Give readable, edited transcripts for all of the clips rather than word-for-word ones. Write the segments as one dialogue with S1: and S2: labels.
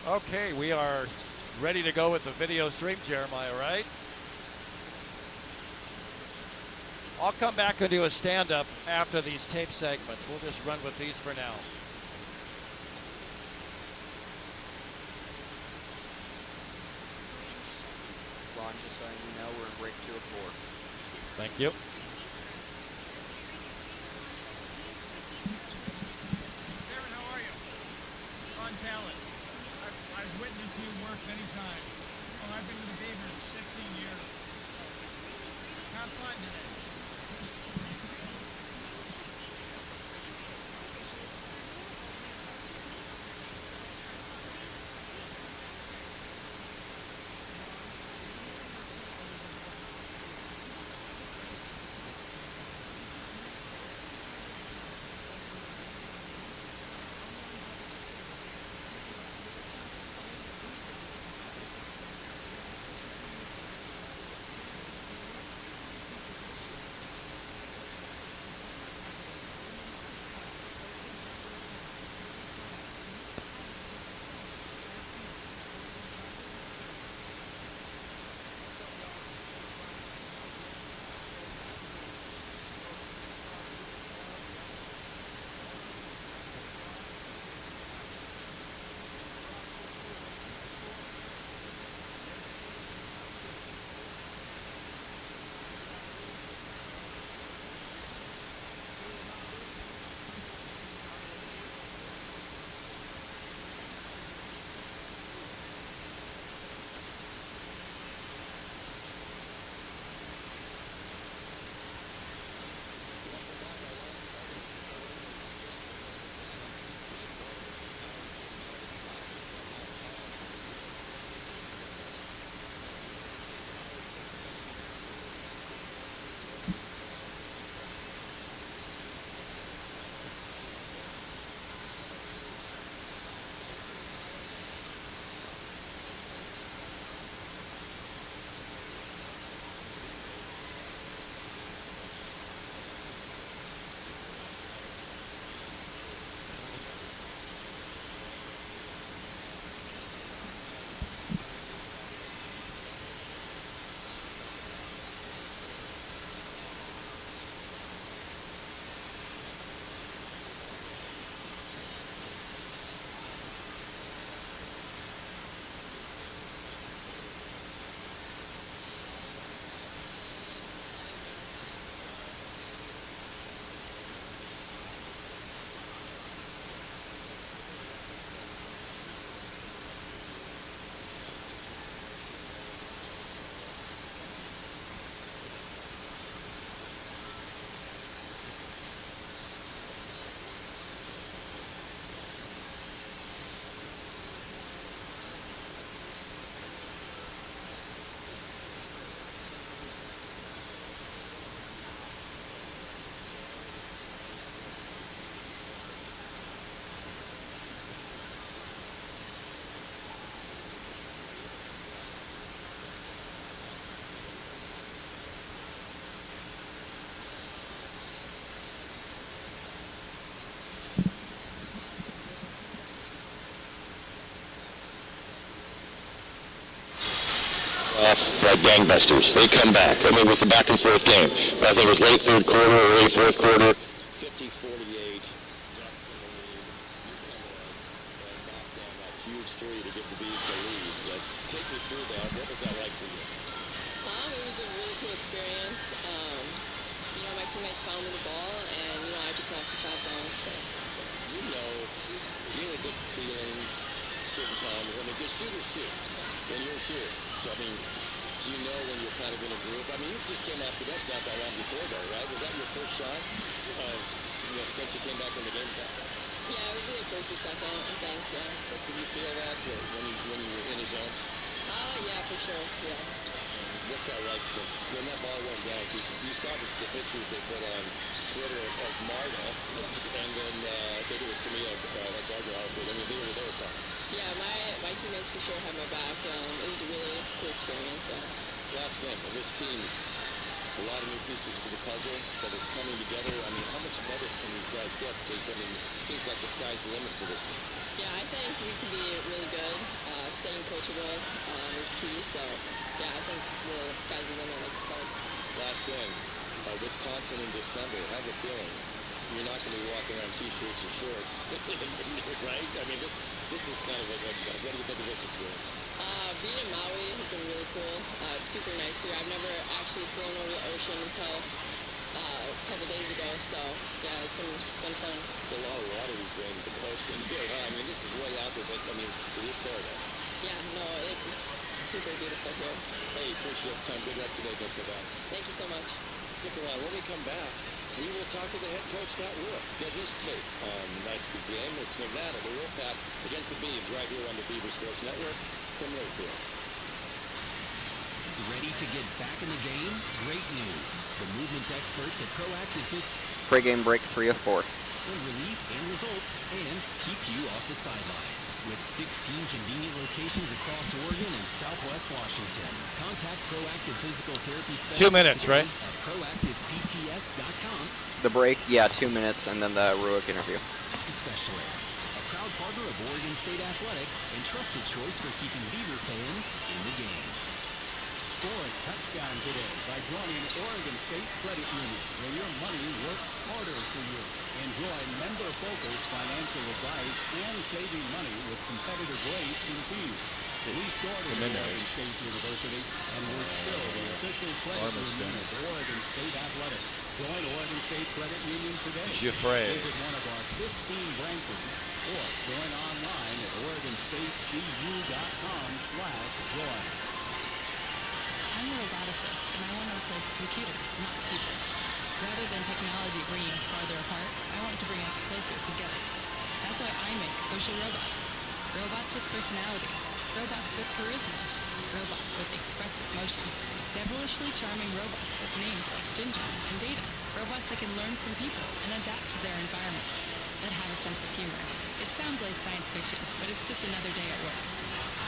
S1: Okay, we are ready to go with the video stream, Jeremiah, right? I'll come back and do a stand-up after these tape segments. We'll just run with these for now.
S2: Ron, just letting you know we're in break 2 of 4.
S1: Thank you.
S3: Darren, how are you? Ron Talent. I've witnessed you work many times. Oh, I've been with the Beavers 16 years. Have fun today.
S4: Off like gangbusters. They come back. I mean, it was a back and forth game. But I think it was late third quarter, early fourth quarter. 50-48. Ducks in the lead. You come in and knock down that huge three to give the Beavs a lead. Take me through that. What was that like for you?
S5: It was a really cool experience. My teammates found me the ball, and I just knocked the shot down. So
S4: You have a good feeling certain times. I mean, just shoot or shoot. When you're a shooter. So, I mean, do you know when you're kind of in a groove? I mean, you just came after this not that long before, though, right? Was that your first shot since you came back in the game?
S5: yeah, it was either first or second, I think. Yeah.
S4: But did you feel that when you were in the zone?
S5: Yeah, for sure. Yeah.
S4: What's that like when that ball went down? Because you saw the pictures they put on Twitter of Marta, and then I think it was Tamia Gardner also. I mean, they were there.
S5: Yeah, my teammates for sure had my back. It was a really cool experience. Yeah.
S4: Last thing, this team, a lot of new pieces to the puzzle, but it's coming together. I mean, how much better can these guys get? Because, I mean, it seems like the sky's the limit for this team.
S5: Yeah, I think we can be really good. Staying coachable is key. So, yeah, I think the sky's the limit, like you said.
S4: Last thing, Wisconsin in December, I have a feeling you're not going to be walking around T-shirts or shorts, right? I mean, this is kind of what do you think of this experience?
S5: Being in Maui has been really cool. It's super nice here. I've never actually flown over the ocean until a couple days ago, so yeah, it's been fun.
S4: It's a lot of water you've been the coast in here, huh? I mean, this is way out there, but I mean, it is paradise.
S5: Yeah, no, it's super beautiful here.
S4: Hey, appreciate the time. Good luck today, Mr. Nevada.
S5: Thank you so much.
S4: Stick around. When we come back, we will talk to the head coach, Scott Ruhr, get his take on tonight's big game. It's Nevada, the Wolfpack, against the Beavs right here on the Beaver Sports Network from Mayfield.
S6: Ready to get back in the game? Great news. The movement experts at Proactive
S2: Pre-game break 3 of 4.
S6: bring relief and results and keep you off the sidelines. With 16 convenient locations across Oregon and Southwest Washington. Contact Proactive Physical Therapy Specialists
S1: 2 minutes, right?
S6: At proactivepts.com.
S2: The break, yeah, 2 minutes, and then the Ruick interview.
S6: Specialists, a proud partner of Oregon State Athletics and trusted choice for keeping Beaver fans in the game.
S7: Score a touchdown today by joining Oregon State Credit Union, where your money works harder for you. Enjoy member-focused financial advice and saving money with competitive rates and fees. We started at Oregon State University, and we're still the official credit union of Oregon State Athletics. Join Oregon State Credit Union today.
S1: Giuffre.
S7: Visit one of our 15 branches or join online at OregonStateCU.com/join.
S8: I'm a roboticist, and I want to replace computers, not people. Rather than technology bringing us farther apart, I want to bring us closer together. That's why I make social robots. Robots with personality. Robots with charisma. Robots with expressive motion. Devilishly charming robots with names like Ginger and Data. Robots that can learn from people and adapt to their environment. That have a sense of humor. It sounds like science fiction, but it's just another day at work.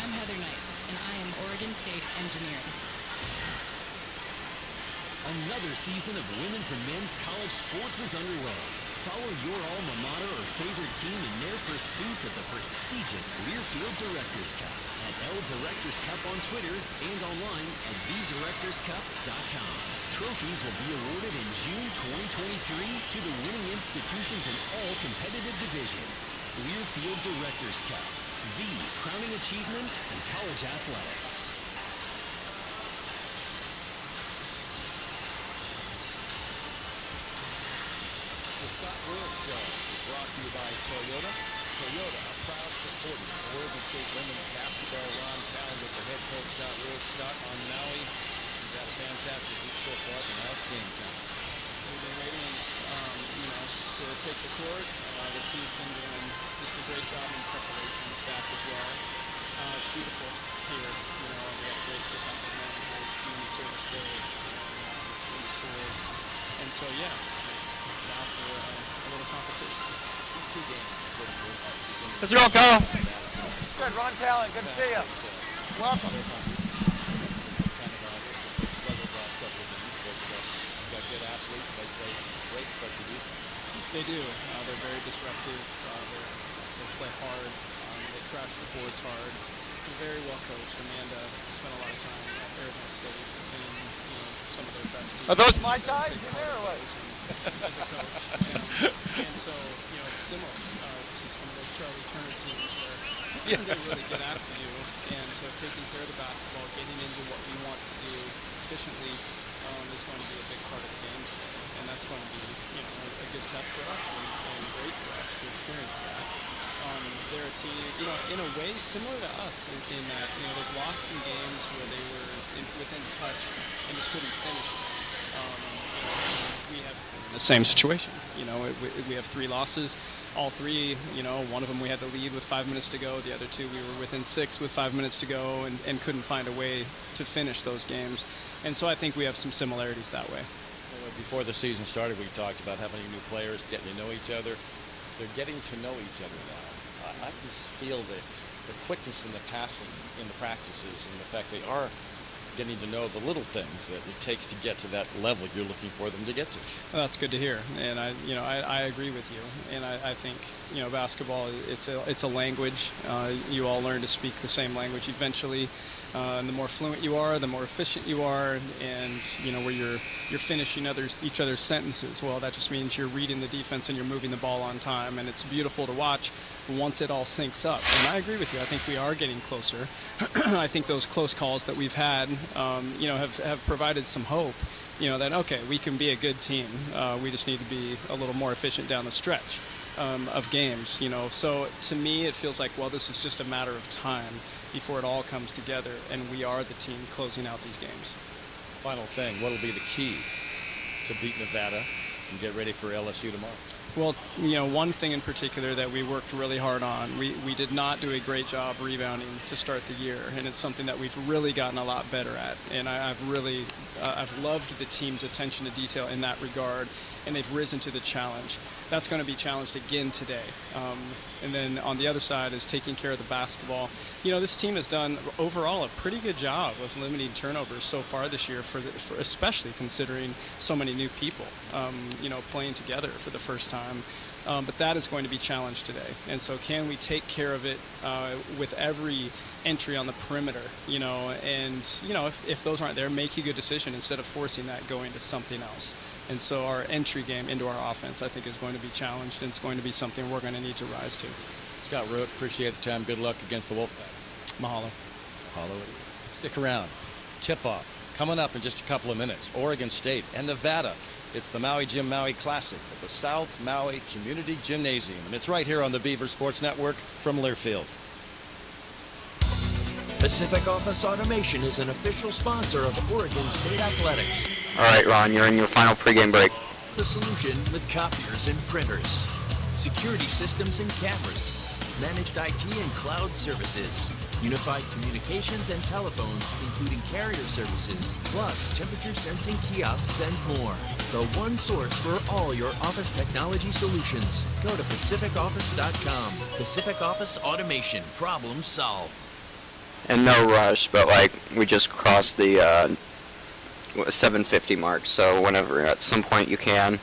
S8: I'm Heather Knight, and I am Oregon State Engineering.
S6: Another season of women's and men's college sports is underway. Follow your alma mater or favorite team in their pursuit of the prestigious Learfield Directors Cup at L Directors Cup on Twitter and online at thedirectorscup.com. Trophies will be awarded in June 2023 to the winning institutions in all competitive divisions. Learfield Directors Cup, the crowning achievement in college athletics.
S4: The Scott Ruhr Show is brought to you by Toyota. Toyota, a proud supporter of Oregon State women's basketball. Ron Calendar for head coach Scott Ruhr. Scott, on Maui, you've had a fantastic week so far, but now it's game time.
S2: We've been waiting, to take the court. The team's been doing just a great job in preparation, the staff as well. It's beautiful here. We had a great kickoff event, a great community service day, between the schools. And so, yeah, it's now for a little competition.
S4: These two games are pretty good.
S1: Let's go, Kyle.
S3: Good, Ron Callan, good to see you. Welcome.
S4: Kind of struggled last couple of games, but you've got good athletes. They play great pressure defense.
S2: They do. They're very disruptive. They play hard. They crash the boards hard. They're very well coached. Amanda spent a lot of time at Arizona State and some of their best teams.
S1: Are those
S3: My ties in there or what?
S2: As a coach. And so, it's similar to some of those Charlie Turner teams where they really get after you. And so taking care of the basketball, getting into what we want to do efficiently is going to be a big part of the game today. And that's going to be, a good test for us and great for us to experience that. They're a team, in a way similar to us in that, they've lost some games where they were within touch and just couldn't finish them. We have the same situation. We have 3 losses. All 3, one of them we had to lead with 5 minutes to go. The other 2 we were within 6 with 5 minutes to go and couldn't find a way to finish those games. And so I think we have some similarities that way.
S4: Before the season started, we talked about having new players, getting to know each other. They're getting to know each other now. I just feel that the quickness in the passing in the practices and the fact they are
S9: getting to know the little things that it takes to get to that level you're looking for them to get to.
S2: Well, that's good to hear, and I agree with you. And I think basketball, it's a language. You all learn to speak the same language eventually. And the more fluent you are, the more efficient you are, and where you're finishing each other's sentences. Well, that just means you're reading the defense and you're moving the ball on time, and it's beautiful to watch once it all syncs up. And I agree with you. I think we are getting closer. I think those close calls that we've had, have provided some hope. That okay, we can be a good team. We just need to be a little more efficient down the stretch of games. So to me, it feels like, well, this is just a matter of time before it all comes together, and we are the team closing out these games.
S9: Final thing, what will be the key to beat Nevada and get ready for LSU tomorrow?
S2: Well, one thing in particular that we worked really hard on, we did not do a great job rebounding to start the year, and it's something that we've really gotten a lot better at. And I've loved the team's attention to detail in that regard, and they've risen to the challenge. That's going to be challenged again today. And then on the other side is taking care of the basketball. This team has done overall a pretty good job of limiting turnovers so far this year, for especially considering so many new people, playing together for the first time. But that is going to be challenged today. And so can we take care of it with every entry on the perimeter, and if those aren't there, make a good decision instead of forcing that going to something else. And so our entry game into our offense, I think, is going to be challenged, and it's going to be something we're going to need to rise to.
S9: Scott Root, appreciate the time. Good luck against the Wolfpack.
S2: Mahalo.
S9: Mahalo. Stick around. Tip-off coming up in just a couple of minutes. Oregon State and Nevada. It's the Maui Classic at the South Maui Community Gymnasium. And it's right here on the Beaver Sports Network from Learfield.
S6: Pacific Office Automation is an official sponsor of Oregon State Athletics.
S10: All right, Ron, you're in your final pregame break.
S6: The solution with copiers and printers, security systems and cameras, managed IT and cloud services, unified communications and telephones, including carrier services, plus temperature sensing kiosks and more. The one source for all your office technology solutions. Go to pacificoffice.com. Pacific Office Automation. Problem solved.
S10: And no rush, but we just crossed the 7:50 mark, so whenever at some point you can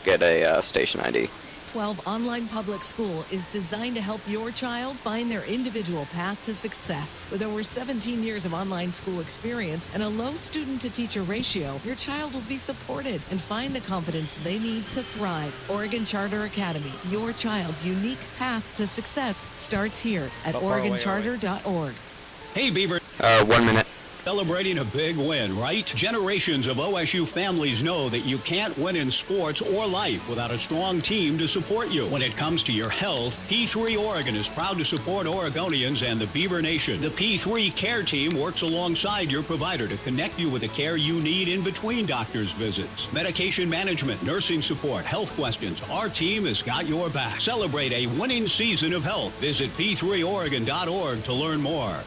S10: get a station ID.
S11: 12 Online Public School is designed to help your child find their individual path to success. With over 17 years of online school experience and a low student-to-teacher ratio, your child will be supported and find the confidence they need to thrive. Oregon Charter Academy, your child's unique path to success starts here at OregonCharter.org.
S7: Hey, Beaver.
S10: 1 minute.
S7: Celebrating a big win, right? Generations of OSU families know that you can't win in sports or life without a strong team to support you. When it comes to your health, P3 Oregon is proud to support Oregonians and the Beaver Nation. The P3 Care Team works alongside your provider to connect you with the care you need in between doctor's visits. Medication management, nursing support, health questions. Our team has got your back. Celebrate a winning season of health. Visit p3oregon.org to learn more.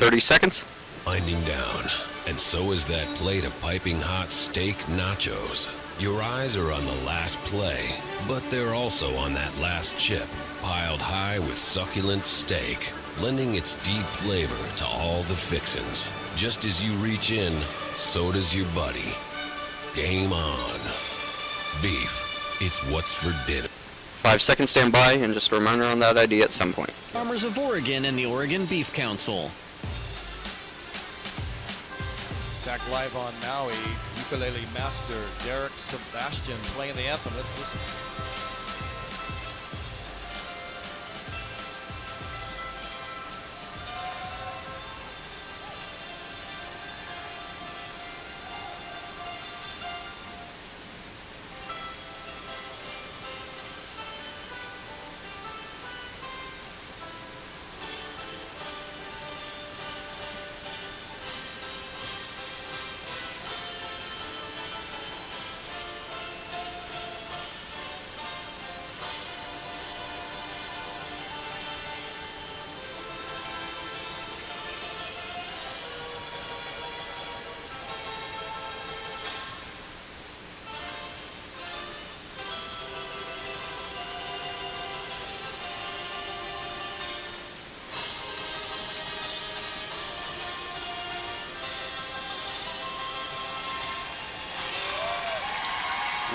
S10: 30 seconds.
S12: Winding down, and so is that plate of piping hot steak nachos. Your eyes are on the last play, but they're also on that last chip, piled high with succulent steak, lending its deep flavor to all the fixins'. Just as you reach in, so does your buddy. Game on. Beef, it's what's for dinner.
S10: 5 seconds stand by, and just a reminder on that ID at some point.
S6: Farmers of Oregon and the Oregon Beef Council.
S1: Back live on Maui, ukulele master Derek Sebastian playing the anthem. Let's listen.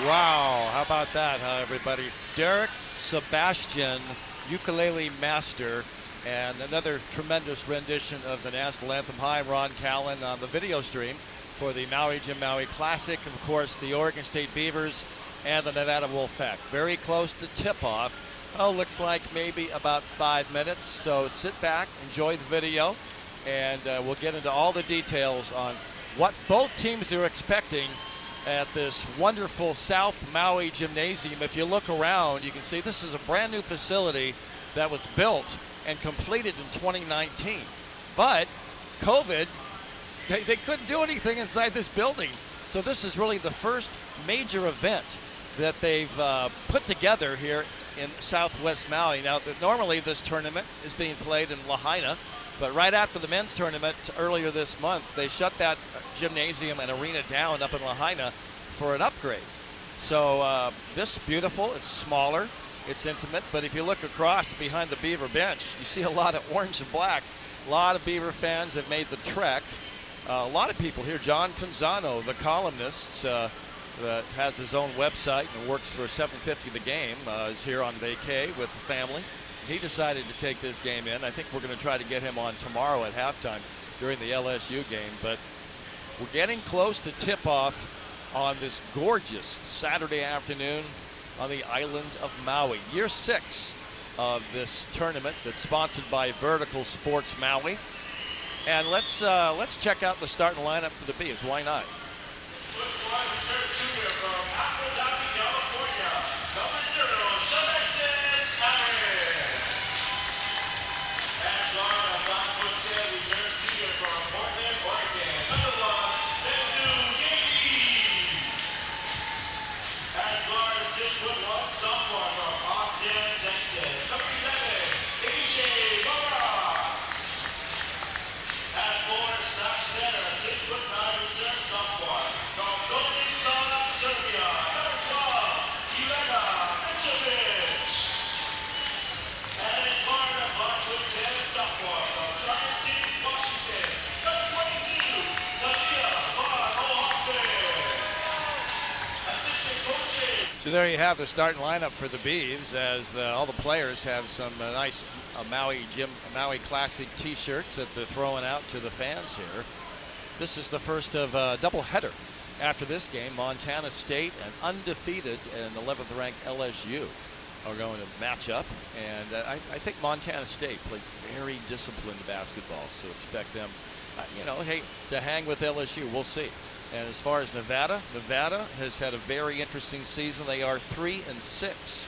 S1: Wow, how about that, huh, everybody? Derek Sebastian, ukulele master, and another tremendous rendition of the national anthem. Hi, Ron Callan on the video stream for the Maui Jim Maui Classic. Of course, the Oregon State Beavers and the Nevada Wolfpack. Very close to tip-off. Oh, looks like maybe about 5 minutes. So sit back, enjoy the video, and we'll get into all the details on what both teams are expecting at this wonderful South Maui Gymnasium. If you look around, you can see this is a brand new facility that was built and completed in 2019. But COVID, they couldn't do anything inside this building. So this is really the first major event that they've put together here in Southwest Maui. Now, normally this tournament is being played in Lahaina, but right after the men's tournament earlier this month, they shut that gymnasium and arena down up in Lahaina for an upgrade. So this is beautiful. It's smaller. It's intimate. But if you look across behind the Beaver bench, you see a lot of orange and black. A lot of Beaver fans have made the trek. A lot of people here. John Canzano, the columnist, that has his own website and works for 750 The Game, is here on vacay with the family. He decided to take this game in. I think we're going to try to get him on tomorrow at halftime during the LSU game. But we're getting close to tip-off on this gorgeous Saturday afternoon on the island of Maui. Year 6 of this tournament that's sponsored by Vertical Sports Maui. And let's check out the starting lineup for the Beavs. Why not? So there you have the starting lineup for the Beavs, as all the players have some nice Maui Classic T-shirts that they're throwing out to the fans here. This is the first of a doubleheader. After this game, Montana State and undefeated and 11th ranked LSU are going to match up, and I think Montana State plays very disciplined basketball, so expect them, to hang with LSU. We'll see. And as far as Nevada has had a very interesting season. They are 3-6,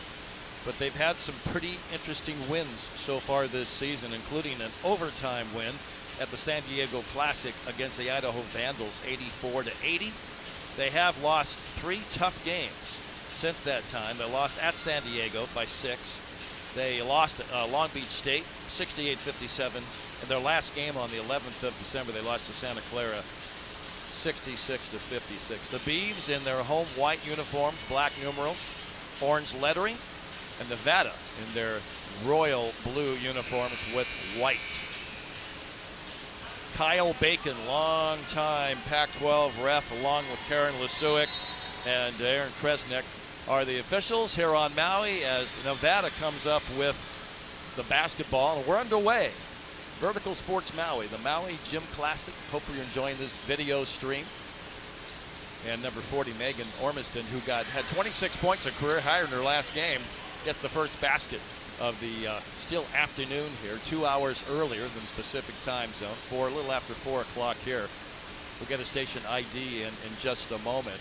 S1: but they've had some pretty interesting wins so far this season, including an overtime win at the San Diego Classic against the Idaho Vandals, 84-80. They have lost 3 tough games since that time. They lost at San Diego by 6. They lost at Long Beach State, 68-57. And their last game on the 11th of December, they lost to Santa Clara, 66-56. The Beavs in their home white uniforms, black numerals, orange lettering, and Nevada in their royal blue uniforms with white. Kyle Bacon, long-time Pac-12 ref, along with Karen Lasuik and Aaron Kresnick, are the officials here on Maui as Nevada comes up with the basketball, and we're underway. Vertical Sports Maui, the Maui Gym Classic. Hope you're enjoying this video stream. And number 40, Megan Ormiston, who had 26 points, a career higher in her last game, gets the first basket of the still afternoon here, 2 hours earlier than Pacific time zone, a little after 4 o'clock here. We'll get a station ID in just a moment.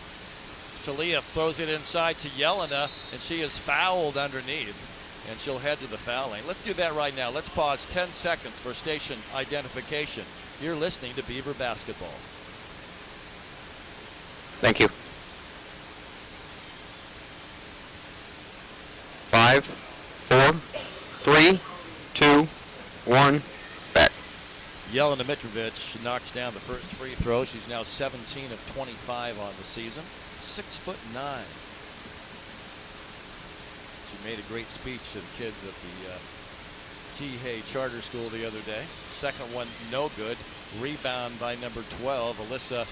S1: Talia throws it inside to Yelena, and she is fouled underneath, and she'll head to the foul lane. Let's do that right now. Let's pause 10 seconds for station identification. You're listening to Beaver Basketball.
S10: Thank you. 5, 4, 3, 2, 1, back.
S1: Yelena Mitrovic knocks down the first free throw. She's now 17 of 25 on the season. 6'9". She made a great speech to the kids at the Kihei Charter School the other day. Second one, no good. Rebound by number 12, Alyssa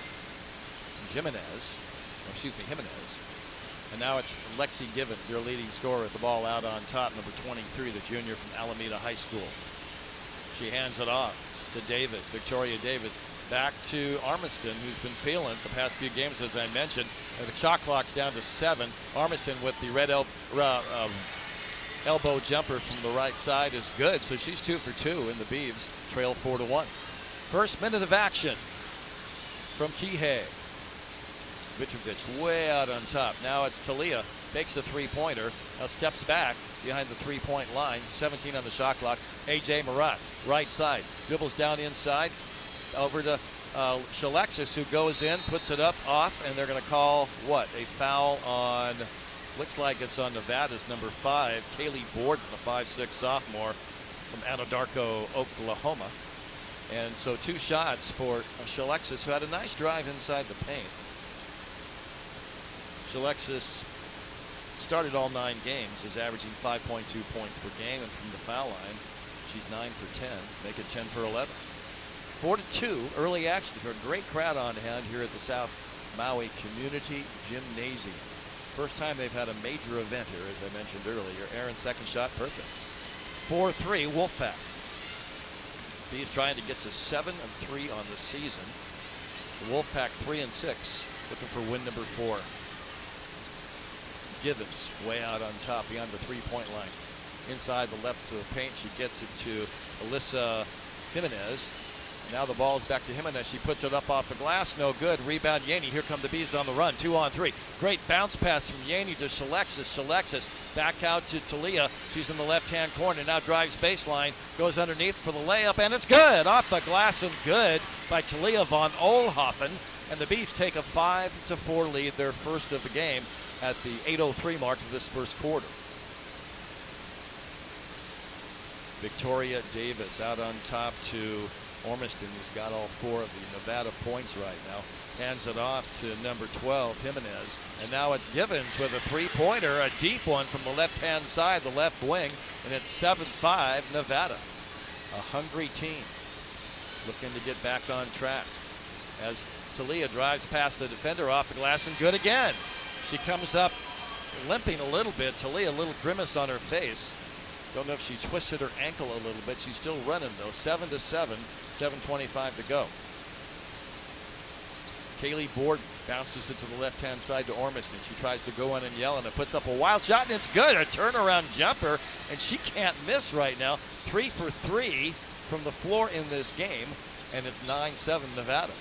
S1: Jimenez. And now it's Lexi Givens, their leading scorer, at the ball out on top, number 23, the junior from Alameda High School. She hands it off to Davis, Victoria Davis, back to Armiston, who's been feeling it the past few games, as I mentioned. And the shot clock's down to 7. Armiston with the red elbow jumper from the right side is good, so she's 2 for 2, and the Beavs trail 4-1. First minute of action from Kihei. Mitrovic way out on top. Now it's Talia, makes the three-pointer, now steps back behind the three-point line, 17 on the shot clock. A.J. Murat, right side, dribbles down inside, over to Shalexis, who goes in, puts it up, off, and they're going to call, what, a foul on, looks like it's on Nevada's number 5, Kaylee Borden, the 5'6" sophomore from Anadarko, Oklahoma. And so 2 shots for Shalexis, who had a nice drive inside the paint. Shalexis started all 9 games, is averaging 5.2 points per game, and from the foul line, she's 9 for 10, make it 10 for 11. 4-2, early action for a great crowd on hand here at the South Maui Community Gymnasium. First time they've had a major event here, as I mentioned earlier. Aaron's second shot, perfect. 4-3, Wolfpack. He's trying to get to 7-3 on the season. The Wolfpack 3-6, looking for win number 4. Givens way out on top beyond the three-point line. Inside the left of the paint, she gets it to Alyssa Jimenez. Now the ball is back to Jimenez. She puts it up off the glass. No good. Rebound, Yaney. Here come the Bees on the run. 2-on-3. Great bounce pass from Yaney to Shalexis. Shalexis back out to Talia. She's in the left-hand corner. Now drives baseline. Goes underneath for the layup, and it's good. Off the glass and good by Talia von Oelhoffen. And the Bees take a 5-4 lead, their first of the game, at the 8:03 mark of this first quarter. Victoria Davis out on top to Ormiston, who's got all 4 of the Nevada points right now. Hands it off to number 12, Jimenez. And now it's Givens with a three-pointer, a deep one from the left-hand side, the left wing. And it's 7-5 Nevada. A hungry team looking to get back on track. As Talia drives past the defender off the glass and good again. She comes up limping a little bit. Talia, a little grimace on her face. Don't know if she twisted her ankle a little bit. She's still running, though. 7-7, 7:25 to go. Kaylee Borden bounces it to the left-hand side to Ormiston. She tries to go in and yell, and it puts up a wild shot, and it's good. A turnaround jumper, and she can't miss right now. 3 for 3 from the floor in this game, and it's 9-7 Nevada.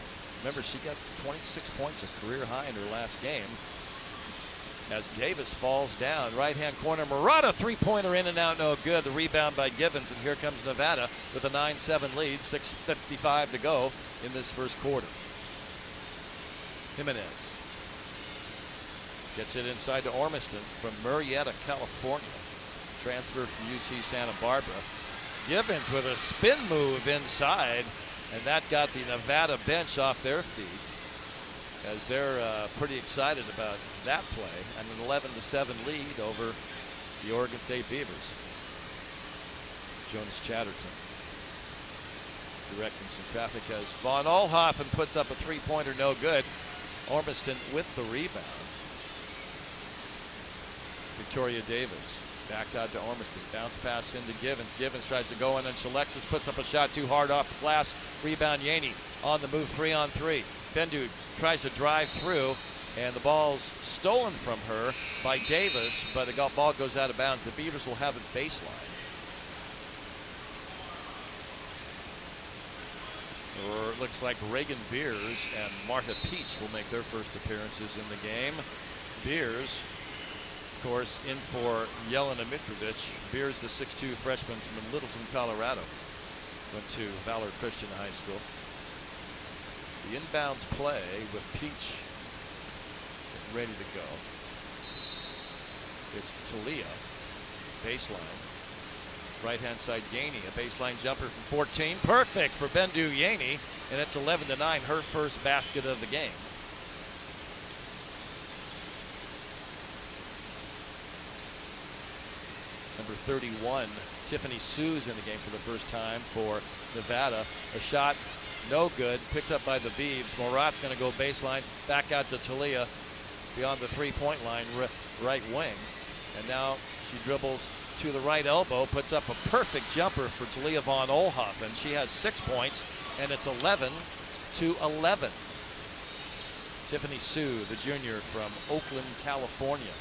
S1: Remember, she got 26 points, a career high in her last game. As Davis falls down, right-hand corner, Murata, three-pointer in and out, no good. The rebound by Givens, and here comes Nevada with a 9-7 lead, 6:55 to go in this first quarter. Jimenez gets it inside to Ormiston from Murrieta, California. Transfer from UC Santa Barbara. Givens with a spin move inside, and that got the Nevada bench off their feet, as they're pretty excited about that play, and an 11-7 lead over the Oregon State Beavers. Jonas Chatterton directing some traffic as von Oelhoffen puts up a three-pointer, no good. Ormiston with the rebound. Victoria Davis back out to Ormiston. Bounce pass into Givens. Givens tries to go in, and Shalexis puts up a shot too hard off the glass. Rebound, Yaney on the move, 3-on-3. Bendu tries to drive through, and the ball's stolen from her by Davis, but the ball goes out of bounds. The Beavers will have it baseline. Or it looks like Reagan Beers and Martha Peach will make their first appearances in the game. Beers, of course, in for Jelena Mitrovic. Beers, the 6'2 freshman from Littleton, Colorado. Went to Valor Christian High School. The inbounds play with Peach ready to go. It's Talia, baseline. Right-hand side, Yaney, a baseline jumper from 14. Perfect for Bendu Yaney, and it's 11-9, her first basket of the game. Number 31, Tiffany Sue's in the game for the first time for Nevada. A shot, no good, picked up by the Beavs. Morat's going to go baseline, back out to Talia. beyond the three-point line, right wing. And now she dribbles to the right elbow, puts up a perfect jumper for Talia von Oelhoffen. She has 6 points, and it's 11-11. Tiffany Sue, the junior from Oakland, California,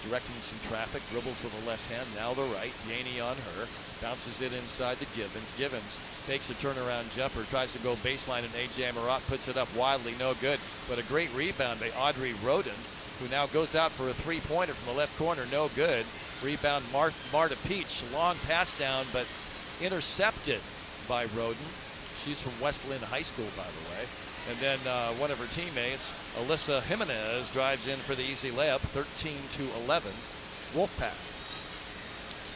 S1: directing some traffic, dribbles with the left hand, now the right. Yaney on her, bounces it inside to Givens. Givens takes a turnaround jumper, tries to go baseline, and A.J. Marat puts it up wildly, no good. But a great rebound by Audrey Roden, who now goes out for a three-pointer from the left corner, no good. Rebound Marta Peach, long pass down, but intercepted by Roden. She's from West Lynn High School, by the way. And then one of her teammates, Alyssa Jimenez, drives in for the easy layup, 13-11. Wolfpack.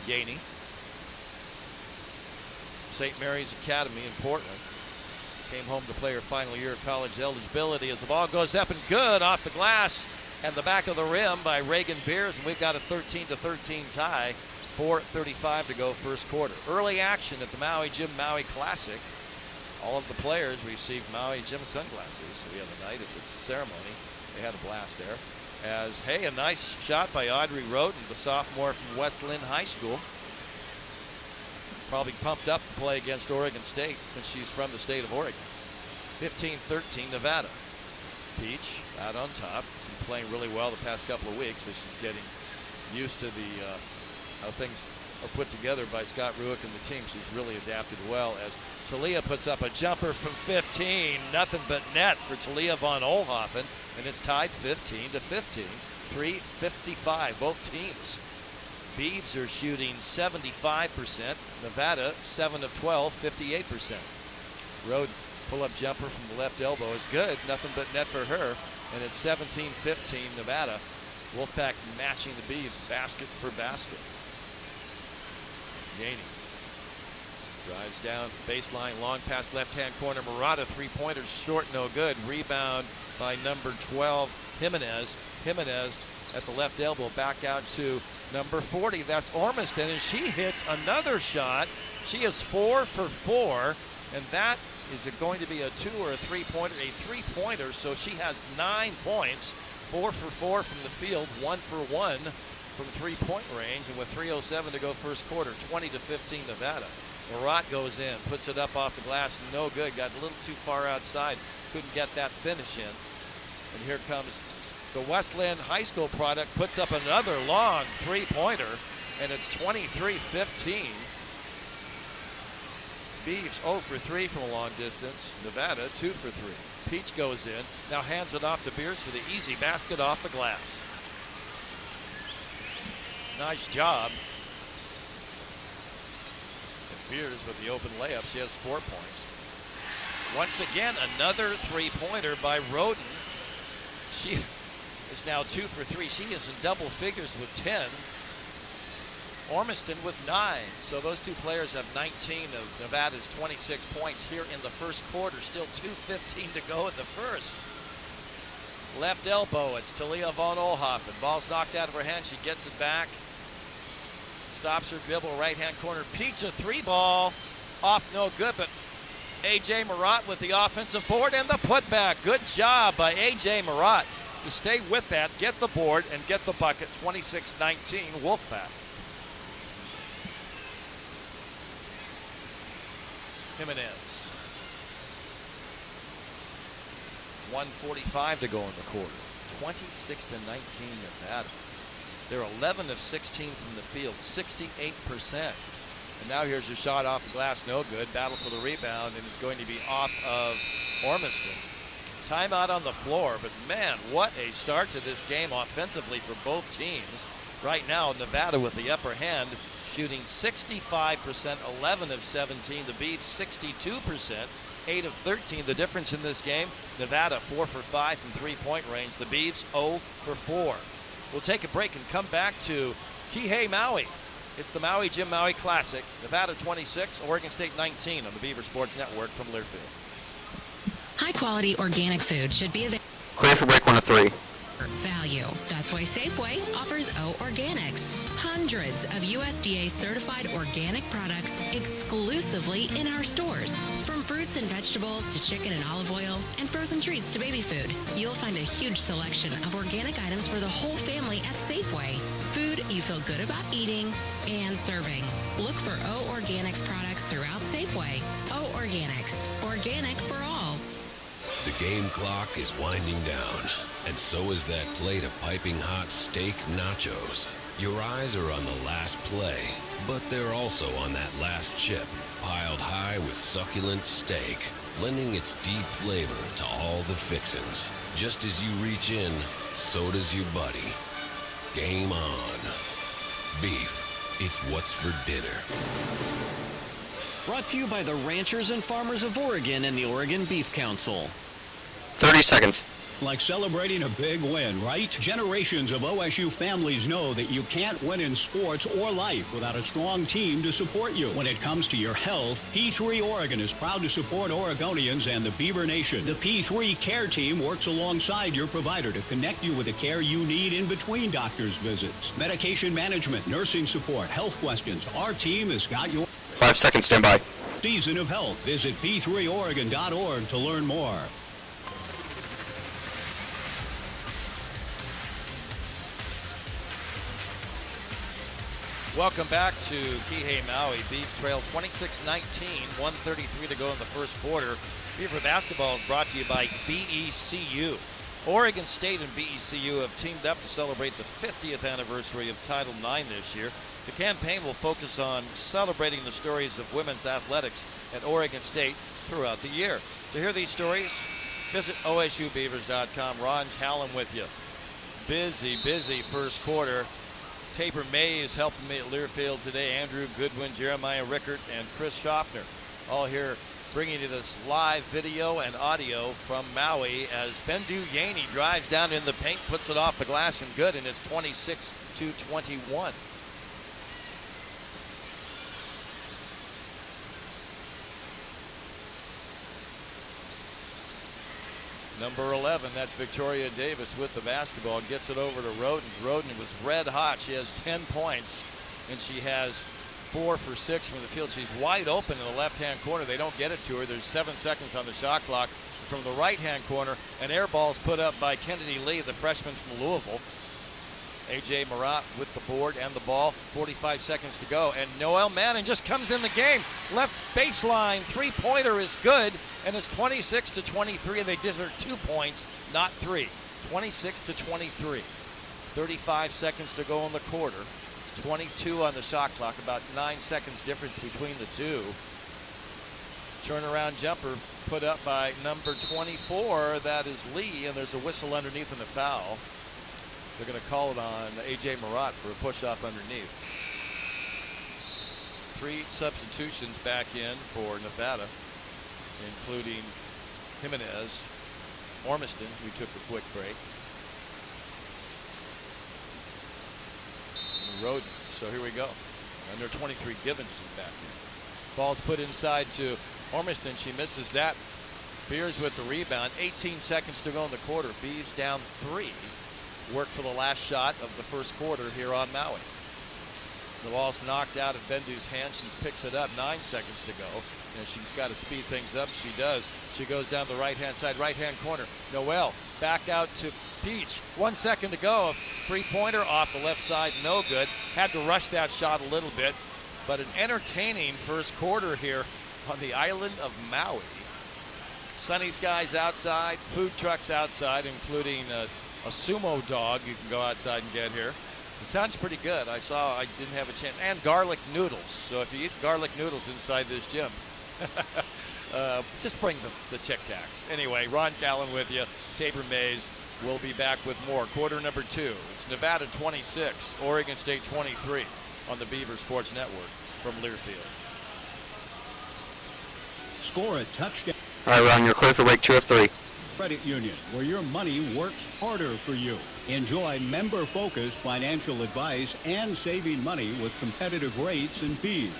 S1: Yaney. St. Mary's Academy in Portland. Came home to play her final year of college eligibility as the ball goes up and good off the glass and the back of the rim by Reagan Beers, and we've got a 13-13 tie. 4:35 to go first quarter. Early action at the Maui Jim Maui Classic. All of the players received Maui Jim sunglasses the other night at the ceremony. They had a blast there. As, hey, a nice shot by Audrey Roden, the sophomore from West Lynn High School. Probably pumped up to play against Oregon State since she's from the state of Oregon. 15-13 Nevada. Peach out on top. She's playing really well the past couple of weeks, so she's getting used to the how things are put together by Scott Ruick and the team. She's really adapted well as Talia puts up a jumper from 15. Nothing but net for Talia von Oelhoffen, and it's tied 15-15. 3:55, both teams. Beeves are shooting 75%. Nevada, 7 of 12, 58%. Road pull-up jumper from the left elbow is good. Nothing but net for her, and it's 17-15 Nevada. Wolfpack matching the Beeves basket for basket. Yaney drives down baseline, long pass left-hand corner. Murata, three-pointers short, no good. Rebound by number 12, Jimenez. Jimenez at the left elbow, back out to number 40. That's Ormiston, and she hits another shot. She is 4 for 4, and that is it going to be a two or a three-pointer? A three-pointer, so she has 9 points. 4 for 4 from the field, 1 for 1 from three-point range, and with 3:07 to go first quarter, 20-15 Nevada. Marat goes in, puts it up off the glass, no good. Got a little too far outside, couldn't get that finish in. And here comes the West Lynn High School product, puts up another long three-pointer, and it's 23-15. Beeves 0 for 3 from a long distance. Nevada 2 for 3. Peach goes in, now hands it off to Beers for the easy basket off the glass. Nice job. And Beers with the open layup, she has 4 points. Once again, another three-pointer by Roden. She is now 2 for 3. She is in double figures with 10. Ormiston with 9. So those two players have 19 of Nevada's 26 points here in the first quarter. Still 2:15 to go in the first. Left elbow, it's Talia von Oelhoffen. Ball's knocked out of her hand, she gets it back. Stops her dribble, right-hand corner. Peach, a three ball. Off, no good, but A.J. Marat with the offensive board and the putback. Good job by A.J. Marat to stay with that, get the board, and get the bucket. 26-19, Wolfpack. Jimenez. 1:45 to go in the quarter. 26-19 Nevada. They're 11 of 16 from the field, 68%. And now here's a shot off the glass, no good. Battle for the rebound, and it's going to be off of Ormiston. Timeout on the floor, but man, what a start to this game offensively for both teams. Right now, Nevada with the upper hand, shooting 65%, 11 of 17. The Beavs 62%, 8 of 13. The difference in this game, Nevada 4 for 5 from three-point range. The Beavs 0 for 4. We'll take a break and come back to Kihei Maui. It's the Maui Jim Maui Classic. Nevada 26, Oregon State 19 on the Beaver Sports Network from Learfield.
S13: High-quality organic food should be available.
S10: Clear for break 1 of 3.
S13: Value. That's why Safeway offers O Organics. hundreds of USDA certified organic products exclusively in our stores. From fruits and vegetables to chicken and olive oil and frozen treats to baby food, you'll find a huge selection of organic items for the whole family at Safeway. Food you feel good about eating and serving. Look for O Organics products throughout Safeway. O Organics, organic for all.
S12: The game clock is winding down, and so is that plate of piping hot steak nachos. Your eyes are on the last play, but they're also on that last chip, piled high with succulent steak, lending its deep flavor to all the fixings. Just as you reach in, so does your buddy. Game on. Beef, it's what's for dinner.
S6: Brought to you by the Ranchers and Farmers of Oregon and the Oregon Beef Council.
S10: 30 seconds.
S7: Like celebrating a big win, right? Generations of OSU families know that you can't win in sports or life without a strong team to support you. When it comes to your health, P3 Oregon is proud to support Oregonians and the Beaver Nation. The P3 Care Team works alongside your provider to connect you with the care you need in between doctor's visits. Medication management, nursing support, health questions. Our team has got your
S10: 5 seconds, stand by.
S7: season of health. Visit p3oregon.org to learn more.
S1: Welcome back to Kihei Maui. Beef trail 26-19, 1:33 to go in the first quarter. Beaver basketball is brought to you by BECU. Oregon State and BECU have teamed up to celebrate the 50th anniversary of Title IX this year. The campaign will focus on celebrating the stories of women's athletics at Oregon State throughout the year. To hear these stories, visit OSUBeavers.com. Ron Callan with you. Busy first quarter. Tabor Mays helping me at Learfield today. Andrew Goodwin, Jeremiah Rickert, and Chris Schaffner, all here bringing you this live video and audio from Maui as Bendu Yaney drives down in the paint, puts it off the glass and good, and it's 26-21. Number 11, that's Victoria Davis with the basketball, and gets it over to Roden. Roden was red hot. She has 10 points, and she has 4 for 6 from the field. She's wide open in the left-hand corner. They don't get it to her. There's 7 seconds on the shot clock. From the right-hand corner, an air ball's put up by Kennedy Lee, the freshman from Louisville. A.J. Marat with the board and the ball. 45 seconds to go, and Noel Manning just comes in the game. Left baseline three-pointer is good, and it's 26-23, and they deserve 2 points, not 3. 26-23. 35 seconds to go in the quarter. 22 on the shot clock, about 9 seconds difference between the two. Turnaround jumper put up by number 24. That is Lee, and there's a whistle underneath and a foul. They're going to call it on A.J. Marat for a push-off underneath. 3 substitutions back in for Nevada, including Jimenez, Ormiston, who took a quick break, and Roden. So here we go. Under 23, Gibbons is back in. Ball's put inside to Ormiston. She misses that. Beers with the rebound. 18 seconds to go in the quarter. Beavs down 3. Work for the last shot of the first quarter here on Maui. The ball's knocked out of Bendu's hand. She picks it up. 9 seconds to go. And she's got to speed things up. She does. She goes down the right-hand side, right-hand corner. Noel back out to Peach. 1 second to go. Three-pointer off the left side. No good. Had to rush that shot a little bit. But an entertaining first quarter here on the island of Maui. Sunny skies outside. Food trucks outside, including a sumo dog you can go outside and get here. It sounds pretty good. I didn't have a chance. And garlic noodles. So if you eat garlic noodles inside this gym, just bring the Tic Tacs. Anyway, Ron Callan with you. Tabor Mays will be back with more. Quarter number 2. It's Nevada 26, Oregon State 23 on the Beaver Sports Network from Learfield.
S7: Score a touchdown.
S10: All right, Ron, you're clear for break 2 of 3.
S7: Credit Union, where your money works harder for you. Enjoy member-focused financial advice and saving money with competitive rates and fees.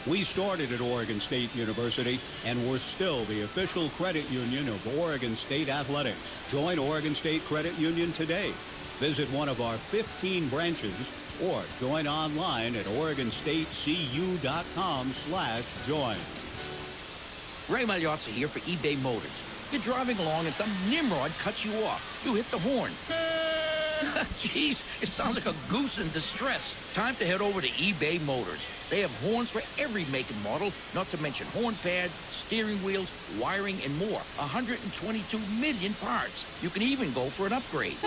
S7: We started at Oregon State University, and we're still the official credit union of Oregon State Athletics. Join Oregon State Credit Union today. Visit one of our 15 branches or join online at OregonStateCU.com/join.
S14: Ray Magliozzi here for eBay Motors. You're driving along and some nimrod cuts you off. You hit the horn. Jeez, it sounds like a goose in distress. Time to head over to eBay Motors. They have horns for every make and model, not to mention horn pads, steering wheels, wiring, and more. 122 million parts. You can even go for an upgrade.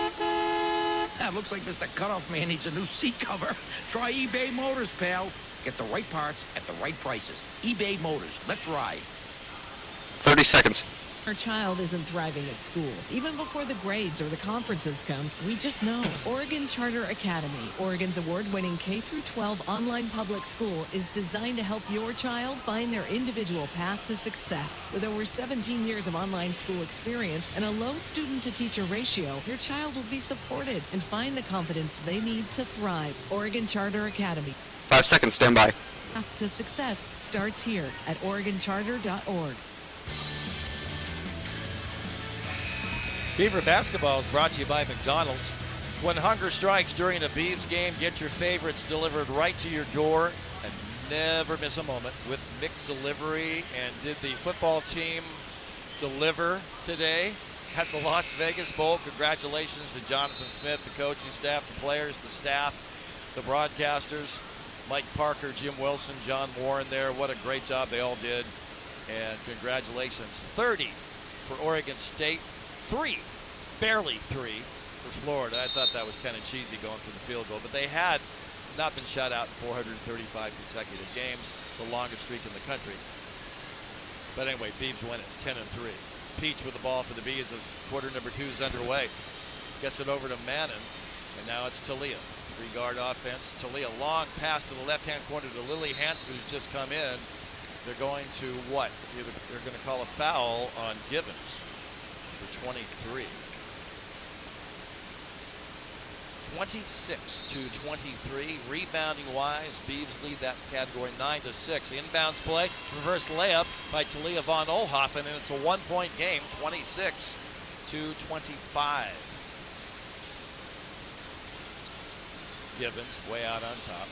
S14: That looks like Mr. Cutoff Man needs a new seat cover. Try eBay Motors, pal. Get the right parts at the right prices. eBay Motors. Let's ride.
S10: 30 seconds.
S11: Our child isn't thriving at school. Even before the grades or the conferences come, we just know. Oregon Charter Academy, Oregon's award-winning K-12 online public school, is designed to help your child find their individual path to success. With over 17 years of online school experience and a low student-to-teacher ratio, your child will be supported and find the confidence they need to thrive. Oregon Charter Academy.
S10: 5 seconds, stand by.
S11: Path to success starts here at OregonCharter.org.
S1: Beaver basketball is brought to you by McDonald's. When hunger strikes during a Beavs game, get your favorites delivered right to your door and never miss a moment with McDelivery. And did the football team deliver today at the Las Vegas Bowl? Congratulations to Jonathan Smith, the coaching staff, the players, the staff, the broadcasters, Mike Parker, Jim Wilson, John Warren there. What a great job they all did. And congratulations. 30 for Oregon State. 3, barely 3 for Florida. I thought that was kind of cheesy going for the field goal, but they had not been shut out in 435 consecutive games, the longest streak in the country. But anyway, Beavs win it 10-3. Peach with the ball for the Bees as quarter number 2 is underway. Gets it over to Mannon, and now it's Talia. 3-guard offense. Talia long pass to the left-hand corner to Lily Hanson, who's just come in. They're going to what? They're going to call a foul on Givens. For 23. 26-23. Rebounding wise, Beavs lead that category 9-6. Inbounds play, reverse layup by Talia von Oelhoffen, and it's a 1-point game, 26-25. Givens way out on top.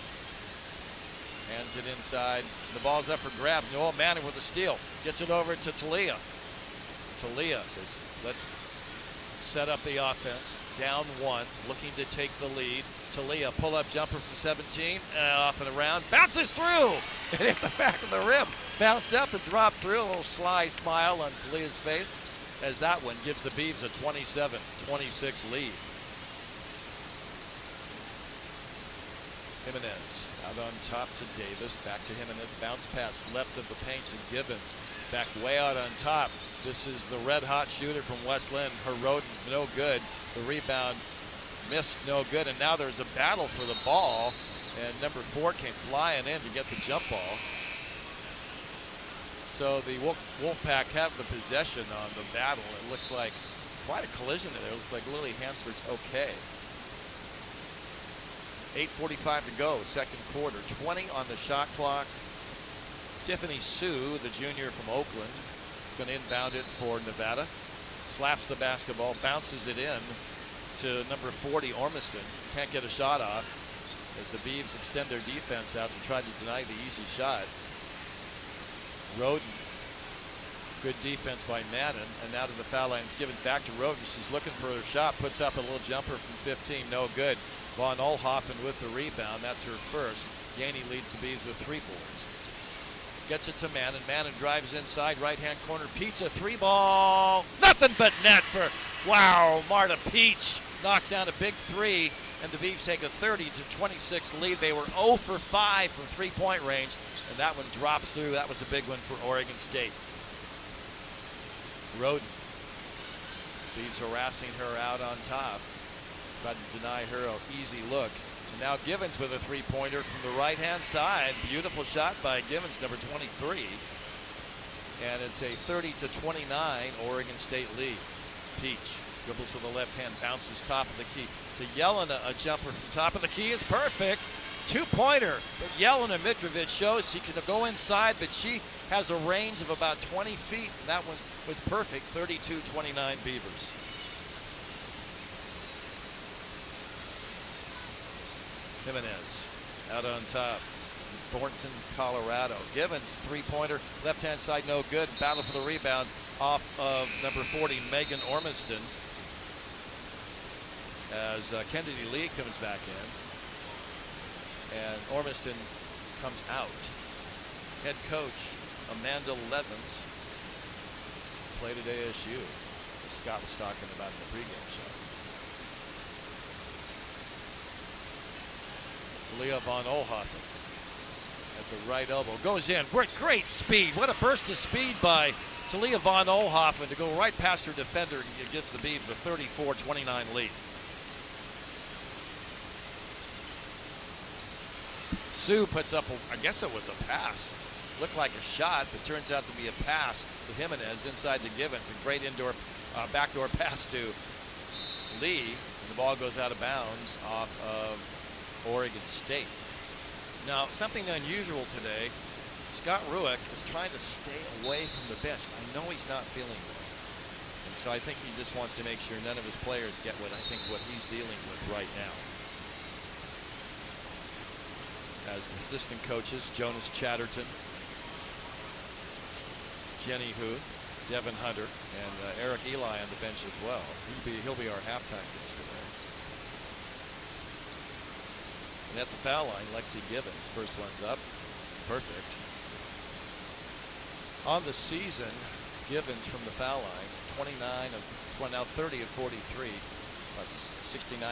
S1: Hands it inside. The ball's up for grabs. Noel Manning with a steal. Gets it over to Talia. Talia says, let's set up the offense. Down 1, looking to take the lead. Talia, pull-up jumper from 17, off and around, bounces through! It hit the back of the rim. Bounced up and dropped through. A little sly smile on Talia's face as that one gives the Beavs a 27-26 lead. Jimenez out on top to Davis. Back to Jimenez. Bounce pass left of the paint to Gibbons. Back way out on top. This is the red-hot shooter from West Lynn. Herodin, no good. The rebound missed, no good. And now there's a battle for the ball. And number 4 came flying in to get the jump ball. So the Wolfpack have the possession on the battle. It looks like quite a collision there. It looks like Lily Hansford's okay. 8:45 to go, second quarter. 20 on the shot clock. Tiffany Sue, the junior from Oakland, is going to inbound it for Nevada. Slaps the basketball, bounces it in to number 40, Ormiston. Can't get a shot off as the Beavs extend their defense out to try to deny the easy shot. Roden, good defense by Madden, and now to the foul line. It's given back to Roden. She's looking for her shot, puts up a little jumper from 15, no good. Von Oelhoffen with the rebound, that's her first. Yaney leads the Beavs with 3 boards. Gets it to Mannon. Mannon drives inside, right-hand corner. Pizza, 3-ball. Nothing but net for, wow, Marta Peach knocks down a big 3, and the Beavs take a 30-26 lead. They were 0 for 5 from three-point range, and that one drops through. That was a big one for Oregon State. Roden. Beavs harassing her out on top. Tried to deny her an easy look. And now Givens with a 3-pointer from the right-hand side. Beautiful shot by Givens, number 23. And it's a 30-29 Oregon State lead. Peach dribbles with the left hand, bounces top of the key to Jelena. A jumper from top of the key is perfect. 2-pointer. But Jelena Mitrovic shows she can go inside, but she has a range of about 20 feet. And that one was perfect. 32-29 Beavers. Jimenez out on top. Thornton, Colorado. Givens, three-pointer, left-hand side, no good. Battle for the rebound off of number 40, Megan Ormiston, as Kennedy Lee comes back in. And Ormiston comes out. Head coach Amanda Levins played at ASU, as Scott was talking about in the pregame show. Talia von Oelhoffen at the right elbow. Goes in. Great speed. What a burst of speed by Talia von Oelhoffen to go right past her defender and gets the Beavs a 34-29 lead. Sue puts up, I guess it was a pass. Looked like a shot, but turns out to be a pass to Jimenez inside to Givens. A great backdoor pass to Lee, and the ball goes out of bounds off of Oregon State. Now, something unusual today, Scott Rueck is trying to stay away from the bench. I know he's not feeling well. And so I think he just wants to make sure none of his players get what he's dealing with right now. As assistant coaches, Jonas Chatterton, Jenny Hu, Devin Hunter, and Eric Eli on the bench as well. He'll be our halftime guest today. And at the foul line, Lexi Givens, first one's up, perfect. On the season, Givens from the foul line, 30 of 43. That's 69.5%.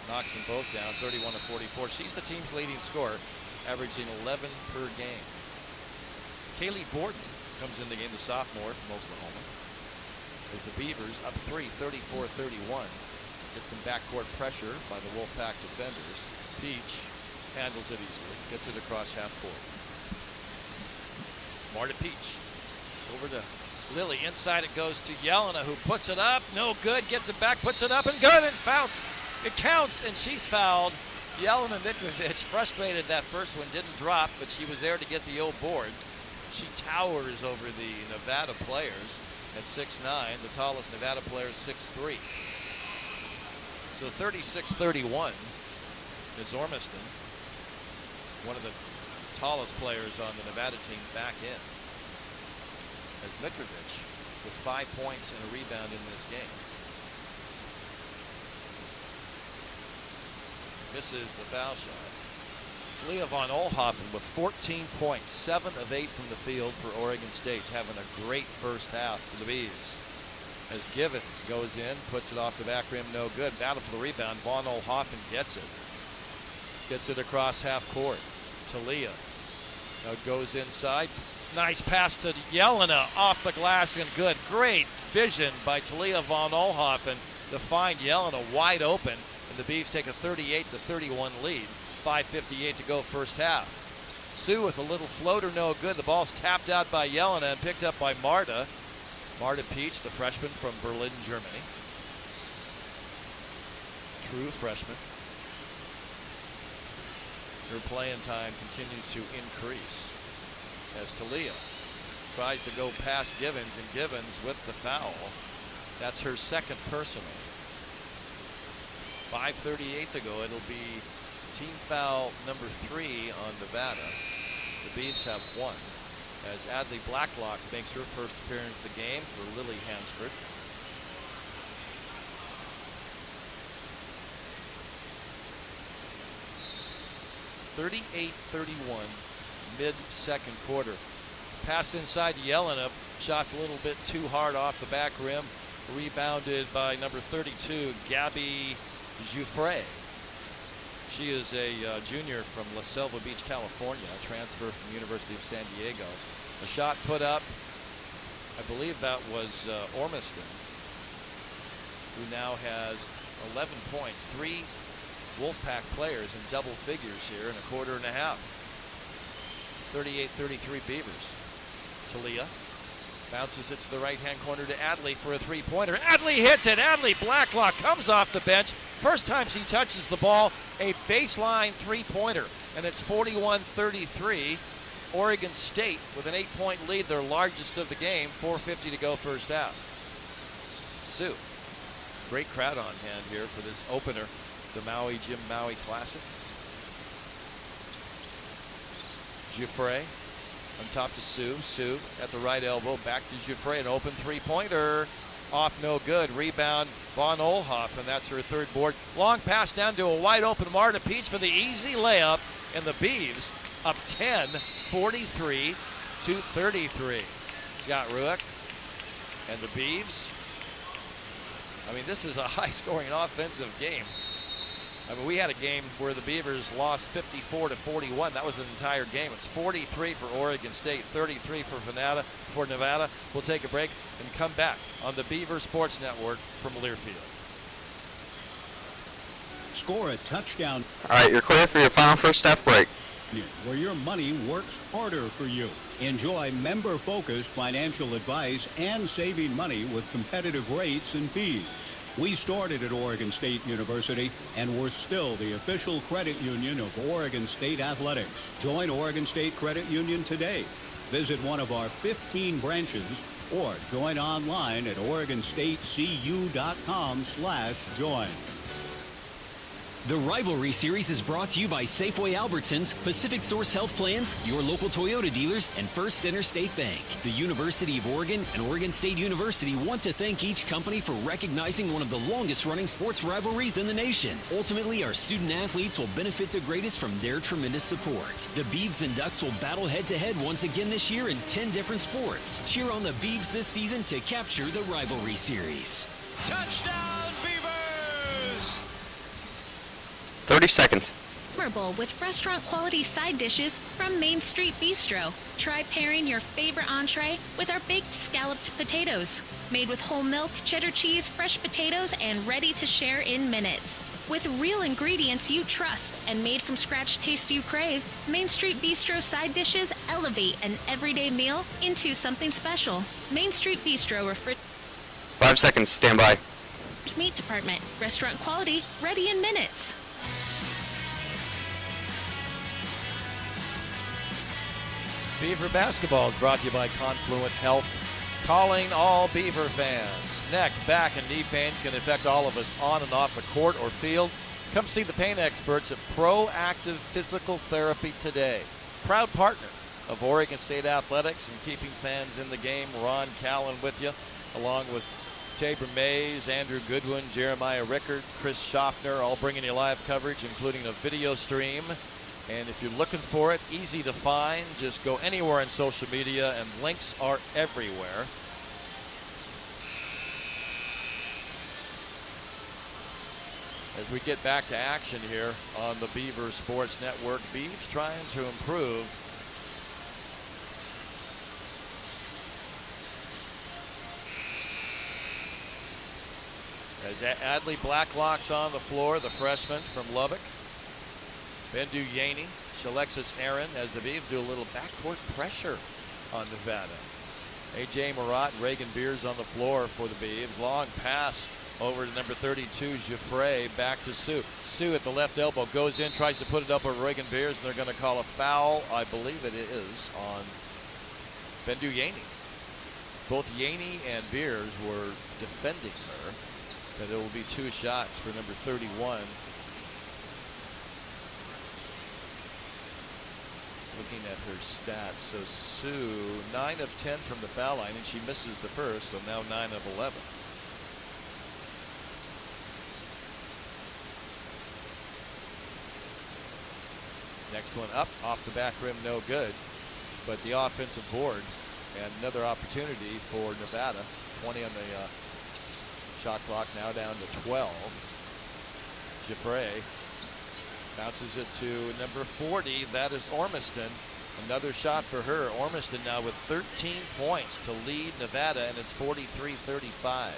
S1: Knocks them both down, 31 of 44. She's the team's leading scorer, averaging 11 per game. Kaylee Borden comes in the game, the sophomore from Oklahoma, as the Beavers up 3, 34-31. Get some backcourt pressure by the Wolfpack defenders. Peach handles it easily, gets it across half court. Marta Peach over to Lily. Inside it goes to Jelena, who puts it up. No good. Gets it back, puts it up, and good. And fouls. It counts, and she's fouled. Jelena Mitrovic, frustrated that first one didn't drop, but she was there to get the old board. She towers over the Nevada players at 6'9". The tallest Nevada player is 6'3". So 36-31 is Ormiston, one of the tallest players on the Nevada team, back in. As Mitrovic with 5 points and a rebound in this game. Misses the foul shot. Talia von Oelhoffen with 14 points, 7 of 8 from the field for Oregon State, having a great first half for the Beavs. As Givens goes in, puts it off the back rim, no good. Battle for the rebound. Von Oelhoffen gets it. Gets it across half court. Talia now goes inside. Nice pass to Jelena, off the glass and good. Great vision by Talia von Oelhoffen to find Jelena wide open, and the Beavs take a 38-31 lead. 5:58 to go first half. Sue with a little floater, no good. The ball's tapped out by Jelena and picked up by Marta. Marta Peach, the freshman from Berlin, Germany. True freshman. Her playing time continues to increase as Talia tries to go past Givens, and Givens with the foul. That's her second personal. 5:38 to go. It'll be team foul number 3 on Nevada. The Beavs have 1. As Adley Blacklock makes her first appearance of the game for Lily Hansford. (38-31) mid-second quarter. Pass inside to Jelena. Shot's a little bit too hard off the back rim. Rebounded by number 32, Gabby Jouffre. She is a junior from La Selva Beach, California, a transfer from the University of San Diego. A shot put up, I believe that was Ormiston, who now has 11 points. 3 Wolfpack players in double figures here in a quarter and a half. 38-33 Beavers. Talia bounces it to the right-hand corner to Adley for a three-pointer. Adley hits it. Adley Blacklock comes off the bench. First time she touches the ball, a baseline three-pointer, and it's 41-33. Oregon State with an 8-point lead, their largest of the game. 4:50 to go first half. Sue, great crowd on hand here for this opener, the Maui Classic. Giuffre on top to Sue. Sue at the right elbow, back to Giuffre, an open three-pointer. Off no good. Rebound, Von Olhoff, and that's her third board. Long pass down to a wide open Marta Peach for the easy layup, and the Beavs up 10, 43 to 33. Scott Rueck and the Beavs. I mean, this is a high-scoring offensive game. I mean, we had a game where the Beavers lost 54 to 41. That was an entire game. It's 43 for Oregon State, 33 for Nevada. We'll take a break and come back on the Beaver Sports Network from Learfield.
S7: Score a touchdown.
S10: All right, you're clear for your final first half break.
S7: Where your money works harder for you. Enjoy member-focused financial advice and saving money with competitive rates and fees. We started at Oregon State University, and we're still the official credit union of Oregon State Athletics. Join Oregon State Credit Union today. Visit one of our 15 branches or join online at OregonStateCU.com/join.
S6: The Rivalry Series is brought to you by Safeway Albertsons, Pacific Source Health Plans, your local Toyota dealers, and First Interstate Bank. The University of Oregon and Oregon State University want to thank each company for recognizing one of the longest-running sports rivalries in the nation. Ultimately, our student-athletes will benefit the greatest from their tremendous support. The Beavs and Ducks will battle head-to-head once again this year in 10 different sports. Cheer on the Beavs this season to capture the Rivalry Series.
S3: Touchdown, Beavers!
S10: 30 seconds.
S15: Memorable with restaurant quality side dishes from Main Street Bistro. Try pairing your favorite entree with our baked scalloped potatoes. Made with whole milk, cheddar cheese, fresh potatoes, and ready to share in minutes. With real ingredients you trust and made from scratch taste you crave, Main Street Bistro side dishes elevate an everyday meal into something special. Main Street Bistro
S10: 5 seconds, stand by.
S15: Meat Department. Restaurant quality, ready in minutes.
S1: Beaver basketball is brought to you by Confluent Health. Calling all Beaver fans. Neck, back, and knee pain can affect all of us on and off the court or field. Come see the pain experts at Proactive Physical Therapy today. Proud partner of Oregon State Athletics and keeping fans in the game. Ron Callen with you, along with Tabor Mays, Andrew Goodwin, Jeremiah Rickard, Chris Schaffner, all bringing you live coverage, including a video stream. And if you're looking for it, easy to find. Just go anywhere on social media, and links are everywhere. As we get back to action here on the Beaver Sports Network, Beavs trying to improve. As Adley Blacklock's on the floor, the freshman from Lubbock. Bendu Yaney, Alexis Aaron, as the Beavs do a little backcourt pressure on Nevada. A.J. Marat and Reagan Beers on the floor for the Beavs. Long pass over to number 32, Giuffre, back to Sue. Sue at the left elbow goes in, tries to put it up over Reagan Beers, and they're going to call a foul, I believe it is, on Bendu Yaney. Both Yaney and Beers were defending her, and there will be 2 shots for number 31. Looking at her stats, so Sue, 9 of 10 from the foul line, and she misses the first, so now 9 of 11. Next one up, off the back rim, no good. But the offensive board, and another opportunity for Nevada. 20 on the shot clock, now down to 12. Giuffre bounces it to number 40. That is Ormiston. Another shot for her. Ormiston now with 13 points to lead Nevada, and it's 43-35.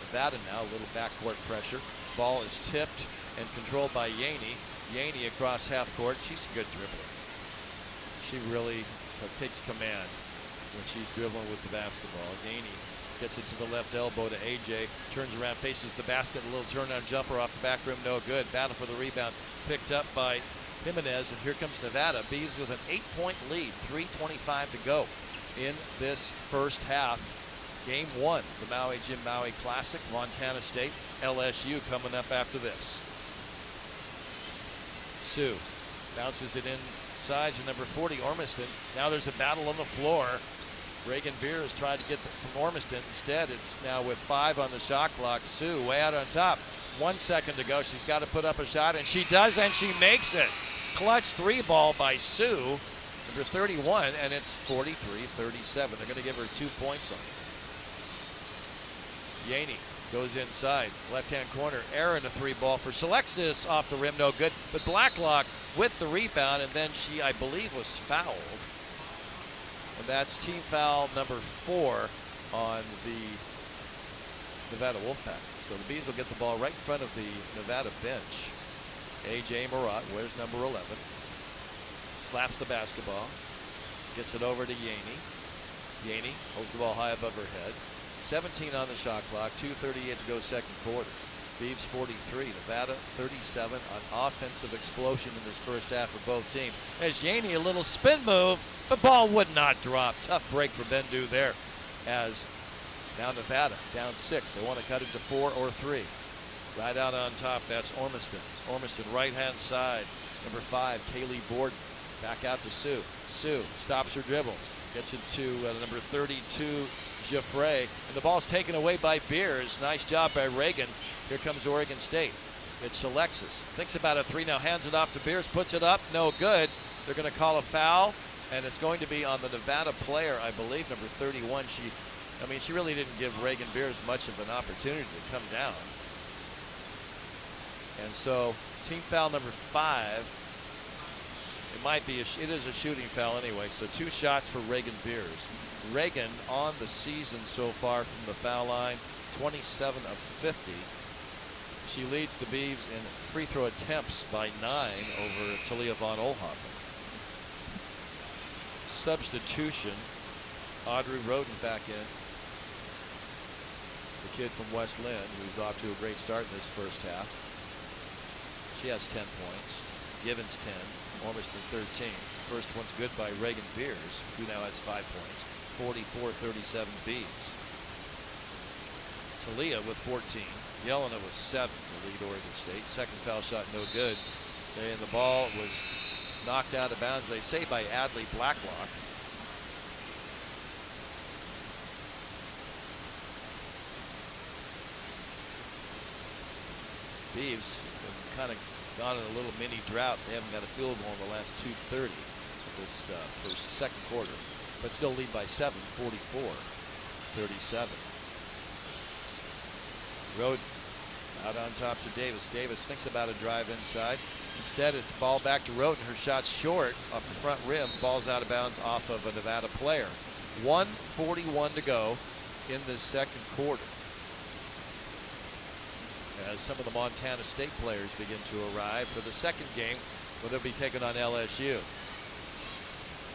S1: Nevada now a little backcourt pressure. Ball is tipped and controlled by Yaney. Yaney across half court. She's a good dribbler. She really takes command when she's dribbling with the basketball. Yaney gets it to the left elbow to AJ. Turns around, faces the basket. A little turn-on jumper off the back rim, no good. Battle for the rebound. Picked up by Jimenez, and here comes Nevada. Beavs with an 8-point lead. 3:25 to go in this first half. Game 1, the Maui Jim Maui Classic. Montana State, LSU coming up after this. Sue bounces it in sides and number 40, Ormiston. Now there's a battle on the floor. Reagan Beers tried to get from Ormiston. Instead, it's now with 5 on the shot clock. Sue way out on top. 1 second to go. She's got to put up a shot, and she does, and she makes it. Clutch 3 ball by Sue, number 31, and it's 43-37. They're going to give her 2 points on it. Yaney goes inside, left-hand corner. Aaron, a 3 ball for Alexis, off the rim, no good. But Blacklock with the rebound, and then she, I believe, was fouled. And that's team foul number 4 on the Nevada Wolfpack. So the Bees will get the ball right in front of the Nevada bench. A.J. Marat wears number 11. Slaps the basketball. Gets it over to Yaney. Yaney holds the ball high above her head. 17 on the shot clock. 2:38 to go second quarter. Beavs 43, Nevada 37 on offensive explosion in this first half for both teams. As Yaney, a little spin move, the ball would not drop. Tough break for Bendu there. As now Nevada down 6. They want to cut it to 4 or 3. Right out on top, that's Ormiston. Ormiston, right-hand side. Number 5, Kaylee Borden. Back out to Sue. Sue stops her dribble. Gets it to number 32, Giuffre. And the ball's taken away by Beers. Nice job by Reagan. Here comes Oregon State. It's Alexis. Thinks about a 3 now. Hands it off to Beers. Puts it up. No good. They're going to call a foul. And it's going to be on the Nevada player, I believe, number 31. She really didn't give Reagan Beers much of an opportunity to come down. And so, team foul number 5. It is a shooting foul anyway. So 2 shots for Reagan Beers. Reagan on the season so far from the foul line, 27 of 50. She leads the Beavs in free throw attempts by 9 over Talia von Oelhoffen. Substitution, Audrey Roden back in. The kid from West Lynn, who's off to a great start in this first half. She has 10 points. Givens 10. Ormiston 13. First one's good by Reagan Beers, who now has 5 points. 44-37 Beavs. Talia with 14. Yelena with 7 to lead Oregon State. Second foul shot no good. And the ball was knocked out of bounds, they say, by Adley Blacklock. Beavs have kind of gone in a little mini drought. They haven't got a field goal in the last 2:30 of this first second quarter, but still lead by 7, 44-37. Roden out on top to Davis. Davis thinks about a drive inside. Instead, it's ball back to Roden. Her shot's short off the front rim. Ball's out of bounds off of a Nevada player. 1:41 to go in the second quarter, as some of the Montana State players begin to arrive for the second game, where they'll be taking on LSU.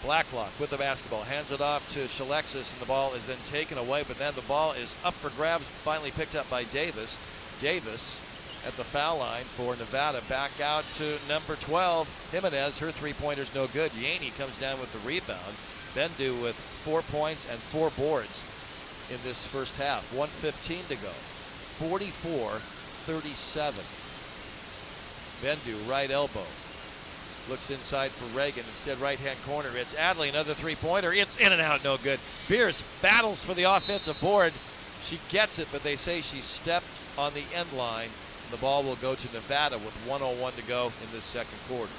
S1: Blacklock with the basketball, hands it off to Alexis, and the ball is then taken away, but then the ball is up for grabs, finally picked up by Davis. Davis at the foul line for Nevada, back out to number 12, Jimenez. Her 3-pointer's no good. Yaney comes down with the rebound. Bendu with 4 points and 4 boards in this first half. 1:15 to go. 44-37. Bendu, right elbow. Looks inside for Reagan. Instead, right-hand corner. It's Adley, another 3-pointer. It's in and out, no good. Beers battles for the offensive board. She gets it, but they say she stepped on the end line. The ball will go to Nevada with 1:01 to go in this second quarter.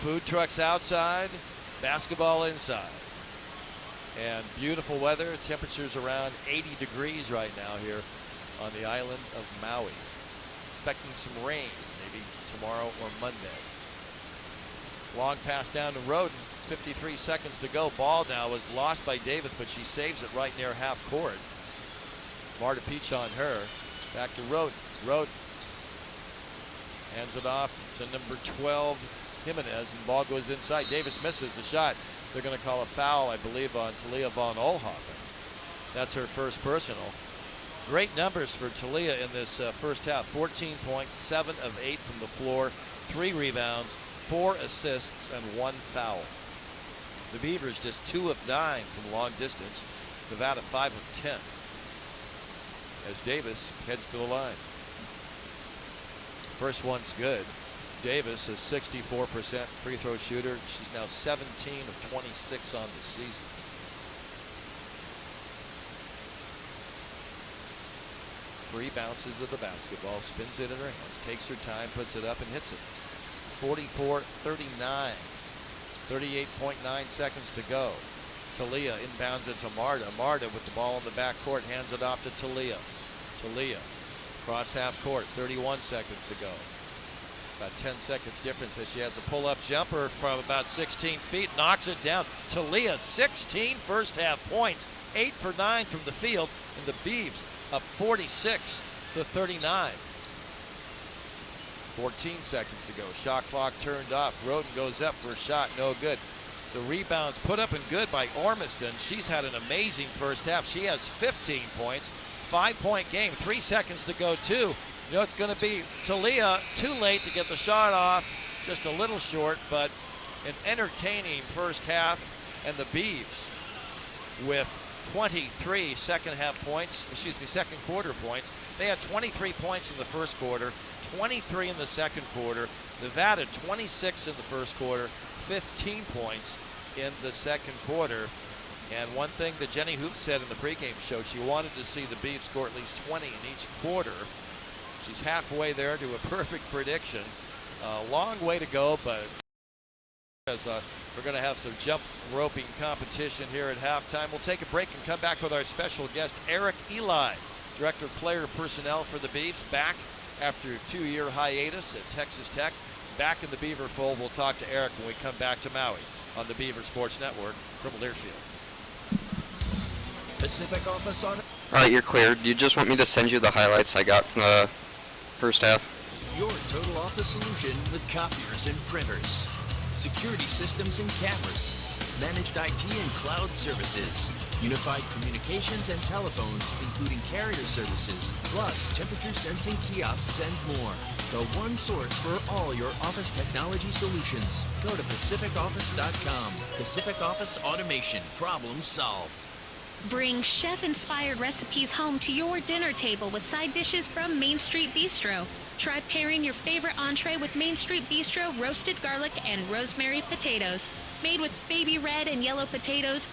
S1: Food trucks outside, basketball inside. And beautiful weather, temperatures around 80 degrees right now here on the island of Maui. Expecting some rain, maybe tomorrow or Monday. Long pass down to Roden, 53 seconds to go. Ball now was lost by Davis, but she saves it right near half court. Marta Peach on her. Back to Roden. Roden hands it off to number 12, Jimenez, and the ball goes inside. Davis misses the shot. They're going to call a foul, I believe, on Talia von Oelhoffen. That's her first personal. Great numbers for Talia in this first half. 14 points, 7 of 8 from the floor, 3 rebounds, 4 assists, and 1 foul. The Beavers just 2 of 9 from long distance. Nevada 5 of 10. as Davis heads to the line. First one's good. Davis is 64% free throw shooter. She's now 17 of 26 on the season. Three bounces of the basketball, spins it in her hands, takes her time, puts it up and hits it. 44-39. 38.9 seconds to go. Talia inbounds it to Marta. Marta with the ball in the backcourt, hands it off to Talia. Talia, cross half court, 31 seconds to go. About 10 seconds difference as she has a pull-up jumper from about 16 feet, knocks it down. Talia, 16 first half points, 8 for 9 from the field, and the Beavs up 46-39. 14 seconds to go. Shot clock turned off. Roden goes up for a shot, no good. The rebounds put up and good by Ormiston. She's had an amazing first half. She has 15 points, 5-point game, 3 seconds to go too. You know it's going to be Talia, too late to get the shot off, just a little short, but an entertaining first half. And the Beavs with 23 second quarter points. They had 23 points in the first quarter, 23 in the second quarter. Nevada 26 in the first quarter, 15 points in the second quarter. And one thing that Jenny Hoops said in the pregame show, she wanted to see the Beavs score at least 20 in each quarter. She's halfway there to a perfect prediction. A long way to go, but we're going to have some jump roping competition here at halftime. We'll take a break and come back with our special guest, Eric Eli, Director of Player Personnel for the Beavs, back after a 2-year hiatus at Texas Tech. Back in the Beaver fold. We'll talk to Eric when we come back to Maui on the Beaver Sports Network from Learfield.
S6: Pacific Office on.
S10: All right, you're clear. Do you just want me to send you the highlights I got from the first half?
S6: Your total office solution with copiers and printers, security systems and cameras, managed IT and cloud services, unified communications and telephones, including carrier services, plus temperature sensing kiosks and more. The one source for all your office technology solutions. Go to PacificOffice.com. Pacific Office Automation. Problem solved.
S15: Bring chef-inspired recipes home to your dinner table with side dishes from Main Street Bistro. Try pairing your favorite entree with Main Street Bistro roasted garlic and rosemary potatoes. Made with baby red and yellow potatoes.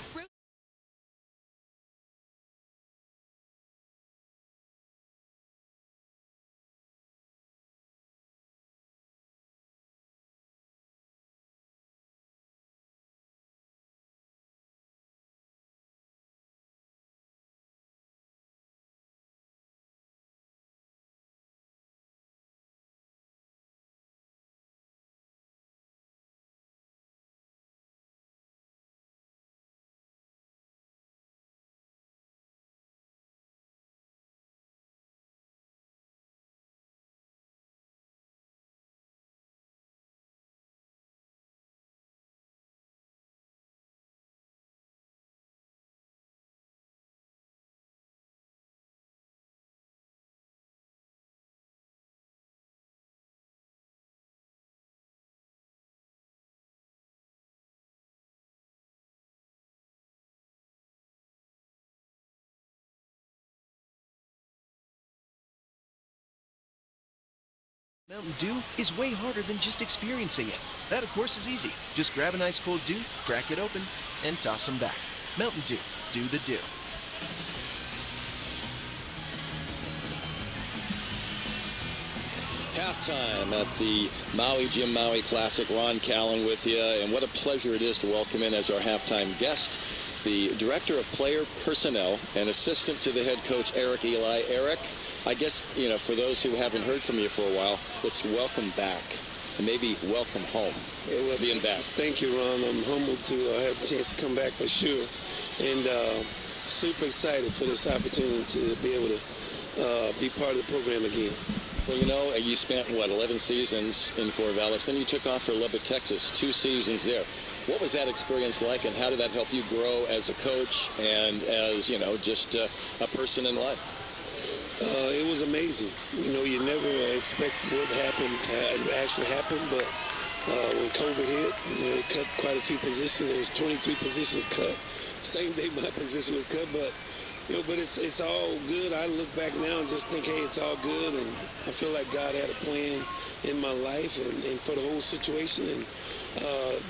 S16: Mountain Dew is way harder than just experiencing it. That, of course, is easy. Just grab an ice cold Dew, crack it open, and toss them back. Mountain Dew. Do the Dew.
S4: Halftime at the Maui Jim Maui Classic. Ron Callen with you, and what a pleasure it is to welcome in as our halftime guest the Director of Player Personnel and Assistant to the Head Coach, Eric Eli. Eric, I guess, you know, for those who haven't heard from you for a while, it's welcome back, and maybe welcome home, being back.
S17: Thank you, Ron. I'm humbled to have the chance to come back for sure, and super excited for this opportunity to be able to be part of the program again.
S4: Well, you know, you spent, 11 seasons in Corvallis. Then you took off for Lubbock, Texas, 2 seasons there. What was that experience like, and how did that help you grow as a coach and as, you know, just a person in life?
S17: It was amazing. You know, you never expect what happened to actually happen, but when COVID hit, you know, it cut quite a few positions. There was 23 positions cut. Same day my position was cut, but But it's all good. I look back now and just think, hey, it's all good, and I feel like God had a plan in my life and for the whole situation, and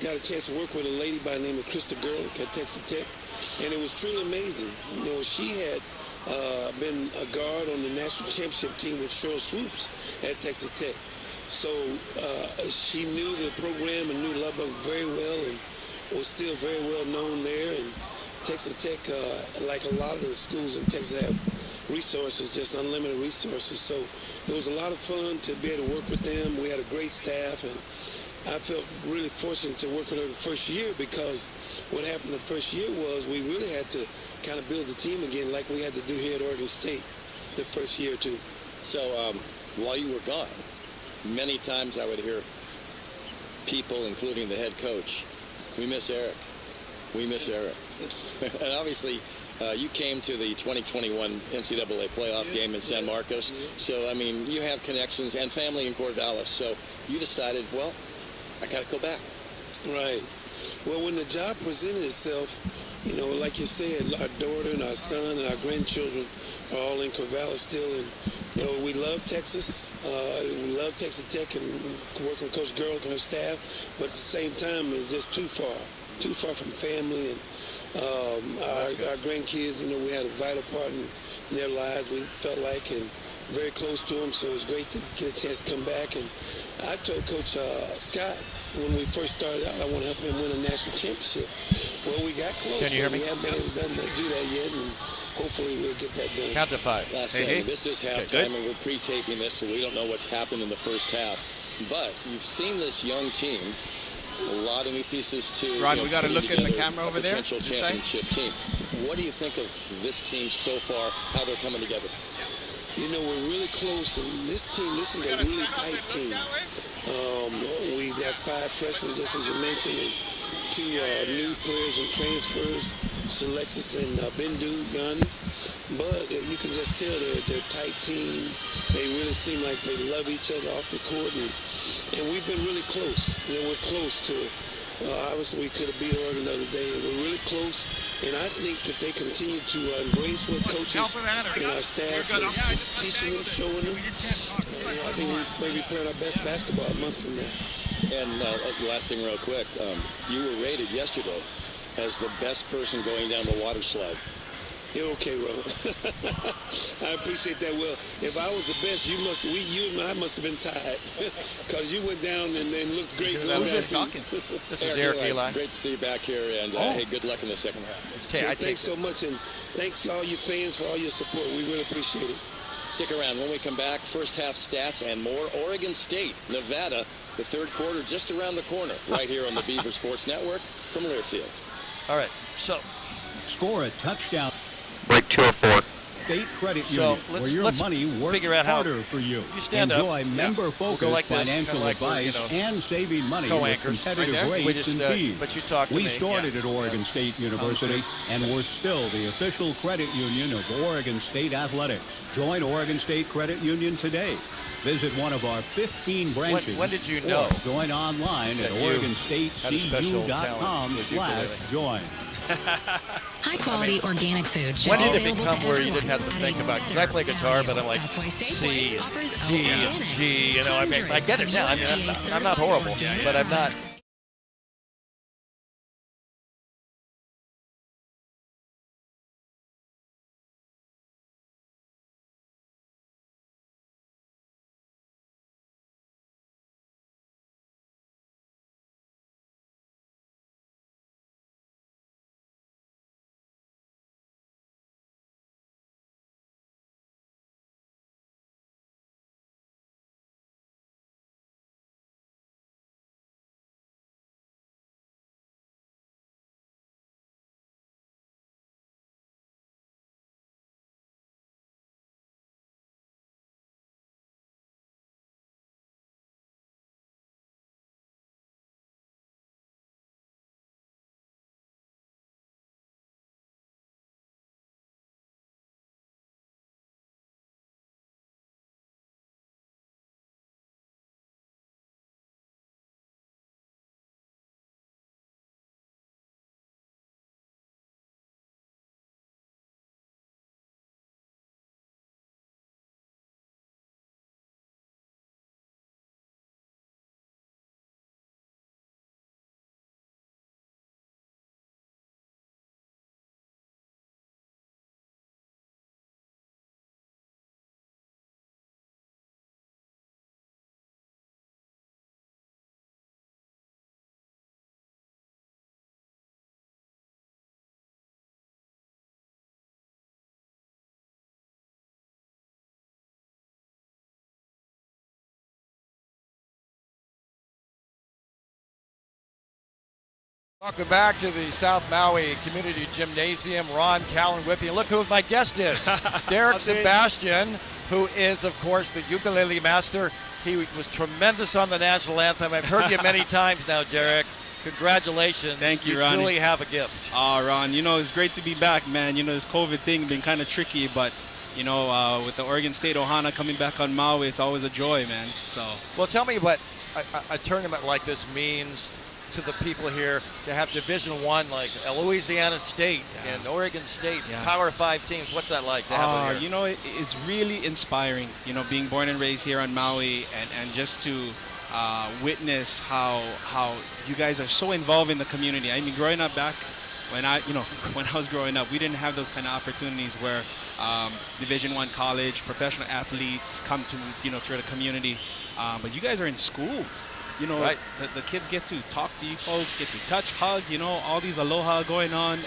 S17: got a chance to work with a lady by the name of Krista Gerlich at Texas Tech, and it was truly amazing. She had been a guard on the national championship team with Cheryl Swoops at Texas Tech, so she knew the program and knew Lubbock very well, and was still very well known there. And Texas Tech, like a lot of the schools in Texas, have resources, just unlimited resources. So it was a lot of fun to be able to work with them. We had a great staff, and I felt really fortunate to work with her the first year, because what happened the first year was we really had to kind of build the team again like we had to do here at Oregon State the first year or two.
S9: So while you were gone, many times I would hear people, including the head coach, we miss Eric. We miss Eric. And obviously, you came to the 2021 NCAA playoff game in San Marcos. So, I mean, you have connections and family in Corvallis. So you decided, well, I got to go back.
S17: Right. Well, when the job presented itself, like you said, our daughter and our son and our grandchildren are all in Corvallis still. And, we love Texas. We love Texas Tech and working with Coach Gerlich and her staff. But at the same time, it's just too far from family. And our grandkids, we had a vital part in their lives, we felt like, and very close to them, so it was great to get a chance to come back. And I told Coach Scott when we first started out, I want to help him win a national championship. Well, we got close, but we haven't been able to do that yet, and hopefully we'll get that done.
S1: Count to 5.
S9: Last segment, this is halftime, and we're pre-taping this, so we don't know what's happened in the first half. But you've seen this young team, a lot of new pieces to
S3: Rod, we got to look in the camera over there.
S9: Potential championship team. What do you think of this team so far? How they're coming together?
S17: We're really close, and this is a really tight team. We've got 5 freshmen, just as you mentioned, and 2 new players and transfers, Alexis and Bindu Yanni. But you can just tell they're a tight team. They really seem like they love each other off the court, and we've been really close. We're close to. Obviously, we could have beat Oregon the other day, and we're really close. And I think if they continue to embrace what coaches and our staff is teaching them, showing them, I think we may be playing our best basketball a month from now.
S9: And last thing real quick, you were rated yesterday as the best person going down the water slide.
S17: You're okay, Ron. I appreciate that. Well, if I was the best, you and I must have been tied, because you went down and looked great going down.
S2: Talking?
S1: This is Eric Eli.
S9: Great to see you back here, and hey, good luck in the second half.
S17: Thanks so much, and thanks to all you fans for all your support. We really appreciate it.
S9: Stick around. When we come back, first half stats and more. Oregon State, Nevada, the third quarter just around the corner, right here on the Beaver Sports Network from Learfield.
S1: All right, so
S7: Score a touchdown.
S10: Break 204.
S7: State Credit Union, where your money works
S1: figure out how
S7: harder for you.
S1: you stand
S7: Enjoy
S1: up.
S7: member-focused
S1: We'll go like this,
S7: financial
S1: like
S7: advice and saving money with
S1: co-anchors
S7: competitive
S1: right there.
S7: rates and fees.
S1: But you talk to
S7: We
S1: me.
S7: started at Oregon State University, and we're still the official credit union of Oregon State Athletics. Join Oregon State Credit Union today. Visit one of our 15 branches.
S1: When did you know?
S7: Or join online at OregonStateCU.com/join.
S13: High quality organic food should
S1: When
S13: be
S1: did it
S13: available
S1: become
S13: to
S1: where you
S13: everyone
S1: didn't have to
S13: at
S1: think
S13: a
S1: about it? 'Cause I play guitar, but I'm like
S13: That's why
S1: C,
S13: Safeway offers
S1: D,
S13: organics.
S1: G. I mean, I get it now. I mean, I'm not horrible, but I'm not. Welcome back to the South Maui Community Gymnasium. Ron Callen with you. Look who my guest is. Derek Sebastian, who is, of course, the ukulele master. He was tremendous on the national anthem. I've heard you many times now, Derek. Congratulations.
S18: Thank you,
S1: You
S18: Ronnie.
S1: truly have a gift.
S18: Ron, it's great to be back, man. This COVID thing been kind of tricky, but, with the Oregon State Ohana coming back on Maui, it's always a joy, man. So.
S1: Well, tell me what a tournament like this means to the people here to have Division I like Louisiana State and Oregon State, Power 5 teams. What's that like to have it here?
S18: It's really inspiring, being born and raised here on Maui and just to witness how you guys are so involved in the community. I mean, growing up back when I was growing up, we didn't have those kind of opportunities where Division I college, professional athletes come to, through the community. But you guys are in schools.
S1: Right.
S18: The kids get to talk to you folks, get to touch, hug, all these aloha going on.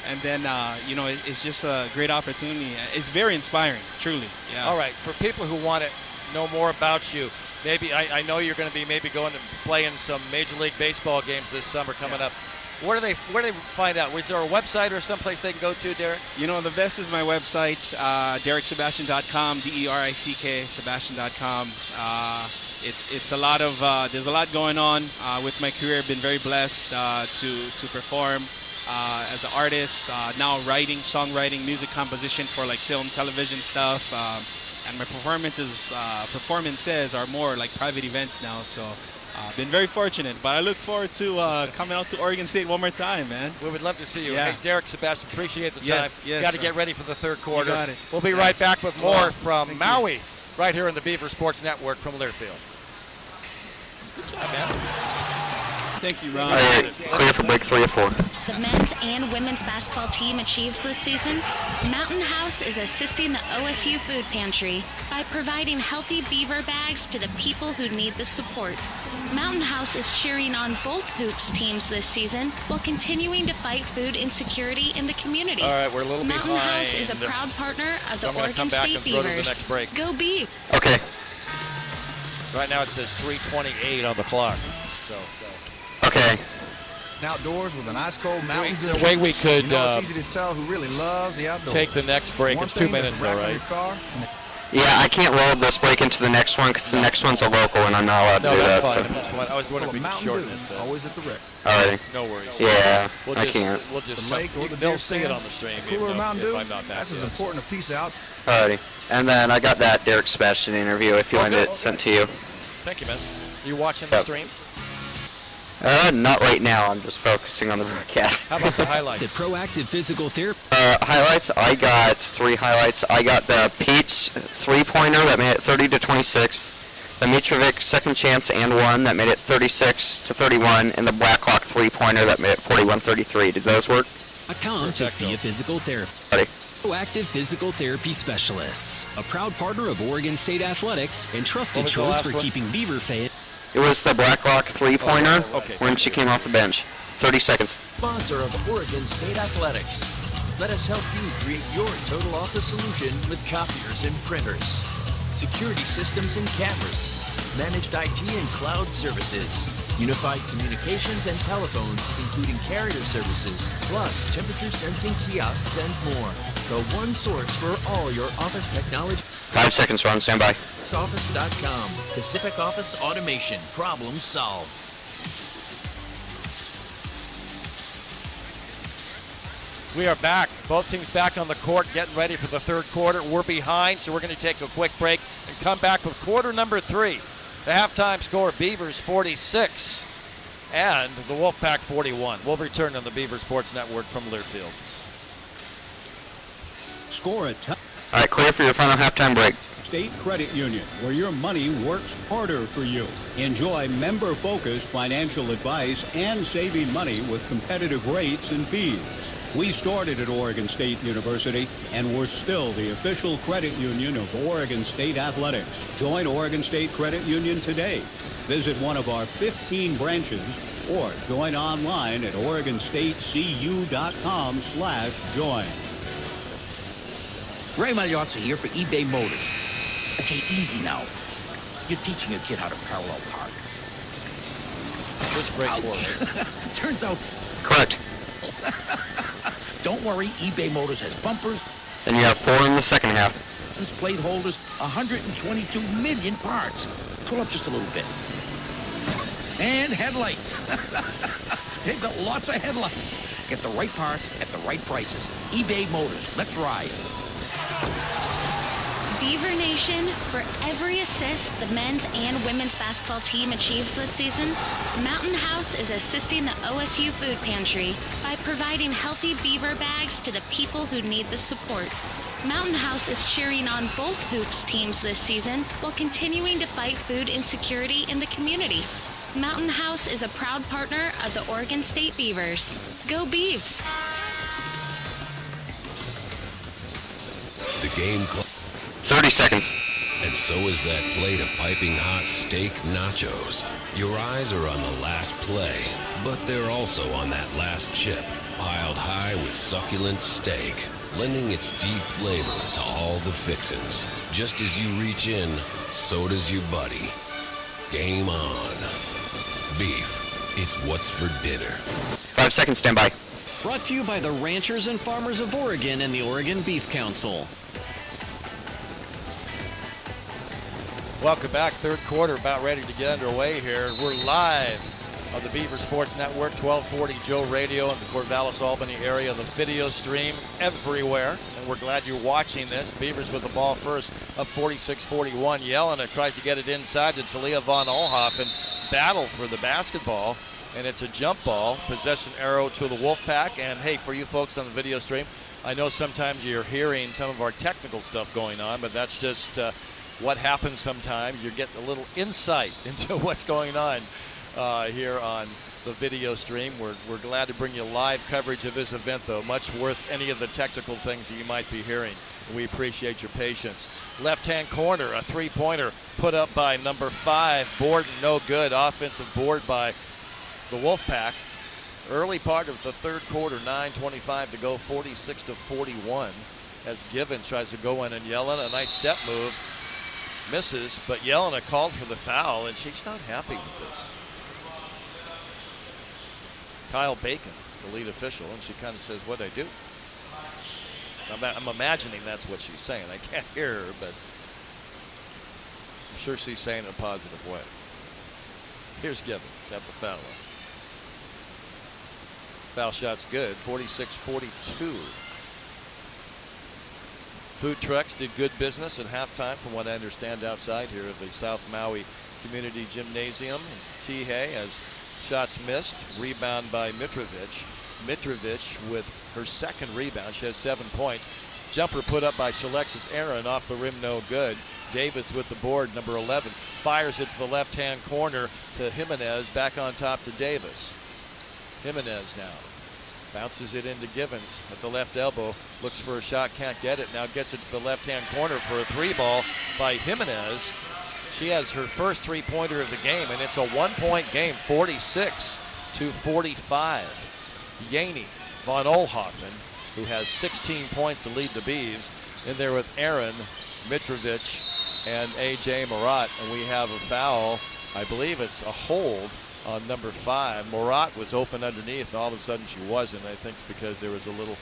S18: And then, it's just a great opportunity. It's very inspiring, truly. Yeah.
S1: All right. For people who want to know more about you, maybe I know you're going to be maybe going to play in some Major League Baseball games this summer coming up. Where do they find out? Was there a website or someplace they can go to, Derek?
S18: The best is my website, DerekSebastian.com, DERICK, Sebastian.com. It's a lot of there's a lot going on with my career. I've been very blessed to perform as an artist, now writing, songwriting, music composition for like film, television stuff, and my performances are more like private events now. So been very fortunate, but I look forward to coming out to Oregon State one more time, man.
S1: We would love to see you.
S18: Yeah.
S1: Hey, Derek Sebastian, appreciate the time.
S18: Yes,
S1: Got to
S18: right.
S1: get ready for the third quarter.
S18: You got it.
S1: We'll be right back with more from Maui, right here on the Beaver Sports Network from Learfield. Good job, man.
S18: Thank you, Ron.
S10: All right, clear for break 3 or 4.
S15: The men's and women's basketball team achieves this season. Mountain House is assisting the OSU Food Pantry by providing healthy beaver bags to the people who need the support. Mountain House is cheering on both hoops teams this season while continuing to fight food insecurity in the community.
S1: All right, we're a little
S15: Mountain
S1: behind.
S15: House is a proud partner of
S1: So
S15: the
S1: I'm gonna
S15: Oregon
S1: come back
S15: State
S1: and throw to the
S15: Beavers.
S1: next break.
S15: Go Beavs!
S10: Okay.
S1: Right now it says 3:28 on the clock.
S10: Okay.
S19: Outdoors with an ice cold Mountain Dew.
S1: The way we could
S19: it's easy to tell who really loves the outdoors.
S1: take the next break.
S19: One
S1: It's 2
S19: thing that's
S1: minutes, all
S19: wrapping
S1: right?
S19: your car,
S10: Yeah, I can't roll this break into the next one because the next one's a local and I'm not allowed to
S1: No,
S10: do that.
S1: that's
S10: So.
S1: fine. I was wondering if we could shorten it.
S19: always at the wreck.
S10: Alrighty.
S1: No worries.
S10: Yeah,
S1: We'll
S10: I
S1: just,
S10: can't.
S1: We'll just
S19: The lake or the
S1: they'll
S19: deer
S1: see it
S19: stand,
S1: on the stream.
S19: cooler
S1: even
S19: Mountain
S1: if
S19: Dew,
S1: I'm not back
S19: that's as
S1: yet.
S19: important a piece out.
S10: Alrighty. And then I got that Derek Sebastian interview if you want it sent to you.
S1: Thank you, man. You watching the stream?
S10: Not right now. I'm just focusing on the broadcast.
S1: How about the highlights?
S6: It's a proactive physical therapy.
S10: Highlights. I got 3 highlights. I got the Pete's 3-pointer that made it 30-26. The Mitrovic second chance and 1 that made it 36-31, and the Blackhawk 3-pointer that made it 41-33. Did those work?
S6: .com to see a physical therapist.
S10: Ready.
S6: Proactive Physical Therapy Specialists, a proud partner of Oregon State Athletics and trusted
S1: What was the
S6: choice
S1: last
S6: for
S1: one?
S6: keeping Beaver fans.
S10: It was the Blackhawk 3-pointer
S1: Okay.
S10: when she came off the bench. 30 seconds.
S20: Sponsor of Oregon State Athletics. Let us help you create your total office solution with copiers and printers, security systems and cameras, managed IT and cloud services, unified communications and telephones, including carrier services, plus temperature sensing kiosks and more. The one source for all your office technology.
S10: 5 seconds, Ron. Stand by.
S20: Office.com. Pacific Office Automation. Problem solved.
S1: We are back. Both teams back on the court, getting ready for the third quarter. We're behind, so we're going to take a quick break and come back with quarter number 3. The halftime score, Beavers 46 and the Wolfpack 41. We'll return on the Beaver Sports Network from Learfield.
S7: Score a
S10: All right, clear for your final halftime break.
S7: State Credit Union, where your money works harder for you. Enjoy member-focused financial advice and saving money with competitive rates and fees. We started at Oregon State University, and we're still the official credit union of Oregon State Athletics. Join Oregon State Credit Union today. Visit one of our 15 branches or join online at OregonStateCU.com/join.
S14: Ray Magliozzi here for eBay Motors. Okay, easy now. You're teaching your kid how to parallel park.
S1: Just break forward.
S14: Turns out,
S10: Correct.
S14: don't worry, eBay Motors has bumpers,
S10: Then you have 4 in the second half.
S14: plate holders, 122 million parts. Pull up just a little bit. And headlights. They've got lots of headlights. Get the right parts at the right prices. eBay Motors. Let's ride.
S15: Beaver Nation, for every assist the men's and women's basketball team achieves this season, Mountain House is assisting the OSU Food Pantry by providing healthy beaver bags to the people who need the support. Mountain House is cheering on both hoops teams this season while continuing to fight food insecurity in the community. Mountain House is a proud partner of the Oregon State Beavers. Go Beavs!
S12: The game
S10: 30 seconds.
S12: And so is that plate of piping hot steak nachos. Your eyes are on the last play, but they're also on that last chip, piled high with succulent steak, lending its deep flavor to all the fixins. Just as you reach in, so does your buddy. Game on. Beef, it's what's for dinner.
S10: 5 seconds, stand by.
S6: Brought to you by the Ranchers and Farmers of Oregon and the Oregon Beef Council.
S1: Welcome back. Third quarter about ready to get underway here. We're live on the Beaver Sports Network, 1240 Joe Radio in the Corvallis, Albany area. The video stream everywhere, and we're glad you're watching this. Beavers with the ball first, up 46-41. Yelena tries to get it inside to Talia von Olhoffen. Battle for the basketball, and it's a jump ball. Possession arrow to the Wolfpack. And hey, for you folks on the video stream, I know sometimes you're hearing some of our technical stuff going on, but that's just what happens sometimes. You're getting a little insight into what's going on here on the video stream. We're glad to bring you live coverage of this event, though. Much worth any of the technical things that you might be hearing. We appreciate your patience. Left-hand corner, a three-pointer put up by number 5, Borden, no good. Offensive board by the Wolfpack. Early part of the third quarter, 9:25 to go, 46-41. As Givens tries to go in and Yelena, a nice step move. Misses, but Yelena called for the foul, and she's not happy with this. Kyle Bacon, the lead official, and she kind of says, what'd I do? I'm imagining that's what she's saying. I can't hear her, but I'm sure she's saying it in a positive way. Here's Givens at the foul line. Foul shot's good, 46-42. Food trucks did good business at halftime, from what I understand, outside here at the South Maui Community Gymnasium. Kihei has shots missed. Rebound by Mitrovic. Mitrovic with her second rebound. She has 7 points. Jumper put up by Alexis Aaron off the rim, no good. Davis with the board, number 11. Fires it to the left-hand corner to Jimenez. Back on top to Davis. Jimenez now. Bounces it into Givens at the left elbow. Looks for a shot, can't get it. Now gets it to the left-hand corner for a three ball by Jimenez. She has her first three-pointer of the game, and it's a one-point game, 46-45. Yaney von Olhoffen, who has 16 points to lead the Beavs, in there with Aaron, Mitrovic, and A.J. Murat. And we have a foul. I believe it's a hold on number 5. Murat was open underneath. All of a sudden she wasn't. I think it's because there was a little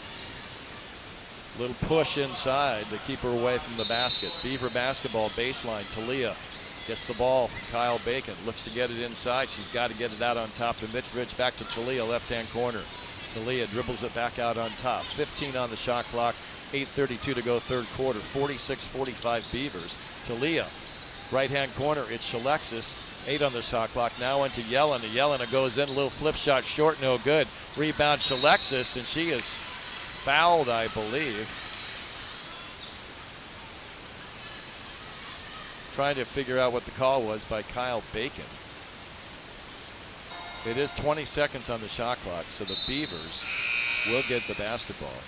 S1: push inside to keep her away from the basket. Beaver basketball baseline. Talia gets the ball from Kyle Bacon. Looks to get it inside. She's got to get it out on top to Mitrovic. Back to Talia, left-hand corner. Talia dribbles it back out on top. 15 on the shot clock. 8:32 to go third quarter. 46-45 Beavers. Talia, right-hand corner. It's Alexis. 8 on the shot clock. Now into Yelena. Yelena goes in. A little flip shot short. No good. Rebound Alexis, and she is fouled, I believe. Trying to figure out what the call was by Kyle Bacon. It is 20 seconds on the shot clock, so the Beavers will get the basketball.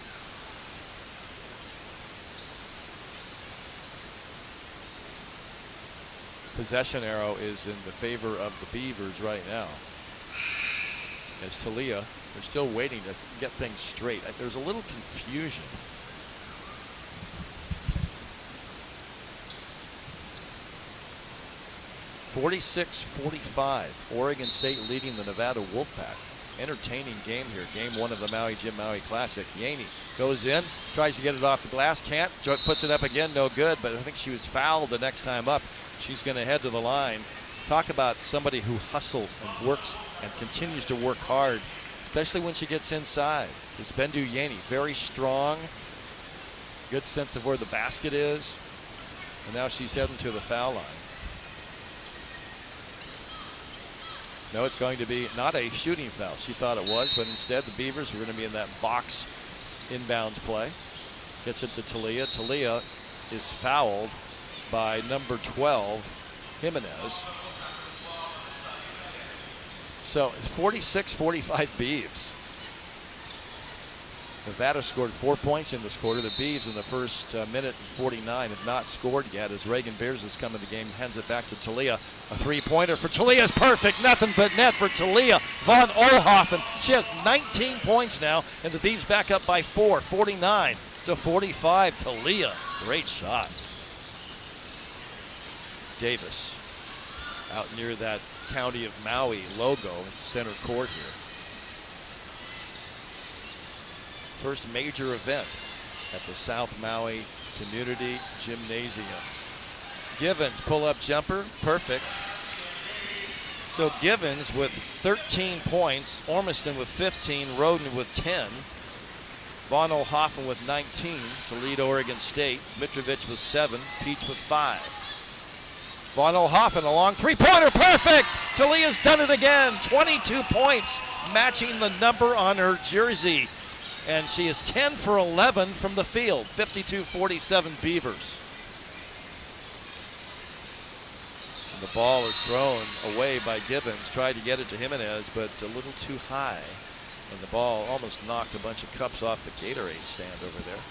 S1: Possession arrow is in the favor of the Beavers right now. As Talia, they're still waiting to get things straight. There's a little confusion. 46-45. Oregon State leading the Nevada Wolfpack. Entertaining game here. Game 1 of the Maui Jim Maui Classic. Yaney goes in, tries to get it off the glass, can't. Puts it up again, no good, but I think she was fouled the next time up. She's going to head to the line. Talk about somebody who hustles and works and continues to work hard, especially when she gets inside. This Bendu Yaney, very strong, good sense of where the basket is, and now she's heading to the foul line. No, it's going to be not a shooting foul. She thought it was, but instead the Beavers are going to be in that box inbounds play. Gets it to Talia. Talia is fouled by number 12, Jimenez. So it's 46-45 Beavs. Nevada scored 4 points in this quarter. The Beavs in the first minute and 49 have not scored yet as Reagan Beers has come in the game, hands it back to Talia. A three-pointer for Talia is perfect. Nothing but net for Talia. Von Olhoffen, she has 19 points now, and the Beavs back up by 4, 49-45. Talia, great shot. Davis out near that County of Maui logo in center court here. First major event at the South Maui Community Gymnasium. Givens, pull-up jumper, perfect. So Givens with 13 points, Ormiston with 15, Roden with 10, Von Olhoffen with 19 to lead Oregon State, Mitrovic with 7, Peach with 5. Von Olhoffen, a long three-pointer, perfect! Talia's done it again, 22 points, matching the number on her jersey. And she is 10 for 11 from the field, 52-47 Beavers. And the ball is thrown away by Gibbons, tried to get it to Jimenez, but a little too high. And the ball almost knocked a bunch of cups off the Gatorade stand over there.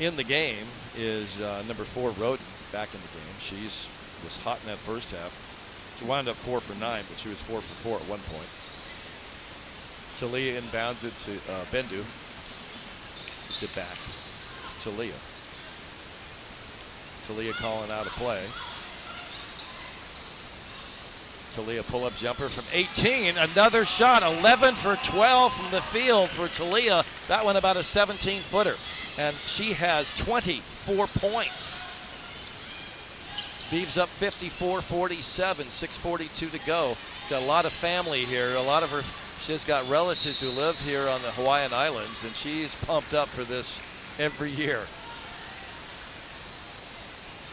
S1: In the game is number 4, Roden, back in the game. She was hot in that first half. She wound up 4 for 9, but she was 4 for 4 at one point. Talia inbounds it to Bendu. Puts it back. It's Talia. Talia calling out a play. Talia pull-up jumper from 18. Another shot. 11 for 12 from the field for Talia. That one about a 17-footer. And she has 24 points. Beavs up 54-47. 6:42 to go. Got a lot of family here. A lot of her. She's got relatives who live here on the Hawaiian Islands, and she's pumped up for this every year.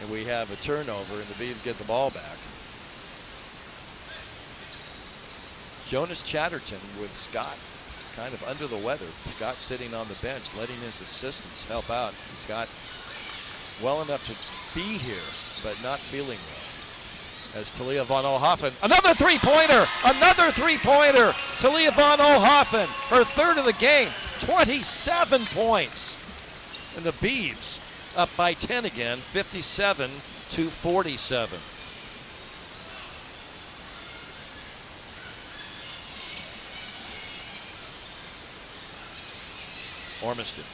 S1: And we have a turnover, and the Beavs get the ball back. Jonas Chatterton with Scott kind of under the weather. Scott sitting on the bench, letting his assistants help out. Scott well enough to be here, but not feeling well. As Talia Von Olhoffen, another three-pointer, another three-pointer. Talia Von Olhoffen, her third of the game, 27 points. And the Beavs up by 10 again, 57-47. Ormiston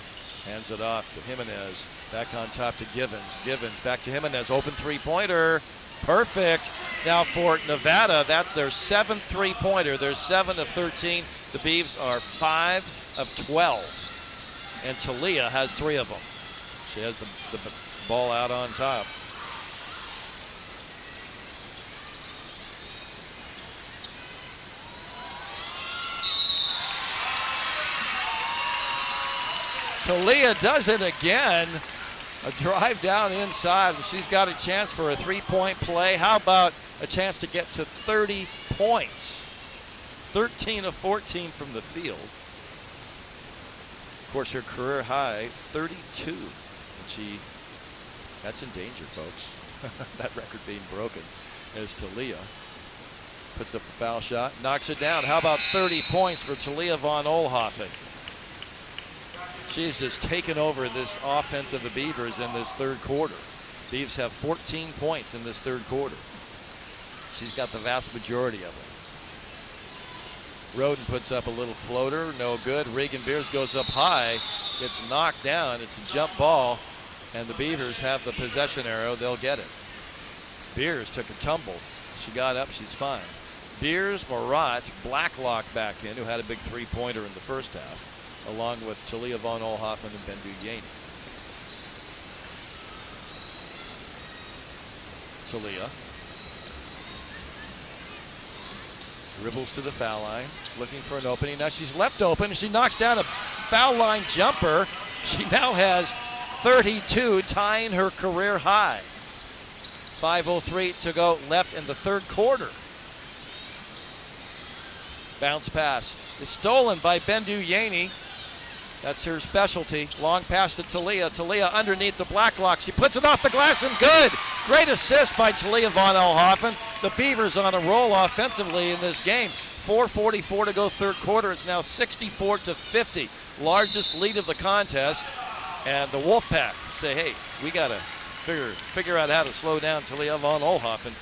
S1: hands it off to Jimenez, back on top to Givens. Givens back to Jimenez, open three-pointer. Perfect. Now for Nevada, that's their 7th three-pointer. They're 7 of 13. The Beavs are 5 of 12. And Talia has 3 of them. She has the ball out on top. Talia does it again. A drive down inside, and she's got a chance for a three-point play. How about a chance to get to 30 points? 13 of 14 from the field. Of course, her career high, 32. And that's in danger, folks. That record being broken as Talia puts up a foul shot, knocks it down. How about 30 points for Talia Von Olhoffen? She's just taken over this offense of the Beavers in this third quarter. Beavs have 14 points in this third quarter. She's got the vast majority of them. Roden puts up a little floater, no good. Reagan Beers goes up high, gets knocked down. It's a jump ball. and the Beavers have the possession arrow. They'll get it. Beers took a tumble. She got up. She's fine. Beers, Marat, Blacklock back in, who had a big three-pointer in the first half, along with Talia von Oelhoffen and Bendu Yaney. Talia dribbles to the foul line, looking for an opening. Now she's left open. She knocks down a foul line jumper. She now has 32, tying her career high. 5:03 to go left in the third quarter. Bounce pass is stolen by Bendu Yaney. That's her specialty. Long pass to Talia. Talia underneath the Blacklock. She puts it off the glass and good. Great assist by Talia von Oelhoffen. The Beavers on a roll offensively in this game. 4:44 to go third quarter. It's now 64-50. Largest lead of the contest. And the Wolfpack say, hey, we got to figure out how to slow down Talia von Oelhoffen.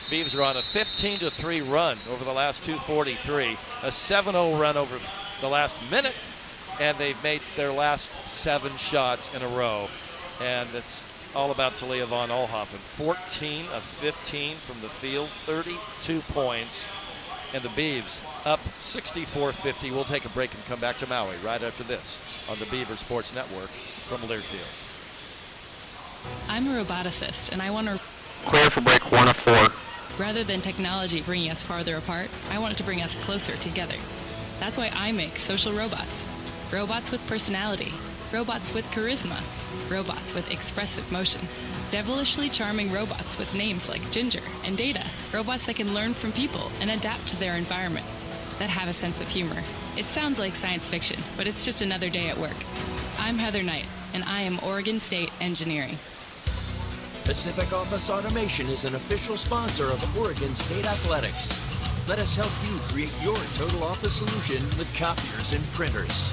S1: Beavs are on a 15-3 run over the last 2:43. A 7-0 run over the last minute. And they've made their last 7 shots in a row. And it's all about Talia von Oelhoffen. 14 of 15 from the field, 32 points. And the Beavs up 64-50. We'll take a break and come back to Maui right after this on the Beaver Sports Network from Learfield.
S8: I'm a roboticist, and I want to...
S10: Clear for break 1 of 4.
S8: Rather than technology bringing us farther apart, I want it to bring us closer together. That's why I make social robots. Robots with personality. Robots with charisma. Robots with expressive motion. Devilishly charming robots with names like Ginger and Data. Robots that can learn from people and adapt to their environment. That have a sense of humor. It sounds like science fiction, but it's just another day at work. I'm Heather Knight, and I am Oregon State Engineering.
S20: Pacific Office Automation is an official sponsor of Oregon State Athletics. Let us help you create your total office solution with copiers and printers,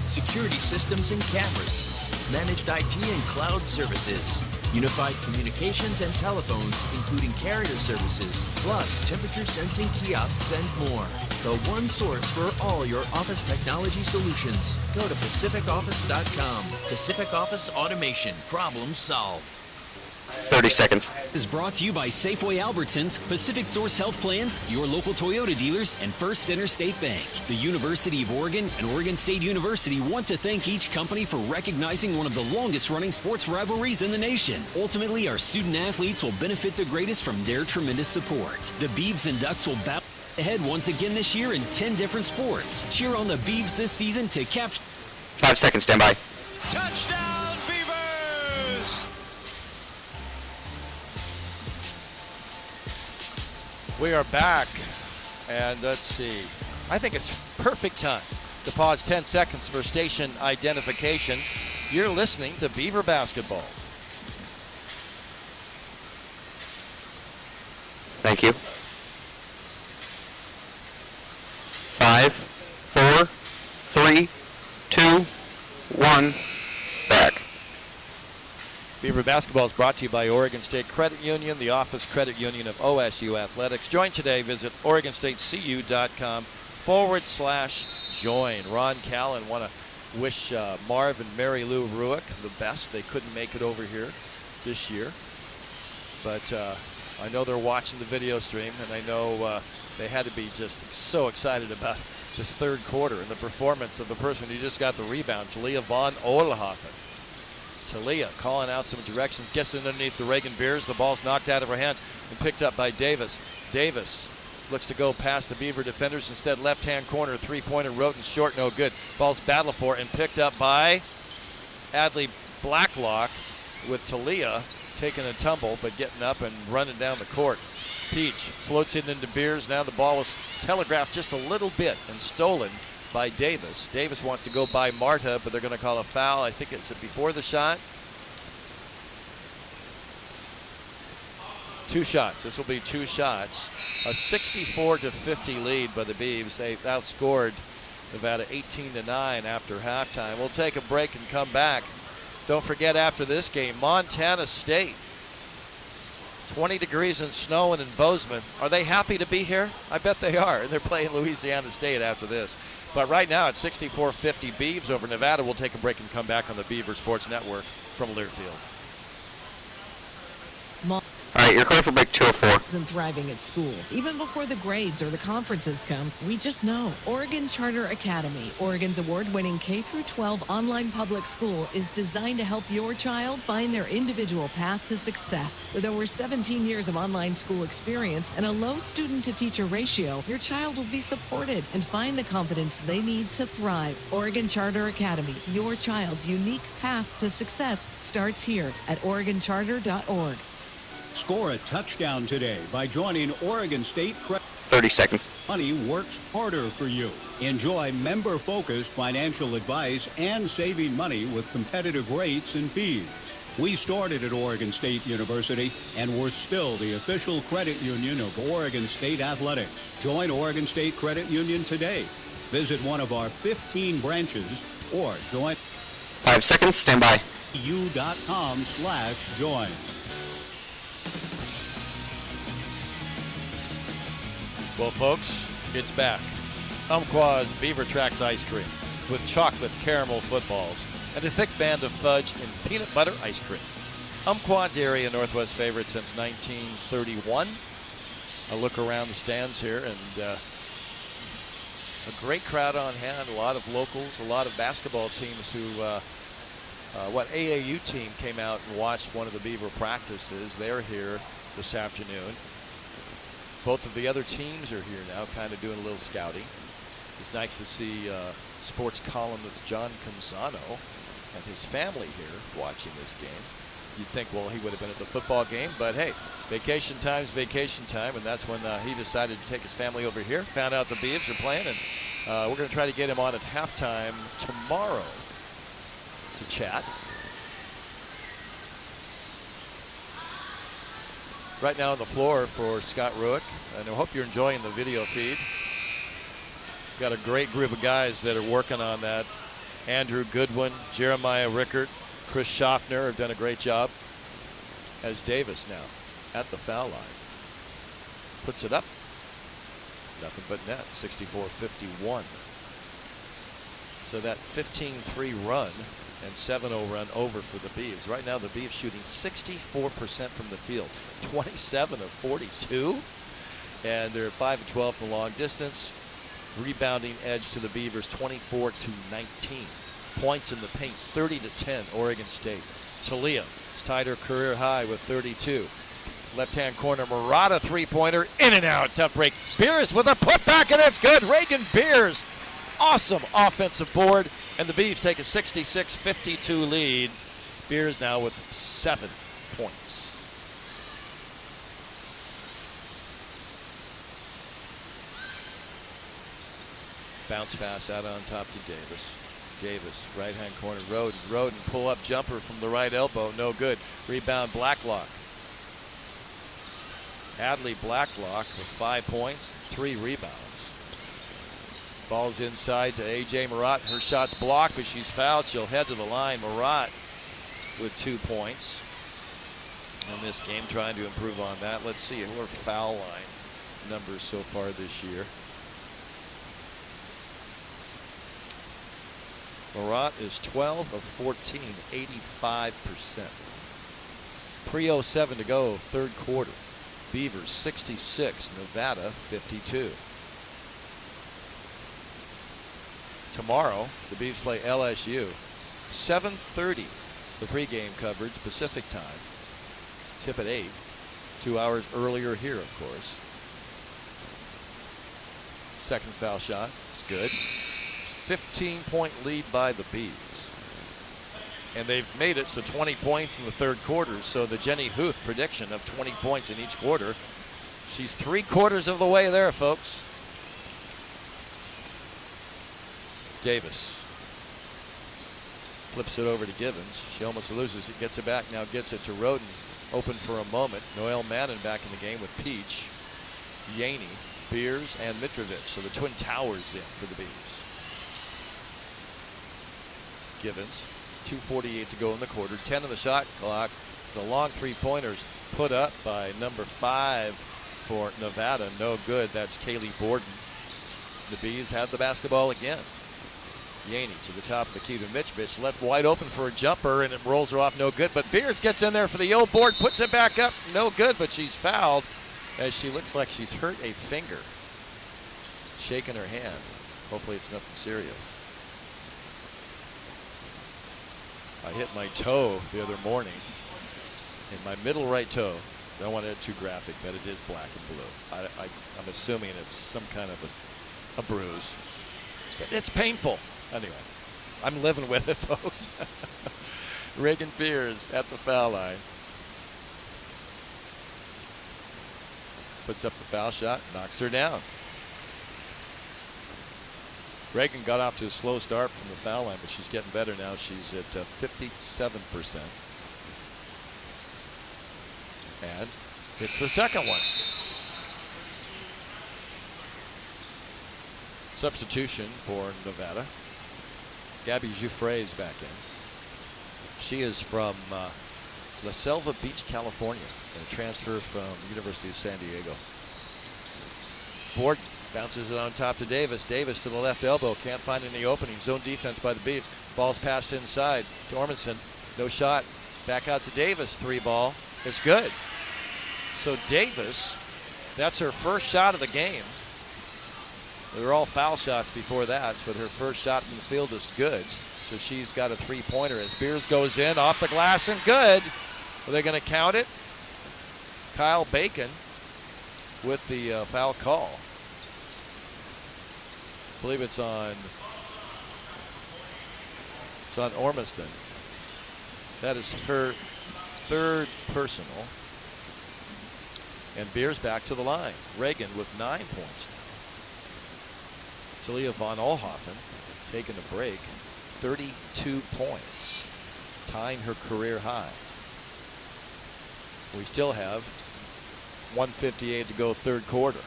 S20: security systems and cameras, managed IT and cloud services, unified communications and telephones, including carrier services, plus temperature sensing kiosks and more. The one source for all your office technology solutions. Go to PacificOffice.com. Pacific Office Automation. Problem solved.
S10: 30 seconds.
S6: Is brought to you by Safeway Albertsons, Pacific Source Health Plans, your local Toyota dealers, and First Interstate Bank. The University of Oregon and Oregon State University want to thank each company for recognizing one of the longest-running sports rivalries in the nation. Ultimately, our student athletes will benefit the greatest from their tremendous support. The Beavs and Ducks will battle ahead once again this year in 10 different sports. Cheer on the Beavs this season to capture...
S10: 5 seconds, stand by.
S3: Touchdown, Beavers!
S1: We are back, and let's see. I think it's perfect time to pause 10 seconds for station identification. You're listening to Beaver Basketball.
S10: Thank you. 5, 4, 3, 2, 1, back.
S1: Beaver Basketball is brought to you by Oregon State Credit Union, the Office Credit Union of OSU Athletics. Join today. Visit OregonStateCU.com/join. Ron Callen want to wish Marv and Mary Lou Ruick the best. They couldn't make it over here this year. But I know they're watching the video stream, and I know they had to be just so excited about this third quarter and the performance of the person who just got the rebound, Talia von Oelhoffen. Talia calling out some directions, gets it underneath the Reagan Beers. The ball's knocked out of her hands and picked up by Davis. Davis looks to go past the Beaver defenders. Instead, left-hand corner, three-pointer, Roten short, no good. Ball's battled for and picked up by Adley Blacklock, with Talia taking a tumble but getting up and running down the court. Peach floats it into Beers. Now the ball was telegraphed just a little bit and stolen by Davis. Davis wants to go by Marta, but they're going to call a foul. I think it's before the shot. 2 shots. This will be 2 shots. A 64-50 lead by the Beavs. They outscored Nevada 18-9 after halftime. We'll take a break and come back. Don't forget, after this game, Montana State. 20 degrees and snowing in Bozeman. Are they happy to be here? I bet they are. And they're playing Louisiana State after this. But right now it's 64-50 Beavs over Nevada. We'll take a break and come back on the Beaver Sports Network from Learfield.
S10: All right, you're clear for break 204.
S11: And thriving at school. Even before the grades or the conferences come, we just know. Oregon Charter Academy, Oregon's award-winning K-12 online public school, is designed to help your child find their individual path to success. With over 17 years of online school experience and a low student-to-teacher ratio, your child will be supported and find the confidence they need to thrive. Oregon Charter Academy, your child's unique path to success starts here at OregonCharter.org.
S7: Score a touchdown today by joining Oregon State Credit.
S10: 30 seconds.
S7: Money works harder for you. Enjoy member-focused financial advice and saving money with competitive rates and fees. We started at Oregon State University, and we're still the official credit union of Oregon State Athletics. Join Oregon State Credit Union today. Visit one of our 15 branches or join
S10: 5 seconds, stand by.
S7: u.com/join.
S1: Well, folks, it's back. Umpqua's Beaver Tracks ice cream with chocolate caramel footballs and a thick band of fudge and peanut butter ice cream. Umpqua Dairy, a Northwest favorite since 1931. I look around the stands here and a great crowd on hand, a lot of locals, a lot of basketball teams who, AAU team came out and watched one of the Beaver practices. They're here this afternoon. Both of the other teams are here now, kind of doing a little scouting. It's nice to see sports columnist John Canzano and his family here watching this game. You'd think, well, he would have been at the football game, but hey, vacation time's vacation time, and that's when he decided to take his family over here, found out the Beavs are playing, and we're going to try to get him on at halftime tomorrow to chat. Right now on the floor for Scott Ruick, and I hope you're enjoying the video feed. Got a great group of guys that are working on that. Andrew Goodwin, Jeremiah Rickert, Chris Schaffner have done a great job. As Davis now at the foul line. Puts it up. Nothing but net, 64-51. So that 15-3 run and 7-0 run over for the Beavs. Right now the Beavs shooting 64% from the field, 27 of 42, and they're 5 of 12 from long distance. Rebounding edge to the Beavers, 24-19. Points in the paint, 30-10, Oregon State. Talia has tied her career high with 32. Left-hand corner, Murata three-pointer, in and out, tough break. Beers with a putback, and it's good. Reagan Beers, awesome offensive board. And the Beavs take a 66-52 lead. Beers now with 7 points. Bounce pass out on top to Davis. Davis, right-hand corner, Roden. Roden, pull-up jumper from the right elbow, no good. Rebound, Blacklock. Adley Blacklock with 5 points, 3 rebounds. Ball's inside to A.J. Marat. Her shot's blocked, but she's fouled. She'll head to the line. Marat with 2 points in this game, trying to improve on that. Let's see her foul line numbers so far this year. Marat is 12 of 14, 85%. 3:07 to go, third quarter. Beavers 66, Nevada 52. Tomorrow, the Beavs play LSU. 7:30, the pregame coverage, Pacific time. Tip at 8. 2 hours earlier here, of course. Second foul shot. It's good. 15-point lead by the Beavs. And they've made it to 20 points in the third quarter, so the Jenny Huth prediction of 20 points in each quarter, she's 3/4 of the way there, folks. Davis flips it over to Givens. She almost loses it, gets it back, now gets it to Roden. Open for a moment. Noelle Mannon back in the game with Peach, Yaney, Beers, and Mitrovic. So the Twin Towers in for the Beavs. Givens, 2:48 to go in the quarter, 10 on the shot clock. The long three-pointers put up by number 5 for Nevada. No good. That's Kaylee Borden. The Bees have the basketball again. Yaney to the top of the key to Mitchvich, left wide open for a jumper, and it rolls her off, no good. But Beers gets in there for the old board, puts it back up, no good, but she's fouled as she looks like she's hurt a finger. Shaking her hand. Hopefully it's nothing serious. I hit my toe the other morning, in my middle right toe. I don't want it too graphic, but it is black and blue. I'm assuming it's some kind of a bruise. But it's painful. Anyway, I'm living with it, folks. Reagan Beers at the foul line. Puts up the foul shot, knocks her down. Reagan got off to a slow start from the foul line, but she's getting better now. She's at 57%. And it's the second one. Substitution for Nevada. Gabby Jouffre is back in. She is from La Selva Beach, California, and a transfer from the University of San Diego. Borden bounces it on top to Davis. Davis to the left elbow. Can't find any opening. Zone defense by the Beavs. Ball's passed inside to Ormanson. No shot. Back out to Davis. 3-ball. It's good. So Davis, that's her first shot of the game. They were all foul shots before that, but her first shot from the field is good. So she's got a 3-pointer as Beers goes in, off the glass and good. Are they going to count it? Kyle Bacon with the foul call. I believe it's on Ormiston. That is her third personal. And Beers back to the line. Reagan with 9 points. Talia von Olhoffen taking a break. 32 points. Tying her career high. We still have 1:58 to go third quarter.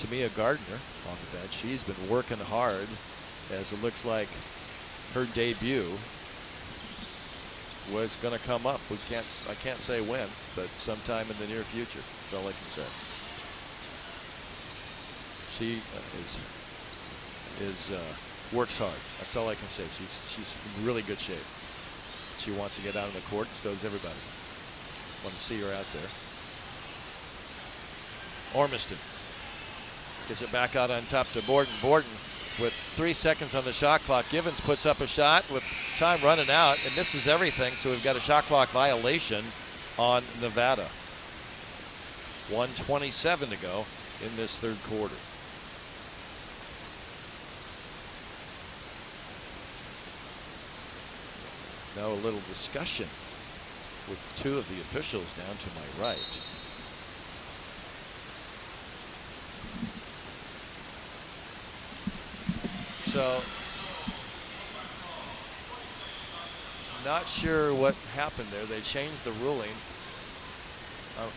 S1: Tamia Gardner on the bench. She's been working hard as it looks like her debut was going to come up. I can't say when, but sometime in the near future. That's all I can say. She works hard. That's all I can say. She's in really good shape. She wants to get out on the court, and so does everybody. Want to see her out there. Ormiston gets it back out on top to Borden. Borden with 3 seconds on the shot clock. Givens puts up a shot with time running out and misses everything, so we've got a shot clock violation on Nevada. 1:27 to go in this third quarter. Now a little discussion with two of the officials down to my right. So, not sure what happened there. They changed the ruling.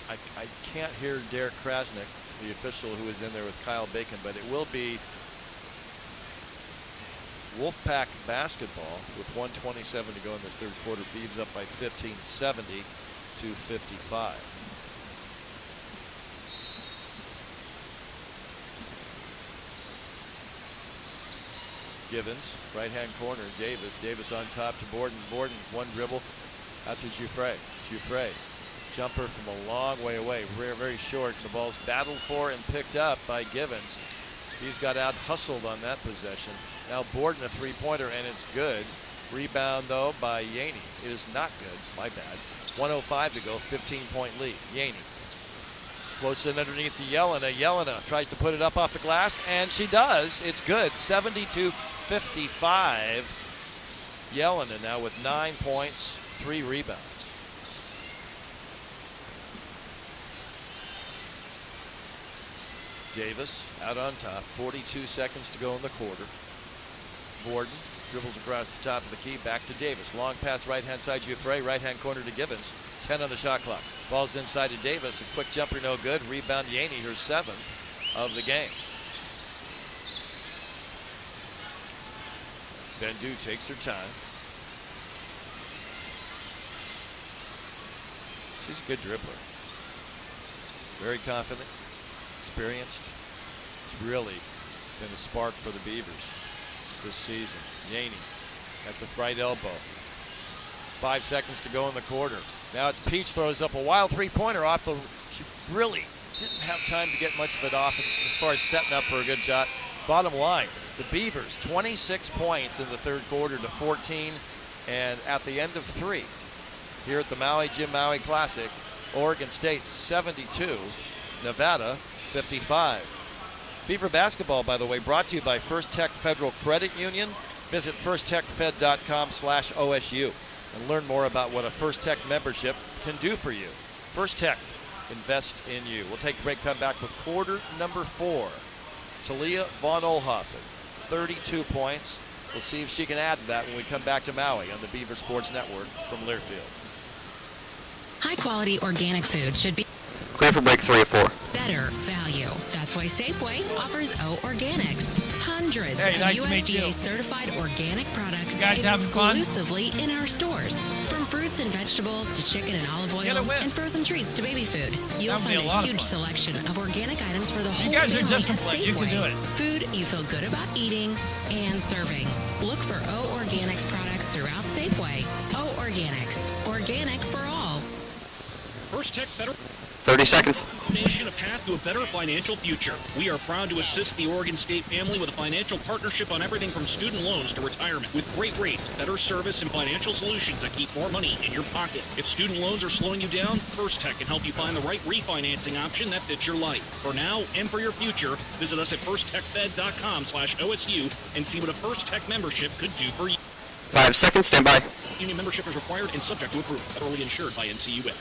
S1: I can't hear Derek Krasnick, the official who was in there with Kyle Bacon, but it will be Wolfpack basketball with 1:27 to go in this third quarter. Beavs up by 15, 70 to 55. Givens, right-hand corner, Davis. Davis on top to Borden. Borden, one dribble out to Jouffre. Jouffre, jumper from a long way away, very, very short. The ball's battled for and picked up by Givens. He's got out-hustled on that possession. Now Borden, a three-pointer, and it's good. Rebound, though, by Yaney. It is not good. My bad. 1:05 to go, 15-point lead. Yaney floats it underneath to Yelena. Yelena tries to put it up off the glass, and she does. It's good. 70-55. Yelena now with 9 points, 3 rebounds. Davis out on top. 42 seconds to go in the quarter. Borden dribbles across the top of the key. Back to Davis. Long pass right-hand side. Jouffre. Right-hand corner to Givens. 10 on the shot clock. Ball's inside to Davis. A quick jumper, no good. Rebound Yaney, her 7th of the game. Bendu takes her time. She's a good dribbler. Very confident, experienced. It's really been a spark for the Beavers this season. Yaney at the right elbow. 5 seconds to go in the quarter. Now it's Peach throws up a wild three-pointer off the. She really didn't have time to get much of it off as far as setting up for a good shot. Bottom line, the Beavers 26 points in the third quarter to 14, and at the end of 3 here at the Maui Jim Maui Classic, Oregon State 72, Nevada 55. Beaver basketball, by the way, brought to you by First Tech Federal Credit Union. Visit firsttechfed.com/OSU and learn more about what a First Tech membership can do for you. First Tech, invest in you. We'll take a break, come back with quarter number 4. Talia von Oelhoffen, 32 points. We'll see if she can add to that when we come back to Maui on the Beaver Sports Network from Learfield.
S13: High-quality organic food should be
S10: Clear for break 3 of 4.
S13: better value. That's why Safeway offers O Organics. Hundreds
S3: Hey,
S13: of
S3: nice to meet you.
S13: USDA-certified organic products
S3: You guys having fun?
S13: exclusively in our stores. From fruits and vegetables to chicken and olive
S3: Get a
S13: oil
S3: win.
S13: and frozen treats to baby food, you'll
S3: That would be
S13: find
S3: a lot of
S13: huge
S3: fun.
S13: selection of organic items for the whole
S3: You guys are
S13: family at
S3: disciplined. You can
S13: Safeway.
S3: do it.
S13: Food you feel good about eating and serving. Look for O Organics products throughout Safeway. O Organics. Organic for all.
S21: First Tech Federal
S10: 30 seconds.
S21: Nation, a path to a better financial future. We are proud to assist the Oregon State family with a financial partnership on everything from student loans to retirement. With great rates, better service, and financial solutions that keep more money in your pocket. If student loans are slowing you down, First Tech can help you find the right refinancing option that fits your life. For now and for your future, visit us at firsttechfed.com/OSU and see what a First Tech membership could do for you.
S10: 5 seconds, stand by.
S21: Union membership is required and subject to approval. Federally insured by NCUA.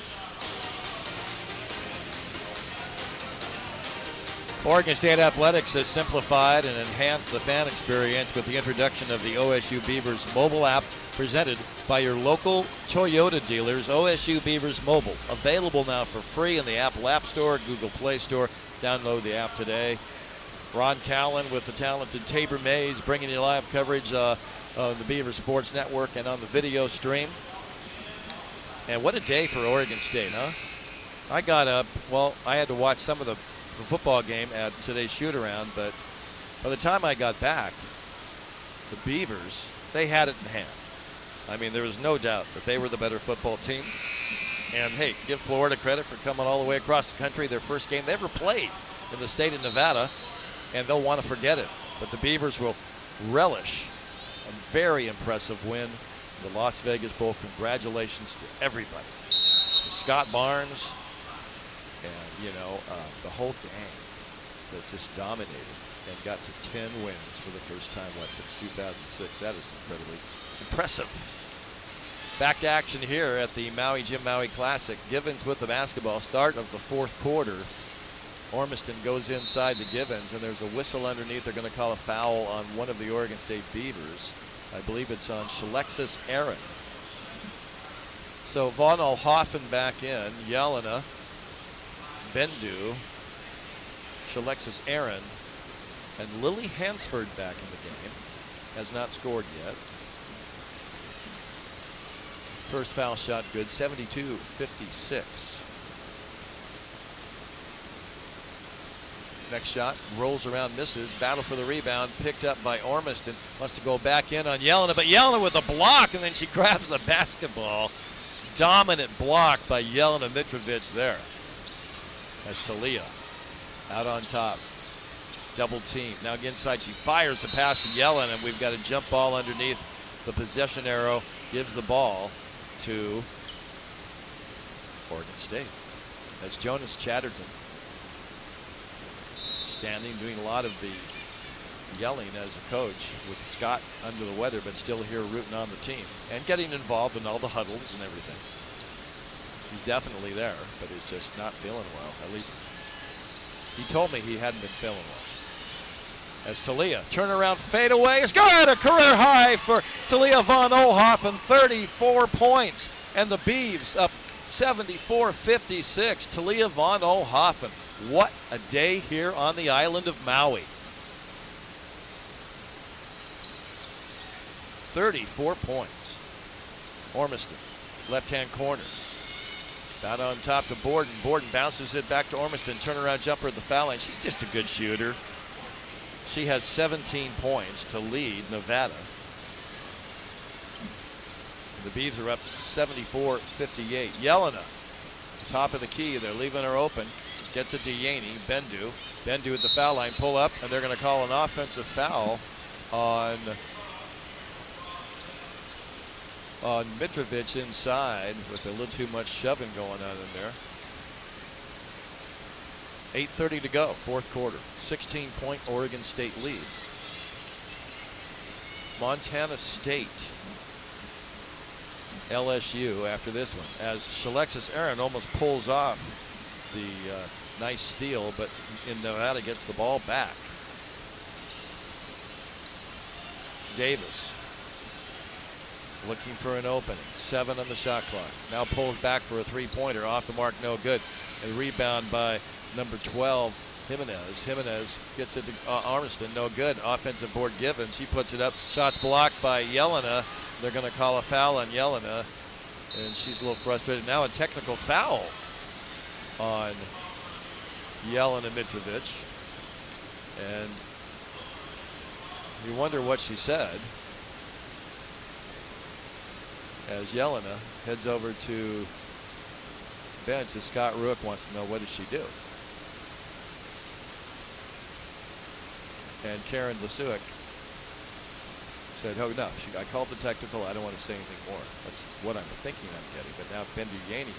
S1: Oregon State Athletics has simplified and enhanced the fan experience with the introduction of the OSU Beavers mobile app presented by your local Toyota dealers. OSU Beavers Mobile, available now for free in the Apple App Store, Google Play Store. Download the app today. Ron Callen with the talented Tabor Mays bringing you live coverage on the Beaver Sports Network and on the video stream. And what a day for Oregon State, huh? I got up, well, I had to watch some of the football game at today's shoot-around, but by the time I got back, the Beavers, they had it in hand. I mean, there was no doubt that they were the better football team. And, hey, give Florida credit for coming all the way across the country, their first game they ever played in the state of Nevada, and they'll want to forget it. But the Beavers will relish a very impressive win. The Las Vegas Bowl. Congratulations to everybody. To Scott Barnes, and, the whole gang that just dominated and got to 10 wins for the first time, since 2006. That is incredibly impressive. Back to action here at the Maui Jim Maui Classic. Givens with the basketball. Start of the fourth quarter. Ormiston goes inside to Givens, and there's a whistle underneath. They're going to call a foul on one of the Oregon State Beavers. I believe it's on Shalexis Aaron. So Von Oelhoffen back in. Yelena, Bendu, Shalexis Aaron, and Lily Hansford back in the game. Has not scored yet. First foul shot good, 72-56. Next shot, rolls around, misses. Battle for the rebound, picked up by Ormiston. Wants to go back in on Yelena, but Yelena with a block, and then she grabs the basketball. Dominant block by Yelena Mitrovic there. As Talia out on top. Double team. Now inside, she fires the pass to Yelena, and we've got a jump ball underneath the possession arrow. Gives the ball to Oregon State. As Jonas Chatterton standing, doing a lot of the yelling as a coach with Scott under the weather, but still here rooting on the team and getting involved in all the huddles and everything. He's definitely there, but he's just not feeling well. At least he told me he hadn't been feeling well. As Talia, turnaround fadeaway is good. A career high for Talia von Oelhoffen, 34 points. And the Beavs up 74-56. Talia von Oelhoffen. What a day here on the island of Maui. 34 points. Ormiston, left-hand corner. Out on top to Borden. Borden bounces it back to Ormiston. Turnaround jumper at the foul line. She's just a good shooter. She has 17 points to lead Nevada. The Beavs are up 74-58. Yelena, top of the key. They're leaving her open. Gets it to Yaney. Bendu. Bendu at the foul line. Pull up, and they're going to call an offensive foul on Mitrovic inside with a little too much shoving going on in there. 8:30 to go, fourth quarter. 16-point Oregon State lead. Montana State. LSU after this one, as Alexis Aaron almost pulls off the nice steal, but in Nevada gets the ball back. Davis looking for an opening. 7 on the shot clock. Now pulls back for a three-pointer. Off the mark, no good. And rebound by number 12, Jimenez. Jimenez gets it to Armiston, no good. Offensive board given. She puts it up. Shots blocked by Yelena. They're going to call a foul on Yelena, and she's a little frustrated. Now a technical foul on Yelena Mitrovic. And you wonder what she said as Yelena heads over to bench. As Scott Ruick wants to know, what did she do? And Karen Lasuic said, oh no, I called the technical, I don't want to say anything more. That's what I'm thinking I'm getting. But now Bendu Yaney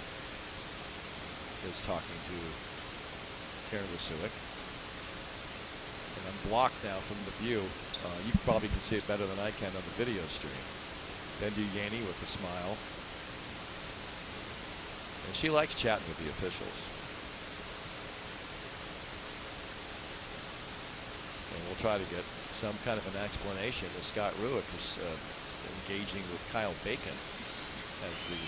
S1: is talking to Karen Lasuic. And I'm blocked now from the view. You probably can see it better than I can on the video stream. Bendu Yaney with a smile. And she likes chatting with the officials. And we'll try to get some kind of an explanation as Scott Ruick was engaging with Kyle Bacon as the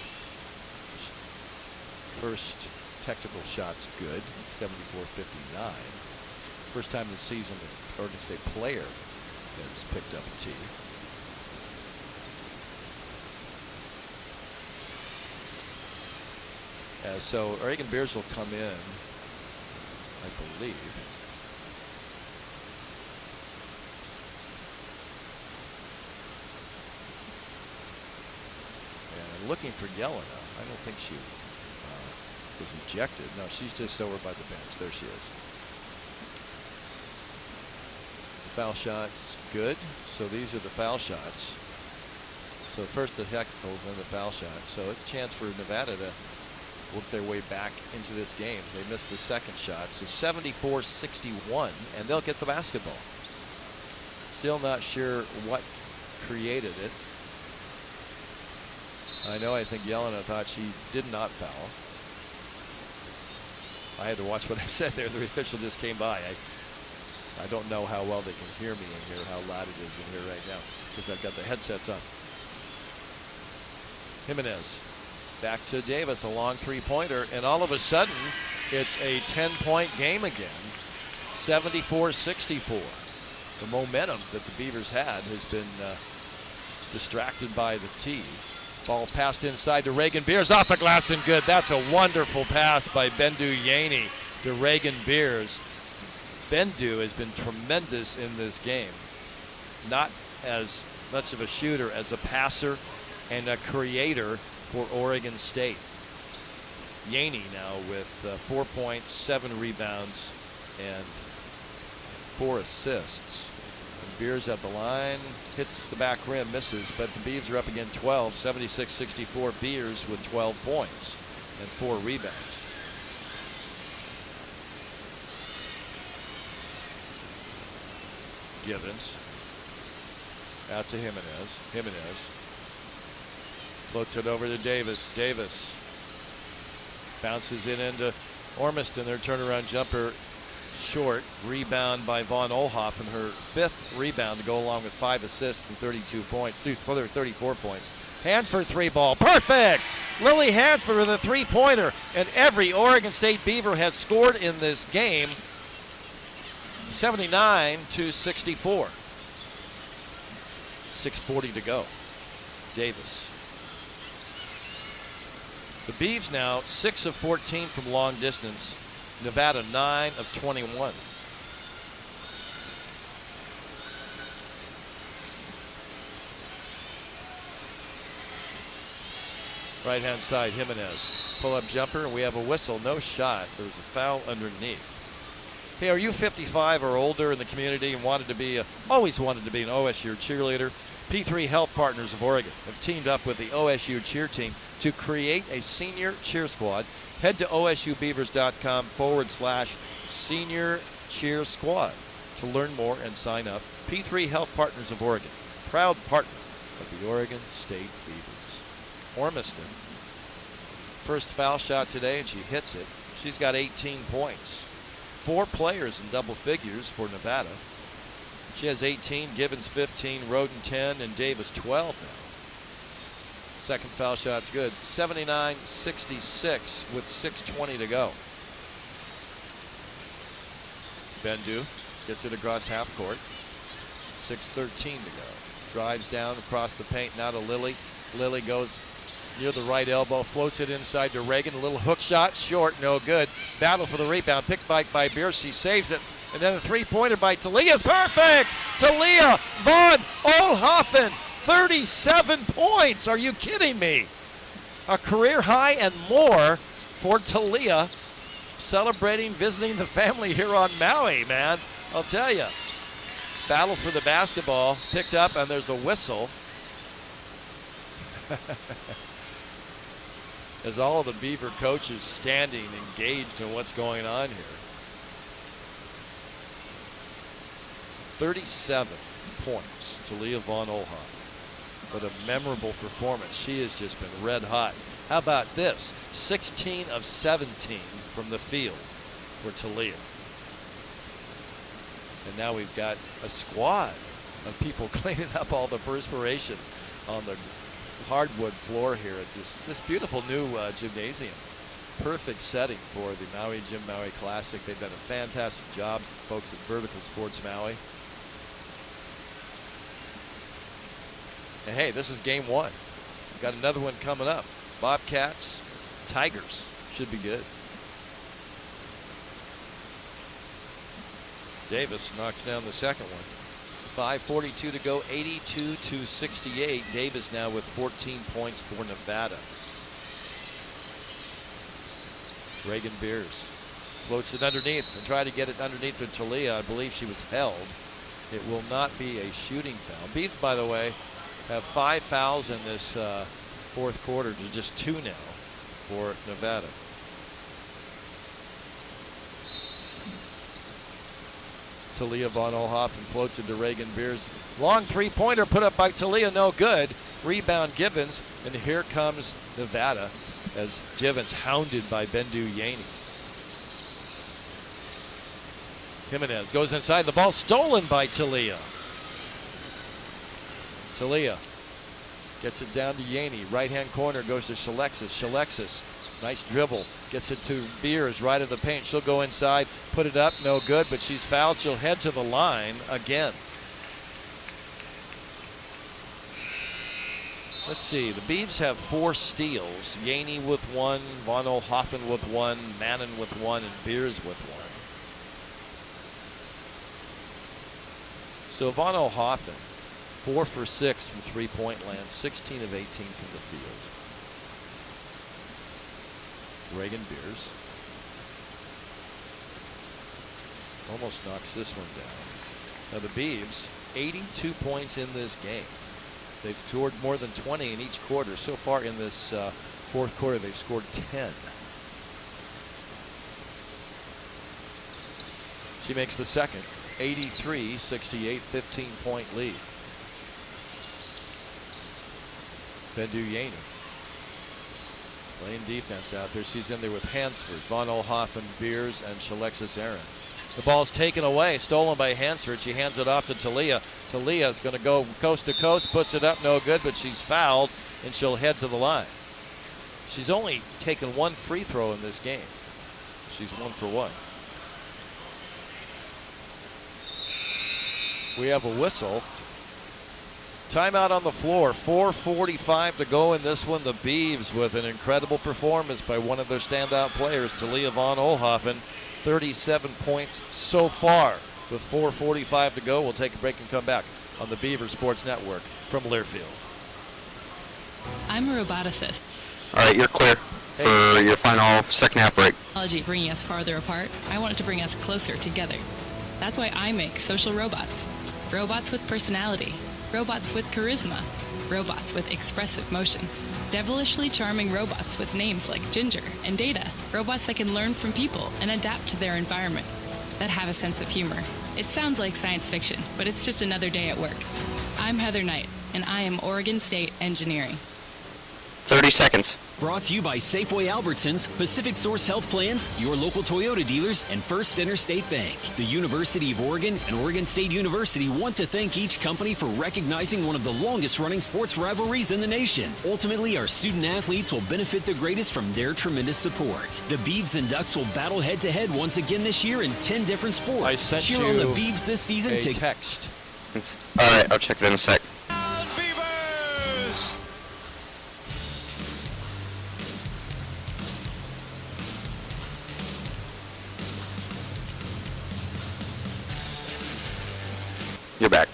S1: first technical shot's good, 74-59. First time this season the Oregon State player has picked up a tee. So Oregon Bears will come in, I believe. And looking for Yelena. I don't think she was ejected. No, she's just over by the bench. There she is. The foul shot's good. So these are the foul shots. So first the technicals, then the foul shot. So it's a chance for Nevada to work their way back into this game. They missed the second shot. So 74-61, and they'll get the basketball. Still not sure what created it. I think Yelena thought she did not foul. I had to watch what I said there. The official just came by. I don't know how well they can hear me in here, how loud it is in here right now, because I've got the headsets on. Jimenez. Back to Davis, a long three-pointer, and all of a sudden, it's a 10-point game again, 74-64. The momentum that the Beavers had has been distracted by the tee. Ball passed inside to Reagan Beers, off the glass and good. That's a wonderful pass by Bendu Yaney to Reagan Beers. Bendu has been tremendous in this game. Not as much of a shooter as a passer and a creator for Oregon State. Yaney now with 4 points, 7 rebounds, and 4 assists. And Beers at the line, hits the back rim, misses, but the Beavs are up again 12, 76-64. Beers with 12 points and 4 rebounds. Givens out to Jimenez. Jimenez floats it over to Davis. Davis bounces it into Ormiston. Their turnaround jumper short. Rebound by Vaughn Olhoff, and her 5th rebound to go along with 5 assists and 32 points. Further 34 points. Hanford 3-ball. Perfect! Lily Hanford with a 3-pointer. And every Oregon State Beaver has scored in this game. 79-64. 6:40 to go. Davis. The Beavs now 6 of 14 from long distance. Nevada 9 of 21. Right-hand side, Jimenez. Pull-up jumper, and we have a whistle. No shot. There's a foul underneath. Hey, are you 55 or older in the community and always wanted to be an OSU cheerleader? P3 Health Partners of Oregon have teamed up with the OSU cheer team to create a senior cheer squad. Head to OSUBeavers.com/senior cheer squad to learn more and sign up. P3 Health Partners of Oregon, proud partner of the Oregon State Beavers. Ormiston, first foul shot today, and she hits it. She's got 18 points. 4 players in double figures for Nevada. She has 18, Gibbons 15, Roden 10, and Davis 12 now. Second foul shot's good. 79-66 with 6:20 to go. Bendu gets it across half court. 6:13 to go. Drives down across the paint, now to Lilly. Lilly goes near the right elbow, floats it inside to Reagan. A little hook shot, short, no good. Battle for the rebound, picked by Beers. She saves it. And then a three-pointer by Talia is perfect! Talia von Oelhoffen, 37 points. Are you kidding me? A career high and more for Talia. Celebrating, visiting the family here on Maui, man. I'll tell you. Battle for the basketball, picked up, and there's a whistle. As all of the Beaver coaches standing engaged in what's going on here. 37 points to Leah von Oelhoffen. What a memorable performance. She has just been red hot. How about this? 16 of 17 from the field for Talia. And now we've got a squad of people cleaning up all the perspiration on the hardwood floor here at this beautiful new gymnasium. Perfect setting for the Maui Gym Maui Classic. They've done a fantastic job, folks at Vertical Sports Maui. And hey, this is game 1. Got another one coming up. Bobcats, Tigers. Should be good. Davis knocks down the second one. 5:42 to go, 82-68. Davis now with 14 points for Nevada. Reagan Beers floats it underneath and try to get it underneath to Talia. I believe she was held. It will not be a shooting foul. Beavs, by the way, have 5 fouls in this fourth quarter to just 2 now for Nevada. Talia von Oelhoffen floats into Reagan Beers. Long three-pointer put up by Talia, no good. Rebound Gibbons, and here comes Nevada as Gibbons hounded by Bendu Yaney. Jimenez goes inside, the ball stolen by Talia. Talia gets it down to Yaney. Right-hand corner goes to Shalexis. Shalexis, nice dribble. Gets it to Beers right of the paint. She'll go inside, put it up, no good, but she's fouled. She'll head to the line again. Let's see, the Beavs have 4 steals. Yaney with 1, von Oelhoffen with 1, Mannon with 1, and Beers with 1. So von Oelhoffen, 4 for 6 from three-point land, 16 of 18 from the field. Reagan Beers almost knocks this one down. Now the Beavs, 82 points in this game. They've scored more than 20 in each quarter. So far in this fourth quarter, they've scored 10. She makes the second, 83-68, 15-point lead. Bendu Yaney playing defense out there. She's in there with Hansford, von Oelhoffen, Beers, and Shalexis Aaron. The ball's taken away, stolen by Hansford. She hands it off to Talia. Talia's going to go coast to coast, puts it up, no good, but she's fouled, and she'll head to the line. She's only taken 1 free throw in this game. She's 1 for 1. We have a whistle. Timeout on the floor, 4:45 to go in this one. The Beavs with an incredible performance by one of their standout players, Talia von Oelhoffen, 37 points so far. With 4:45 to go, we'll take a break and come back on the Beaver Sports Network from Learfield.
S8: I'm a roboticist.
S10: All right, you're clear for your final second half break.
S8: Technology bringing us farther apart, I want it to bring us closer together. That's why I make social robots. Robots with personality. Robots with charisma. Robots with expressive motion. Devilishly charming robots with names like Ginger and Data. Robots that can learn from people and adapt to their environment. That have a sense of humor. It sounds like science fiction, but it's just another day at work. I'm Heather Knight, and I am Oregon State Engineering.
S10: 30 seconds.
S6: Brought to you by Safeway Albertsons, Pacific Source Health Plans, your local Toyota dealers, and First Interstate Bank. The University of Oregon and Oregon State University want to thank each company for recognizing one of the longest-running sports rivalries in the nation. Ultimately, our student athletes will benefit the greatest from their tremendous support. The Beavs and Ducks will battle head-to-head once again this year in 10 different sports.
S1: I sent
S6: Cheer
S1: you
S6: on the Beavs this season
S1: a
S6: to
S1: text.
S10: All right, I'll check it in a sec. You're back.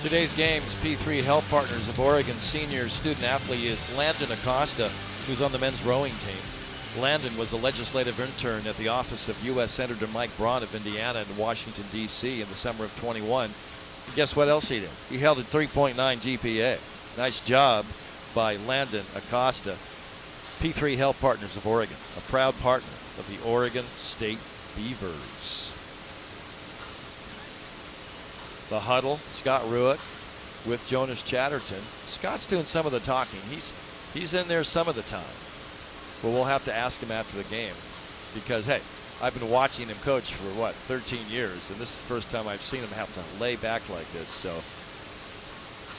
S1: Today's game's P3 Health Partners of Oregon senior student athlete is Landon Acosta, who's on the men's rowing team. Landon was a legislative intern at the office of U.S. Senator Mike Braun of Indiana in Washington, D.C. in the summer of 21. And guess what else he did? He held a 3.9 GPA. Nice job by Landon Acosta. P3 Health Partners of Oregon, a proud partner of the Oregon State Beavers. The huddle, Scott Ruick with Jonas Chatterton. Scott's doing some of the talking. He's in there some of the time. But we'll have to ask him after the game because, hey, I've been watching him coach for, 13 years, and this is the first time I've seen him have to lay back like this. So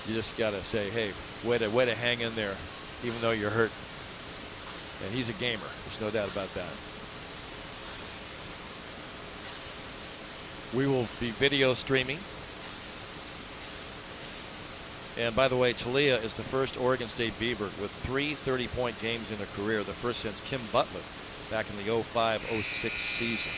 S1: you just got to say, hey, way to hang in there, even though you're hurt. And he's a gamer. There's no doubt about that. We will be video streaming. And by the way, Talia is the first Oregon State Beaver with 3 30-point games in her career, the first since Kim Butler back in the 05-06 season.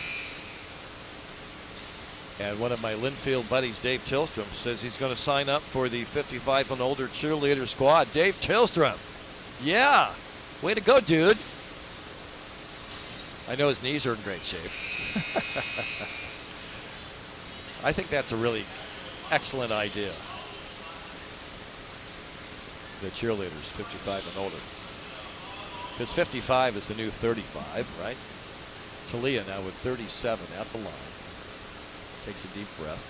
S1: And one of my Linfield buddies, Dave Tillstrom, says he's going to sign up for the 55 and older cheerleader squad. Dave Tillstrom. Yeah. Way to go, dude. I know his knees are in great shape. I think that's a really excellent idea. The cheerleaders, 55 and older. Because 55 is the new 35, right? Talia now with 37 at the line. Takes a deep breath.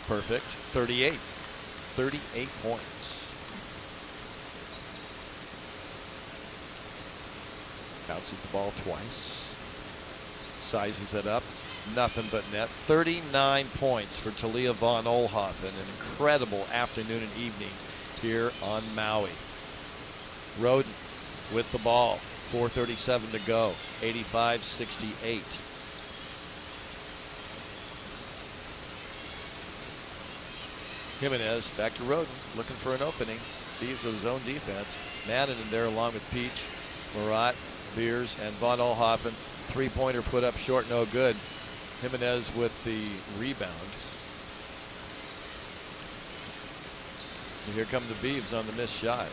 S1: Perfect. 38. 38 points. Bounces the ball twice. Sizes it up. Nothing but net. 39 points for Talia von Oelhoffen. An incredible afternoon and evening here on Maui. Roden with the ball. 4:37 to go. 85-68. Jimenez back to Roden, looking for an opening. Beavs with his own defense. Madden in there along with Peach, Murat, Beers, and von Oelhoffen. Three-pointer put up short, no good. Jimenez with the rebound. And here come the Beavs on the missed shot.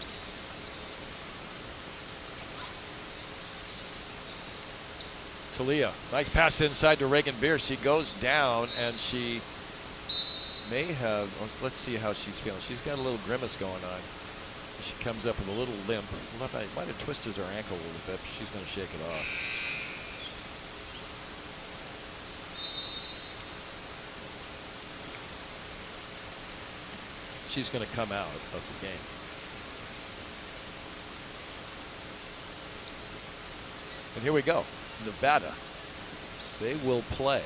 S1: Talia, nice pass inside to Reagan Beers. She goes down and she may have, let's see how she's feeling. She's got a little grimace going on. She comes up with a little limp. Might have twisted her ankle a little bit, but she's going to shake it off. She's going to come out of the game. And here we go. Nevada. They will play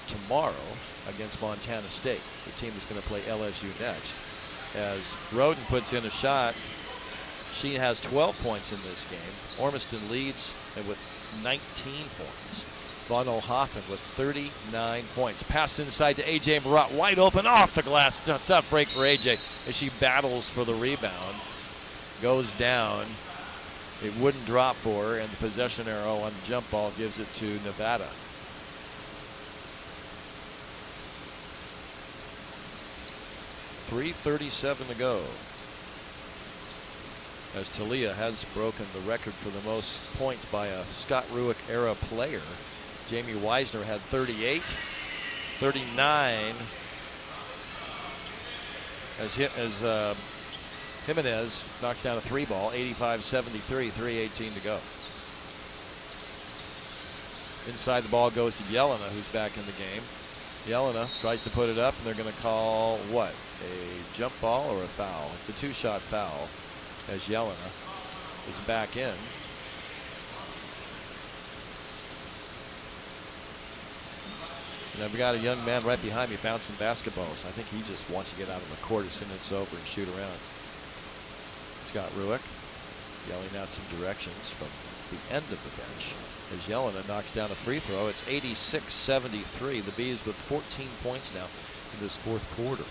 S1: tomorrow against Montana State, the team that's going to play LSU next. As Roden puts in a shot, she has 12 points in this game. Ormiston leads with 19 points. Von Oelhoffen with 39 points. Pass inside to A.J. Murat, wide open off the glass. Tough break for A.J. as she battles for the rebound. Goes down. It wouldn't drop for her, and the possession arrow on the jump ball gives it to Nevada. .337 to go. as Talia has broken the record for the most points by a Scott Rueck era player. Jamie Weisner had 38, 39 as Jimenez knocks down a 3-ball, 85-73, 3:18 to go. Inside the ball goes to Jelena, who's back in the game. Jelena tries to put it up, and they're going to call what? A jump ball or a foul? It's a 2-shot foul as Jelena is back in. And I've got a young man right behind me bouncing basketballs. I think he just wants to get out of the court as soon as it's over and shoot around. Scott Rueck yelling out some directions from the end of the bench as Jelena knocks down a free throw. It's 86-73. The Bees with 14 points now in this fourth quarter.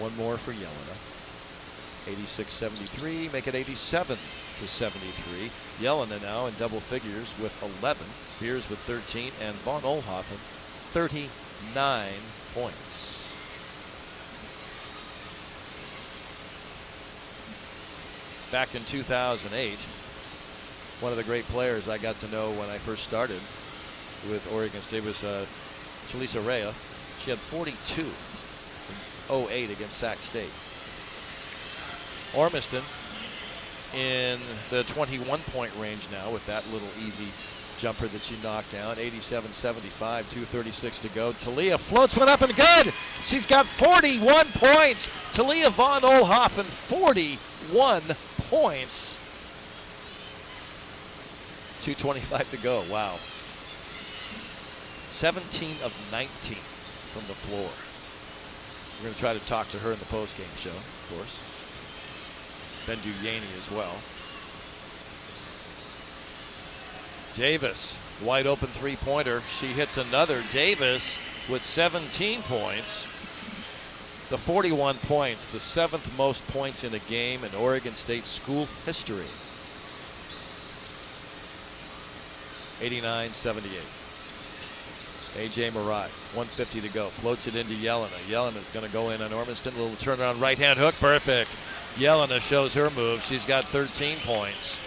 S1: One more for Jelena. 86-73, make it 87-73. Jelena now in double figures with 11. Beers with 13, and Von Oelhoffen 39 points. Back in 2008, one of the great players I got to know when I first started with Oregon State was Chalisa Rea. She had 42 in 08 against Sac State. Ormiston in the 21-point range now with that little easy jumper that she knocked down. 87-75, 2:36 to go. Talia floats one up and good. She's got 41 points. Talia Von Oelhoffen, 41 points. 2:25 to go. Wow. 17 of 19 from the floor. We're going to try to talk to her in the post-game show, of course. Ben Duyaney as well. Davis, wide open three-pointer. She hits another. Davis with 17 points. The 41 points, the 7th most points in a game in Oregon State school history. 89-78. A.J. Marat, 150 to go. Floats it into Jelena. Jelena's going to go in on Ormiston. A little turnaround right-hand hook. Perfect. Jelena shows her move. She's got 13 points.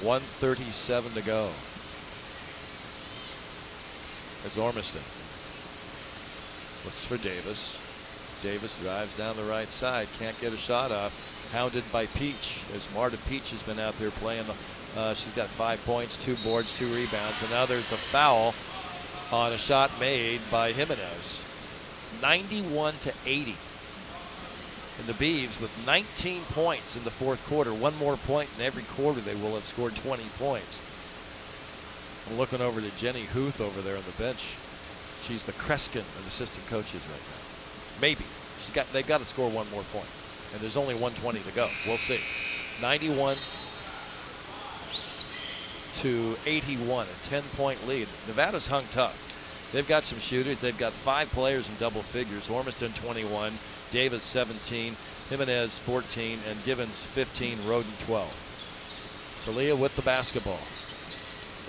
S1: 1:37 to go. As Ormiston looks for Davis. Davis drives down the right side. Can't get a shot off. Hounded by Peach, as Marta Peach has been out there playing. She's got 5 points, 2 boards, 2 rebounds. And now there's a foul on a shot made by Jimenez. 91-80. And the Beavs with 19 points in the fourth quarter. One more point in every quarter, they will have scored 20 points. I'm looking over to Jenny Huth over there on the bench. She's the Kreskin of assistant coaches right now. Maybe. They've got to score one more point. And there's only 1:20 to go. We'll see. 91-81, a 10-point lead. Nevada's hung tough. They've got some shooters. They've got 5 players in double figures. Ormiston 21, Davis 17, Jimenez 14, and Givens 15, Roden 12. Talia with the basketball.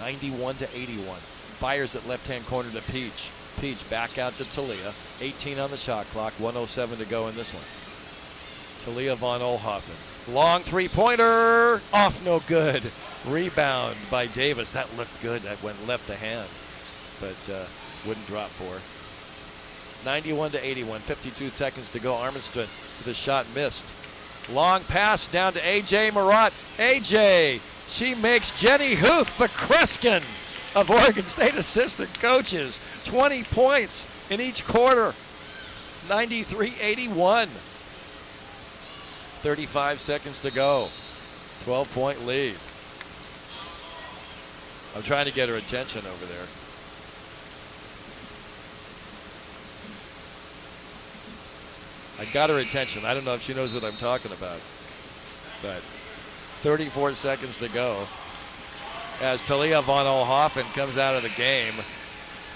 S1: 91-81. Fires at left-hand corner to Peach. Peach back out to Talia. 18 on the shot clock. 1:07 to go in this one. Talia Von Oelhoffen. Long three-pointer. Off no good. Rebound by Davis. That looked good. That went left to hand. But wouldn't drop for her. 91-81. 52 seconds to go. Armistead with a shot missed. Long pass down to A.J. Marat. A.J. She makes Jenny Huth the Kreskin of Oregon State assistant coaches. 20 points in each quarter. 93-81. 35 seconds to go. 12-point lead. I'm trying to get her attention over there. I got her attention. I don't know if she knows what I'm talking about. But 34 seconds to go as Talia Von Oelhoffen comes out of the game.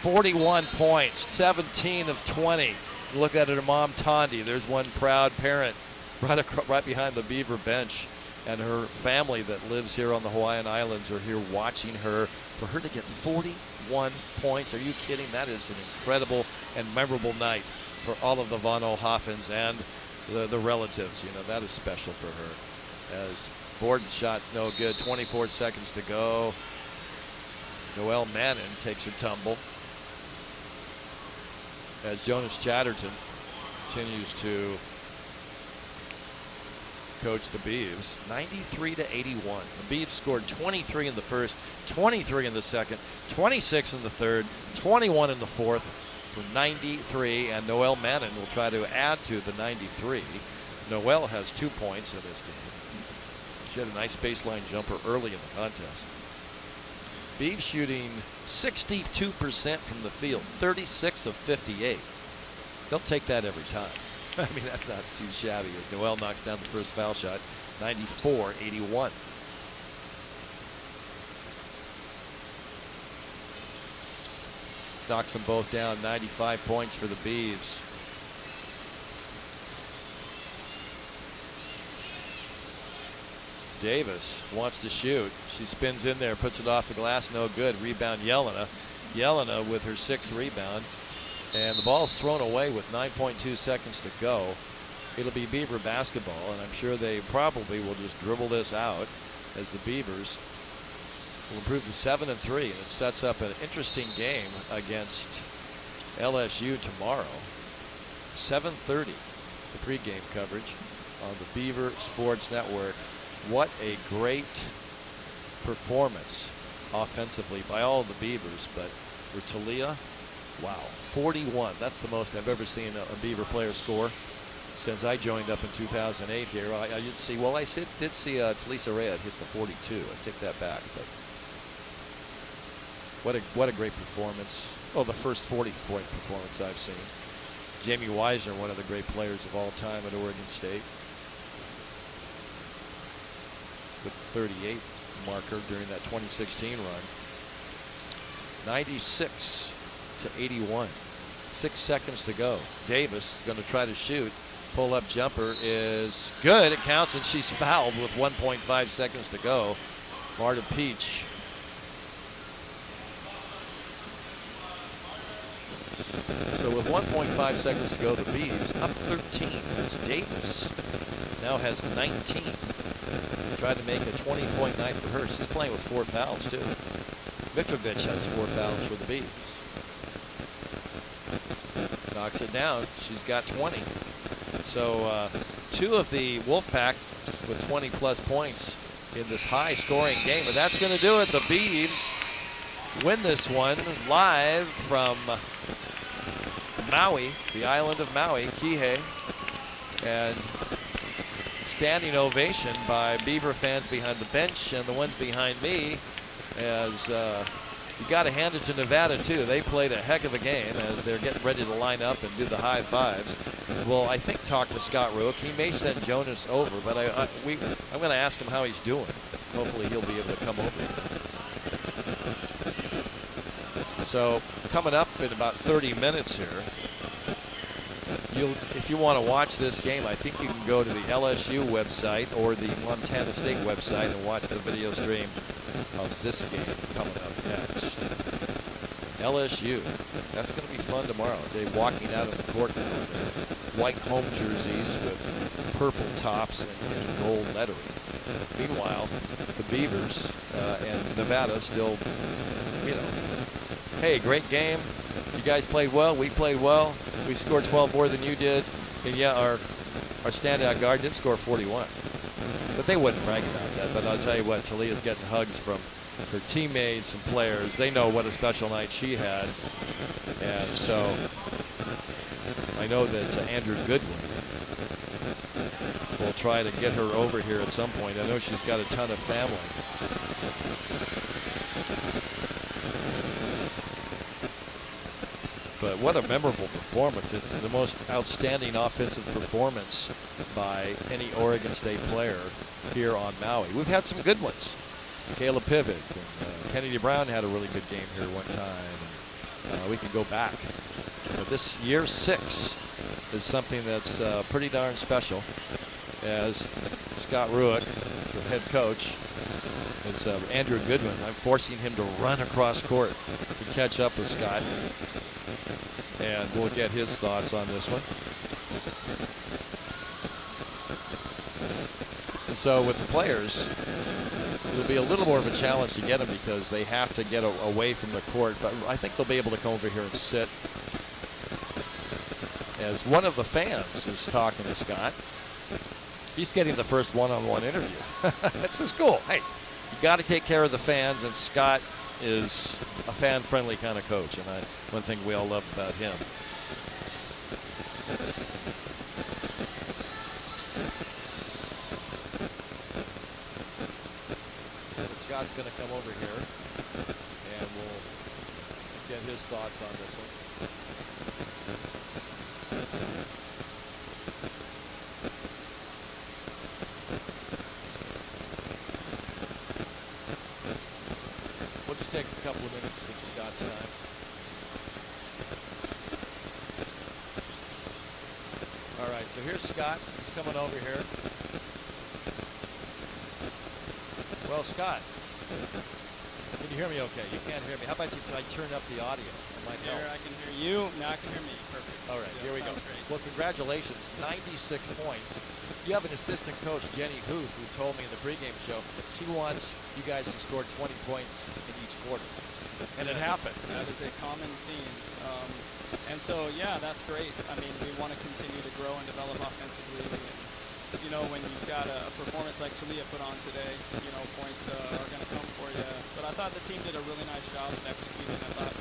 S1: 41 points, 17 of 20. Look at her mom, Tondi. There's one proud parent right behind the Beaver bench. And her family that lives here on the Hawaiian Islands are here watching her. For her to get 41 points, are you kidding? That is an incredible and memorable night for all of the Von Ohoffens and the relatives. You know, that is special for her. As Borden's shot's no good, 24 seconds to go. Noel Mannon takes a tumble. As Jonas Chatterton continues to coach the Beavs, 93-81. The Beavs scored 23 in the first, 23 in the second, 26 in the third, 21 in the fourth for 93, and Noel Mannon will try to add to the 93. Noel has 2 points in this game. She had a nice baseline jumper early in the contest. Beavs shooting 62% from the field, 36 of 58. They'll take that every time. I mean, that's not too shabby as Noel knocks down the first foul shot, 94-81. Knocks them both down, 95 points for the Beavs. Davis wants to shoot. She spins in there, puts it off the glass, no good. Rebound Jelena. Jelena with her 6th rebound. And the ball's thrown away with 9.2 seconds to go. It'll be Beaver basketball, and I'm sure they probably will just dribble this out as the Beavers will improve to 7-3, and it sets up an interesting game against LSU tomorrow. 7:30, the pregame coverage on the Beaver Sports Network. What a great performance offensively by all of the Beavers, but for Talia, wow, 41. That's the most I've ever seen a Beaver player score since I joined up in 2008 here. I did see, well, I did see Talisa Rea hit the 42. I take that back, but what a great performance. Oh, the first 40-point performance I've seen. Jamie Weisner, one of the great players of all time at Oregon State, with 38 marker during that 2016 run. 96-81. 6 seconds to go. Davis is going to try to shoot. Pull-up jumper is good. It counts, and she's fouled with 1.5 seconds to go. Marta Peach. So with 1.5 seconds to go, the Beavs up 13 as Davis now has 19. Tried to make a 20-point night for her. She's playing with 4 fouls, too. Mitrovic has 4 fouls for the Beavs. Knocks it down. She's got 20. So 2 of the Wolfpack with 20-plus points in this high-scoring game. But that's going to do it. The Beavs win this one live from Maui, the island of Maui, Kihei. And standing ovation by Beaver fans behind the bench and the ones behind me, as you got to hand it to Nevada too. They played a heck of a game as they're getting ready to line up and do the high fives. Well, I think talk to Scott Rook. He may send Jonas over, but I'm going to ask him how he's doing. Hopefully he'll be able to come over. So coming up in about 30 minutes here, if you want to watch this game, I think you can go to the LSU website or the Montana State website and watch the video stream of this game coming up next. LSU, that's going to be fun tomorrow. They're walking out of the court now in their white home jerseys with purple tops and gold lettering. Meanwhile, the Beavers and Nevada still, hey, great game. You guys played well. We played well. We scored 12 more than you did. And yeah, our standout guard did score 41. But they wouldn't brag about that. But I'll tell you what, Talia's getting hugs from her teammates and players. They know what a special night she had. And so I know that Andrew Goodwin will try to get her over here at some point. I know she's got a ton of family. But what a memorable performance. It's the most outstanding offensive performance by any Oregon State player here on Maui. We've had some good ones. Kayla Pivot and Kennedy Brown had a really good game here one time. And, we can go back. But this year 6 is something that's pretty darn special, as Scott Ruick, the head coach, is Andrew Goodwin. I'm forcing him to run across court to catch up with Scott. and we'll get his thoughts on this one. And so with the players, it'll be a little more of a challenge to get them because they have to get away from the court, but I think they'll be able to come over here and sit. As one of the fans is talking to Scott, he's getting the first one-on-one interview. This is cool. Hey, you got to take care of the fans, and Scott is a fan-friendly kind of coach, and one thing we all love about him. Scott's going to come over here, and we'll get his thoughts on this one. We'll just take a couple of minutes of Scott's time. All right, so here's Scott. He's coming over here. Well, Scott, can you hear me okay? You can't hear me. How about if I turn up the audio? It might help.
S2: There, I can hear you. Now I can hear me. Perfect.
S1: All right,
S2: Yeah,
S1: here we go.
S2: sounds great.
S1: Well, congratulations, 96 points. You have an assistant coach, Jenny Huth, who told me in the pregame show she wants you guys to score 20 points in each quarter. And it happened.
S2: That is a common theme. And so, yeah, that's great. I mean, we want to continue to grow and develop offensively. And, you know, when you've got a performance like Talia put on today, you know, points are going to come for you. But I thought the team did a really nice job of executing. I thought,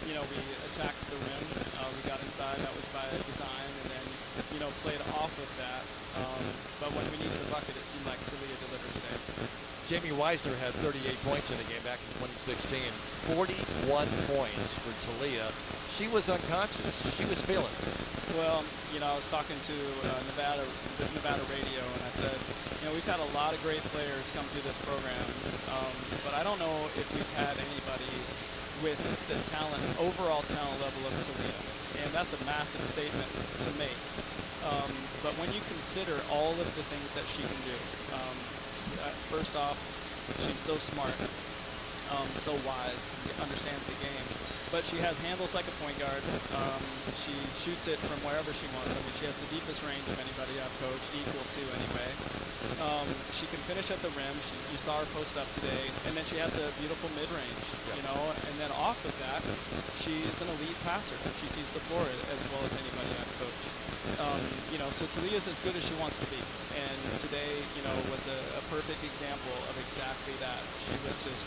S2: you know, we attacked the rim. We got inside. That was by design. And then, you know, played off of that. But when we needed a bucket, it seemed like Talia delivered today.
S1: Jamie Weisner had 38 points in the game back in 2016. 41 points for Talia. She was unconscious. She was feeling it.
S2: Well, you know, I was talking to the Nevada radio, and I said, you know, we've had a lot of great players come through this program, but I don't know if we've had anybody with the talent, overall talent level of Talia. And that's a massive statement to make. But when you consider all of the things that she can do, first off, she's so smart, so wise, understands the game. But she has handles like a point guard. She shoots it from wherever she wants. I mean, she has the deepest range of anybody I've coached, equal to anyway. She can finish at the rim. You saw her post up today. And then she has a beautiful mid-range, you know. And then off of that, she's an elite passer. She sees the floor as well as anybody I've coached. You know, so Talia's as good as she wants to be. And today, you know, was a perfect example of exactly that. She was just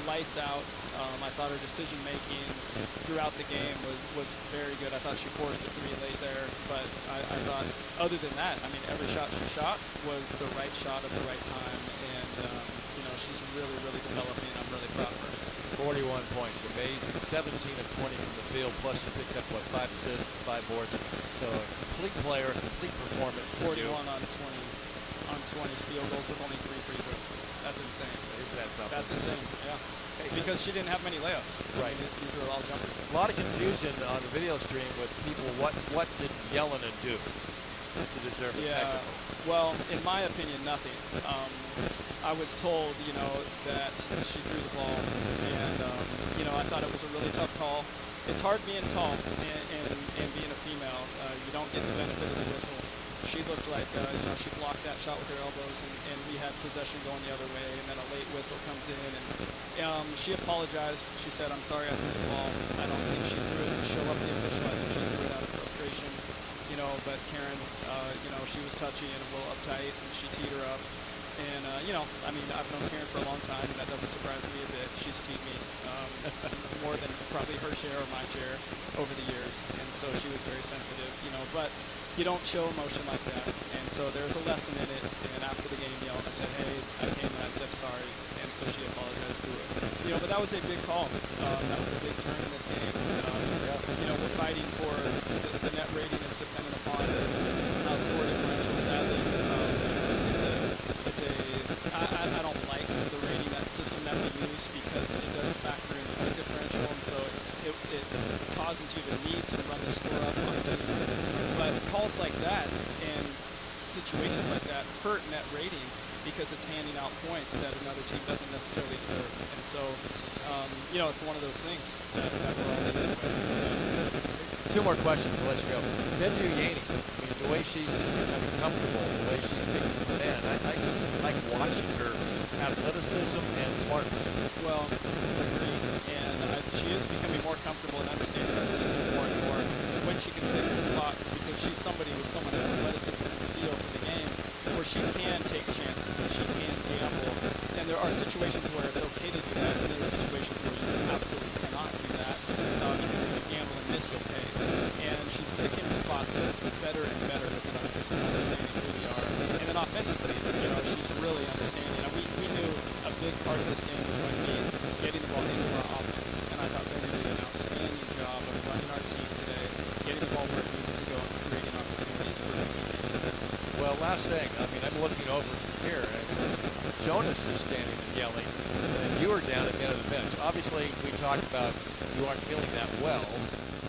S2: lights out. I thought her decision-making throughout the game was very good. I thought she forced a three late there, but I thought other than that, I mean, every shot she shot was the right shot at the right time, and you know, she's really, really developing. I'm really proud of her.
S1: 41 points, amazing. 17 of 20 from the field, plus she picked up, 5 assists, 5 boards. So a complete player, complete performance.
S2: 41 on 20 field goals with only 3 free throws. That's insane.
S1: Isn't that something?
S2: That's insane, yeah. Because she didn't have many layups.
S1: Right.
S2: I mean, these were all jumpers.
S1: A lot of confusion on the video stream with people. What did Yelena do to deserve a technical?
S2: Well, in my opinion, nothing. I was told, you know, that she threw the ball, and you know, I thought it was a really tough call. It's hard being tall and being a female. You don't get the benefit of the whistle. She looked like, you know, she blocked that shot with her elbows, and we had possession going the other way, and then a late whistle comes in, and she apologized. She said, I'm sorry I threw the ball. I don't think she threw it to show up the official. I think she threw it out of frustration, you know, but Karen, you know, she was touchy and a little uptight, and she teed her up. And, you know, I mean, I've known Karen for a long time, and that doesn't surprise me a bit. She's teed me more than probably her share or my share over the years, and so she was very sensitive, you know, but you don't show emotion like that, and so there's a lesson in it. And after the game, you know, I said, hey, I came and I said sorry, and so she apologized to it. You know, but that was a big call. That was a big turn in this game. You know, we're fighting for the net rating is dependent upon score differential. Sadly, I don't like the rating that system that we use because it does factor in point differential, and so it causes you to need to run the score up on teams. But calls like that and situations like that hurt net rating because it's handing out points that another team doesn't necessarily deserve. And so, you know, it's one of those things that we're all dealing with.
S1: Two more questions. I'll let you go. Benju Yanni, I mean, the way she's just becoming comfortable, the way she's taking command, I just like watching her athleticism and smarts.
S2: Well, agreed. And she is becoming more comfortable and understanding the system more and more when she can pick her spots, because she's somebody with so much athleticism and feel for the game where she can take chances and she can gamble. And there are situations where it's okay to do that, and there are situations where you absolutely cannot do that. Because if you gamble and miss, you'll pay. And she's picking her spots better and better within our system, understanding who we are. And then offensively, she's really understanding. And we knew a big part of this game was going to be getting the ball into our offense. And I thought Benny did an outstanding job of running our team today, getting the ball where it needed to go, and creating opportunities for the teammates.
S1: Well, last thing, I mean, I'm looking over here, and Jonas is standing and yelling, and you are down at the end of the bench. Obviously, we talked about you aren't feeling that well,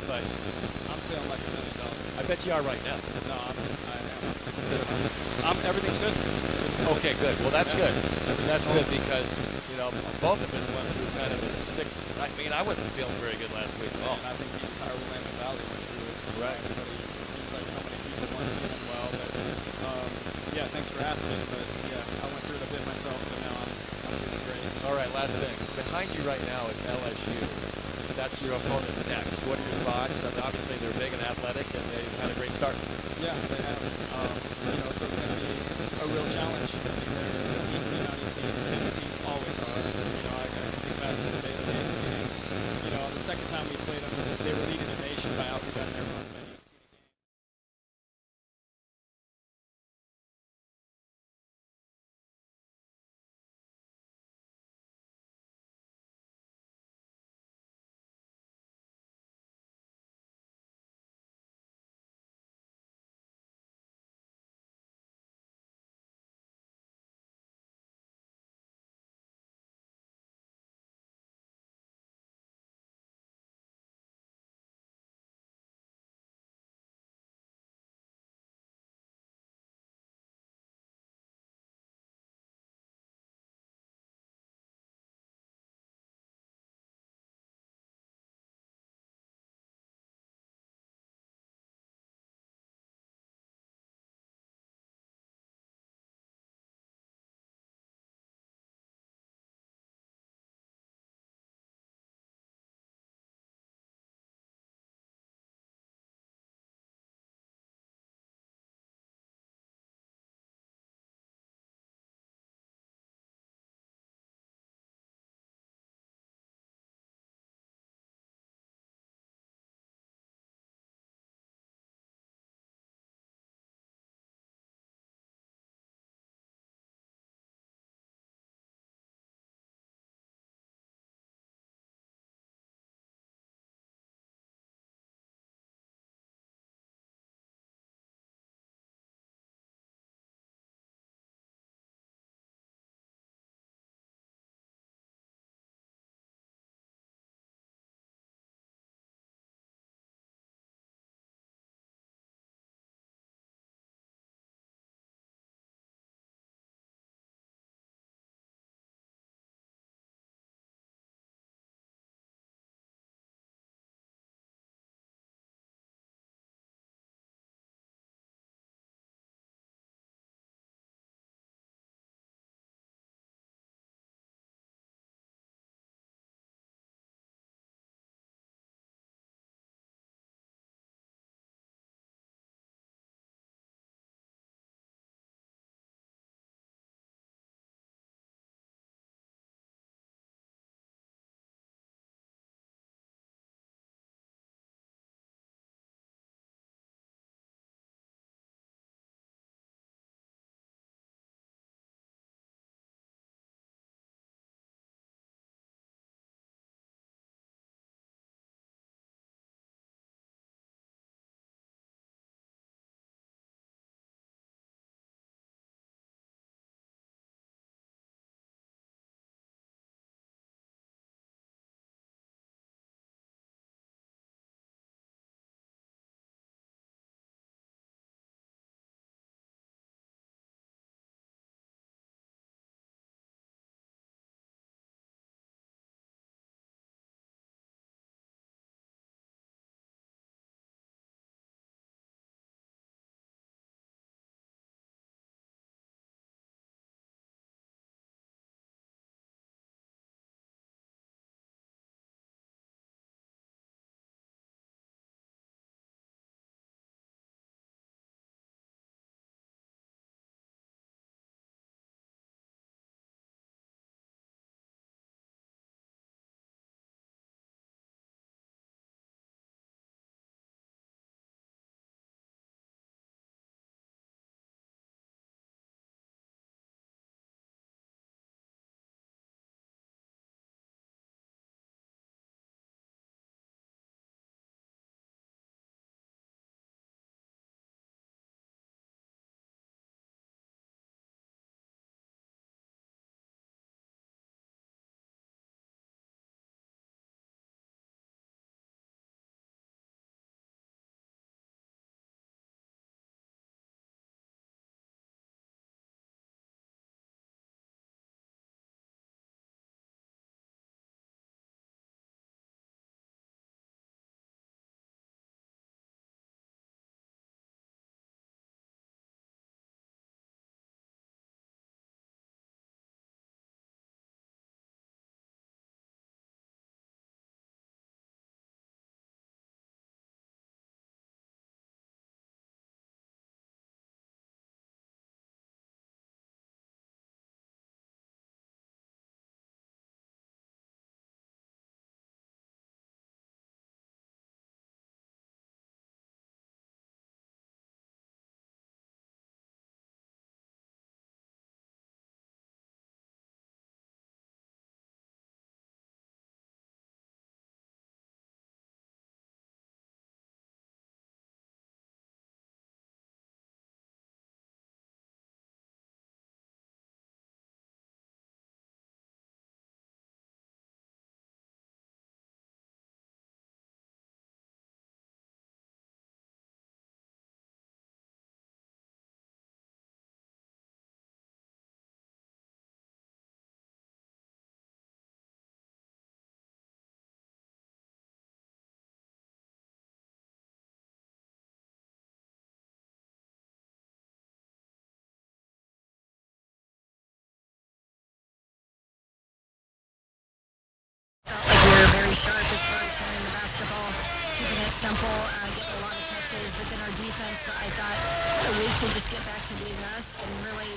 S1: but
S2: I'm feeling like $1 million.
S1: I bet you are right now.
S2: No, everything's good.
S1: Okay, good. Well, that's good. I mean, that's good because, both of us went through kind of a sick, I mean, I wasn't feeling very good last week at all.
S2: And I think the entire Willamette Valley went through it.
S1: Right.
S2: Everybody, it seems like so many people weren't feeling well, but yeah, thanks for asking. But yeah, I went through it a bit myself, but now I'm feeling great.
S1: All right, last thing. Behind you right now is LSU. That's your opponent next. What are your thoughts? I mean, obviously, they're big and athletic, and they've had a great start.
S2: Yeah, they have. So it's going to be a real challenge. I think they're a deep rebounding team. Tennessee's always are. I think back to the Baylor games. The second time we played them, they were leading the nation by out-rebounding everyone.
S5: simple, get a lot of touches. But then our defense, I thought, had a week to just get back to being us and really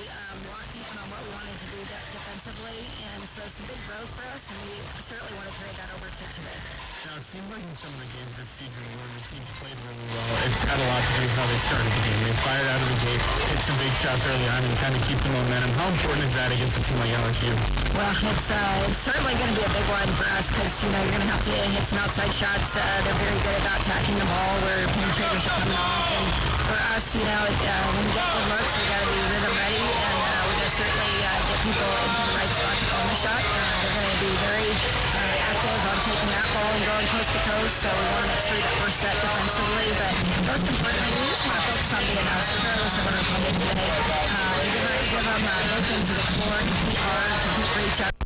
S5: lock deep on what we wanted to do defensively. And so some big growth for us, and we certainly want to carry that over to today.
S3: Now, it seemed like in some of the games this season when the teams played really well, it's had a lot to do with how they started the game. They fired out of the gate, hit some big shots early on, and kind of keep the momentum. How important is that against a team like LSU?
S5: Well, it's certainly going to be a big one for us because, you're going to have to hit some outside shots. They're very good about attacking the ball where penetrators are coming off. And for us, when we get good looks, we got to be rhythm ready, and we got to certainly get people into the right spot to call the shot. They're going to be very active on taking that ball and going coast to coast, so we want to make sure that we're set defensively. But most importantly, we just want to focus on being us, regardless of what our opponent today. Give them open to the floor, compete hard, compete for each other.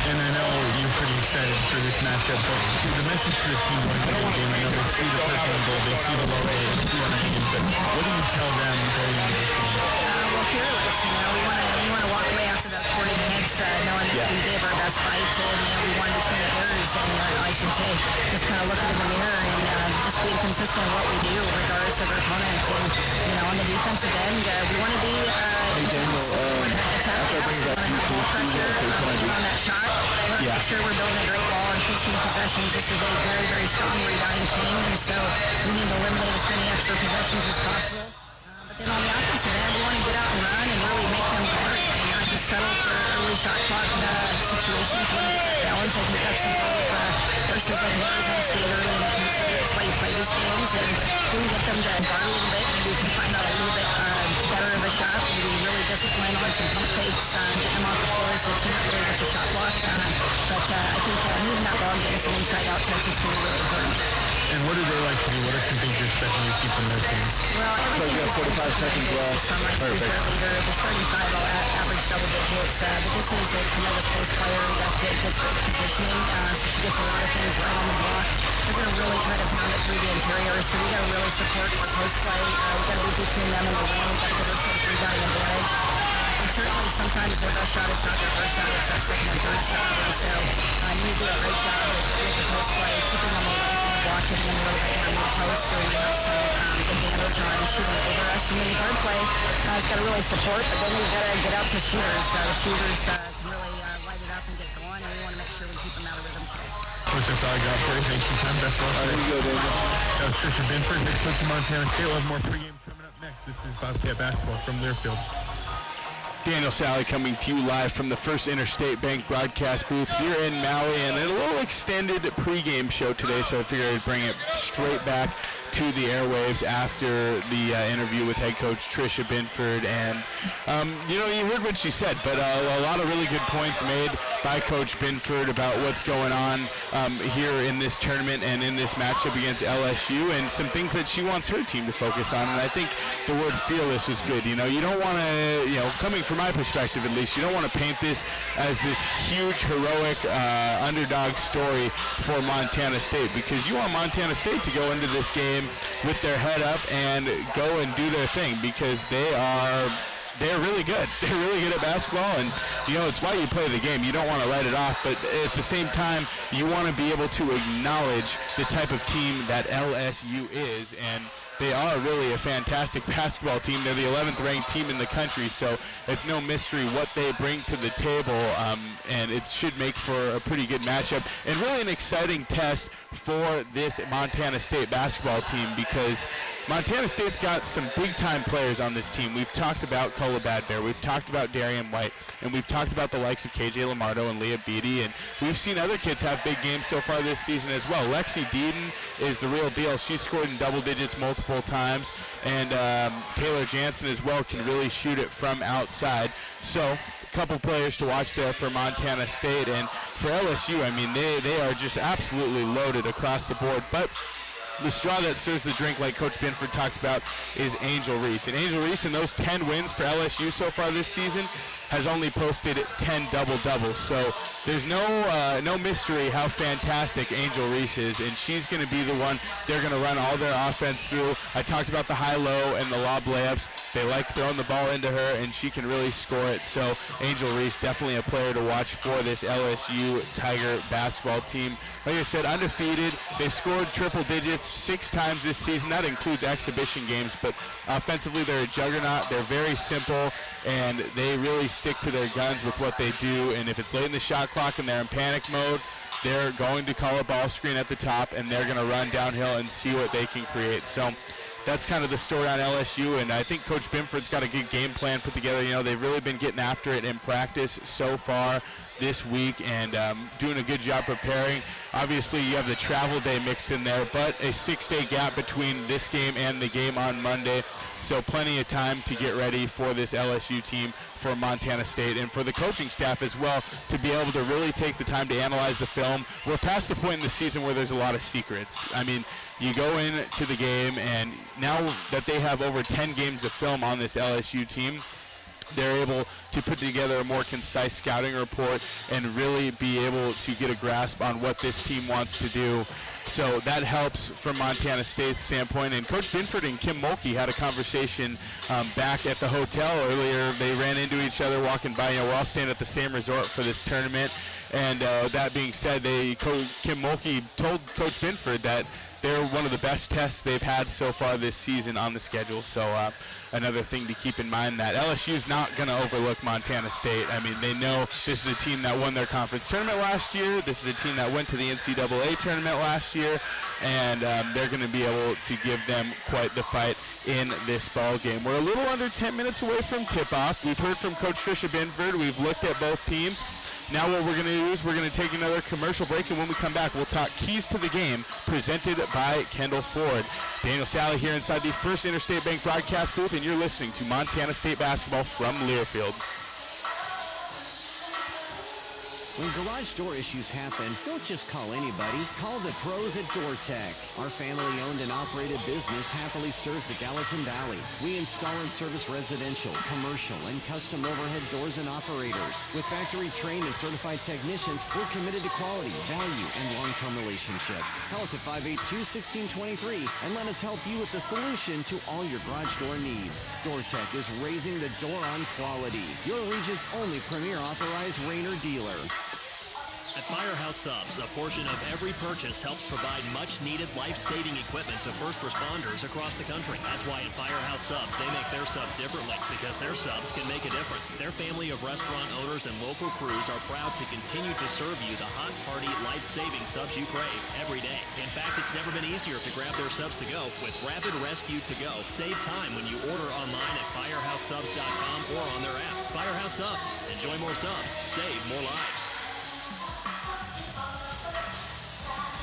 S3: And I know you're pretty excited for this matchup, but the message to the team going into the game, I know they see the personal goal, they see the logo, they see the name, but what do you tell them going into this game?
S5: Well, fearless. We want to walk away after about 40 minutes knowing that we gave our best fight, and we wanted to turn the errors, and I should say, just kind of looking in the mirror and just being consistent in what we do, regardless of our opponent. And on the defensive end, we want to be intense. We want to attack the we want to have ball pressure on that shot. We want to make sure we're building a great ball and finishing possessions. This is a very, very strong rebounding team, and so we need to eliminate as many extra possessions as possible. But then on the offensive end, we want to get out and run and really make them hurt and not just settle for early shot clock situations. We want to get that balance. I think that's important versus like Arizona State early in the season. That's why you play these games, and if we can get them to guard a little bit, maybe we can find out a little bit better of a shot, and be really disciplined on some pump fakes, get them off the floor so the team really gets a shot block. But I think moving that ball and getting some inside out touch is going to be really important.
S3: And what do they like to do? What are some things you're expecting to see from their team?
S5: Well, everything is 45 seconds left. He's their leader. The starting five will average double digits. But this is a tremendous post player that gets great positioning. So she gets a lot of things right on the block. They're going to really try to pound it through the interior. So we got to really support our post play. We got to be between them and the wing. Got to give ourselves rebounding advantage. And certainly sometimes their best shot is not their first shot. It's that second and third shot. And so you do a great job with the post play, keeping them away from the block, getting them a little bit more near post, so we have some advantage on shooting over us. And then the guard play has got to really support, but then we've got to get out to shooters. Shooters can really light it up and get going, and we want to make sure we keep them out of rhythm today.
S3: Coach, that's all I got for you. Thanks for your time. Best of luck. There you go, David. That was Trisha Binford, head coach of Montana State. We'll have more pregame coming up next. This is Bobcat Basketball from Learfield.
S22: Daniel Sally coming to you live from the First Interstate Bank broadcast booth here in Maui, and a little extended pregame show today, so I figured I'd bring it straight back to the airwaves after the interview with head coach Trisha Binford. And you heard what she said, but a lot of really good points made by Coach Binford about what's going on here in this tournament and in this matchup against LSU, and some things that she wants her team to focus on. And I think the word fearless is good. You don't want to, coming from my perspective at least, you don't want to paint this as this huge heroic underdog story for Montana State, because you want Montana State to go into this game with their head up and go and do their thing, because they're really good. They're really good at basketball, and it's why you play the game. You don't want to write it off, but at the same time, you want to be able to acknowledge the type of team that LSU is, and they are really a fantastic basketball team. They're the 11th ranked team in the country, so it's no mystery what they bring to the table, and it should make for a pretty good matchup and really an exciting test for this Montana State basketball team, because Montana State's got some big-time players on this team. We've talked about Kola Badbear, we've talked about Darian White, and we've talked about the likes of KJ Lamardo and Leah Beatty, and we've seen other kids have big games so far this season as well. Lexi Deaton is the real deal. She's scored in double digits multiple times, and Taylor Jansen as well can really shoot it from outside. So a couple players to watch there for Montana State, and for LSU, I mean, they are just absolutely loaded across the board. But the straw that stirs the drink, like Coach Binford talked about, is Angel Reese. And Angel Reese, in those 10 wins for LSU so far this season, has only posted 10 double-doubles. So there's no mystery how fantastic Angel Reese is, and she's going to be the one they're going to run all their offense through. I talked about the high-low and the lob layups. They like throwing the ball into her, and she can really score it. So Angel Reese, definitely a player to watch for this LSU Tiger basketball team. Like I said, undefeated. They scored triple digits 6 times this season. That includes exhibition games, but offensively they're a juggernaut. They're very simple, and they really stick to their guns with what they do. And if it's late in the shot clock and they're in panic mode, they're going to call a ball screen at the top, and they're going to run downhill and see what they can create. So that's kind of the story on LSU, and I think Coach Bimford's got a good game plan put together. You know, they've really been getting after it in practice so far this week and doing a good job preparing. Obviously, you have the travel day mixed in there, but a 6-day gap between this game and the game on Monday, so plenty of time to get ready for this LSU team for Montana State and for the coaching staff as well to be able to really take the time to analyze the film. We're past the point in the season where there's a lot of secrets. I mean, you go into the game, and now that they have over 10 games of film on this LSU team, they're able to put together a more concise scouting report and really be able to get a grasp on what this team wants to do. So that helps from Montana State's standpoint. And Coach Binford and Kim Mulkey had a conversation back at the hotel earlier. They ran into each other walking by. You know, we're all staying at the same resort for this tournament. And that being said, Kim Mulkey told Coach Binford that they're one of the best tests they've had so far this season on the schedule. So another thing to keep in mind, that LSU's not going to overlook Montana State. I mean, they know this is a team that won their conference tournament last year. This is a team that went to the NCAA tournament last year, and they're going to be able to give them quite the fight in this ball game. We're a little under 10 minutes away from tip-off. We've heard from Coach Tricia Binford. We've looked at both teams. Now what we're going to do is we're going to take another commercial break, and when we come back, we'll talk Keys to the Game, presented by Kendall Ford. Daniel Sally here inside the First Interstate Bank broadcast booth, and you're listening to Montana State basketball from Learfield.
S4: When garage door issues happen, don't just call anybody. Call the pros at DoorTech. Our family-owned and operated business happily serves the Gallatin Valley. We install and service residential, commercial, and custom overhead doors and operators. With factory-trained and certified technicians, we're committed to quality, value, and long-term relationships. Call us at 582-1623 and let us help you with the solution to all your garage door needs. DoorTech is raising the door on quality. Your region's only premier authorized Rainer dealer.
S16: At Firehouse Subs, a portion of every purchase helps provide much-needed life-saving equipment to first responders across the country. That's why at Firehouse Subs, they make their subs differently, because their subs can make a difference. Their family of restaurant owners and local crews are proud to continue to serve you the hot, hearty, life-saving subs you crave every day. In fact, it's never been easier to grab their subs to go with Rapid Rescue to Go. Save time when you order online at firehousesubs.com or on their app. Firehouse Subs. Enjoy more subs. Save more lives.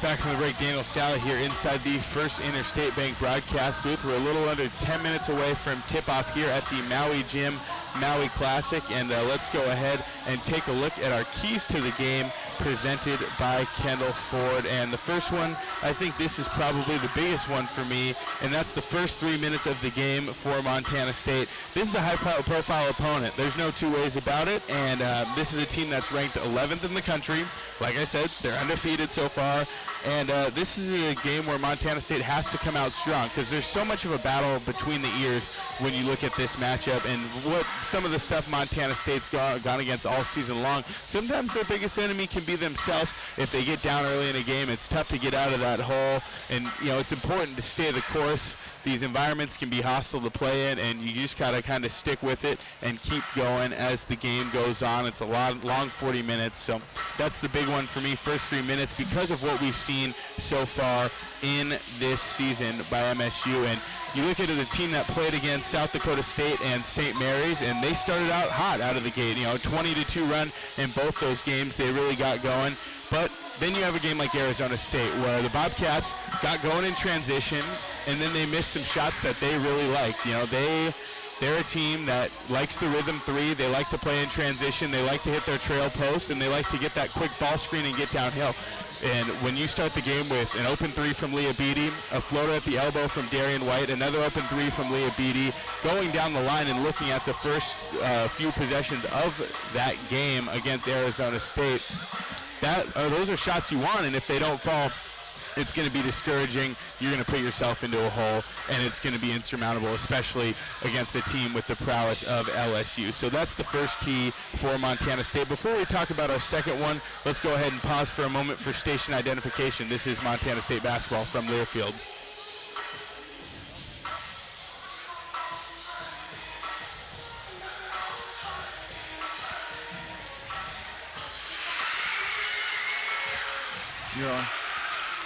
S22: Back from the break, Daniel Sally here inside the First Interstate Bank broadcast booth. We're a little under 10 minutes away from tip-off here at the Maui Gym Maui Classic, and let's go ahead and take a look at our keys to the game presented by Kendall Ford. And the first one, I think this is probably the biggest one for me, and that's the first 3 minutes of the game for Montana State. This is a high-profile opponent. There's no two ways about it, and this is a team that's ranked 11th in the country. Like I said, they're undefeated so far, and this is a game where Montana State has to come out strong because there's so much of a battle between the ears when you look at this matchup and what some of the stuff Montana State's gone against all season long. Sometimes their biggest enemy can be themselves. If they get down early in a game, it's tough to get out of that hole, and you know it's important to stay the course. These environments can be hostile to play in, and you just gotta kind of stick with it and keep going as the game goes on. It's a long 40 minutes, so that's the big one for me, first 3 minutes, because of what we've seen so far in this season by MSU. And you look at the team that played against South Dakota State and St. Mary's, and they started out hot out of the gate. You know, 20-2 run in both those games. They really got going. But then you have a game like Arizona State where the Bobcats got going in transition, and then they missed some shots that they really like. You know, they're a team that likes the rhythm three. They like to play in transition. They like to hit their trail post, and they like to get that quick ball screen and get downhill. And when you start the game with an open three from Leah Beatty, a floater at the elbow from Darian White, another open three from Leah Beatty, going down the line and looking at the first few possessions of that game against Arizona State, those are shots you want, and if they don't fall, it's going to be discouraging. You're going to put yourself into a hole, and it's going to be insurmountable, especially against a team with the prowess of LSU. So that's the first key for Montana State. Before we talk about our second one, let's go ahead and pause for a moment for station identification. This is Montana State basketball from Learfield. You're on.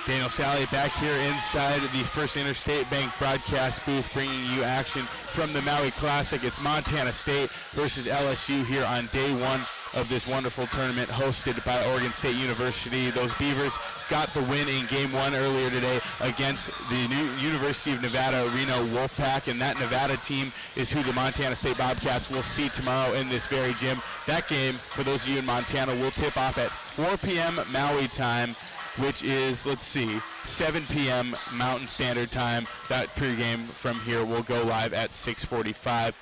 S22: Daniel Sally back here inside the First Interstate Bank broadcast booth, bringing you action from the Maui Classic. It's Montana State versus LSU here on day one of this wonderful tournament hosted by Oregon State University. Those Beavers got the win in game one earlier today against the new University of Nevada Reno Wolfpack, and that Nevada team is who the Montana State Bobcats will see tomorrow in this very gym. That game, for those of you in Montana, will tip off at 4 p.m. Maui time, which is, 7 p.m. Mountain Standard Time. That pregame from here will go live at 6:45.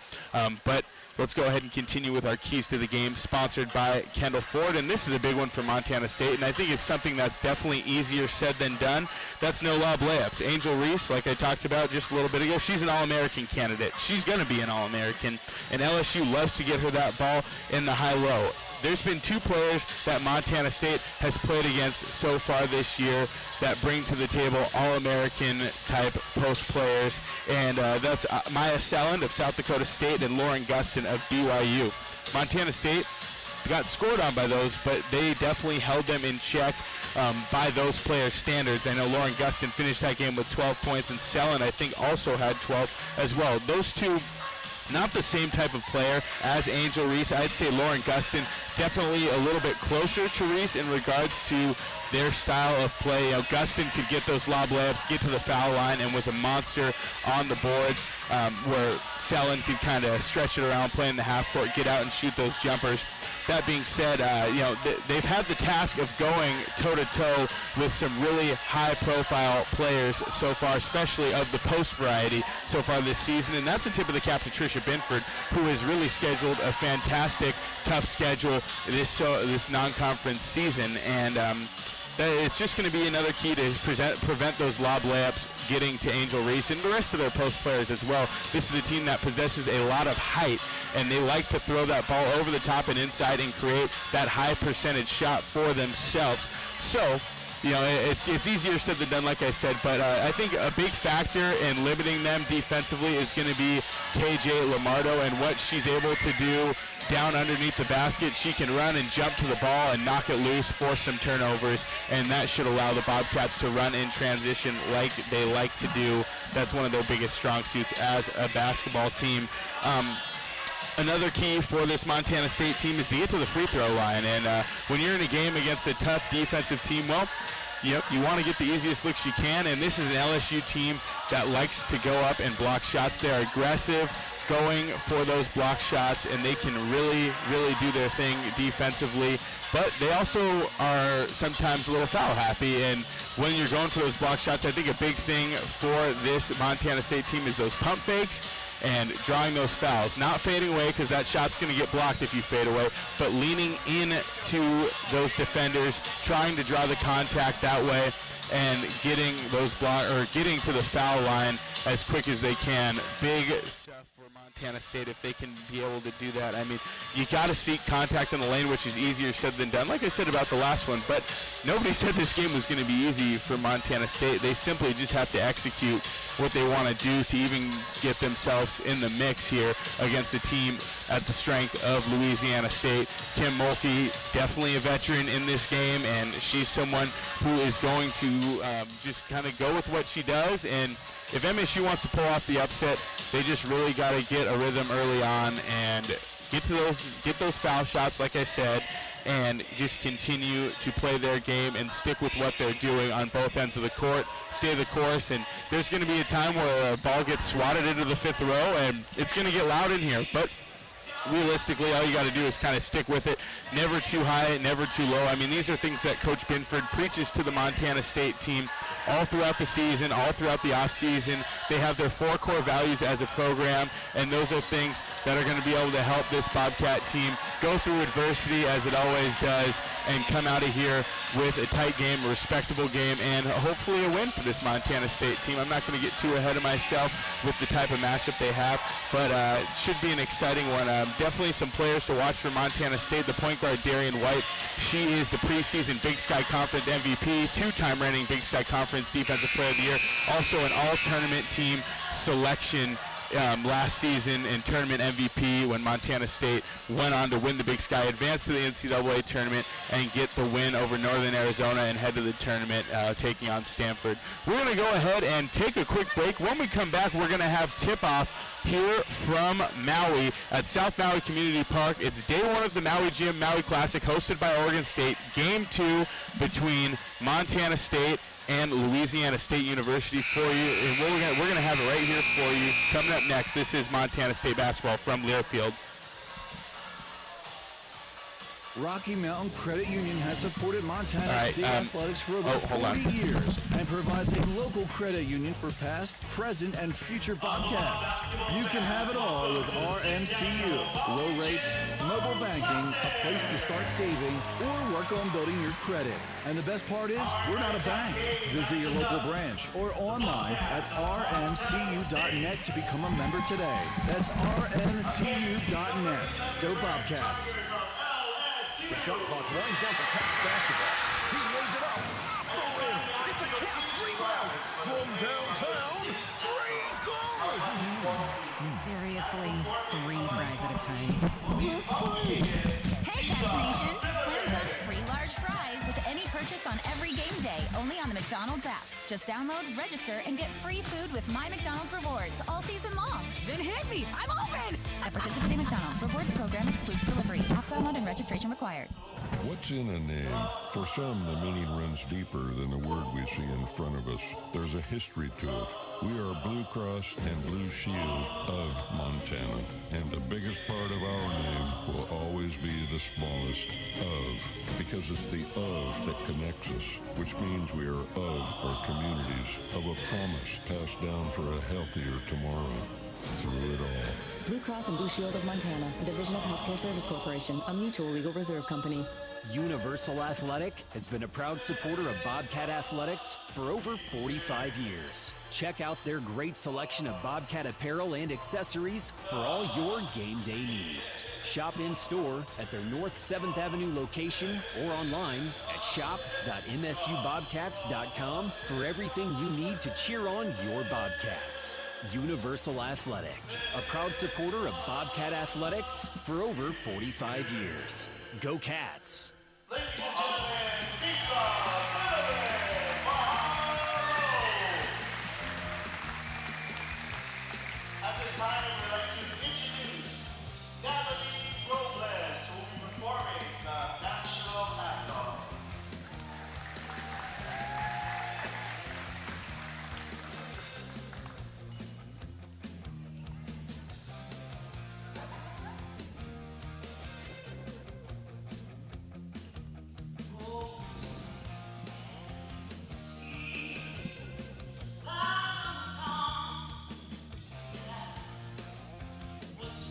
S22: But let's go ahead and continue with our keys to the game, sponsored by Kendall Ford. And this is a big one for Montana State, and I think it's something that's definitely easier said than done. That's no lob layups. Angel Reese, like I talked about just a little bit ago, she's an All-American candidate. She's going to be an All-American, and LSU loves to get her that ball in the high-low. There's been two players that Montana State has played against so far this year that bring to the table All-American type post players, and that's Maya Selland of South Dakota State and Lauren Gustin of BYU. Montana State got scored on by those, but they definitely held them in check by those players' standards. I know Lauren Gustin finished that game with 12 points, and Selland, I think, also had 12 as well. Those two, not the same type of player as Angel Reese. I'd say Lauren Gustin definitely a little bit closer to Reese in regards to their style of play. You know, Gustin could get those lob layups, get to the foul line, and was a monster on the boards, where Selland could kind of stretch it around, play in the half court, get out and shoot those jumpers. That being said, they've had the task of going toe-to-toe with some really high-profile players so far, especially of the post variety so far this season, and that's a tip of the cap to Tricia Binford, who has really scheduled a fantastic, tough schedule this non-conference season, and it's just going to be another key to prevent those lob layups getting to Angel Reese and the rest of their post players as well. This is a team that possesses a lot of height, and they like to throw that ball over the top and inside and create that high percentage shot for themselves. So, it's easier said than done, like I said, but I think a big factor in limiting them defensively is going to be KJ Lamardo and what she's able to do down underneath the basket. She can run and jump to the ball and knock it loose, force some turnovers, and that should allow the Bobcats to run in transition like they like to do. That's one of their biggest strong suits as a basketball team. Another key for this Montana State team is to get to the free throw line, and when you're in a game against a tough defensive team, you want to get the easiest looks you can, and this is an LSU team that likes to go up and block shots. They're aggressive, going for those block shots, and they can really, really do their thing defensively, but they also are sometimes a little foul happy, and when you're going for those block shots, I think a big thing for this Montana State team is those pump fakes and drawing those fouls. Not fading away, because that shot's going to get blocked if you fade away, but leaning into those defenders, trying to draw the contact that way, and getting getting to the foul line as quick as they can. Big stuff for Montana State if they can be able to do that. I mean, you got to seek contact in the lane, which is easier said than done, like I said about the last one, but nobody said this game was going to be easy for Montana State. They simply just have to execute what they want to do to even get themselves in the mix here against a team at the strength of Louisiana State. Kim Mulkey, definitely a veteran in this game, and she's someone who is going to just kind of go with what she does, and if MSU wants to pull off the upset, they just really got to get a rhythm early on and get those foul shots, like I said, and just continue to play their game and stick with what they're doing on both ends of the court, stay the course, and there's going to be a time where a ball gets swatted into the fifth row, and it's going to get loud in here, but realistically, all you got to do is kind of stick with it. Never too high, never too low. I mean, these are things that Coach Binford preaches to the Montana State team all throughout the season, all throughout the offseason. They have their 4 core values as a program, and those are things that are going to be able to help this Bobcat team go through adversity, as it always does, and come out of here with a tight game, a respectable game, and hopefully a win for this Montana State team. I'm not going to get too ahead of myself with the type of matchup they have, but it should be an exciting one. Definitely some players to watch for Montana State. The point guard, Darian White, she is the preseason Big Sky Conference MVP, 2-time reigning Big Sky Conference Defensive Player of the Year, also an all-tournament team selection last season in tournament MVP when Montana State went on to win the Big Sky, advance to the NCAA tournament, and get the win over Northern Arizona and head to the tournament, taking on Stanford. We're going to go ahead and take a quick break. When we come back, we're going to have tip-off here from Maui at South Maui Community Park. It's day 1 of the Maui Gym Maui Classic, hosted by Oregon State. Game 2 between Montana State and Louisiana State University for you. And we're going to have it right here for you. Coming up next, this is Montana State basketball from Learfield.
S9: Rocky Mountain Credit Union has supported Montana State athletics for over 40 years and provides a local credit union for past, present, and future Bobcats. You can have it all with RMCU. Low rates, mobile banking, a place to start saving, or work on building your credit. And the best part is, we're not a bank. Visit your local branch or online at rmcu.net to become a member today. That's rmcu.net. Go Bobcats.
S17: The shot clock winds down for Caps basketball. He lays it up off the rim. It's a Caps rebound from downtown. Three's good.
S23: Seriously, 3 fries at a time.
S24: Hey, Caps Nation! Slam Dunk free large fries with any purchase on every game day, only on the McDonald's app. Just download, register, and get free food with My McDonald's Rewards all season long.
S23: Then hit me! I'm open!
S24: At participating McDonald's, Rewards program excludes delivery. App download and registration required.
S25: What's in a name? For some, the meaning runs deeper than the word we see in front of us. There's a history to it. We are Blue Cross and Blue Shield of Montana. And the biggest part of our name will always be the smallest, of, because it's the of that connects us, which means we are of our communities, of a promise passed down for a healthier tomorrow. Through it all.
S23: Blue Cross and Blue Shield of Montana, a division of Healthcare Service Corporation, a mutual legal reserve company.
S6: Universal Athletic has been a proud supporter of Bobcat Athletics for over 45 years. Check out their great selection of Bobcat apparel and accessories for all your game day needs. Shop in store at their North 7th Avenue location or online at shop.msubobcats.com for everything you need to cheer on your Bobcats. Universal Athletic, a proud supporter of Bobcat Athletics for over 45 years. Go Cats!
S26: At this time, we would like to introduce Natalie Robles, who will be performing the national anthem. What's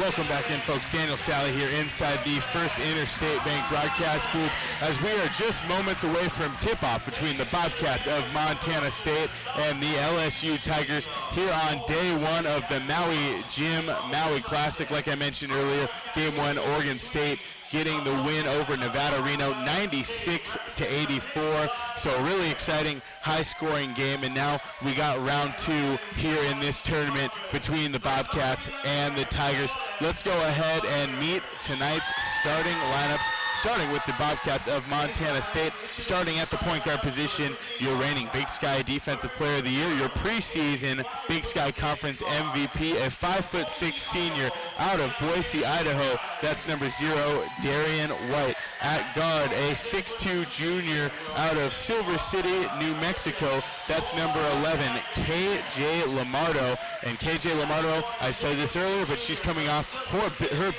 S22: Welcome back in, folks. Daniel Sally here inside the First Interstate Bank broadcast booth as we are just moments away from tip-off between the Bobcats of Montana State and the LSU Tigers here on day one of the Maui Classic. Like I mentioned earlier, game one, Oregon State getting the win over Nevada Reno 96-84. So a really exciting, high-scoring game. And now we got round two here in this tournament between the Bobcats and the Tigers. Let's go ahead and meet tonight's starting lineups, starting with the Bobcats of Montana State. Starting at the point guard position, your reigning Big Sky Defensive Player of the Year, your preseason Big Sky Conference MVP, a 5'6" senior out of Boise, Idaho. That's number 0, Darian White. At guard, a 6'2" junior out of Silver City, New Mexico. That's number 11, KJ Lamardo. And KJ Lamardo, I said this earlier, but she's coming off her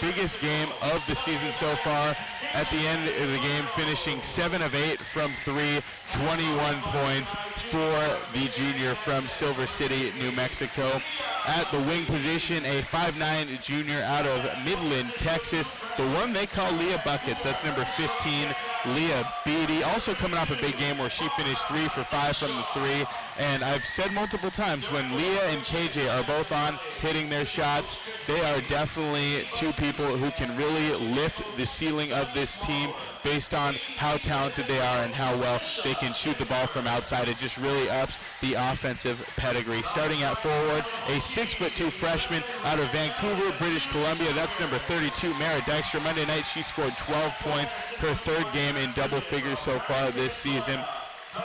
S22: biggest game of the season so far. At the end of the game, finishing 7 of 8 from 3, 21 points for the junior from Silver City, New Mexico. At the wing position, a 5'9" junior out of Midland, Texas, the one they call Leah Buckets. That's number 15, Leah Beatty. Also coming off a big game where she finished 3 for 5 from the 3. And I've said multiple times, when Leah and KJ are both on hitting their shots, they are definitely two people who can really lift the ceiling of this team based on how talented they are and how well they can shoot the ball from outside. It just really ups the offensive pedigree. Starting at forward, a 6'2" freshman out of Vancouver, British Columbia. That's number 32, Mara Dykstra. Monday night, she scored 12 points, her third game in double figures so far this season.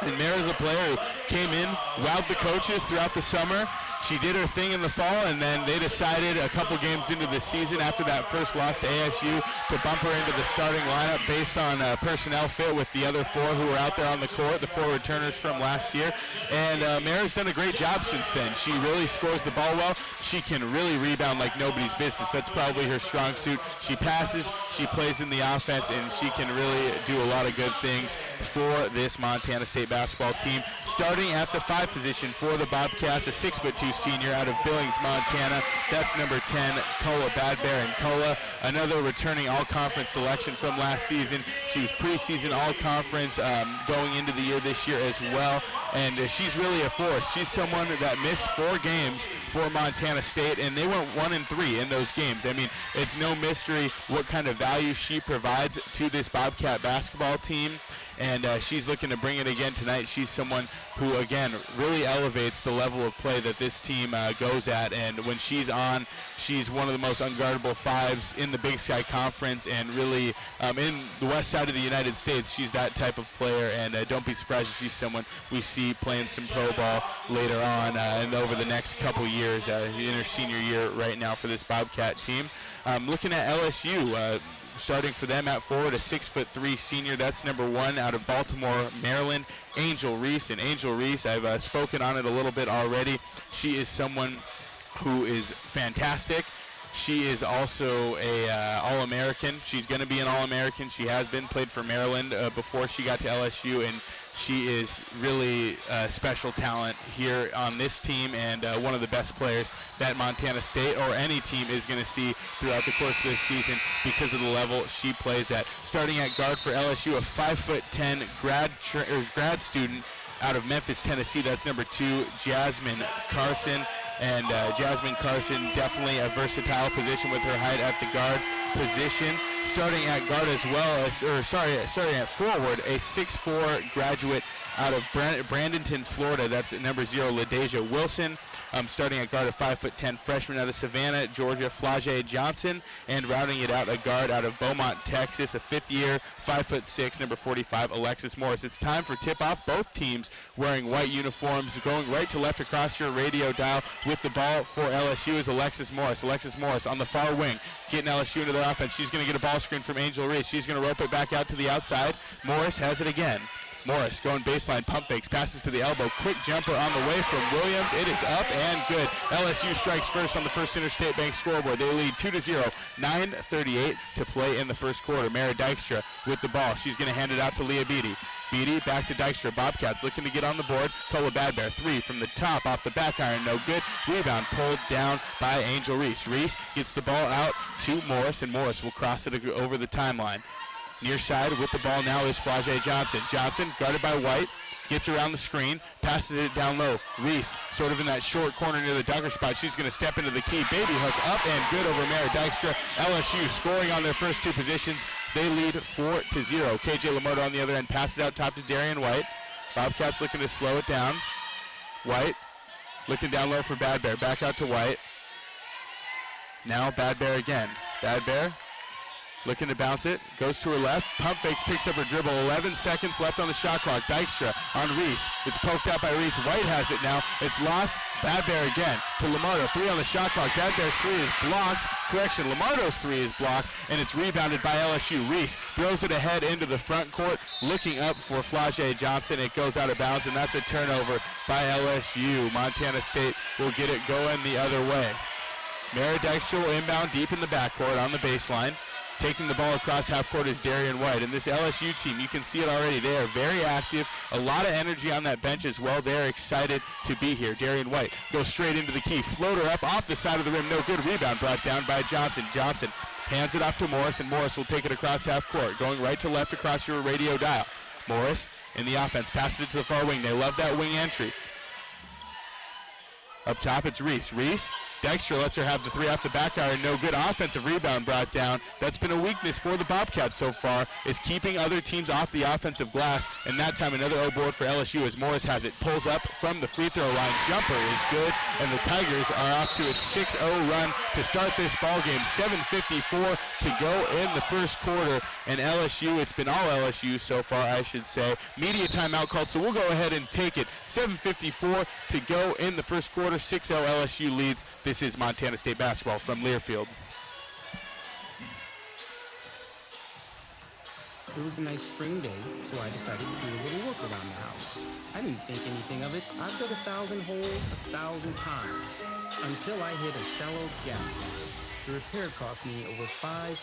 S22: And Mara's a player who came in, wowed the coaches throughout the summer. She did her thing in the fall, and then they decided a couple games into the season after that first loss to ASU to bump her into the starting lineup based on personnel fit with the other 4 who were out there on the court, the 4 returners from last year. And Mara's done a great job since then. She really scores the ball well. She can really rebound like nobody's business. That's probably her strong suit. She passes, she plays in the offense, and she can really do a lot of good things for this Montana State basketball team. Starting at the 5 position for the Bobcats, a 6'2" senior out of Billings, Montana. That's number 10, Koa Badbear. And Koa, another returning all-conference selection from last season. She was preseason all-conference going into the year this year as well. And she's really a force. She's someone that missed 4 games for Montana State, and they went 1-3 in those games. I mean, it's no mystery what kind of value she provides to this Bobcat basketball team. And she's looking to bring it again tonight. She's someone who, again, really elevates the level of play that this team goes at. And when she's on, she's one of the most unguardable 5s in the Big Sky Conference, and really in the west side of the United States, she's that type of player. And don't be surprised if she's someone we see playing some pro ball later on and over the next couple years, in her senior year right now for this Bobcat team. Looking at LSU, starting for them at forward, a 6'3" senior. That's number 1 out of Baltimore, Maryland, Angel Reese. And Angel Reese, I've spoken on it a little bit already. She is someone who is fantastic. She is also a All-American. She's going to be an All-American. She has been, played for Maryland before she got to LSU, and she is really a special talent here on this team, and one of the best players that Montana State or any team is going to see throughout the course of this season because of the level she plays at. Starting at guard for LSU, a 5'10" grad student out of Memphis, Tennessee. That's number 2, Jasmine Carson. And Jasmine Carson, definitely a versatile position with her height at the guard position. Starting at guard as well, starting at forward, a 6'4" graduate out of Bradenton, Florida. That's number 0, LaDeja Wilson. Starting at guard, a 5'10" freshman out of Savannah, Georgia, Flage Johnson. And rounding it out, a guard out of Beaumont, Texas, a 5th year, 5'6", number 45, Alexis Morris. It's time for tip-off. Both teams wearing white uniforms. Going right to left across your radio dial with the ball for LSU is Alexis Morris. Alexis Morris on the far wing, getting LSU into their offense. She's going to get a ball screen from Angel Reese. She's going to rope it back out to the outside. Morris has it again. Morris going baseline, pump fakes, passes to the elbow, quick jumper on the way from Williams. It is up and good. LSU strikes first on the First Interstate Bank scoreboard. They lead 2-0, 9:38 to play in the first quarter. Mara Dykstra with the ball. She's going to hand it out to Leah Beatty. Beatty back to Dykstra. Bobcats looking to get on the board. Cola Bad Bear, 3 from the top off the back iron, no good. Rebound pulled down by Angel Reese. Reese gets the ball out to Morris, and Morris will cross it over the timeline. Near side with the ball now is Flage Johnson. Johnson guarded by White. Gets around the screen, passes it down low. Reese, sort of in that short corner near the dunker spot. She's going to step into the key. Baby hook up and good over Mara Dykstra. LSU scoring on their first 2 positions. They lead 4-0. KJ Lamoto on the other end passes out top to Darian White. Bobcats looking to slow it down. White looking down low for Bad Bear. Back out to White. Now Bad Bear again. Bad Bear looking to bounce it, goes to her left, pump fakes, picks up her dribble, 11 seconds left on the shot clock. Dykstra on Reese, it's poked out by Reese, White has it now, it's lost, Bad Bear again to Lamardo, 3 on the shot clock, Bad Bear's 3 is blocked, correction, Lamardo's 3 is blocked, and it's rebounded by LSU. Reese throws it ahead into the front court, looking up for Flage Johnson, it goes out of bounds, and that's a turnover by LSU. Montana State will get it going the other way. Mara Dykstra will inbound deep in the backcourt on the baseline. Taking the ball across half court is Darian White. And this LSU team, you can see it already. They are very active. A lot of energy on that bench as well. They're excited to be here. Darian White goes straight into the key. Floater up off the side of the rim. No good. Rebound brought down by Johnson. Johnson hands it off to Morris, and Morris will take it across half court. Going right to left across your radio dial. Morris in the offense. Passes it to the far wing. They love that wing entry. Up top, it's Reese. Reese. Dykstra lets her have the 3 off the back iron. No good. Offensive rebound brought down. That's been a weakness for the Bobcats so far, is keeping other teams off the offensive glass. And that time another O board for LSU as Morris has it. Pulls up from the free throw line. Jumper is good. And the Tigers are off to a 6-0 run to start this ball game. 7:54 to go in the first quarter. And LSU, it's been all LSU so far, I should say. Media timeout called, so we'll go ahead and take it. 7:54 to go in the first quarter. 6-0 LSU leads. This is Montana State basketball from Learfield.
S12: It was a nice spring day, so I decided to do a little work around the house. I didn't think anything of it. I've dug 1,000 holes 1,000 times until I hit a shallow gas line. The repair cost me over $5,000,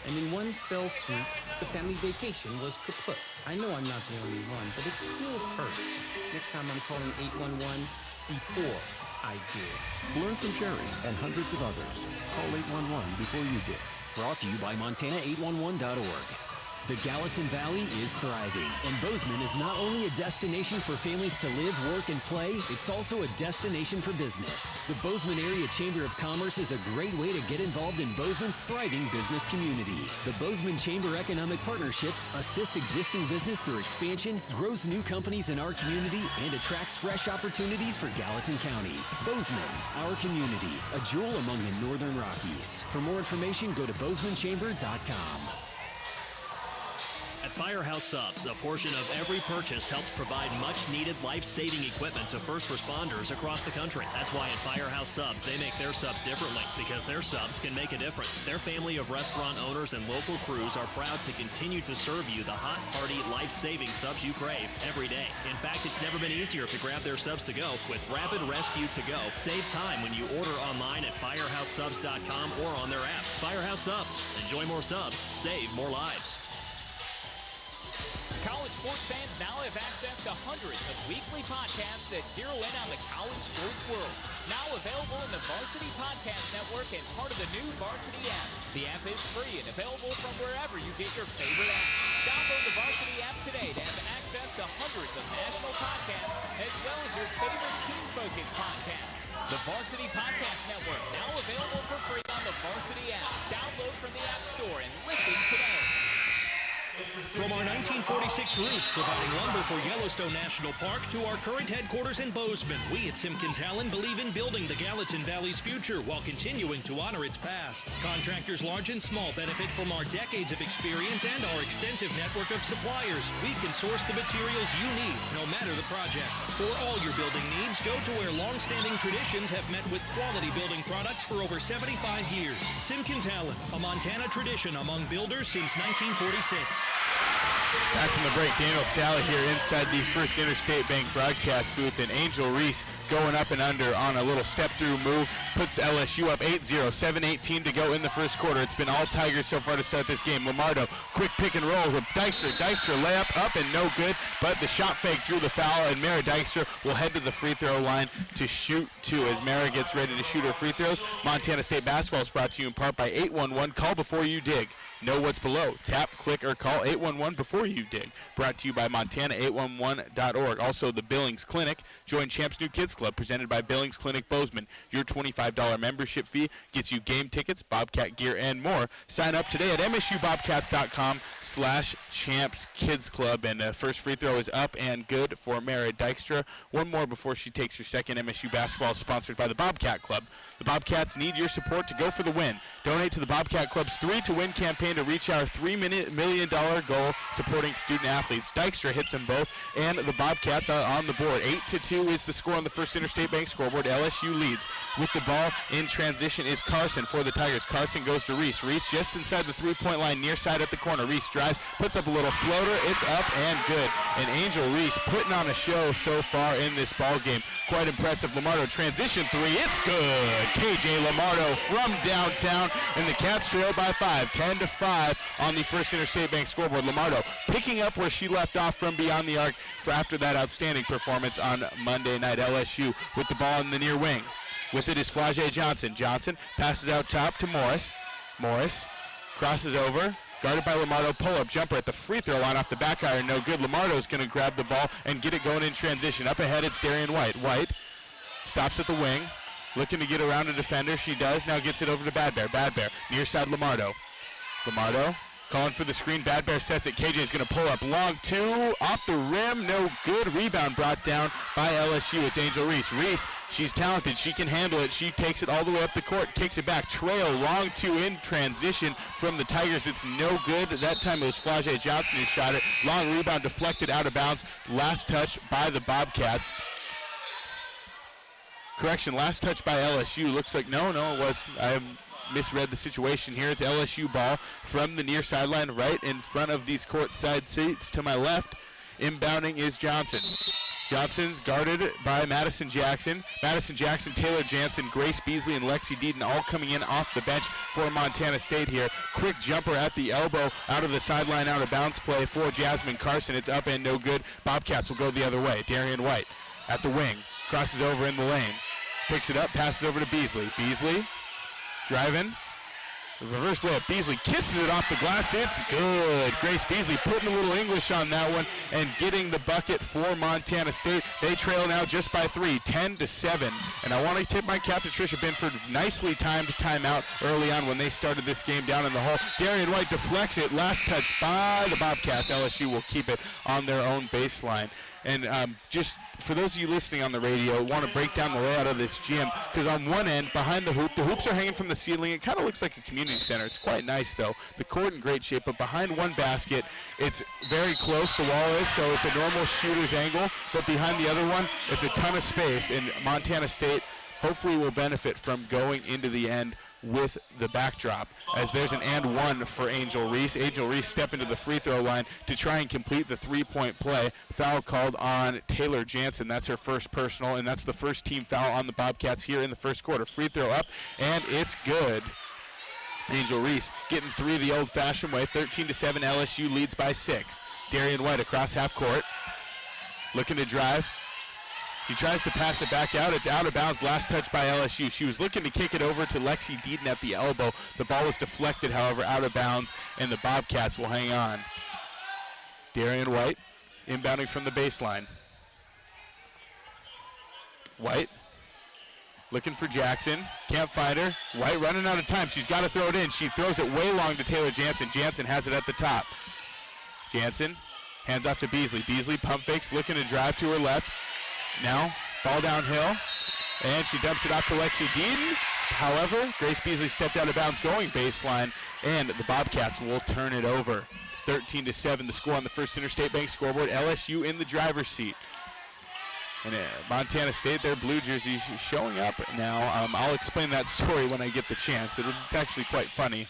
S12: and in one fell swoop, the family vacation was kaput. I know I'm not the only one, but it still hurts. Next time I'm calling 811 before I did.
S4: Learn from Jerry and hundreds of others. Call 811 before you did.
S6: Brought to you by Montana811.org. The Gallatin Valley is thriving, and Bozeman is not only a destination for families to live, work, and play, it's also a destination for business. The Bozeman Area Chamber of Commerce is a great way to get involved in Bozeman's thriving business community. The Bozeman Chamber Economic Partnerships assist existing business through expansion, grows new companies in our community, and attracts fresh opportunities for Gallatin County. Bozeman, our community, a jewel among the Northern Rockies. For more information, go to bozemanchamber.com.
S16: At Firehouse Subs, a portion of every purchase helps provide much-needed life-saving equipment to first responders across the country. That's why at Firehouse Subs, they make their subs differently, because their subs can make a difference. Their family of restaurant owners and local crews are proud to continue to serve you the hot, hearty, life-saving subs you crave every day. In fact, it's never been easier to grab their subs to go with Rapid Rescue to Go. Save time when you order online at firehousesubs.com or on their app. Firehouse Subs. Enjoy more subs. Save more lives.
S14: College sports fans now have access to hundreds of weekly podcasts that zero in on the college sports world. Now available in the Varsity Podcast Network and part of the new Varsity app. The app is free and available from wherever you get your favorite apps. Download the Varsity app today to have access to hundreds of national podcasts as well as your favorite team-focused podcasts. The Varsity Podcast Network, now available for free on the Varsity app. Download from the App Store and listen today.
S21: From our 1946 roots providing lumber for Yellowstone National Park to our current headquarters in Bozeman, we at Simpkins Howland believe in building the Gallatin Valley's future while continuing to honor its past. Contractors large and small benefit from our decades of experience and our extensive network of suppliers. We can source the materials you need, no matter the project. For all your building needs, go to where long-standing traditions have met with quality building products for over 75 years. Simpkins Howland, a Montana tradition among builders since 1946.
S22: Back from the break, Daniel Sally here inside the First Interstate Bank broadcast booth, and Angel Reese going up and under on a little step-through move. puts LSU up 8-0, 7:18 to go in the first quarter. It's been all Tigers so far to start this game. Lamardo, quick pick and roll with Dykstra. Dykstra layup up and no good, but the shot fake drew the foul, and Mara Dykstra will head to the free throw line to shoot two as Mara gets ready to shoot her free throws. Montana State basketball is brought to you in part by 811. Call before you dig. Know what's below. Tap, click, or call 811 before you dig. Brought to you by Montana811.org. Also, the Billings Clinic. Join Champs New Kids Club, presented by Billings Clinic Bozeman. Your $25 membership fee gets you game tickets, Bobcat gear, and more. Sign up today at msubobcats.com/Champs Kids Club. And first free throw is up and good for Mara Dykstra. One more before she takes her second. MSU basketball is sponsored by the Bobcat Club. The Bobcats need your support to go for the win. Donate to the Bobcat Club's 3 to Win campaign to reach our $3 million goal supporting student athletes. Dykstra hits them both, and the Bobcats are on the board. 8-2 is the score on the First Interstate Bank scoreboard. LSU leads. With the ball in transition is Carson for the Tigers. Carson goes to Reese. Reese just inside the three-point line, near side at the corner. Reese drives, puts up a little floater. It's up and good. And Angel Reese putting on a show so far in this ball game. Quite impressive. Lamardo transition three. It's good. KJ Lamardo from downtown, and the Cats trail by 5, 10-5 on the First Interstate Bank scoreboard. Lamardo picking up where she left off from beyond the arc for after that outstanding performance on Monday night. LSU with the ball in the near wing. With it is Flage Johnson. Johnson passes out top to Morris. Morris crosses over. Guarded by Lamardo, pull-up jumper at the free throw line off the back iron, no good. Lamardo's going to grab the ball and get it going in transition. Up ahead, it's Darian White. White stops at the wing, looking to get around a defender. She does. Now gets it over to Bad Bear. Bad Bear, near side Lamardo. Lamardo calling for the screen. Bad Bear sets it. KJ's going to pull up. Long two, off the rim, no good. Rebound brought down by LSU. It's Angel Reese. Reese, she's talented. She can handle it. She takes it all the way up the court, kicks it back. Trail, long two in transition from the Tigers. It's no good. That time it was Flage Johnson who shot it. Long rebound deflected out of bounds. Last touch by the Bobcats. Correction, last touch by LSU. Looks like, no, it was. I misread the situation here. It's LSU ball from the near sideline right in front of these courtside seats to my left. Inbounding is Johnson. Johnson's guarded by Madison Jackson. Madison Jackson, Taylor Jansen, Grace Beasley, and Lexi Deaton all coming in off the bench for Montana State here. Quick jumper at the elbow out of the sideline, out of bounds play for Jasmine Carson. It's up and no good. Bobcats will go the other way. Darian White at the wing. Crosses over in the lane. Picks it up, passes over to Beasley. Beasley driving. Reverse layup. Beasley kisses it off the glass. It's good. Grace Beasley putting a little English on that one and getting the bucket for Montana State. They trail now just by 3, 10-7. And I want to tip my cap to Tricia Binford. Nicely timed timeout early on when they started this game down in the hole. Darian White deflects it. Last touch by the Bobcats. LSU will keep it on their own baseline. And just for those of you listening on the radio, want to break down the layout of this gym, because on one end, behind the hoops are hanging from the ceiling. It kind of looks like a community center. It's quite nice, though. The court in great shape, but behind one basket, it's very close, the wall is, so it's a normal shooter's angle, but behind the other one, it's a ton of space, and Montana State hopefully will benefit from going into the end with the backdrop, as there's an and one for Angel Reese. Angel Reese stepping to the free throw line to try and complete the three-point play. Foul called on Taylor Jansen. That's her first personal, and that's the first team foul on the Bobcats here in the first quarter. Free throw up, and it's good. Angel Reese getting three the old-fashioned way. 13-7, LSU leads by 6. Darian White across half court, looking to drive. She tries to pass it back out. It's out of bounds. Last touch by LSU. She was looking to kick it over to Lexi Deaton at the elbow. The ball was deflected, however, out of bounds, and the Bobcats will hang on. Darian White inbounding from the baseline. White looking for Jackson. Can't find her. White running out of time. She's got to throw it in. She throws it way long to Taylor Jansen. Jansen has it at the top. Jansen hands off to Beasley. Beasley pump fakes, looking to drive to her left. Now, ball downhill, and she dumps it off to Lexi Deaton. However, Grace Beasley stepped out of bounds going baseline, and the Bobcats will turn it over. 13-7, the score on the First Interstate Bank scoreboard. LSU in the driver's seat. And Montana State, their blue jerseys showing up now. I'll explain that story when I get the chance. It's actually quite funny.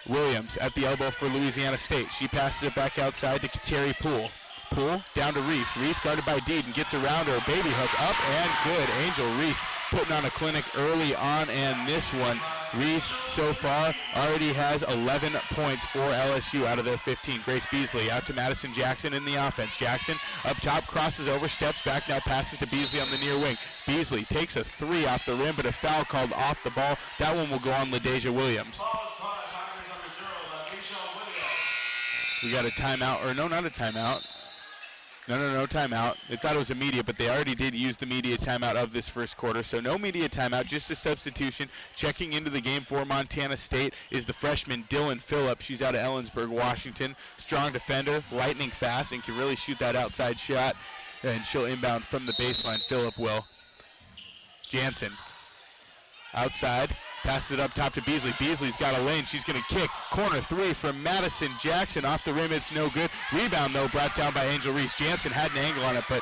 S22: Williams at the elbow for Louisiana State. She passes it back outside to Kateri Poole. Poole down to Reese. Reese guarded by Deeden, gets around her, baby hook up and good. Angel Reese putting on a clinic early on, and this one, Reese so far already has 11 points for LSU out of their 15. Grace Beasley out to Madison Jackson in the offense. Jackson up top, crosses over, steps back, now passes to Beasley on the near wing. Beasley takes a three off the rim, but a foul called off the ball. That one will go on LaDeja Williams. We got a timeout, or no, not a timeout. No timeout. They thought it was immediate, but they already did use the media timeout of this first quarter. So no media timeout, just a substitution. Checking into the game for Montana State is the freshman Dylan Phillips. She's out of Ellensburg, Washington. Strong defender, lightning fast, and can really shoot that outside shot. And she'll inbound from the baseline. Phillip will. Jansen outside. Passes it up top to Beasley. Beasley's got a lane. She's going to kick. Corner three from Madison Jackson. Off the rim, it's no good. Rebound, though, brought down by Angel Reese. Jansen had an angle on it, but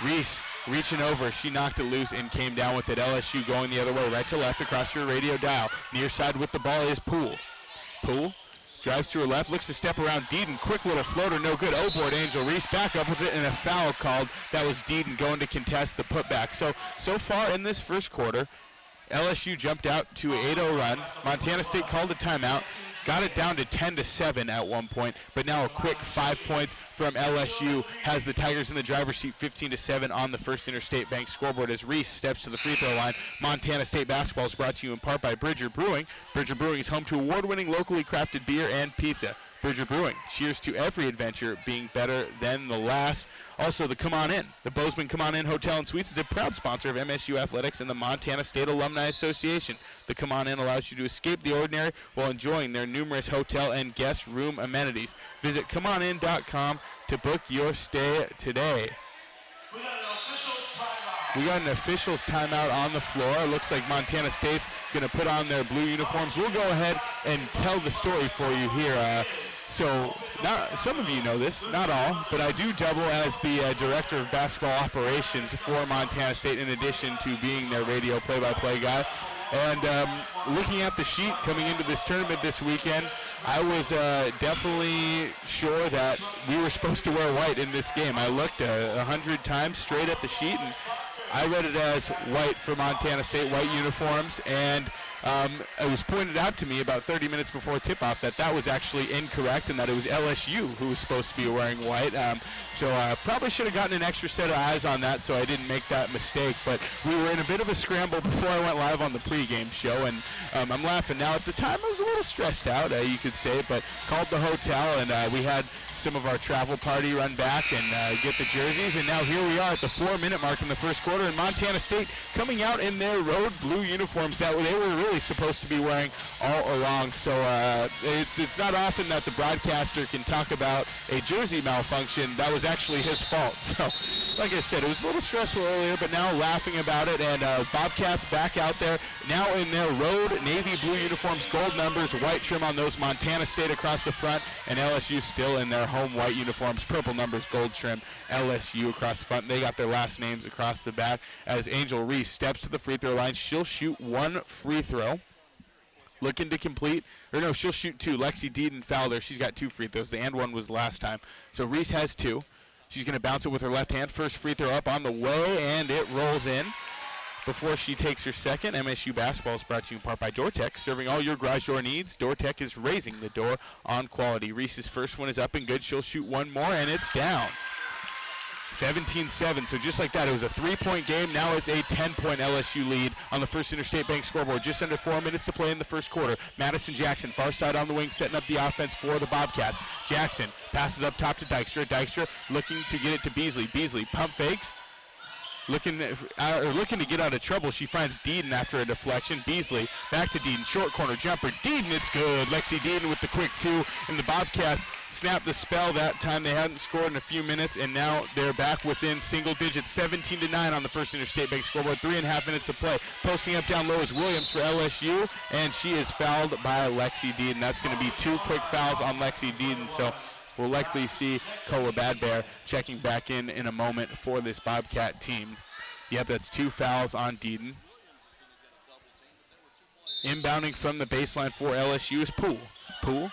S22: Reese reaching over. She knocked it loose and came down with it. LSU going the other way, right to left across your radio dial. Near side with the ball is Poole. Poole drives to her left, looks to step around Deeden. Quick little floater, no good. O-board, Angel Reese back up with it, and a foul called. That was Deeden going to contest the putback. So far in this first quarter, LSU jumped out to an 8-0 run. Montana State called a timeout, got it down to 10-7 at one point, but now a quick 5 points from LSU has the Tigers in the driver's seat, 15-7 on the First Interstate Bank scoreboard as Reese steps to the free throw line. Montana State basketball is brought to you in part by Bridger Brewing. Bridger Brewing is home to award-winning locally crafted beer and pizza. Bridger Brewing, cheers to every adventure being better than the last. Also, the Come On In. The Bozeman Come On In Hotel and Suites is a proud sponsor of MSU Athletics and the Montana State Alumni Association. The Come On In allows you to escape the ordinary while enjoying their numerous hotel and guest room amenities. Visit ComeOnIn.com to book your stay today. We got an officials timeout on the floor. It looks like Montana State's going to put on their blue uniforms. We'll go ahead and tell the story for you here. So some of you know this, not all, but I do double as the Director of Basketball Operations for Montana State in addition to being their radio play-by-play guy. And looking at the sheet coming into this tournament this weekend, I was definitely sure that we were supposed to wear white in this game. I looked 100 times straight at the sheet, and I read it as white for Montana State, white uniforms, and it was pointed out to me about 30 minutes before tip-off that that was actually incorrect and that it was LSU who was supposed to be wearing white. So I probably should have gotten an extra set of eyes on that so I didn't make that mistake. But we were in a bit of a scramble before I went live on the pregame show, and I'm laughing now. At the time, I was a little stressed out, you could say, but called the hotel, and we had some of our travel party run back and get the jerseys, and now here we are at the 4-minute mark in the first quarter, and Montana State coming out in their road blue uniforms that they were really supposed to be wearing all along. So it's not often that the broadcaster can talk about a jersey malfunction. That was actually his fault. So like I said, it was a little stressful earlier, but now laughing about it, and Bobcats back out there now in their road navy blue uniforms, gold numbers, white trim on those, Montana State across the front, and LSU still in their home white uniforms, purple numbers, gold trim, LSU across the front. They got their last names across the back as Angel Reese steps to the free throw line. She'll shoot one free throw. Looking to complete, or no, she'll shoot two. Lexi Deeden fouled her. She's got two free throws. The and one was last time. So Reese has two. She's going to bounce it with her left hand. First free throw up on the way, and it rolls in. Before she takes her second, MSU basketball is brought to you in part by DoorTech. Serving all your garage door needs, DoorTech is raising the door on quality. Reese's first one is up and good. She'll shoot one more, and it's down. 17-7, so just like that, it was a 3-point game. Now it's a 10-point LSU lead on the First Interstate Bank scoreboard. Just under 4 minutes to play in the first quarter. Madison Jackson, far side on the wing, setting up the offense for the Bobcats. Jackson passes up top to Dykstra. Dykstra looking to get it to Beasley. Beasley pump fakes. Looking to get out of trouble. She finds Deeden after a deflection. Beasley back to Deeden. Short corner jumper. Deeden, it's good. Lexi Deeden with the quick two. And the Bobcats snapped the spell that time. They hadn't scored in a few minutes, and now they're back within single digits. 17-9 on the First Interstate Bank scoreboard. 3.5 minutes to play. Posting up down low is Williams for LSU, and she is fouled by Lexi Deeden. That's going to be two quick fouls on Lexi Deeden. So we'll likely see Kola Badbear checking back in a moment for this Bobcat team. Yep, that's two fouls on Deeden. Inbounding from the baseline for LSU is Poole. Poole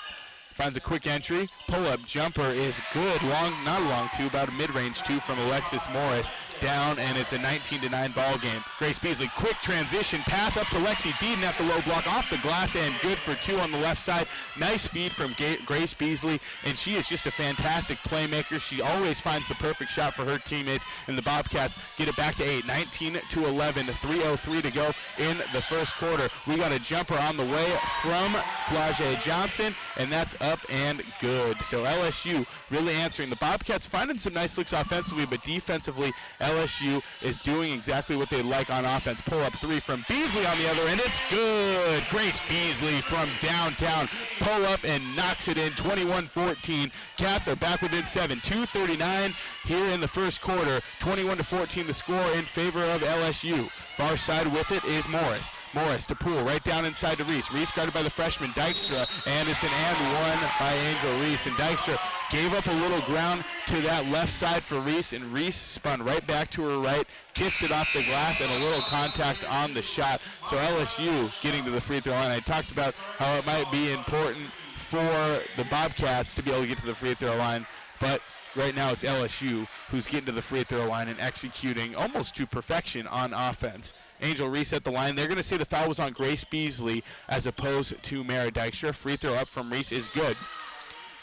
S22: finds a quick entry. Pull-up jumper is good. Long, not a long two, about a mid-range two from Alexis Morris. Down, and it's a 19-9 ball game. Grace Beasley, quick transition pass up to Lexi Deaton at the low block, off the glass, and good for two on the left side. Nice feed from Grace Beasley, and she is just a fantastic playmaker. She always finds the perfect shot for her teammates, and the Bobcats get it back to 8, 19-11, 3:03 to go in the first quarter. We got a jumper on the way from Flage Johnson, and that's up and good. So LSU really answering. The Bobcats finding some nice looks offensively, but defensively, LSU is doing exactly what they like on offense. Pull up three from Beasley on the other end. It's good. Grace Beasley from downtown. Pull up and knocks it in. 21-14. Cats are back within 7. 2:39 here in the first quarter. 21-14 the score in favor of LSU. Far side with it is Morris. Morris to Poole, right down inside to Reese. Reese guarded by the freshman Dykstra, and it's an and one by Angel Reese. And Dykstra gave up a little ground to that left side for Reese, and Reese spun right back to her right, kissed it off the glass, and a little contact on the shot. So LSU getting to the free throw line. I talked about how it might be important for the Bobcats to be able to get to the free throw line, but right now it's LSU who's getting to the free throw line and executing almost to perfection on offense. Angel Reese at the line. They're going to say the foul was on Grace Beasley as opposed to Mara Dykstra. Free throw up from Reese is good.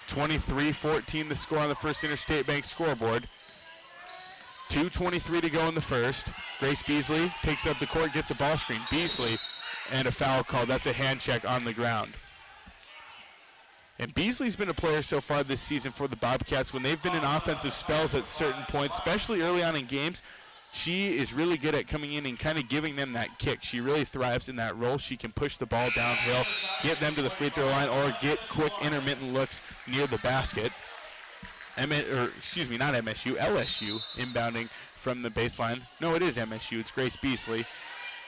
S22: 23-14 the score on the First Interstate Bank scoreboard. 2:23 to go in the first. Grace Beasley takes up the court, gets a ball screen. Beasley and a foul call. That's a hand check on the ground. And Beasley's been a player so far this season for the Bobcats. When they've been in offensive spells at certain points, especially early on in games, she is really good at coming in and kind of giving them that kick. She really thrives in that role. She can push the ball downhill, get them to the free throw line, or get quick intermittent looks near the basket. LSU inbounding from the baseline. No, it is MSU. It's Grace Beasley.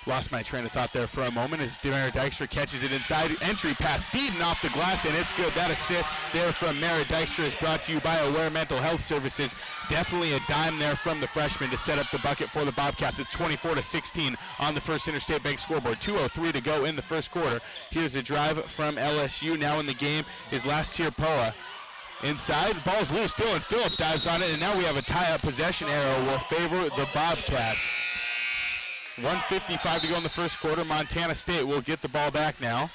S22: Lost my train of thought there for a moment as Mara Dykstra catches it inside. Entry pass, Deaton off the glass, and it's good. That assist there from Mara Dykstra is brought to you by Aware Mental Health Services. Definitely a dime there from the freshman to set up the bucket for the Bobcats. It's 24-16 on the First Interstate Bank scoreboard. 2:03 to go in the first quarter. Here's a drive from LSU. Now in the game is Last-Tier Poa. Inside, ball's loose. Dylan Phillip dives on it, and now we have a tie-up possession arrow will favor the Bobcats. 1:55 to go in the first quarter. Montana State will get the ball back now.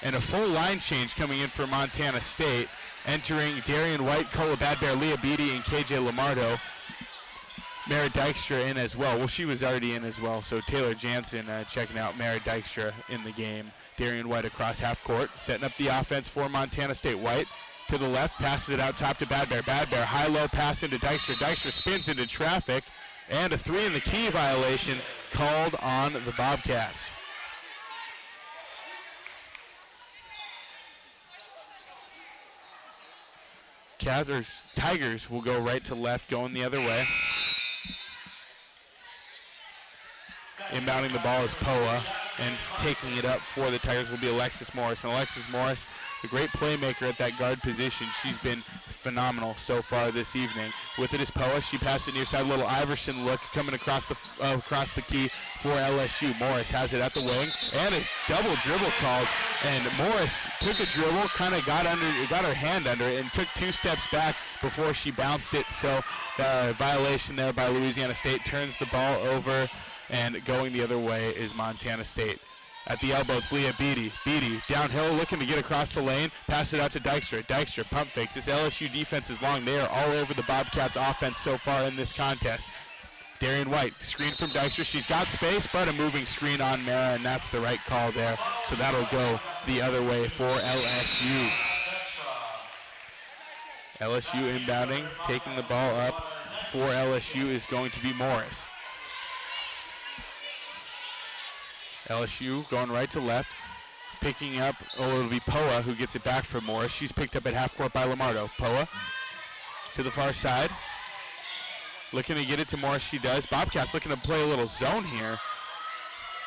S22: And a full line change coming in for Montana State. Entering Darian White, Kola Badbear, Leah Beatty, and KJ Lamardo. Mara Dykstra in as well. Well, she was already in as well. So Taylor Jansen checking out Mara Dykstra in the game. Darian White across half court, setting up the offense for Montana State. White to the left, passes it out top to Badbear. Badbear, high-low pass into Dykstra. Dykstra spins into traffic. And a 3 in the key violation called on the Bobcats. Tigers will go right to left, going the other way. Inbounding the ball is Poa, and taking it up for the Tigers will be Alexis Morris. And Alexis Morris, a great playmaker at that guard position. She's been phenomenal so far this evening. With it is Poa. She passed it near side. Little Iverson look coming across the key for LSU. Morris has it at the wing, and a double dribble called. And Morris took a dribble, kind of got her hand under it, and took 2 steps back before she bounced it. So violation there by Louisiana State. Turns the ball over, and going the other way is Montana State. At the elbow, it's Leah Beatty. Beatty downhill, looking to get across the lane. Pass it out to Dykstra. Dykstra pump fakes. This LSU defense is long. They are all over the Bobcats offense so far in this contest. Darian White, screen from Dykstra. She's got space, but a moving screen on Mara, and that's the right call there. So that'll go the other way for LSU. LSU inbounding, taking the ball up for LSU is going to be Morris. LSU going right to left, picking up, it'll be Poa who gets it back from Morris. She's picked up at half court by Lamardo. Poa to the far side, looking to get it to Morris. She does. Bobcats looking to play a little zone here.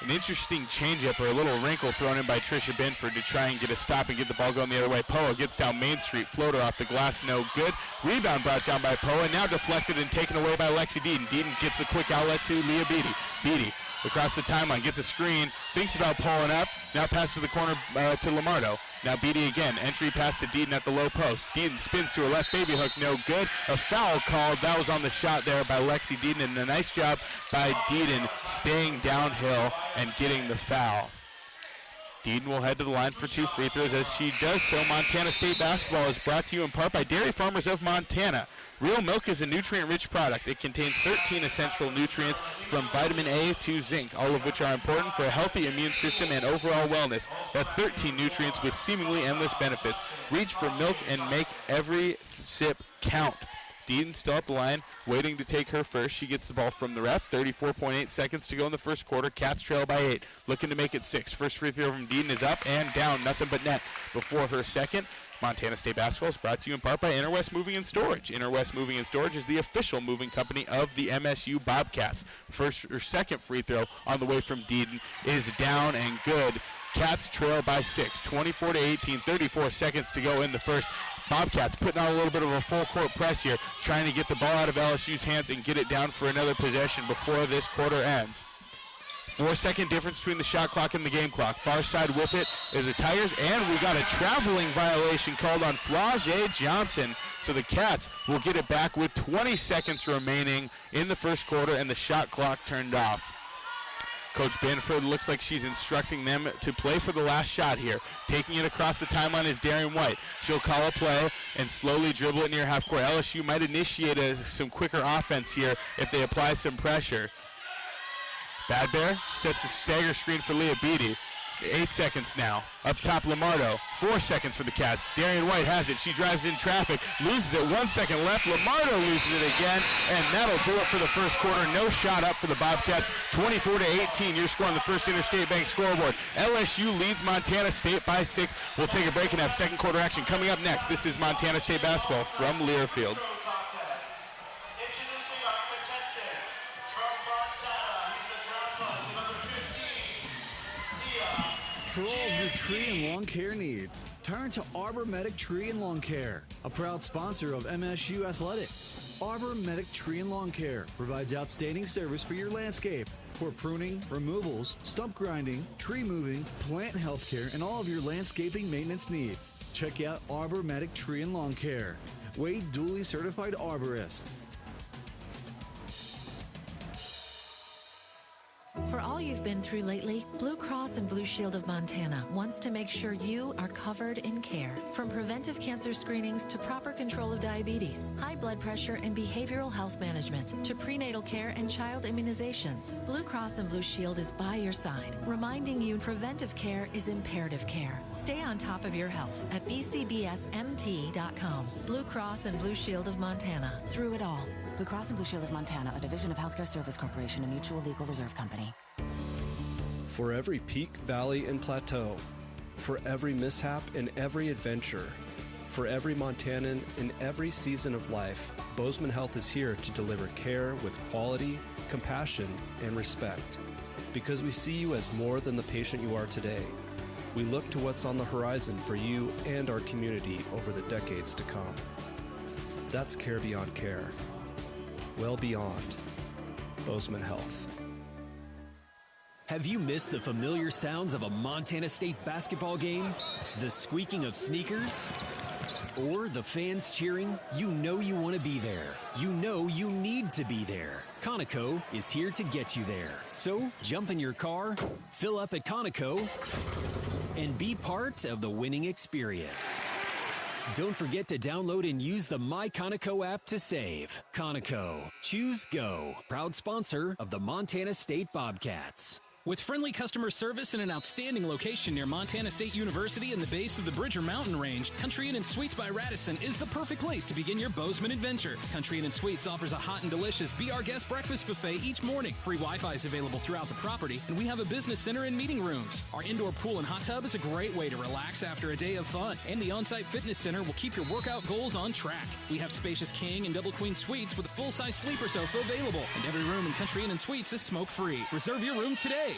S22: An interesting changeup or a little wrinkle thrown in by Trisha Binford to try and get a stop and get the ball going the other way. Poa gets down Main Street, floater off the glass, no good. Rebound brought down by Poa, now deflected and taken away by Lexi Deaton. Deaton gets a quick outlet to Leah Beatty. Beatty across the timeline, gets a screen, thinks about pulling up, now passes to the corner to Lamardo. Now Beatty again. Entry pass to Deaton at the low post. Deaton spins to her left. Baby hook, no good. A foul called. That was on the shot there by Lexi Deaton. And a nice job by Deaton staying downhill and getting the foul. Deaton will head to the line for 2 free throws. As she does so, Montana State basketball is brought to you in part by Dairy Farmers of Montana. Real milk is a nutrient-rich product. It contains 13 essential nutrients from vitamin A to zinc, all of which are important for a healthy immune system and overall wellness. That's 13 nutrients with seemingly endless benefits. Reach for milk and make every sip count. Deaton still at the line, waiting to take her first. She gets the ball from the ref. 34.8 seconds to go in the first quarter. Cats trail by 8, looking to make it 6. First free throw from Deaton is up and down, nothing but net. Before her second, Montana State basketball is brought to you in part by Interwest Moving and Storage. Interwest Moving and Storage is the official moving company of the MSU Bobcats. First or second free throw on the way from Deaton is down and good. Cats trail by 6, 24-18, 34 seconds to go in the first. Bobcats putting on a little bit of a full court press here, trying to get the ball out of LSU's hands and get it down for another possession before this quarter ends. 4-second difference between the shot clock and the game clock. Far side with it is the Tigers, and we got a traveling violation called on Flau'jae Johnson. So the Cats will get it back with 20 seconds remaining in the first quarter and the shot clock turned off. Coach Banford looks like she's instructing them to play for the last shot here. Taking it across the timeline is Darian White. She'll call a play and slowly dribble it near half court. LSU might initiate some quicker offense here if they apply some pressure. Bad Bear sets a stagger screen for Leah Beatty. 8 seconds now. Up top, Lamardo. 4 seconds for the Cats. Darian White has it. She drives in traffic. Loses it. 1 second left. Lamardo loses it again. And that'll do it for the first quarter. No shot up for the Bobcats. 24-18. Your score on the First Interstate Bank scoreboard. LSU leads Montana State by 6. We'll take a break and have second quarter action coming up next. This is Montana State basketball from Learfield.
S9: For all of your tree and lawn care needs, turn to Arbor Medic Tree and Lawn Care, a proud sponsor of MSU Athletics. Arbor Medic Tree and Lawn Care provides outstanding service for your landscape for pruning, removals, stump grinding, tree moving, plant health care, and all of your landscaping maintenance needs. Check out Arbor Medic Tree and Lawn Care. Wade duly certified arborist.
S7: For all you've been through lately, Blue Cross and Blue Shield of Montana wants to make sure you are covered in care. From preventive cancer screenings to proper control of diabetes, high blood pressure and behavioral health management, to prenatal care and child immunizations, Blue Cross and Blue Shield is by your side, reminding you preventive care is imperative care. Stay on top of your health at bcbsmt.com. Blue Cross and Blue Shield of Montana, through it all.
S23: Blue Cross and Blue Shield of Montana, a division of Healthcare Service Corporation, a mutual legal reserve company.
S11: For every peak, valley, and plateau, for every mishap and every adventure, for every Montanan in every season of life, Bozeman Health is here to deliver care with quality, compassion, and respect. Because we see you as more than the patient you are today. We look to what's on the horizon for you and our community over the decades to come. That's care beyond care. Well beyond Bozeman Health.
S6: Have you missed the familiar sounds of a Montana State basketball game? The squeaking of sneakers? Or the fans cheering? You know you want to be there. You know you need to be there. Conoco is here to get you there. So jump in your car, fill up at Conoco, and be part of the winning experience. Don't forget to download and use the My Conoco app to save. Conoco. Choose Go. Proud sponsor of the Montana State Bobcats.
S21: With friendly customer service and an outstanding location near Montana State University and the base of the Bridger Mountain Range, Country Inn & Suites by Radisson is the perfect place to begin your Bozeman adventure. Country Inn & Suites offers a hot and delicious Be Our Guest breakfast buffet each morning. Free Wi-Fi is available throughout the property, and we have a business center and meeting rooms. Our indoor pool and hot tub is a great way to relax after a day of fun, and the on-site fitness center will keep your workout goals on track. We have spacious king and double queen suites with a full-size sleeper sofa available, and every room in Country Inn & Suites is smoke-free. Reserve your room today.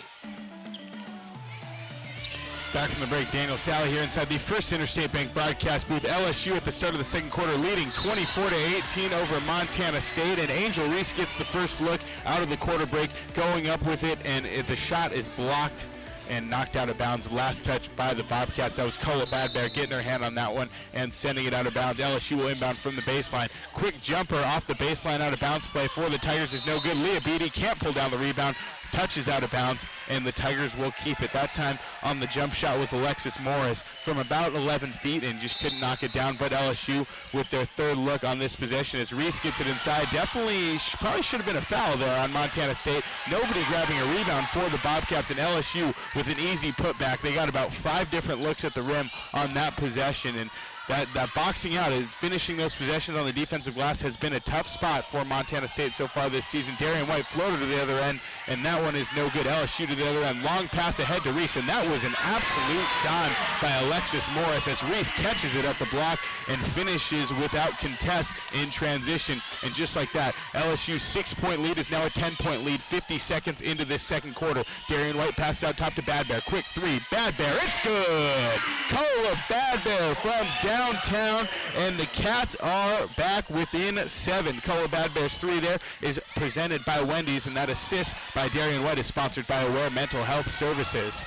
S22: Back from the break, Daniel Sally here inside the First Interstate Bank broadcast booth. LSU at the start of the second quarter leading 24-18 over Montana State, and Angel Reese gets the first look out of the quarter break, going up with it, and the shot is blocked and knocked out of bounds. Last touch by the Bobcats. That was Kola Badbear getting her hand on that one and sending it out of bounds. LSU will inbound from the baseline. Quick jumper off the baseline out of bounds play for the Tigers is no good. Leah Beatty can't pull down the rebound. Touches out of bounds, and the Tigers will keep it. That time on the jump shot was Alexis Morris from about 11 feet and just couldn't knock it down. But LSU with their third look on this possession as Reese gets it inside. Definitely, probably should have been a foul there on Montana State. Nobody grabbing a rebound for the Bobcats, and LSU with an easy putback. They got about 5 different looks at the rim on that possession, and that boxing out and finishing those possessions on the defensive glass has been a tough spot for Montana State so far this season. Darian White floated to the other end, and that one is no good. LSU to the other end. Long pass ahead to Reese, and that was an absolute dime by Alexis Morris as Reese catches it at the block and finishes without contest in transition. And just like that, LSU's 6-point lead is now a 10-point lead 50 seconds into this second quarter. Darian White passes out top to Badbear. Quick three. Badbear, it's good! Kola Badbear from downtown, and the Cats are back within 7. Kola Badbear's three there is presented by Wendy's, and that assist by Darian White is sponsored by Aware Mental Health Services.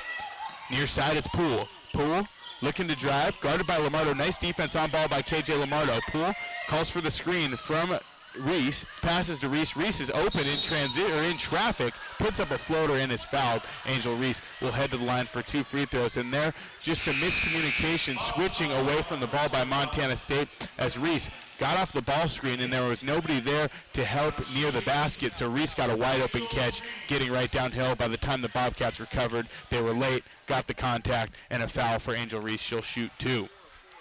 S22: Near side, it's Poole. Poole looking to drive, guarded by Lamardo. Nice defense on ball by KJ Lamardo. Poole calls for the screen from Reese, passes to Reese. Reese is open in transit or in traffic, puts up a floater and is fouled. Angel Reese will head to the line for 2 free throws, and there just some miscommunication, switching away from the ball by Montana State as Reese got off the ball screen and there was nobody there to help near the basket, so Reese got a wide open catch getting right downhill. By the time the Bobcats recovered, they were late, got the contact, and a foul for Angel Reese. She'll shoot 2.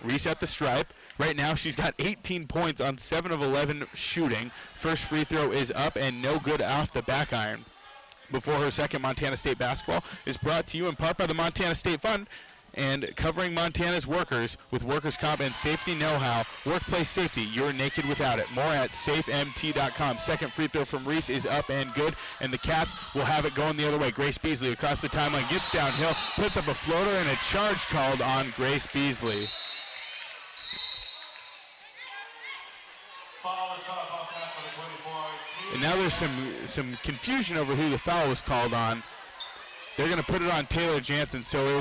S22: Reese at the stripe. Right now she's got 18 points on 7 of 11 shooting. First free throw is up and no good off the back iron. Before her second, Montana State basketball is brought to you in part by the Montana State Fund and covering Montana's workers with workers' comp and safety know-how. Workplace safety, you're naked without it. More at safemt.com. Second free throw from Reese is up and good, and the Cats will have it going the other way. Grace Beasley across the timeline, gets downhill, puts up a floater, and a charge called on Grace Beasley. And now there's some confusion over who the foul was called on. They're going to put it on Taylor Jansen. So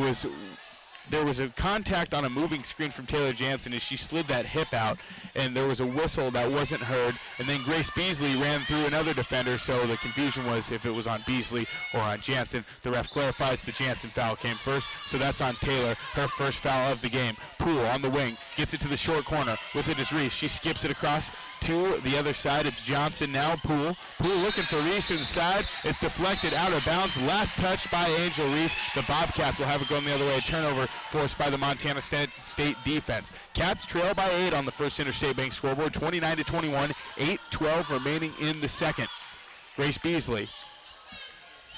S22: there was a contact on a moving screen from Taylor Jansen as she slid that hip out, and there was a whistle that wasn't heard. And then Grace Beasley ran through another defender, so the confusion was if it was on Beasley or on Jansen. The ref clarifies the Jansen foul came first, so that's on Taylor, her first foul of the game. Poole on the wing, gets it to the short corner. With it is Reese. She skips it across to the other side. It's Johnson now. Poole looking for Reese inside. It's deflected out of bounds. Last touch by Angel Reese. The Bobcats will have it going the other way. A turnover forced by the Montana State defense. Cats trail by 8 on the First Interstate Bank scoreboard, 29-21. 8:12 remaining in the second. Grace Beasley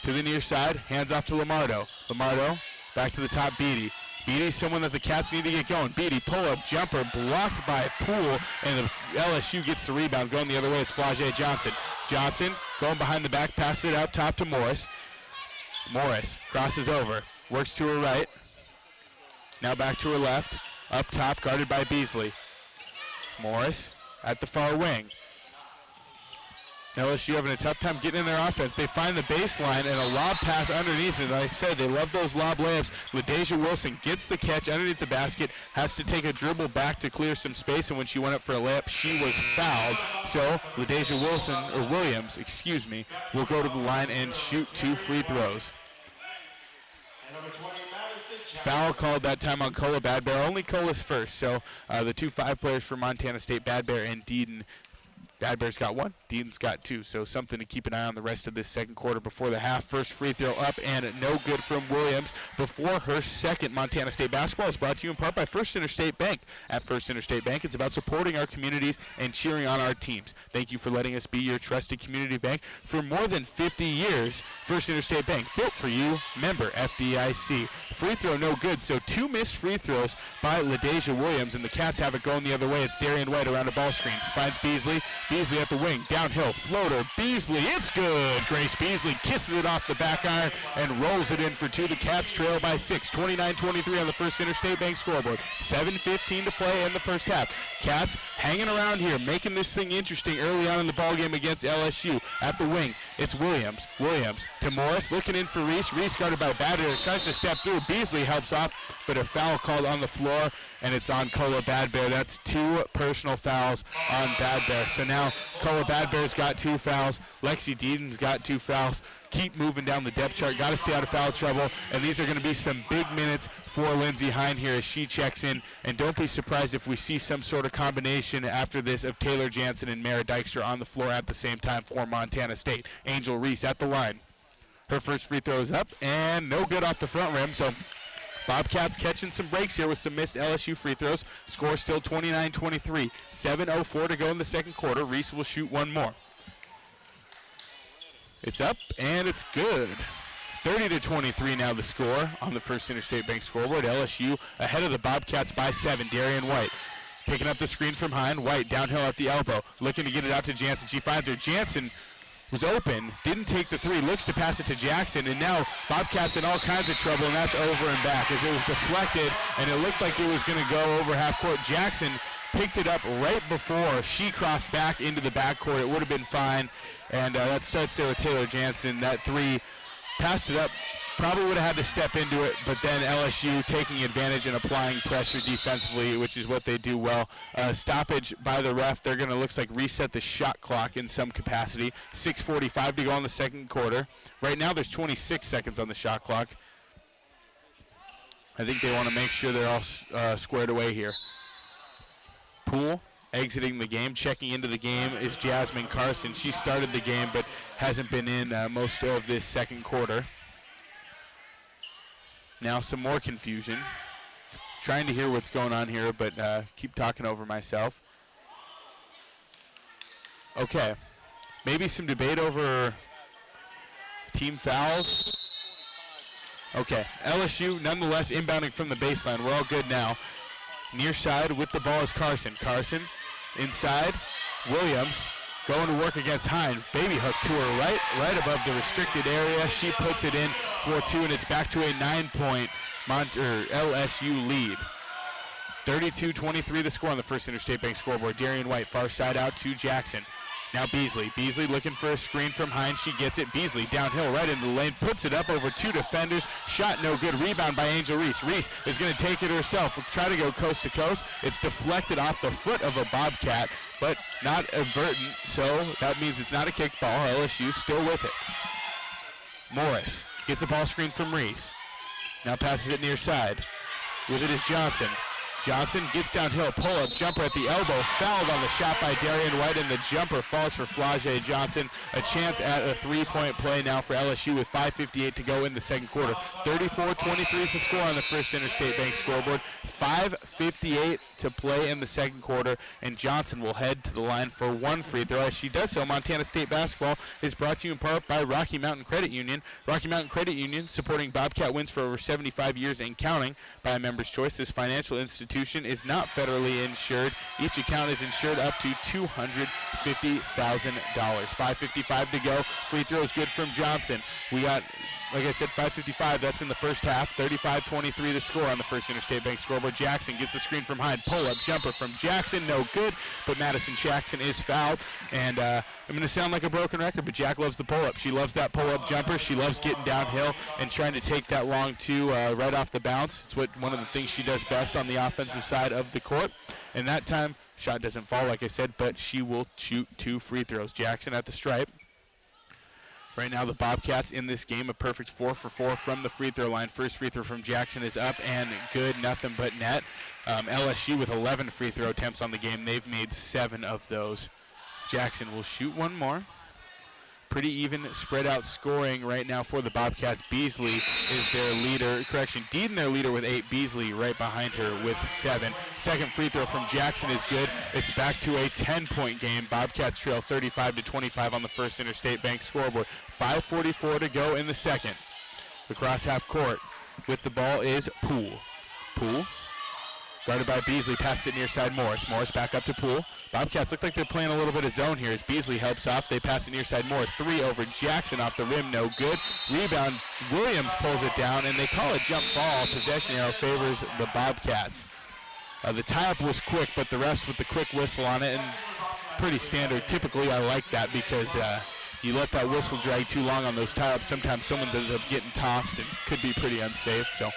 S22: to the near side. Hands off to Lamardo. Lamardo back to the top. Beatty. Beatty's someone that the Cats need to get going. Beatty, pull-up jumper, blocked by Poole, and the LSU gets the rebound. Going the other way, it's Flagey Johnson. Johnson going behind the back, passes it out top to Morris. Morris crosses over, works to her right. Now back to her left. Up top, guarded by Beasley. Morris at the far wing. LSU having a tough time getting in their offense. They find the baseline and a lob pass underneath it. Like I said, they love those lob layups. LaDeja Wilson gets the catch underneath the basket, has to take a dribble back to clear some space, and when she went up for a layup, she was fouled. So LaDeja Williams, will go to the line and shoot 2 free throws. Foul called that time on Kola Badbear. Only Cola's first, so the 2 5 players for Montana State, Badbear and Deedon. Badbear's got 1, Deedon's got 2, so something to keep an eye on the rest of this second quarter before the half. First free throw up and no good from Williams before her second. Montana State basketball is brought to you in part by First Interstate Bank. At First Interstate Bank, it's about supporting our communities and cheering on our teams. Thank you for letting us be your trusted community bank for more than 50 years. First Interstate Bank, built for you, member FDIC. Free throw no good, so 2 missed free throws by LaDeja Williams, and the Cats have it going the other way. It's Darian White around a ball screen. Finds Beasley. Beasley at the wing, downhill, floater, Beasley, it's good. Grace Beasley kisses it off the back iron and rolls it in for two. The Cats trail by 6, 29-23 on the First Interstate Bank scoreboard. 7:15 to play in the first half. Cats hanging around here, making this thing interesting early on in the ballgame against LSU. At the wing, it's Williams. Williams to Morris, looking in for Reese. Reese guarded by Badbear, tries to step through. Beasley helps off, but a foul called on the floor, and it's on Koa Badbear. That's 2 personal fouls on Badbear. So now Koa Badbear's got 2 fouls. Lexi Deaton's got 2 fouls. Keep moving down the depth chart. Got to stay out of foul trouble. And these are going to be some big minutes for Lindsey Hine here as she checks in. And don't be surprised if we see some sort of combination after this of Taylor Jansen and Mara Dykstra on the floor at the same time for Montana State. Angel Reese at the line. Her first free throw is up and no good off the front rim. So Bobcats catching some breaks here with some missed LSU free throws. Score still 29-23. 7:04 to go in the second quarter. Reese will shoot one more. It's up and it's good. 30-23 now the score on the First Interstate Bank scoreboard. LSU ahead of the Bobcats by 7. Darian White picking up the screen from Hine. White downhill at the elbow, looking to get it out to Jansen. She finds her. Jansen was open, didn't take the 3, looks to pass it to Jackson, and now Bobcats in all kinds of trouble, and that's over and back as it was deflected, and it looked like it was going to go over half court. Jackson picked it up right before she crossed back into the backcourt. It would have been fine, and that starts there with Taylor Jansen. That 3, passed it up, probably would have had to step into it, but then LSU taking advantage and applying pressure defensively, which is what they do well. Stoppage by the ref. They're going to, looks like, reset the shot clock in some capacity. 6:45 to go in the second quarter. Right now there's 26 seconds on the shot clock. I think they want to make sure they're all squared away here. Poole exiting the game. Checking into the game is Jasmine Carson. She started the game but hasn't been in most of this second quarter. Now some more confusion. Trying to hear what's going on here, but keep talking over myself. Okay. Maybe some debate over team fouls. Okay. LSU nonetheless inbounding from the baseline. We're all good now. Near side with the ball is Carson. Carson inside. Williams going to work against Hine. Baby hook to her right above the restricted area. She puts it in for 2, and it's back to a 9-point LSU lead. 32-23 the score on the First Interstate Bank scoreboard. Darian White far side out to Jackson. Now Beasley. Beasley looking for a screen from Hine. She gets it. Beasley downhill right into the lane. Puts it up over 2 defenders. Shot no good. Rebound by Angel Reese. Reese is going to take it herself. Try to go coast to coast. It's deflected off the foot of a Bobcat, but not advertent. So that means it's not a kickball. LSU still with it. Morris gets a ball screen from Reese. Now passes it near side. With it is Johnson. Johnson gets downhill, pull-up jumper at the elbow, fouled on the shot by Darian White, and the jumper falls for Flau'jae Johnson. A chance at a 3-point play now for LSU with 5:58 to go in the second quarter. 34-23 is the score on the First Interstate Bank scoreboard. 5:58 to play in the second quarter, and Johnson will head to the line for 1 free throw. As she does so, Montana State basketball is brought to you in part by Rocky Mountain Credit Union. Rocky Mountain Credit Union, supporting Bobcat wins for over 75 years and counting. By a member's choice, this financial institution is not federally insured. Each account is insured up to $250,000. 5:55 to go. Free throw is good from Johnson. We got, like I said, 5:55. That's in the first half. 35-23 the score on the First Interstate Bank scoreboard. Jackson gets the screen from Hine. Pull-up jumper from Jackson. No good, but Madison Jackson is fouled. And I'm going to sound like a broken record, but Jack loves the pull-up. She loves that pull-up jumper. She loves getting downhill and trying to take that long two right off the bounce. It's one of the things she does best on the offensive side of the court. And that time, shot doesn't fall, like I said, but she will shoot 2 free throws. Jackson at the stripe. Right now, the Bobcats in this game, a perfect 4 for 4 from the free throw line. First free throw from Jackson is up and good, nothing but net. LSU with 11 free throw attempts on the game. They've made 7 of those. Jackson will shoot one more. Pretty even spread out scoring right now for the Bobcats. Beasley is their leader. Deaton their leader with 8. Beasley right behind her with 7. Second free throw from Jackson is good. It's back to a 10-point game. Bobcats trail 35-25 on the First Interstate Bank scoreboard. 5:44 to go in the second. Across half court with the ball is Poole. Poole Guarded by Beasley, passes it near side Morris. Morris back up to Poole. Bobcats look like they're playing a little bit of zone here as Beasley helps off. They pass it near side Morris. 3 over Jackson off the rim, no good. Rebound, Williams pulls it down, and they call a jump ball. Possession arrow favors the Bobcats. The tie-up was quick, but the rest with the quick whistle on it, and pretty standard. Typically, I like that because you let that whistle drag too long on those tie-ups. Sometimes someone ends up getting tossed and could be pretty unsafe. So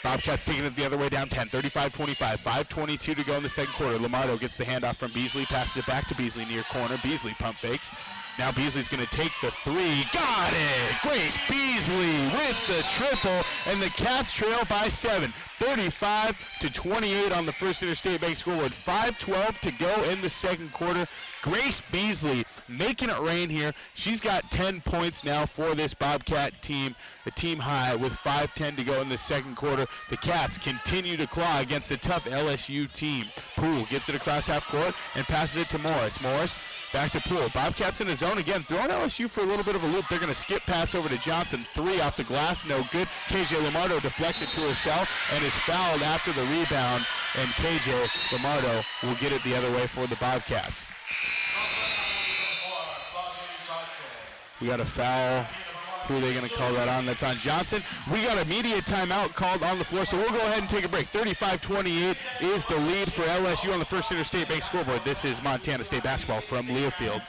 S22: Bobcats taking it the other way down 10, 35-25, 5:22 to go in the second quarter. Lamardo gets the handoff from Beasley, passes it back to Beasley near corner. Beasley pump fakes. Now Beasley's going to take the 3. Got it! Grace Beasley with the triple, and the Cats trail by 7. 35-28 on the First Interstate Bank scoreboard. 5:12 to go in the second quarter. Grace Beasley making it rain here. She's got 10 points now for this Bobcat team, a team high with 5:10 to go in the second quarter. The Cats continue to claw against a tough LSU team. Poole gets it across half court and passes it to Morris. Morris back to Poole. Bobcats in the zone again, throwing LSU for a little bit of a loop. They're going to skip pass over to Johnson. 3 off the glass, no good. KJ Lamardo deflects it to herself and is fouled after the rebound, and KJ Lamardo will get it the other way for the Bobcats. We got a foul. Who are they going to call that on? That's on Johnson. We got a media timeout called on the floor, so we'll go ahead and take a break. 35-28 is the lead for LSU on the First Interstate Bank scoreboard. This is Montana State basketball from Learfield.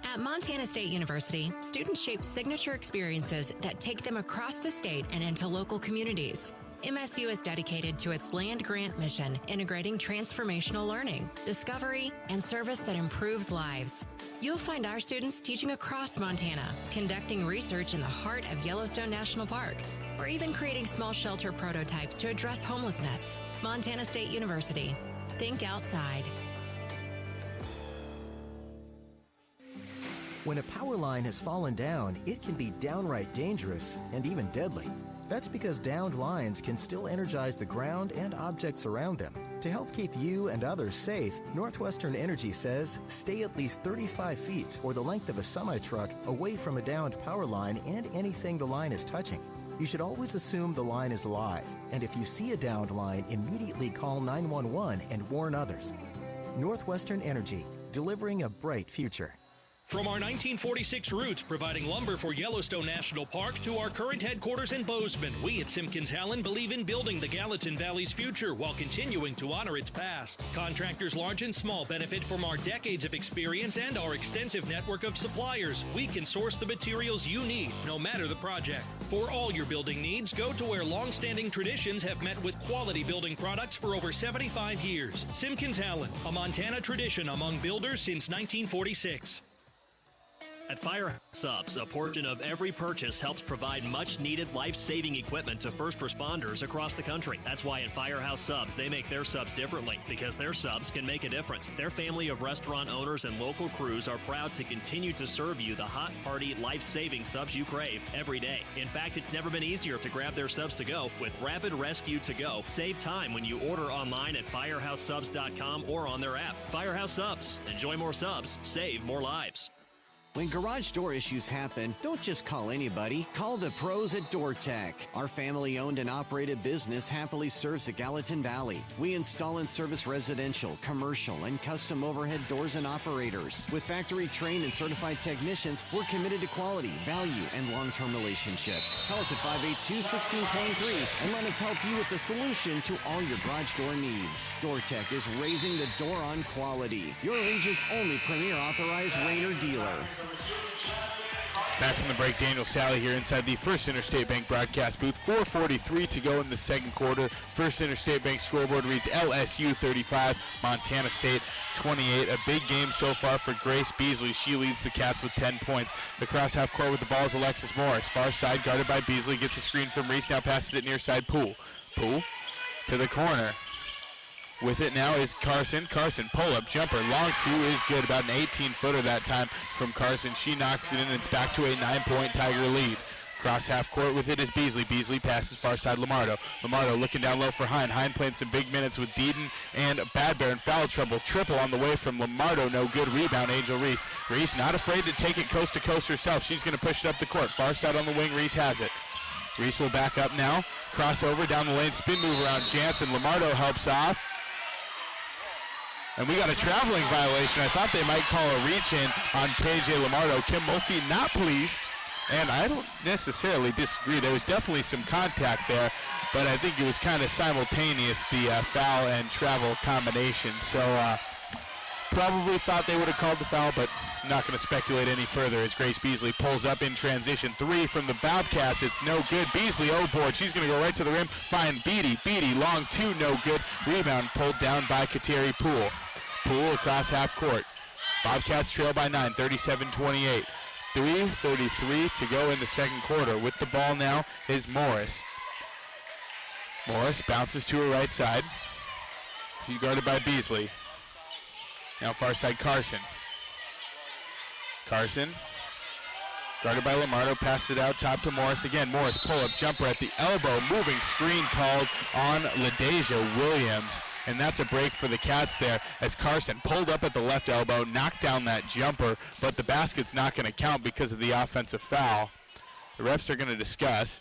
S8: At Montana State University, students shape signature experiences that take them across the state and into local communities. MSU is dedicated to its land-grant mission, integrating transformational learning, discovery, and service that improves lives. You'll find our students teaching across Montana, conducting research in the heart of Yellowstone National Park, or even creating small shelter prototypes to address homelessness. Montana State University. Think outside.
S13: When a power line has fallen down, it can be downright dangerous and even deadly. That's because downed lines can still energize the ground and objects around them. To help keep you and others safe, Northwestern Energy says stay at least 35 feet or the length of a semi-truck away from a downed power line and anything the line is touching. You should always assume the line is live, and if you see a downed line, immediately call 911 and warn others. Northwestern Energy, delivering a bright future.
S21: From our 1946 roots providing lumber for Yellowstone National Park to our current headquarters in Bozeman, we at Simpkins-Hallen believe in building the Gallatin Valley's future while continuing to honor its past. Contractors large and small benefit from our decades of experience and our extensive network of suppliers. We can source the materials you need, no matter the project. For all your building needs, go to where long-standing traditions have met with quality building products for over 75 years. Simpkins-Hallen, a Montana tradition among builders since 1946.
S16: At Firehouse Subs, a portion of every purchase helps provide much-needed life-saving equipment to first responders across the country. That's why at Firehouse Subs, they make their subs differently, because their subs can make a difference. Their family of restaurant owners and local crews are proud to continue to serve you the hot, hearty, life-saving subs you crave every day. In fact, it's never been easier to grab their subs to go with Rapid Rescue to Go. Save time when you order online at firehousesubs.com or on their app. Firehouse Subs. Enjoy more subs. Save more lives.
S4: When garage door issues happen, don't just call anybody. Call the pros at DoorTech. Our family-owned and operated business happily serves the Gallatin Valley. We install and service residential, commercial, and custom overhead doors and operators. With factory-trained and certified technicians, we're committed to quality, value, and long-term relationships. Call us at 582-1623 and let us help you with the solution to all your garage door needs. DoorTech is raising the door on quality. Your region's only premier authorized Rainer dealer.
S22: Back from the break, Daniel Sally here inside the First Interstate Bank broadcast booth. 4:43 to go in the second quarter. First Interstate Bank scoreboard reads LSU 35, Montana State 28. A big game so far for Grace Beasley. She leads the Cats with 10 points. Across half court with the ball is Alexis Morris. Far side guarded by Beasley. Gets a screen from Reese. Now passes it near side Poole. Poole to the corner. With it now is Carson. Carson, pull-up jumper. Long two is good. About an 18-footer that time from Carson. She knocks it in, and it's back to a 9-point Tiger lead. Cross half court with it is Beasley. Beasley passes far side Lamardo. Lamardo looking down low for Hine. Hine playing some big minutes with Deaton and Bad Bear in foul trouble. Triple on the way from Lamardo. No good. Rebound, Angel Reese. Reese not afraid to take it coast to coast herself. She's going to push it up the court. Far side on the wing. Reese has it. Reese will back up now. Crossover down the lane, spin move around Jansen. Lamardo helps off. And we got a traveling violation. I thought they might call a reach in on KJ Lamardo. Kim Mulkey not pleased. And I don't necessarily disagree. There was definitely some contact there, but I think it was kind of simultaneous, the foul and travel combination. So probably thought they would have called the foul, but not going to speculate any further as Grace Beasley pulls up in transition. 3 from the Bobcats. It's no good. Beasley O-board. She's going to go right to the rim. Find Beatty. Beatty long 2, no good. Rebound pulled down by Kateri Poole. Poole across half court. Bobcats trail by 9, 37-28. 3:33 to go in the second quarter. With the ball now is Morris. Morris bounces to her right side. She's guarded by Beasley. Now far side Carson. Carson, guarded by Lamardo, passes it out top to Morris again. Morris pull-up jumper at the elbow. Moving screen called on LaDeja Williams. And that's a break for the Cats there as Carson pulled up at the left elbow, knocked down that jumper, but the basket's not going to count because of the offensive foul. The refs are going to discuss.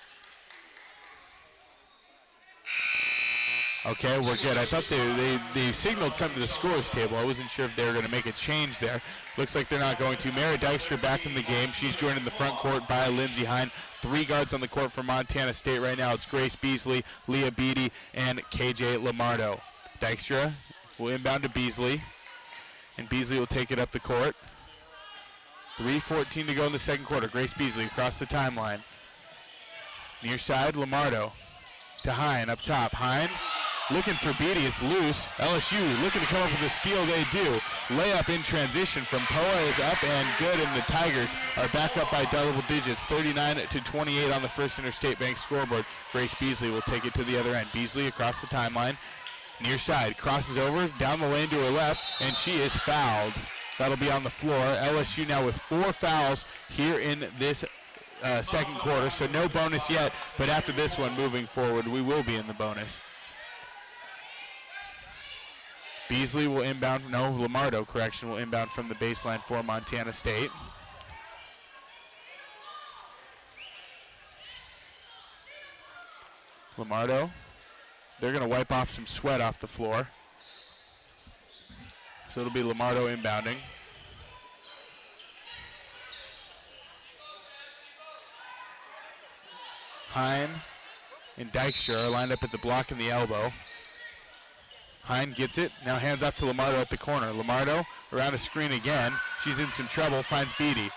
S22: Okay, we're good. I thought they signaled something to the scores table. I wasn't sure if they were going to make a change there. Looks like they're not going to. Mara Dykstra back in the game. She's joined in the front court by Lindsey Hine. 3 guards on the court for Montana State right now. It's Grace Beasley, Leah Beatty, and KJ Lamardo. Dykstra will inbound to Beasley, and Beasley will take it up the court. 3:14 to go in the second quarter. Grace Beasley across the timeline. Near side, Lamardo to Hine up top. Hine looking for Beatty. It's loose. LSU looking to come up with a steal. They do. Layup in transition from Poa is up and good, and the Tigers are back up by double digits. 39-28 on the First Interstate Bank scoreboard. Grace Beasley will take it to the other end. Beasley across the timeline. Near side, crosses over, down the lane to her left, and she is fouled. That'll be on the floor. LSU now with 4 fouls here in this second quarter, so no bonus yet, but after this one, moving forward, we will be in the bonus. Beasley will inbound, no, Lamardo, correction, will inbound from the baseline for Montana State. Lamardo. They're going to wipe off some sweat off the floor. So it'll be Lamardo inbounding. Hine and Dykstra are lined up at the block and the elbow. Hine gets it. Now hands off to Lamardo at the corner. Lamardo around a screen again. She's in some trouble. Finds Beatty.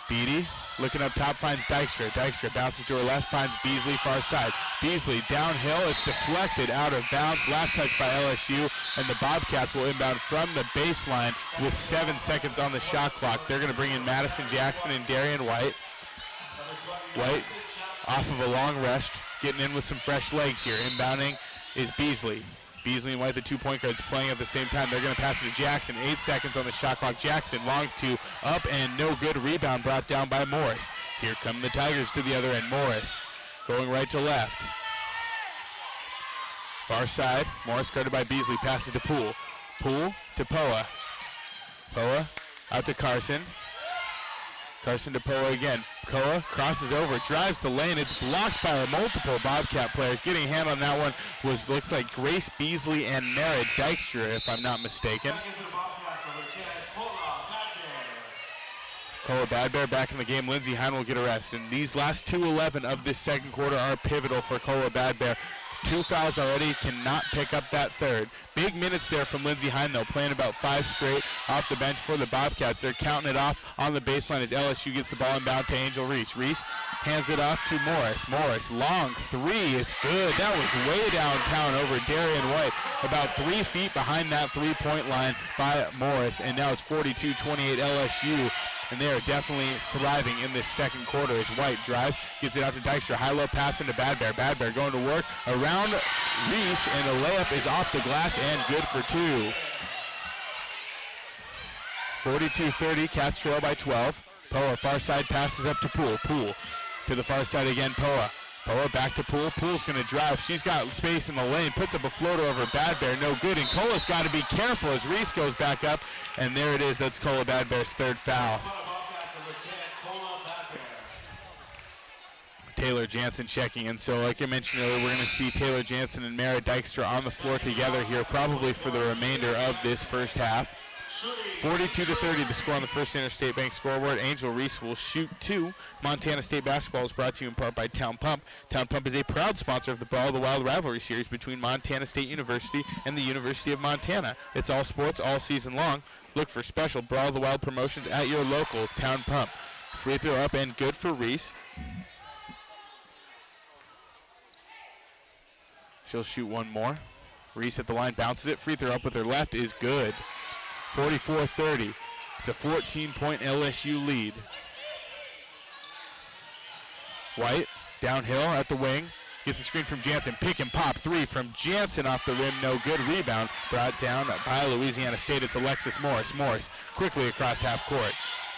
S22: Beatty looking up top, finds Dykstra. Dykstra bounces to her left, finds Beasley far side. Beasley downhill, it's deflected out of bounds. Last touch by LSU, and the Bobcats will inbound from the baseline with 7 seconds on the shot clock. They're going to bring in Madison Jackson and Darian White. White off of a long rest, getting in with some fresh legs here. Inbounding is Beasley. Beasley and White, the 2-point guards, playing at the same time. They're going to pass it to Jackson. 8 seconds on the shot clock. Jackson, long 2, up and no good. Rebound brought down by Morris. Here come the Tigers to the other end. Morris going right to left. Far side, Morris guarded by Beasley. Passes to Poole. Poole to Poa. Poa out to Carson. Carson to Poa again. Poa crosses over, drives the lane. It's blocked by multiple Bobcat players. Getting a hand on that one looks like Grace Beasley and Mara Dykstra, if I'm not mistaken. Koa Badbear back in the game. Lindsey Hine will get a rest. And these last 2:11 of this second quarter are pivotal for Koa Badbear. 2 fouls already, cannot pick up that third. Big minutes there from Lindsey Hine, though, playing about 5 straight off the bench for the Bobcats. They're counting it off on the baseline as LSU gets the ball inbound to Angel Reese. Reese hands it off to Morris. Morris, long 3, it's good. That was way downtown over Darian White, about 3 feet behind that 3-point line by Morris, and now it's 42-28 LSU. And they are definitely thriving in this second quarter as White drives, gets it out to Dykstra. High-low pass into Badbear. Badbear going to work around Reese, and the layup is off the glass and good for 2. 42-30, Cats trail by 12. Poa, far side, passes up to Poole. Poole to the far side again, Poa. Poa back to Poole. Poole's going to drive. She's got space in the lane. Puts up a floater over Badbear. No good. And Cola's got to be careful as Reese goes back up. And there it is. That's Koa Badbear's 3rd foul. Taylor Jansen checking in. So like I mentioned earlier, we're going to see Taylor Jansen and Mara Dykstra on the floor together here probably for the remainder of this first half. 42-30 the score on the First Interstate Bank scoreboard. Angel Reese will shoot 2. Montana State basketball is brought to you in part by Town Pump. Town Pump is a proud sponsor of the Brawl of the Wild rivalry series between Montana State University and the University of Montana. It's all sports all season long. Look for special Brawl of the Wild promotions at your local Town Pump. Free throw up and good for Reese. She'll shoot one more. Reese at the line, bounces it. Free throw up with her left is good. 44-30. It's a 14-point LSU lead. White, downhill at the wing. Gets a screen from Jansen. Pick and pop. 3 from Jansen off the rim. No good. Rebound brought down by Louisiana State. It's Alexis Morris. Morris quickly across half court.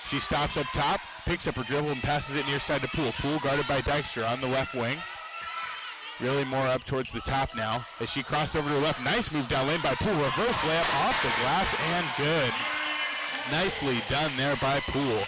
S22: She stops up top, picks up her dribble, and passes it near side to Poole. Poole guarded by Dykstra on the left wing. Really more up towards the top now as she crossed over to the left. Nice move down lane by Poole. Reverse layup off the glass and good. Nicely done there by Poole.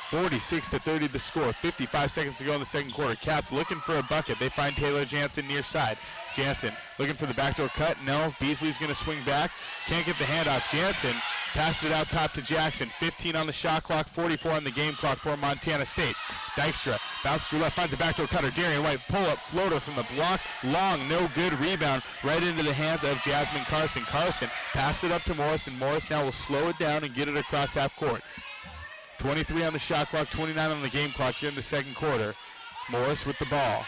S22: 46-30 the score. 55 seconds to go in the second quarter. Cats looking for a bucket. They find Taylor Jansen near side. Jansen looking for the backdoor cut. No. Beasley's going to swing back. Can't get the handoff. Jansen passes it out top to Jackson. 15 on the shot clock, 44 on the game clock for Montana State. Dykstra bounces to left, finds a backdoor cutter. Darian White pull-up floater from the block. Long, no good rebound right into the hands of Jasmine Carson. Carson passes it up to Morris, and Morris now will slow it down and get it across half court. 23 on the shot clock, 29 on the game clock here in the second quarter. Morris with the ball.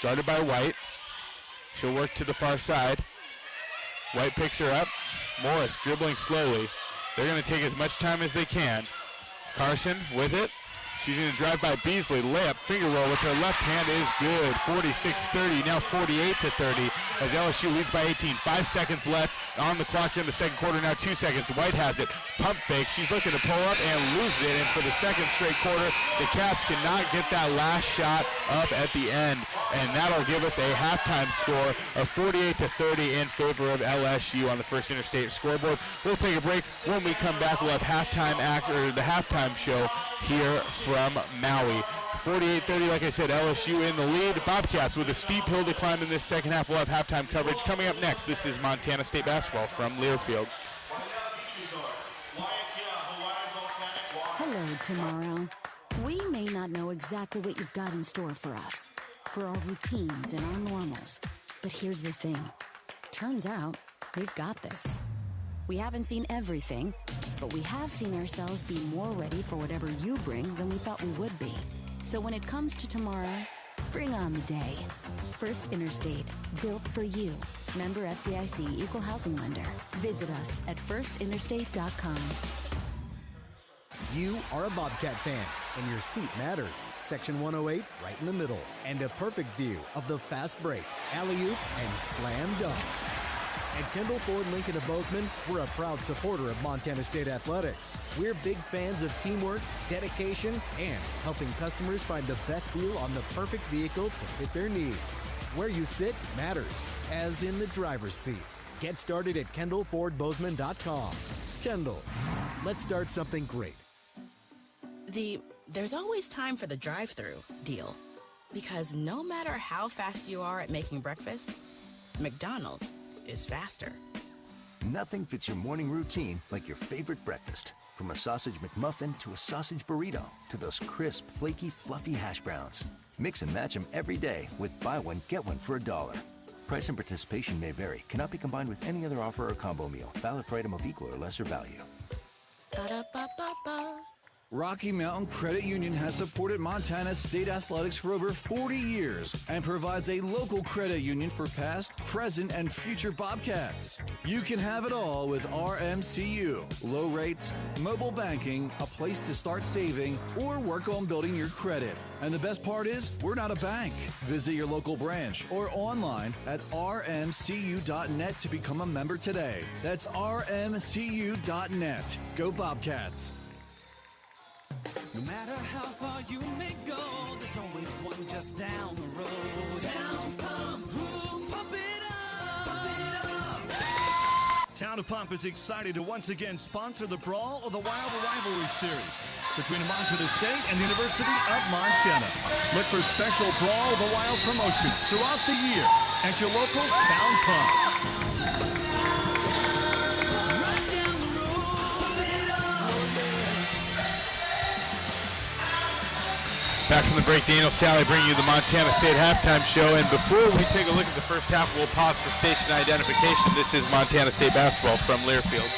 S22: Guarded by White. She'll work to the far side. White picks her up. Morris dribbling slowly. They're going to take as much time as they can. Carson with it. She's going to drive by Beasley. Layup, finger roll with her left hand is good. 46-30, now 48-30 as LSU leads by 18. 5 seconds left on the clock here in the second quarter. Now 2 seconds. White has it. Pump fake. She's looking to pull up and loses it. And for the second straight quarter, the Cats cannot get that last shot up at the end. And that'll give us a halftime score of 48-30 in favor of LSU on the First Interstate scoreboard. We'll take a break. When we come back, we'll have the halftime show here from Maui. 48-30, like I said, LSU in the lead. Bobcats with a steep hill to climb in this second half. We'll have halftime coverage coming up next. This is Montana State basketball from Learfield.
S1: Hello, tomorrow. We may not know exactly what you've got in store for us, for our routines and our normals. But here's the thing. Turns out, we've got this. We haven't seen everything, but we have seen ourselves be more ready for whatever you bring than we thought we would be. So when it comes to tomorrow, bring on the day. First Interstate, built for you. Member FDIC, Equal Housing Lender. Visit us at firstinterstate.com.
S10: You are a Bobcat fan, and your seat matters. Section 108, right in the middle. And a perfect view of the fast break, alley-oop, and slam dunk. At Kendall Ford Lincoln of Bozeman, we're a proud supporter of Montana State Athletics. We're big fans of teamwork, dedication, and helping customers find the best deal on the perfect vehicle to fit their needs. Where you sit matters, as in the driver's seat. Get started at KendallFordBozeman.com. Kendall, let's start something great.
S15: There's always time for the drive-thru deal. Because no matter how fast you are at making breakfast, McDonald's is faster.
S18: Nothing fits your morning routine like your favorite breakfast. From a sausage McMuffin to a sausage burrito to those crisp, flaky, fluffy hash browns. Mix and match them every day with buy one, get one for $1. Price and participation may vary. Cannot be combined with any other offer or combo meal. Valid for item of equal or lesser value.
S15: Ba-da-ba-ba-ba.
S9: Rocky Mountain Credit Union has supported Montana State Athletics for over 40 years and provides a local credit union for past, present, and future Bobcats. You can have it all with RMCU. Low rates, mobile banking, a place to start saving, or work on building your credit. And the best part is, we're not a bank. Visit your local branch or online at rmcu.net to become a member today. That's rmcu.net. Go Bobcats.
S19: No matter how far you may go, there's always one just down the road. Town Pump, who'll pump it up? Pump it up.
S9: Town of Pump is excited to once again sponsor the Brawl of the Wild Rivalry Series between Montana State and the University of Montana. Look for special Brawl of the Wild promotions throughout the year at your local Town Pump.
S22: Back from the break, Daniel Sally bringing you the Montana State halftime show. And before we take a look at the first half, we'll pause for station identification. This is Montana State basketball from Learfield.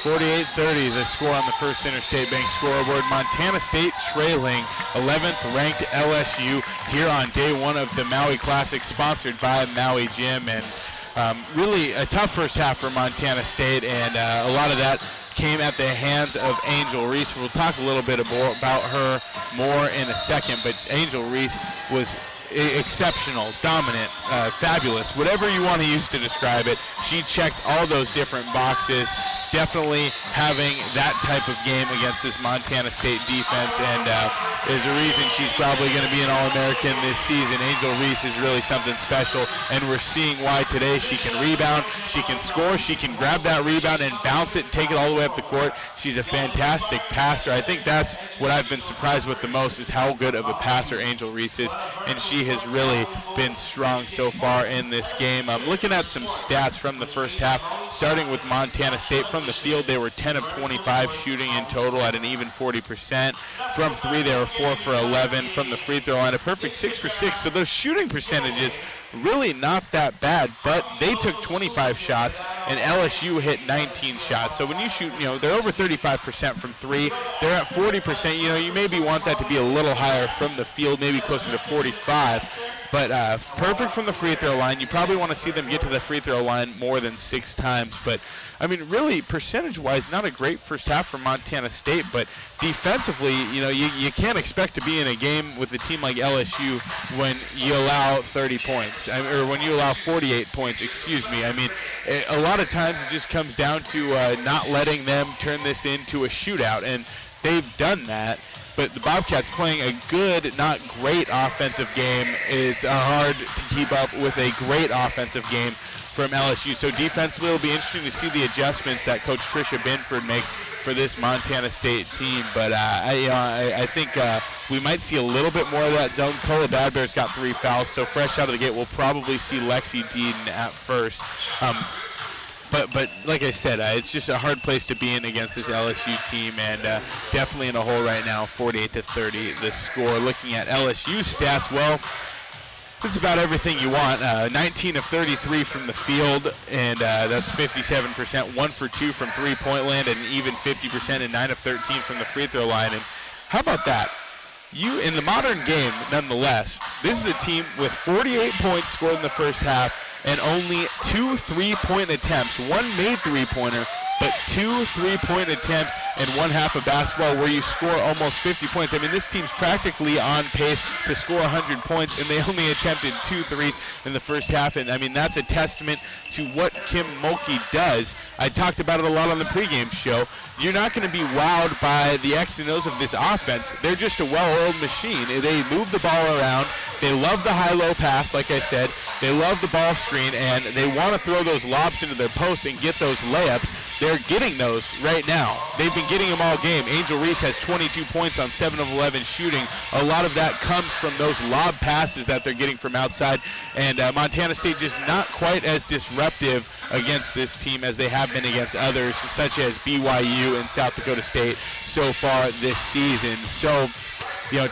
S22: .30 the score on the First Interstate Bank scoreboard. Montana State trailing 11th ranked LSU here on day one of the Maui Classic, sponsored by Maui Gym. And really a tough first half for Montana State, and a lot of that came at the hands of Angel Reese. We'll talk a little bit about her more in a second, but Angel Reese was exceptional, dominant, fabulous, whatever you want to use to describe it. She checked all those different boxes. Definitely having that type of game against this Montana State defense, and there's a reason she's probably going to be an All-American this season. Angel Reese is really something special, and we're seeing why today. She can rebound, she can score, she can grab that rebound and bounce it and take it all the way up the court. She's a fantastic passer. I think that's what I've been surprised with the most, is how good of a passer Angel Reese is, and she has really been strong so far in this game. I'm looking at some stats from the first half, starting with Montana State. From the field, they were 10 of 25 shooting in total at an even 40%. From three, they were 4 for 11. From the free throw line, a perfect 6 for 6. So those shooting percentages really not that bad, but they took 25 shots and LSU hit 19 shots. So when you shoot, they're over 35% from three. They're at 40%. You maybe want that to be a little higher from the field, maybe closer to 45. But perfect from the free throw line. You probably want to see them get to the free throw line more than 6 times. But, I mean, really, percentage-wise, not a great first half for Montana State. But defensively, you can't expect to be in a game with a team like LSU when you allow 30 points. Or when you allow 48 points, excuse me. I mean, a lot of times it just comes down to not letting them turn this into a shootout. And they've done that. But the Bobcats playing a good, not great offensive game. It's hard to keep up with a great offensive game from LSU. So defensively, it'll be interesting to see the adjustments that Coach Tricia Binford makes for this Montana State team. But I think we might see a little bit more of that zone. Cola Bad Bears got 3 fouls, so fresh out of the gate, we'll probably see Lexi Deeden at first. But like I said, it's just a hard place to be in against this LSU team, and definitely in a hole right now, 48-30 the score. Looking at LSU's stats, well, it's about everything you want. 19 of 33 from the field, and that's 57%. 1 for 2 from three-point land, and even 50%, and 9 of 13 from the free throw line. And how about that? In the modern game, nonetheless, this is a team with 48 points scored in the first half, and only 2 3-point attempts. 1 made three-pointer, but 2 3-point attempts in one half of basketball where you score almost 50 points. I mean, this team's practically on pace to score 100 points, and they only attempted 2 threes in the first half. And, I mean, that's a testament to what Kim Mulkey does. I talked about it a lot on the pregame show. You're not going to be wowed by the X and O's of this offense. They're just a well-oiled machine. They move the ball around. They love the high-low pass, like I said. They love the ball screen, and they want to throw those lobs into their posts and get those layups. They're getting those right now. They've been getting them all game. Angel Reese has 22 points on 7 of 11 shooting. A lot of that comes from those lob passes that they're getting from outside. And Montana State just not quite as disruptive against this team as they have been against others, such as BYU and South Dakota State so far this season. So,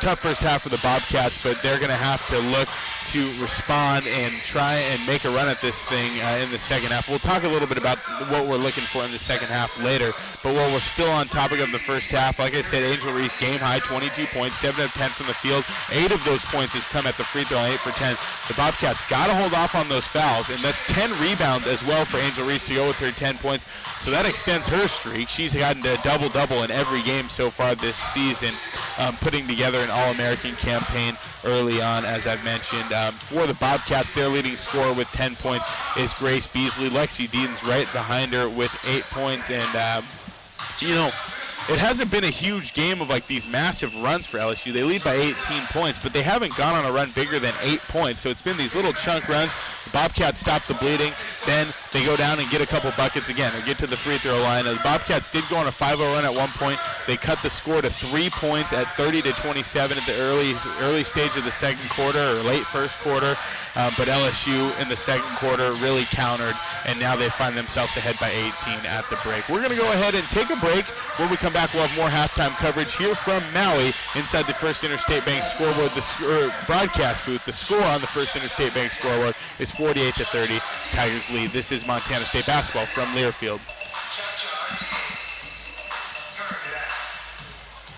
S22: tough first half for the Bobcats, but they're going to have to look to respond and try and make a run at this thing in the second half. We'll talk a little bit about what we're looking for in the second half later, but while we're still on topic of the first half, like I said, Angel Reese game high, 22 points, 7 of 10 from the field. 8 of those points has come at the free throw, 8 for 10. The Bobcats got to hold off on those fouls, and that's 10 rebounds as well for Angel Reese to go with her 10 points. So that extends her streak. She's gotten a double-double in every game so far this season, putting together an All-American campaign early on, as I've mentioned. for the Bobcats, their leading scorer with 10 points is Grace Beasley. Lexi Deaton's right behind her with 8 points. And, it hasn't been a huge game of like these massive runs for LSU. They lead by 18 points, but they haven't gone on a run bigger than 8 points. So it's been these little chunk runs. The Bobcats stop the bleeding. Then they go down and get a couple buckets again or get to the free throw line. The Bobcats did go on a 5-0 run at one point. They cut the score to 3 points at 30-27 at the early stage of the second quarter or late first quarter. But LSU in the second quarter really countered, and now they find themselves ahead by 18 at the break. We're going to go ahead and take a break. When we come back, we'll have more halftime coverage here from Maui inside the First Interstate Bank scoreboard, broadcast booth. The score on the First Interstate Bank scoreboard is 48-30. Tigers lead. This is Montana State basketball from Learfield.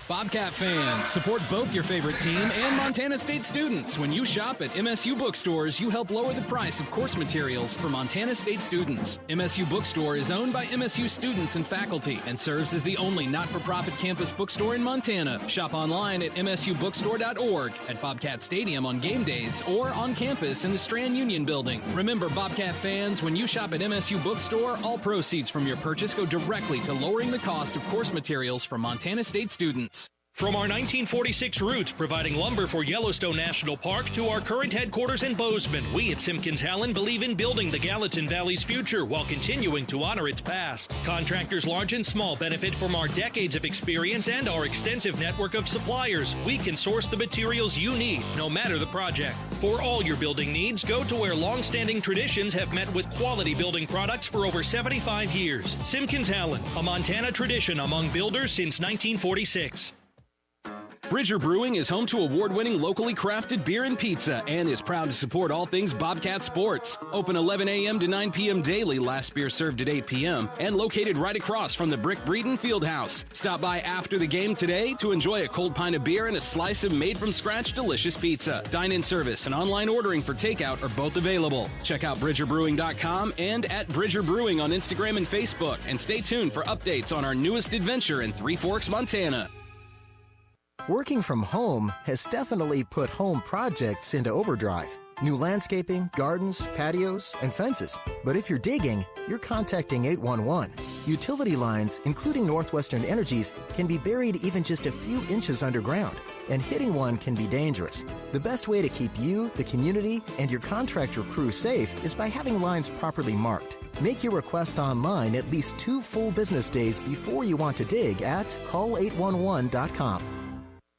S2: Bobcat fans, support both your favorite team and Montana State students. When you shop at MSU bookstores, you help lower the price of course materials for Montana State students. MSU Bookstore is owned by MSU students and faculty and serves as the only not-for-profit campus bookstore in Montana. Shop online at msubookstore.org, at Bobcat Stadium on game days, or on campus in the Strand Union Building. Remember, Bobcat fans, when you shop at MSU Bookstore, all proceeds from your purchase go directly to lowering the cost of course materials for Montana State students.
S16: From our 1946 roots providing lumber for Yellowstone National Park to our current headquarters in Bozeman, we at Simpkins-Hallen believe in building the Gallatin Valley's future while continuing to honor its past. Contractors large and small benefit from our decades of experience and our extensive network of suppliers. We can source the materials you need, no matter the project. For all your building needs, go to where long-standing traditions have met with quality building products for over 75 years. Simpkins-Hallen, a Montana tradition among builders since 1946.
S2: Bridger Brewing is home to award-winning locally crafted beer and pizza and is proud to support all things Bobcat sports. Open 11 a.m. to 9 p.m. daily, last beer served at 8 p.m., and located right across from the Brick Breeden Fieldhouse. Stop by after the game today to enjoy a cold pint of beer and a slice of made-from-scratch delicious pizza. Dine-in service and online ordering for takeout are both available. Check out BridgerBrewing.com and at Bridger Brewing on Instagram and Facebook, and stay tuned for updates on our newest adventure in Three Forks, Montana.
S13: Working from home has definitely put home projects into overdrive. New landscaping, gardens, patios, and fences. But if you're digging, you're contacting 811. Utility lines, including Northwestern Energy's, can be buried even just a few inches underground, and hitting one can be dangerous. The best way to keep you, the community, and your contractor crew safe is by having lines properly marked. Make your request online at least 2 full business days before you want to dig at call811.com.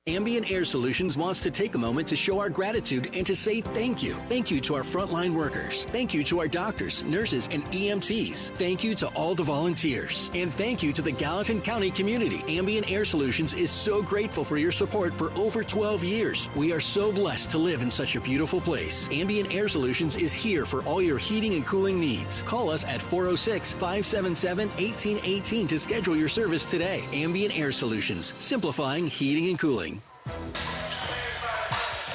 S3: Ambient Air Solutions wants to take a moment to show our gratitude and to say thank you. Thank you to our frontline workers. Thank you to our doctors, nurses, and EMTs. Thank you to all the volunteers. And thank you to the Gallatin County community. Ambient Air Solutions is so grateful for your support for over 12 years. We are so blessed to live in such a beautiful place. Ambient Air Solutions is here for all your heating and cooling needs. Call us at 406-577-1818 to schedule your service today. Ambient Air Solutions, simplifying heating and cooling.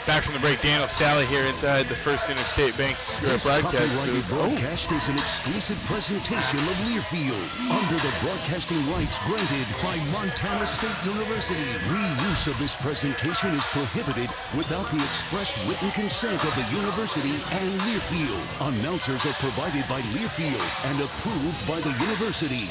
S22: Back from the break, Daniel Sally here inside the First Interstate Bank's broadcast booth.
S5: Broadcast is an exclusive presentation of Learfield under the broadcasting rights granted by Montana State University. Reuse of this presentation is prohibited without the expressed written consent of the university and Learfield. Announcers are provided by Learfield and approved by the university.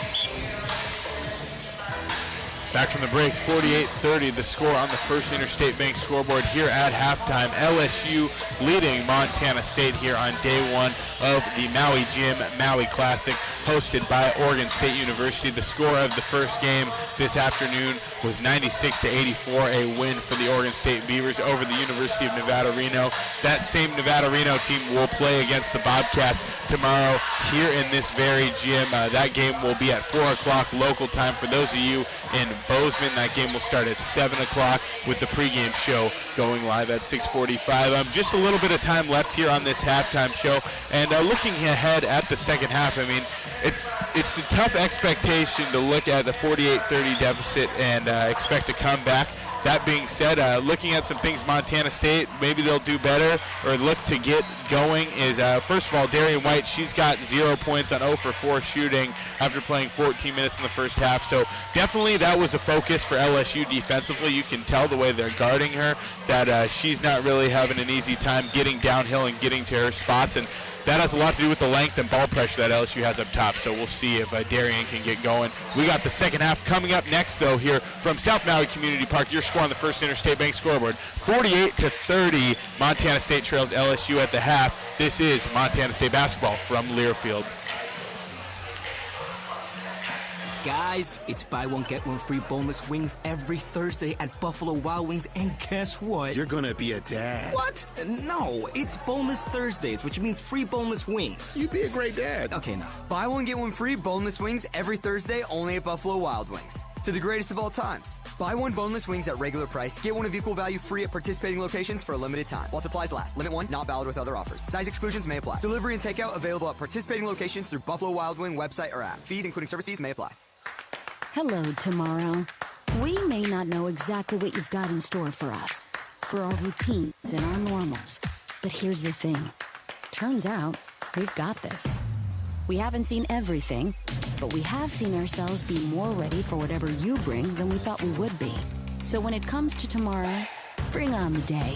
S22: Back from the break, 48-30, the score on the First Interstate Bank scoreboard here at halftime. LSU leading Montana State here on day one of the Maui Gym Maui Classic, hosted by Oregon State University. The score of the first game this afternoon was 96-84, a win for the Oregon State Beavers over the University of Nevada, Reno. That same Nevada, Reno team will play against the Bobcats tomorrow here in this very gym. That game will be at 4 o'clock local time for those of you in Bozeman. That game will start at 7 o'clock with the pregame show going live at 6:45. Just a little bit of time left here on this halftime show, and looking ahead at the second half, I mean, it's a tough expectation to look at the 48-30 deficit and expect to come back. That being said, looking at some things Montana State, maybe they'll do better or look to get going is, first of all, Darian White, she's got 0 points on 0 for 4 shooting after playing 14 minutes in the first half. So definitely that was a focus for LSU defensively. You can tell the way they're guarding her that she's not really having an easy time getting downhill and getting to her spots. And that has a lot to do with the length and ball pressure that LSU has up top. So we'll see if Darian can get going. We got the second half coming up next, though, here from South Maui Community Park. Your score on the First Interstate Bank scoreboard, 48-30. Montana State trails LSU at the half. This is Montana State basketball from Learfield.
S12: Guys, it's buy one, get one free boneless wings every Thursday at Buffalo Wild Wings, and guess what?
S17: You're gonna be a dad.
S12: What? No, it's Boneless Thursdays, which means free boneless wings.
S17: You'd be a great dad.
S12: Okay, enough.
S20: Buy one, get one free boneless wings every Thursday only at Buffalo Wild Wings. To the greatest of all times. Buy one boneless wings at regular price. Get one of equal value free at participating locations for a limited time. While supplies last. Limit one, not valid with other offers. Size exclusions may apply. Delivery and takeout available at participating locations through Buffalo Wild Wing website or app. Fees, including service fees, may apply.
S1: Hello, tomorrow. We may not know exactly what you've got in store for us, for our routines and our normals. But here's the thing. Turns out, we've got this. We haven't seen everything, but we have seen ourselves be more ready for whatever you bring than we thought we would be. So when it comes to tomorrow, bring on the day.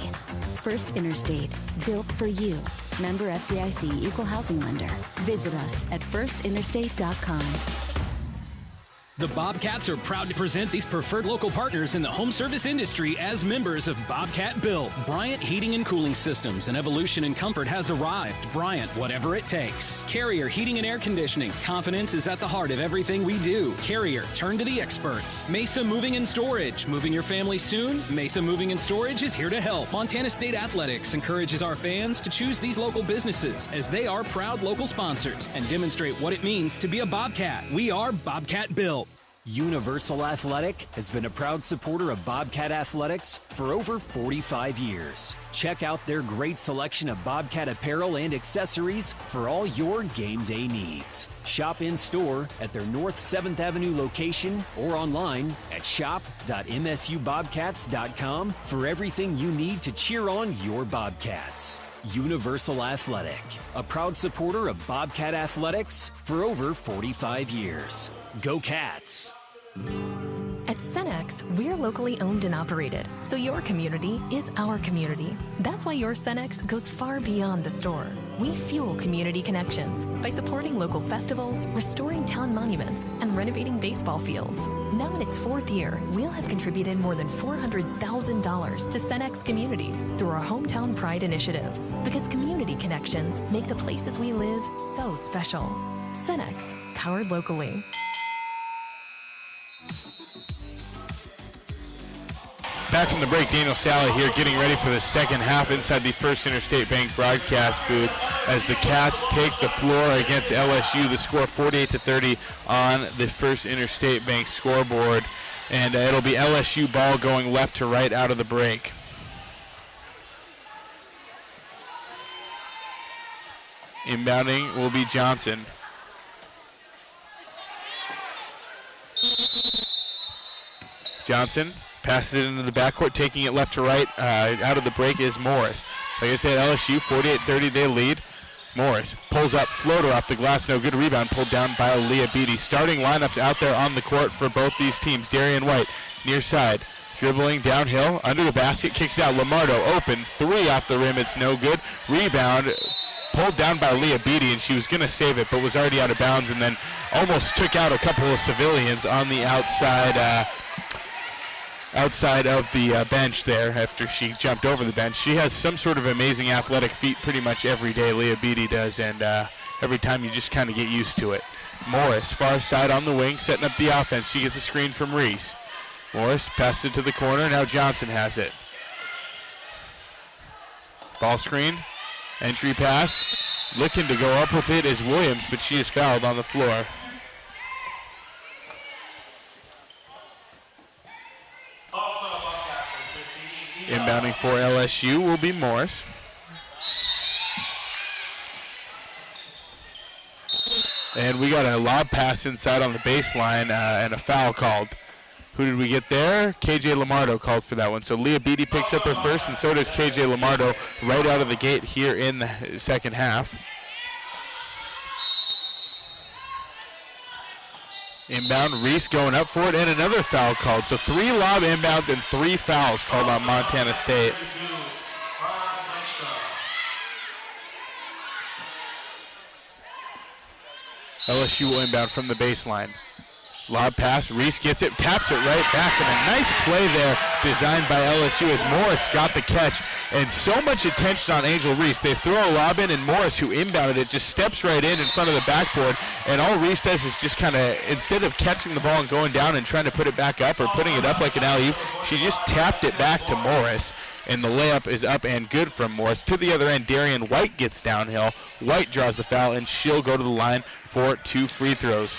S1: First Interstate, built for you. Member FDIC, Equal Housing Lender. Visit us at firstinterstate.com.
S2: The Bobcats are proud to present these preferred local partners in the home service industry as members of Bobcat Built. Bryant Heating and Cooling Systems, an evolution in comfort has arrived. Bryant, whatever it takes. Carrier Heating and Air Conditioning. Confidence is at the heart of everything we do. Carrier, turn to the experts. Mesa Moving and Storage. Moving your family soon? Mesa Moving and Storage is here to help. Montana State Athletics encourages our fans to choose these local businesses as they are proud local sponsors and demonstrate what it means to be a Bobcat. We are Bobcat Built.
S24: Universal Athletic has been a proud supporter of Bobcat Athletics for over 45 years. Check out their great selection of Bobcat apparel and accessories for all your game day needs. Shop in store at their North 7th Avenue location or online at shop.msubobcats.com for everything you need to cheer on your Bobcats. Universal Athletic, a proud supporter of Bobcat Athletics for over 45 years. Go Cats!
S25: At Cenex, we're locally owned and operated, so your community is our community. That's why your Cenex goes far beyond the store. We fuel community connections by supporting local festivals, restoring town monuments, and renovating baseball fields. Now in its 4th year, we'll have contributed more than $400,000 to Cenex communities through our Hometown Pride initiative, because community connections make the places we live so special. Cenex, powered locally.
S22: Back from the break, Daniel Sally here getting ready for the second half inside the First Interstate Bank broadcast booth as the Cats take the floor against LSU. The score 48-30 on the First Interstate Bank scoreboard. And it'll be LSU ball going left to right out of the break. Inbounding will be Johnson. Johnson passes it into the backcourt, taking it left to right. Out of the break is Morris. Like I said, LSU 48-30, they lead. Morris pulls up, floater off the glass, no good. Rebound pulled down by Aaliyah Beatty. Starting lineups out there on the court for both these teams. Darian White, near side, dribbling downhill, under the basket, kicks out. Lamardo open, 3 off the rim, it's no good. Rebound pulled down by Leah Beatty, and she was going to save it, but was already out of bounds, and then almost took out a couple of civilians on the outside of the bench there after she jumped over the bench. She has some sort of amazing athletic feat pretty much every day, Leah Beatty does, and every time you just kind of get used to it. Morris, far side on the wing, setting up the offense. She gets a screen from Reese. Morris passes it to the corner. Now Johnson has it. Ball screen. Entry pass. Looking to go up with it is Williams, but she is fouled on the floor. Inbounding for LSU will be Morris. And we got a lob pass inside on the baseline and a foul called. Who did we get there? KJ Lamardo called for that one. So Leah Beatty picks up her first, and so does KJ Lamardo right out of the gate here in the second half. Inbound, Reese going up for it, and another foul called. So 3 lob inbounds and 3 fouls called on Montana State. LSU will inbound from the baseline. Lob pass, Reese gets it, taps it right back, and a nice play there designed by LSU as Morris got the catch. And so much attention on Angel Reese. They throw a lob in, and Morris, who inbounded it, just steps right in front of the backboard. And all Reese does is just kind of, instead of catching the ball and going down and trying to put it back up or putting it up like an alley-oop, she just tapped it back to Morris. And the layup is up and good from Morris. To the other end, Darian White gets downhill. White draws the foul, and she'll go to the line for 2 free throws.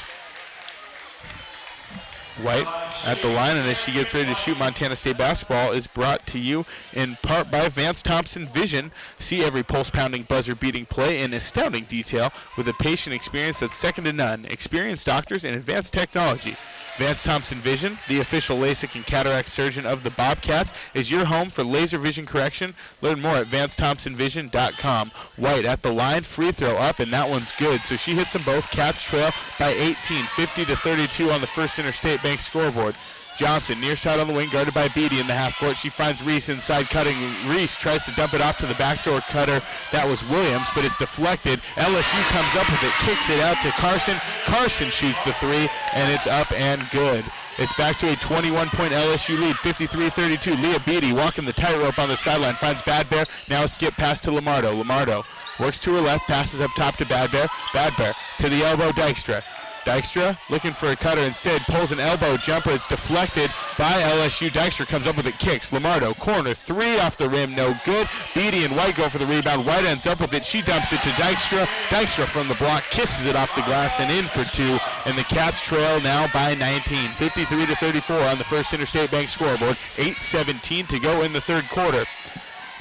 S22: White at the line, and as she gets ready to shoot, Montana State basketball is brought to you in part by Vance Thompson Vision. See every pulse-pounding, buzzer-beating play in astounding detail with a patient experience that's second to none. Experienced doctors and advanced technology. Vance Thompson Vision, the official LASIK and cataract surgeon of the Bobcats, is your home for laser vision correction. Learn more at VanceThompsonVision.com. White at the line, free throw up, and that one's good. So she hits them both. Cats trail by 18, 50-32 on the First Interstate Bank scoreboard. Johnson, near side on the wing, guarded by Beatty in the half court. She finds Reese inside cutting. Reese tries to dump it off to the backdoor cutter. That was Williams, but it's deflected. LSU comes up with it, kicks it out to Carson. Carson shoots the 3, and it's up and good. It's back to a 21-point LSU lead, 53-32. Leah Beatty walking the tightrope on the sideline, finds Bad Bear. Now a skip pass to Lamardo. Lamardo works to her left, passes up top to Bad Bear. Bad Bear to the elbow, Dykstra. Dykstra looking for a cutter, instead pulls an elbow jumper. It's deflected by LSU. Dykstra comes up with it, kicks. Lamardo, corner 3 off the rim, no good. Beatty and White go for the rebound. White ends up with it. She dumps it to Dykstra. Dykstra from the block kisses it off the glass and in for 2. And the Cats trail now by 19, 53-34 on the First Interstate Bank scoreboard. 8:17 to go in the third quarter.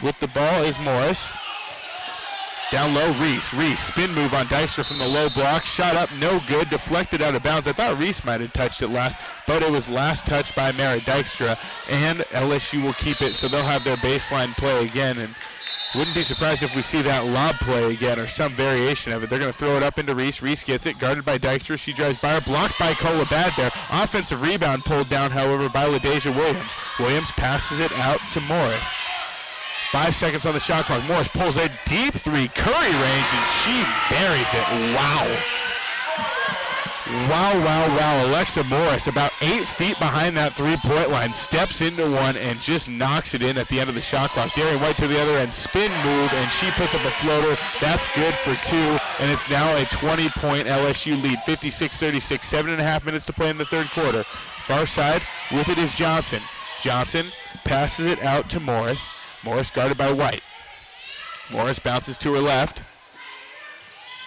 S22: With the ball is Morris. Down low, Reese. Reese, spin move on Dykstra from the low block. Shot up, no good. Deflected out of bounds. I thought Reese might have touched it last, but it was last touched by Mary Dykstra. And LSU will keep it, so they'll have their baseline play again. And wouldn't be surprised if we see that lob play again or some variation of it. They're going to throw it up into Reese. Reese gets it, guarded by Dykstra. She drives by her, blocked by Cola Bad Bear. Offensive rebound pulled down, however, by LaDeja Williams. Williams passes it out to Morris. 5 seconds on the shot clock. Morris pulls a deep 3, Curry range, and she buries it. Wow. Wow, wow, wow. Alexa Morris, about 8 feet behind that 3-point line, steps into one and just knocks it in at the end of the shot clock. Darian White to the other end, spin move, and she puts up a floater. That's good for 2, and it's now a 20-point LSU lead, 56-36, 7.5 minutes to play in the third quarter. Far side, with it is Johnson. Johnson passes it out to Morris. Morris guarded by White. Morris bounces to her left.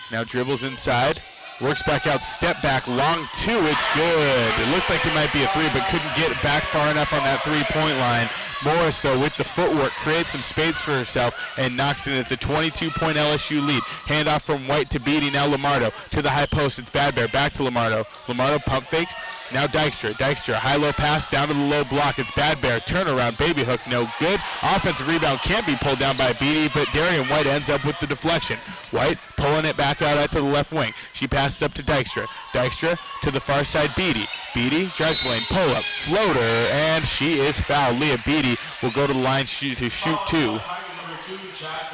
S22: Now dribbles inside. Works back out, step back, long 2, it's good. It looked like it might be a 3, but couldn't get it back far enough on that 3-point line. Morris, though, with the footwork, creates some space for herself and knocks it in. It's a 22-point LSU lead. Handoff from White to Beatty, now Lamardo. To the high post, it's Bad Bear, back to Lamardo. Lamardo pump fakes, now Dykstra. Dykstra, high-low pass down to the low block. It's Bad Bear, turnaround, baby hook, no good. Offensive rebound can't be pulled down by Beatty, but Darian White ends up with the deflection. White pulling it back out to the left wing. She passes up to Dykstra. Dykstra to the far side, Beatty. Beatty drives lane, pull up, floater, and she is fouled. Leah Beatty will go to the line to shoot 2.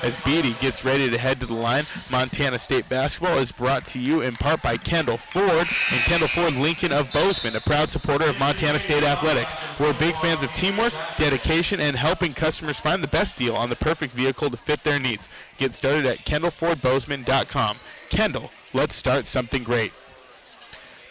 S22: As Beatty gets ready to head to the line, Montana State basketball is brought to you in part by Kendall Ford and Kendall Ford Lincoln of Bozeman, a proud supporter of Montana State athletics. We're big fans of teamwork, dedication, and helping customers find the best deal on the perfect vehicle to fit their needs. Get started at KendallFordBozeman.com. Kendall, let's start something great.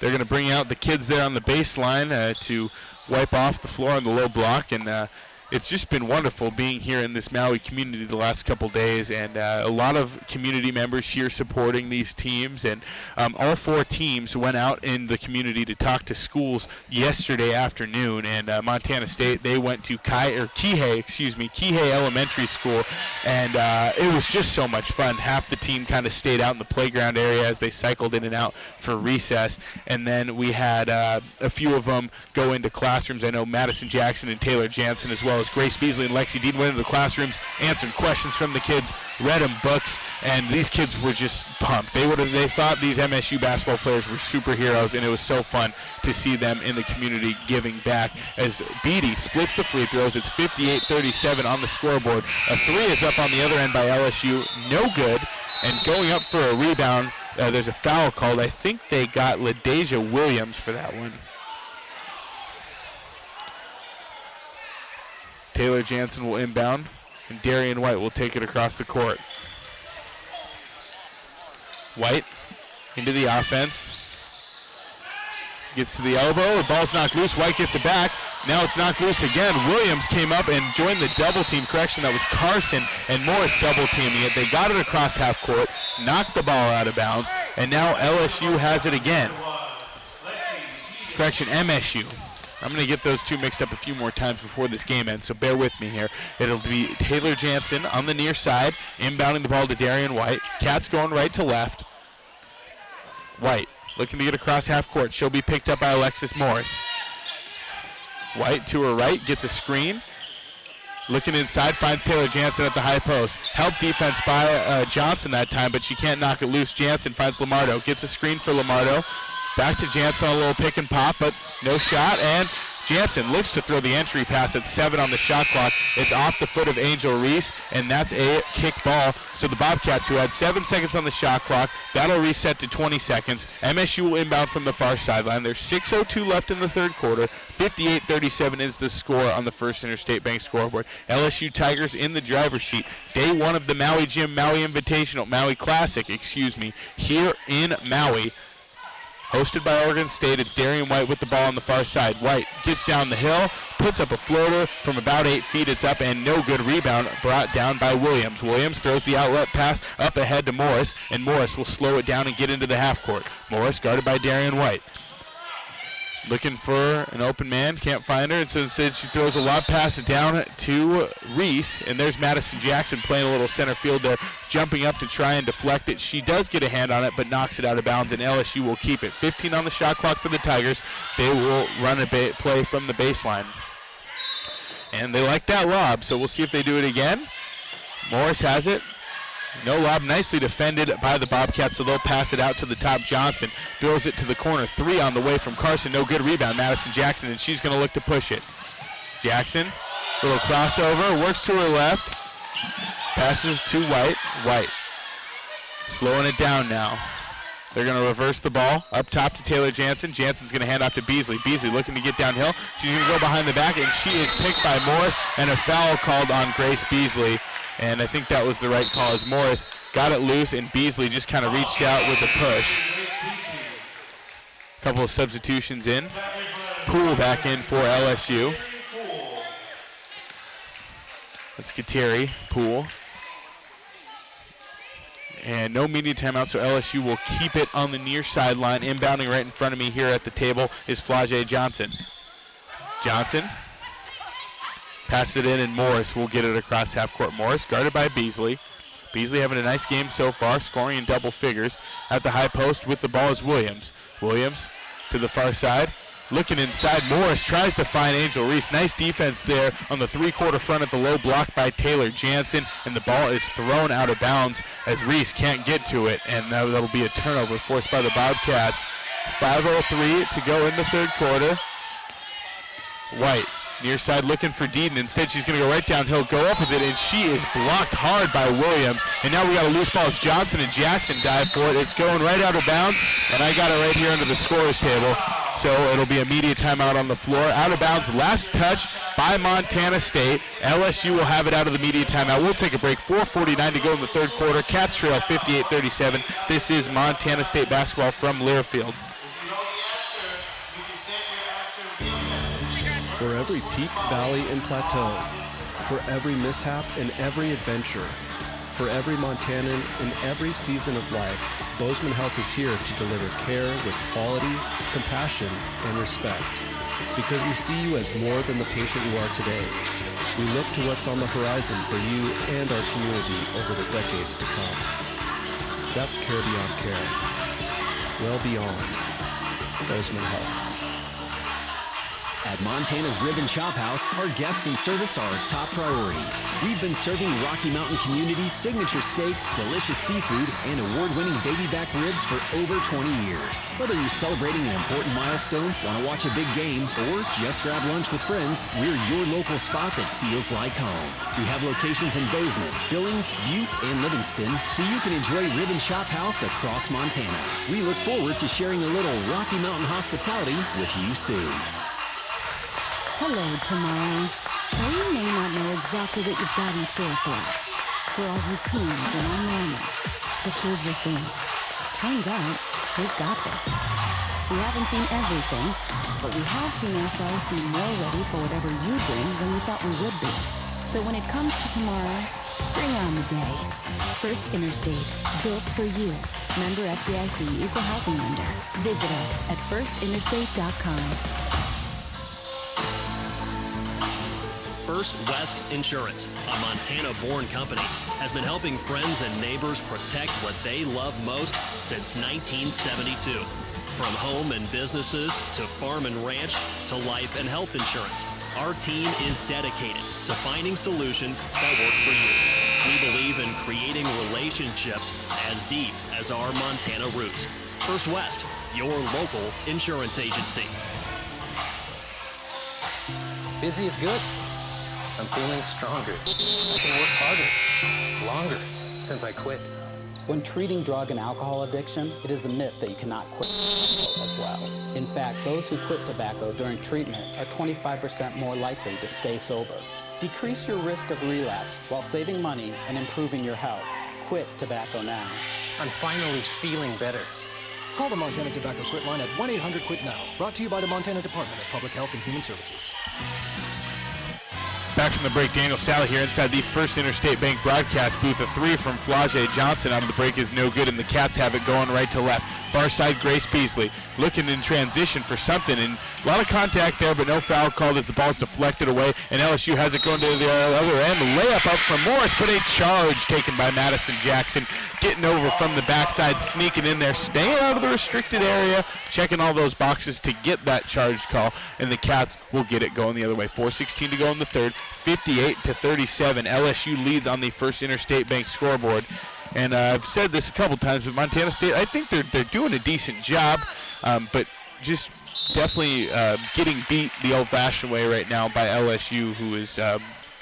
S22: They're going to bring out the kids there on the baseline to wipe off the floor on the low block, and it's just been wonderful being here in this Maui community the last couple days, and a lot of community members here supporting these teams. And all 4 teams went out in the community to talk to schools yesterday afternoon. And Montana State, they went to Kihei Elementary School, and it was just so much fun. Half the team kind of stayed out in the playground area as they cycled in and out for recess, and then we had a few of them go into classrooms. I know Madison Jackson and Taylor Jansen, as well as Grace Beasley and Lexi Dean, went into the classrooms, answered questions from the kids, read them books, and these kids were just pumped. They thought these MSU basketball players were superheroes, and it was so fun to see them in the community giving back. As Beatty splits the free throws, it's 58-37 on the scoreboard. A 3 is up on the other end by LSU, no good, and going up for a rebound, there's a foul called. I think they got LaDeja Williams for that one. Taylor Jansen will inbound, and Darian White will take it across the court. White into the offense. Gets to the elbow. The ball's knocked loose. White gets it back. Now it's knocked loose again. Williams came up and joined the double team. Correction, that was Carson and Morris double teaming it. They got it across half court, knocked the ball out of bounds, and now LSU has it again. Correction, MSU. I'm going to get those two mixed up a few more times before this game ends, so bear with me here. It'll be Taylor Jansen on the near side, inbounding the ball to Darian White. Cats going right to left. White looking to get across half court. She'll be picked up by Alexis Morris. White to her right, gets a screen. Looking inside, finds Taylor Jansen at the high post. Help defense by Johnson that time, but she can't knock it loose. Jansen finds Lamardo, gets a screen for Lamardo. Back to Jansen on a little pick and pop, but no shot, and Jansen looks to throw the entry pass at 7 on the shot clock. It's off the foot of Angel Reese, and that's a kick ball. So the Bobcats, who had 7 seconds on the shot clock, that'll reset to 20 seconds. MSU will inbound from the far sideline. There's 6:02 left in the third quarter. 58-37 is the score on the First Interstate Bank scoreboard. LSU Tigers in the driver's seat. Day 1 of the Maui Maui Classic, here in Maui. Hosted by Oregon State, it's Darian White with the ball on the far side. White gets down the hill, puts up a floater from about 8 feet. It's up and no good. Rebound brought down by Williams. Williams throws the outlet pass up ahead to Morris, and Morris will slow it down and get into the half court. Morris guarded by Darian White. Looking for an open man, can't find her, and so instead she throws a lob pass down to Reese, and there's Madison Jackson playing a little center field there, jumping up to try and deflect it. She does get a hand on it, but knocks it out of bounds, and LSU will keep it. 15 on the shot clock for the Tigers. They will run a play from the baseline. And they like that lob, so we'll see if they do it again. Morris has it. No lob, nicely defended by the Bobcats, so they'll pass it out to the top. Johnson throws it to the corner. 3 on the way from Carson. No good rebound. Madison Jackson, and she's going to look to push it. Jackson, little crossover, works to her left. Passes to White. White slowing it down now. They're going to reverse the ball up top to Taylor Jansen. Jansen's going to hand off to Beasley. Beasley looking to get downhill. She's going to go behind the back, and she is picked by Morris, and a foul called on Grace Beasley. And I think that was the right call as Morris got it loose, and Beasley just kind of reached out with a push. A couple of substitutions in. Poole back in for LSU. Let's get Terry. Poole. And no media timeout, so LSU will keep it on the near sideline. Inbounding right in front of me here at the table is Flau'jae Johnson. Johnson passes it in, and Morris will get it across half court. Morris guarded by Beasley. Beasley having a nice game so far, scoring in double figures. At the high post with the ball is Williams. Williams to the far side. Looking inside, Morris tries to find Angel Reese. Nice defense there on the three-quarter front at the low block by Taylor Jansen, and the ball is thrown out of bounds as Reese can't get to it, and that'll be a turnover forced by the Bobcats. 5:03 to go in the third quarter. White, near side looking for Deedon. Instead, she's going to go right downhill, go up with it, and she is blocked hard by Williams. And now we got a loose ball as Johnson and Jackson dive for it. It's going right out of bounds, and I got it right here under the scorer's table. So it'll be a media timeout on the floor. Out of bounds, last touch by Montana State. LSU will have it out of the media timeout. We'll take a break. 4:49 to go in the third quarter. Cats trail 58-37. This is Montana State basketball from Learfield.
S10: Forever
S6: every peak, valley, and plateau, for every mishap and every adventure, for every Montanan in every season of life, Bozeman Health is here to deliver care with quality, compassion, and respect. Because we see you as more than the patient you are today. We look to what's on the horizon for you and our community over the decades to come. That's care beyond care. Well beyond Bozeman Health.
S24: At Montana's Ribbon Chop House, our guests and service are our top priorities. We've been serving Rocky Mountain community's signature steaks, delicious seafood, and award-winning baby back ribs for over 20 years. Whether you're celebrating an important milestone, want to watch a big game, or just grab lunch with friends, we're your local spot that feels like home. We have locations in Bozeman, Billings, Butte, and Livingston, so you can enjoy Ribbon Chop House across Montana. We look forward to sharing a little Rocky Mountain hospitality with you soon.
S1: Hello, tomorrow. We may not know exactly what you've got in store for us, for our routines and our normals. But here's the thing. Turns out, we've got this. We haven't seen everything, but we have seen ourselves be more ready for whatever you bring than we thought we would be. So when it comes to tomorrow, bring on the day. First Interstate, built for you. Member FDIC, Equal Housing Lender. Visit us at firstinterstate.com.
S16: First West Insurance, a Montana-born company, has been helping friends and neighbors protect what they love most since 1972. From home and businesses to farm and ranch to life and health insurance, our team is dedicated to finding solutions that work for you. We believe in creating relationships as deep as our Montana roots. First West, your local insurance agency.
S7: Busy is good. I'm feeling stronger. I can work harder, longer, since I quit.
S11: When treating drug and alcohol addiction, it is a myth that you cannot quit as well. In fact, those who quit tobacco during treatment are 25% more likely to stay sober. Decrease your risk of relapse while saving money and improving your health. Quit tobacco now.
S7: I'm finally feeling better.
S14: Call the Montana Tobacco Quit line at 1-800-QUIT-NOW. Brought to you by the Montana Department of Public Health and Human Services.
S22: Back from the break, Daniel Sally here inside the First Interstate Bank broadcast booth. A three from Flage Johnson out of the break is no good, and the Cats have it going right to left. Far side, Grace Beasley looking in transition for something, and a lot of contact there, but no foul called as the ball's deflected away, and LSU has it going to the other end. Layup up from Morris, but a charge taken by Madison Jackson, getting over from the backside, sneaking in there, staying out of the restricted area, checking all those boxes to get that charge call, and the Cats will get it going the other way. 4:16 to go in the third, 58-37. LSU leads on the First Interstate Bank scoreboard. And I've said this a couple times, but Montana State, I think they're doing a decent job, but just definitely getting beat the old-fashioned way right now by LSU, who is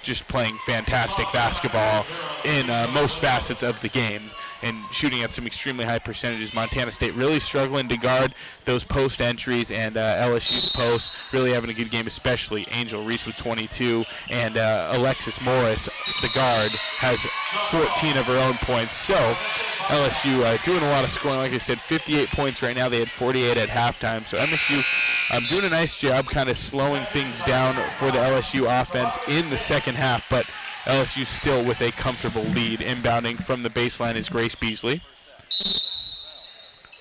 S22: just playing fantastic basketball in most facets of the game and shooting at some extremely high percentages. Montana State really struggling to guard those post entries, and LSU's post really having a good game, especially Angel Reese with 22, and Alexis Morris, the guard, has 14 of her own points. So LSU doing a lot of scoring. Like I said, 58 points right now. They had 48 at halftime. So MSU doing a nice job kind of slowing things down for the LSU offense in the second half, but LSU still with a comfortable lead. Inbounding from the baseline is Grace Beasley.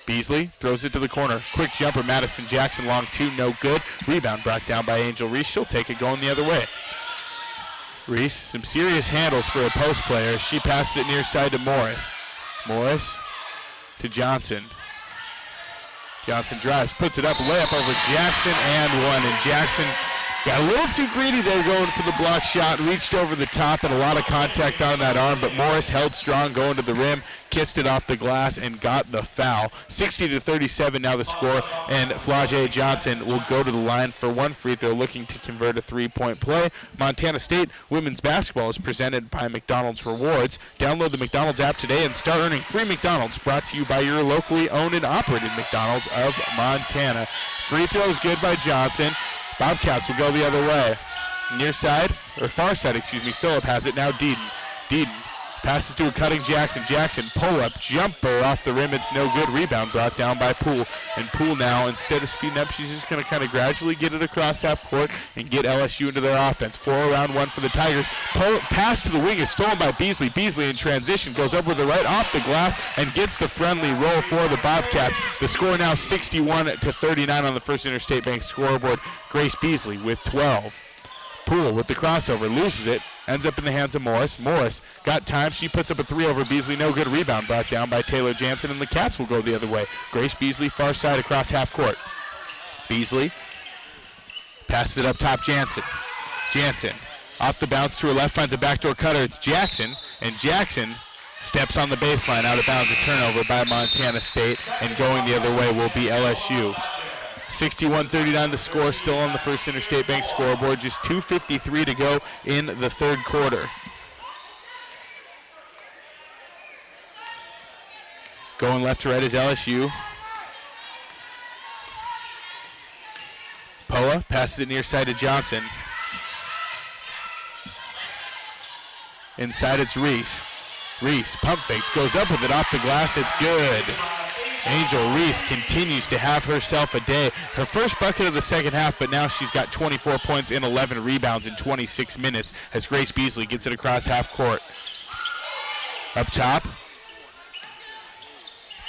S22: Beasley throws it to the corner. Quick jumper, Madison Jackson, long two, no good. Rebound brought down by Angel Reese. She'll take it going the other way. Reese, some serious handles for a post player. She passes it near side to Morris. Morris to Johnson. Johnson drives, puts it up, layup over Jackson, and one. And Jackson got a little too greedy there going for the block shot, reached over the top, and a lot of contact on that arm, but Morris held strong going to the rim, kissed it off the glass, and got the foul. 60-37 now the score, and Flage Johnson will go to the line for one free throw, looking to convert a three-point play. Montana State women's basketball is presented by McDonald's Rewards. Download the McDonald's app today and start earning free McDonald's, brought to you by your locally owned and operated McDonald's of Montana. Free throw is good by Johnson. Bobcats will go the other way. Near side, or far side, excuse me. Phillip has it now. Deeden Passes to a cutting Jackson. Jackson, pull-up, jumper off the rim. It's no good. Rebound brought down by Poole. And Poole now, instead of speeding up, she's just going to kind of gradually get it across half court and get LSU into their offense. 4-around-1 for the Tigers. Pass to the wing is stolen by Beasley. Beasley in transition goes up with the right off the glass and gets the friendly roll for the Bobcats. The score now 61-39 on the First Interstate Bank scoreboard. Grace Beasley with 12. Poole with the crossover, loses it. Ends up in the hands of Morris. Morris got time. She puts up a 3 over Beasley. No good. Rebound brought down by Taylor Jansen, and the Cats will go the other way. Grace Beasley, far side across half court. Beasley passes it up top. Jansen. Jansen off the bounce to her left, finds a backdoor cutter. It's Jackson, and Jackson steps on the baseline out of bounds. A turnover by Montana State, and going the other way will be LSU. 61-39 the score, still on the First Interstate Bank scoreboard. Just 2:53 to go in the third quarter. Going left to right is LSU. Poa passes it near side to Johnson. Inside it's Reese. Reese pump fakes, goes up with it off the glass. It's good. Angel Reese continues to have herself a day. Her first bucket of the second half, but now she's got 24 points and 11 rebounds in 26 minutes as Grace Beasley gets it across half court. Up top,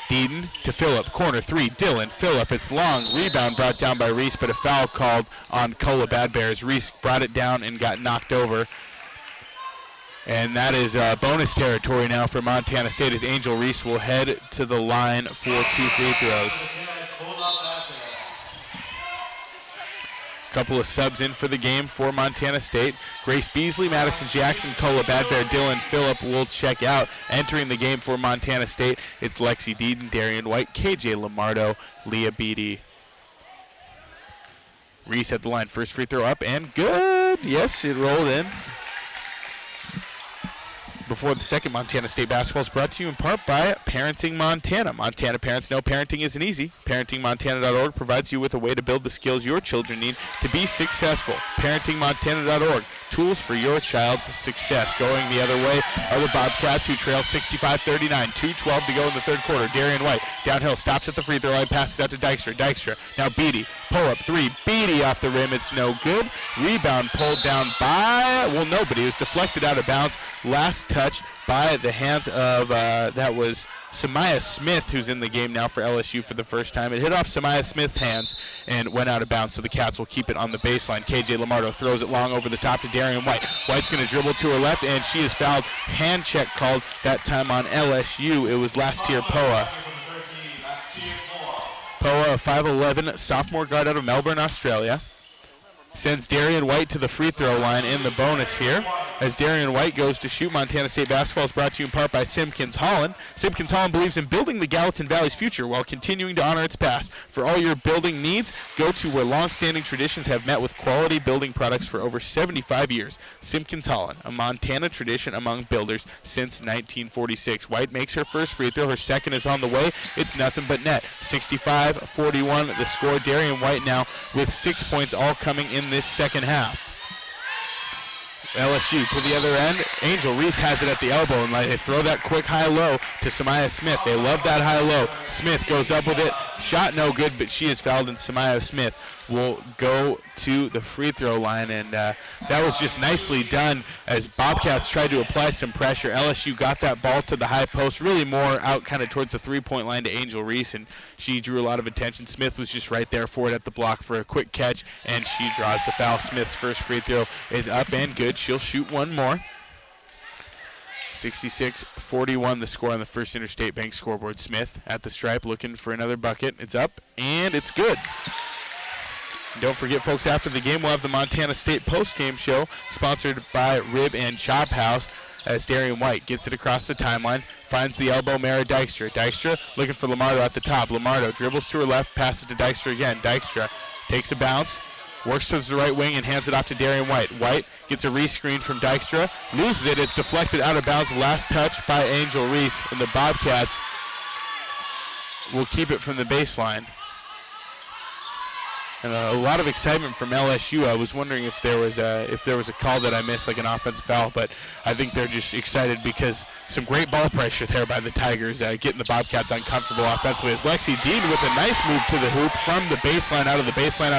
S22: Deedon to Phillip. Corner 3, Dylan. Phillip, it's long. Rebound brought down by Reese, but a foul called on Cola Bad Bears. Reese brought it down and got knocked over. And that is bonus territory now for Montana State as Angel Reese will head to the line for 2 free throws. Couple of subs in for the game for Montana State. Grace Beasley, Madison Jackson, Cola Bad Bear, Dylan Phillip will check out. Entering the game for Montana State, it's Lexi Deedon, Darian White, KJ Lamardo, Leah Beatty. Reese at the line, first free throw up and good. Yes, it rolled in. Before the second, Montana State basketball is brought to you in part by Parenting Montana. Montana parents know parenting isn't easy. ParentingMontana.org provides you with a way to build the skills your children need to be successful. ParentingMontana.org, tools for your child's success. Going the other way are the Bobcats, who trail 65-39. 2:12 to go in the third quarter. Darian White downhill, stops at the free throw line, passes out to Dykstra. Dykstra, now Beatty, pull up 3. Beatty off the rim, it's no good. Rebound pulled down by, well, nobody. It was deflected out of bounds. Last touch by the hands of, that was Samaya Smith, who's in the game now for LSU for the first time. It hit off Samaya Smith's hands and went out of bounds, so the Cats will keep it on the baseline. KJ Lamardo throws it long over the top to Darian White. White's going to dribble to her left, and she is fouled. Hand check called that time on LSU. It was Lastier Poa. Poa, a 5'11", sophomore guard out of Melbourne, Australia. Sends Darian White to the free throw line in the bonus here. As Darian White goes to shoot, Montana State basketball is brought to you in part by Simpkins Holland. Simpkins Holland believes in building the Gallatin Valley's future while continuing to honor its past. For all your building needs, go to where long-standing traditions have met with quality building products for over 75 years. Simpkins Holland, a Montana tradition among builders since 1946. White makes her first free throw. Her second is on the way. It's nothing but net. 65-41 the score. Darian White now with 6 points, all coming in this second half. LSU to the other end. Angel Reese has it at the elbow, and they throw that quick high-low to Samaya Smith. They love that high-low. Smith goes up with it. Shot no good, but she is fouled, and Samaya Smith will go to the free throw line, and that was just nicely done as Bobcats tried to apply some pressure. LSU got that ball to the high post, really more out kind of towards the three-point line to Angel Reese, and she drew a lot of attention. Smith was just right there for it at the block for a quick catch, and she draws the foul. Smith's first free throw is up and good. She'll shoot one more. 66-41 the score on the First Interstate Bank scoreboard. Smith at the stripe looking for another bucket. It's up, and it's good. And don't forget, folks, after the game, we'll have the Montana State postgame show sponsored by Rib and Chop House as Darian White gets it across the timeline, finds the elbow, Mara Dykstra. Dykstra looking for Lamardo at the top. Lamardo dribbles to her left, passes to Dykstra again. Dykstra takes a bounce, works towards the right wing and hands it off to Darian White. White gets a rescreen from Dykstra, loses it. It's deflected out of bounds. Last touch by Angel Reese, and the Bobcats will keep it from the baseline. and a lot of excitement from LSU. I was wondering if there was a call that I missed, like an offensive foul, but I think they're just excited because some great ball pressure there by the Tigers, getting the Bobcats uncomfortable offensively. As Lexi Deaton with a nice move to the hoop from the baseline, out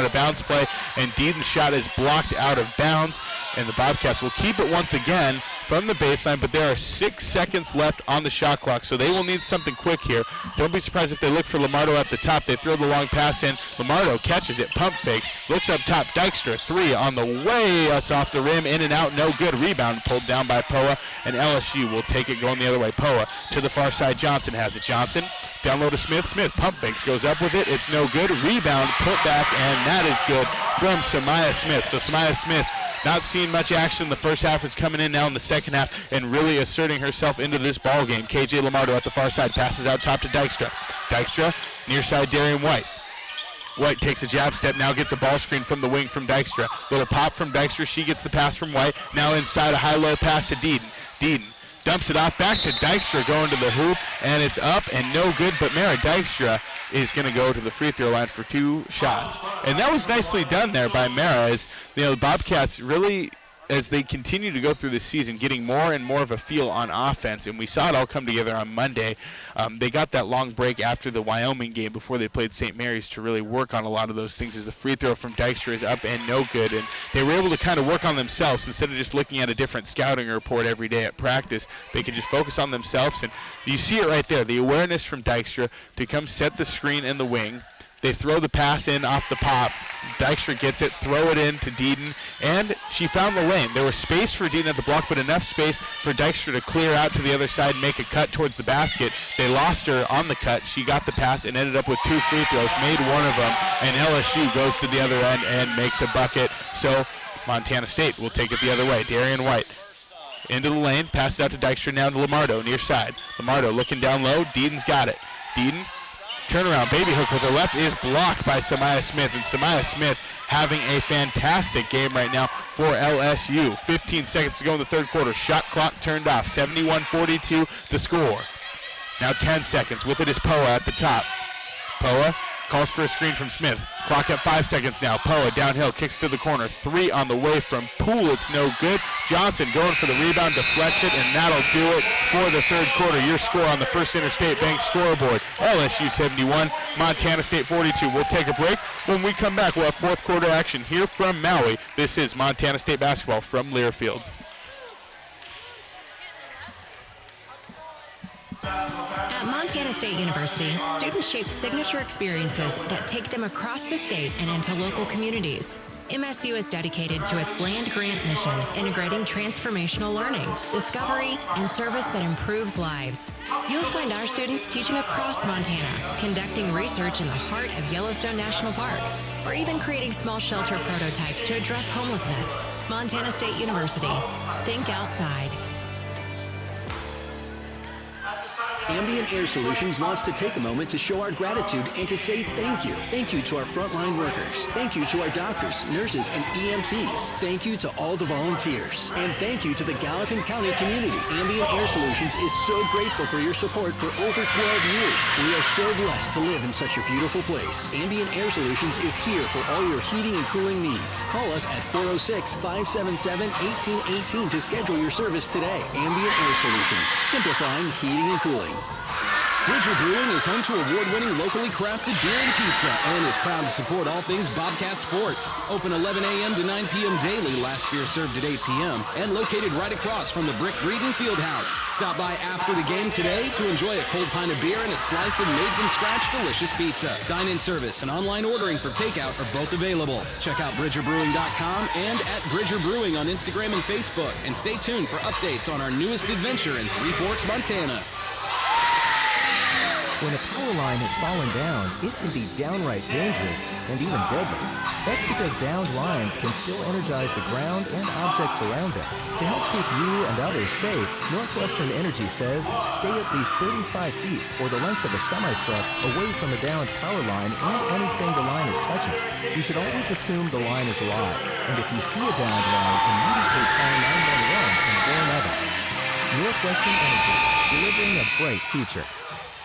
S22: of bounds play, and Deaton's shot is blocked out of bounds, and the Bobcats will keep it once again from the baseline, but there are 6 seconds left on the shot clock, so they will need something quick here. Don't be surprised if they look for Lamardo at the top. They throw the long pass in. Lamardo catches it, pump fakes, looks up top. Dykstra, 3 on the way. That's off the rim, in and out, no good. Rebound pulled down by Poa, and LSU will take it going the other way. Poa to the far side. Johnson has it. Johnson down low to Smith. Smith pump fakes, goes up with it. It's no good. Rebound, put back, and that is good from Samaya Smith. So Samaya Smith, not seeing much action in the first half, is coming in now in the second half and really asserting herself into this ball game. KJ Lamardo at the far side, passes out top to Dykstra. Dykstra, near side Darian White. White takes a jab step, now gets a ball screen from the wing from Dykstra. Little pop from Dykstra, she gets the pass from White. Now inside, a high-low pass to Deaton. Deaton dumps it off back to Dykstra, going to the hoop, and it's up and no good, but Mara Dykstra is going to go to the free throw line for 2 shots. And that was nicely done there by Mara, as the Bobcats really, as they continue to go through this season, getting more and more of a feel on offense, and we saw it all come together on Monday. They got that long break after the Wyoming game before they played St. Mary's to really work on a lot of those things, as the free throw from Dykstra is up and no good, and they were able to kind of work on themselves instead of just looking at a different scouting report every day at practice. They could just focus on themselves, and you see it right there, the awareness from Dykstra to come set the screen in the wing. They throw the pass in off the pop. Dykstra gets it, throw it in to Deaton, and she found the lane. There was space for Deaton at the block, but enough space for Dykstra to clear out to the other side and make a cut towards the basket. They lost her on the cut. She got the pass and ended up with 2 free throws, made one of them, and LSU goes to the other end and makes a bucket. So Montana State will take it the other way. Darian White into the lane, passes out to Dykstra, now to Lamardo, near side. Lamardo looking down low. Deaton's got it. Deaton, turnaround, baby hook with her left is blocked by Samaya Smith, and Samaya Smith having a fantastic game right now for LSU. 15 seconds to go in the third quarter. Shot clock turned off. 71-42 the score. Now 10 seconds. With it is Poa at the top. Poa calls for a screen from Smith. Clock at 5 seconds now. Poa downhill, kicks to the corner. 3 on the way from Poole. It's no good. Johnson going for the rebound, deflects it, and that'll do it for the third quarter. Your score on the First Interstate Bank scoreboard: LSU 71, Montana State 42. We'll take a break. When we come back, we'll have fourth quarter action here from Maui. This is Montana State basketball from Learfield.
S4: At Montana State University, students shape signature experiences that take them across the state and into local communities. MSU is dedicated to its land-grant mission, integrating transformational learning, discovery, and service that improves lives. You'll find our students teaching across Montana, conducting research in the heart of Yellowstone National Park, or even creating small shelter prototypes to address homelessness. Montana State University. Think outside.
S3: Ambient Air Solutions wants to take a moment to show our gratitude and to say thank you. Thank you to our frontline workers. Thank you to our doctors, nurses, and EMTs. Thank you to all the volunteers. And thank you to the Gallatin County community. Ambient Air Solutions is so grateful for your support for over 12 years. We are so blessed to live in such a beautiful place. Ambient Air Solutions is here for all your heating and cooling needs. Call us at 406-577-1818 to schedule your service today. Ambient Air Solutions, simplifying heating and cooling.
S8: Bridger Brewing is home to award-winning locally crafted beer and pizza and is proud to support all things Bobcat sports. Open 11 a.m. to 9 p.m. daily, last beer served at 8 p.m. and located right across from the Brick Breeden Fieldhouse. Stop by after the game today to enjoy a cold pint of beer and a slice of made-from-scratch delicious pizza. Dine-in service and online ordering for takeout are both available. Check out BridgerBrewing.com and at Bridger Brewing on Instagram and Facebook. And stay tuned for updates on our newest adventure in Three Forks, Montana.
S13: When a power line has fallen down, it can be downright dangerous and even deadly. That's because downed lines can still energize the ground and objects around them. To help keep you and others safe, Northwestern Energy says stay at least 35 feet or the length of a semi-truck away from a downed power line and anything the line is touching. You should always assume the line is live, and if you see a downed line, immediately call 911 and warn others. Northwestern Energy, delivering a bright future.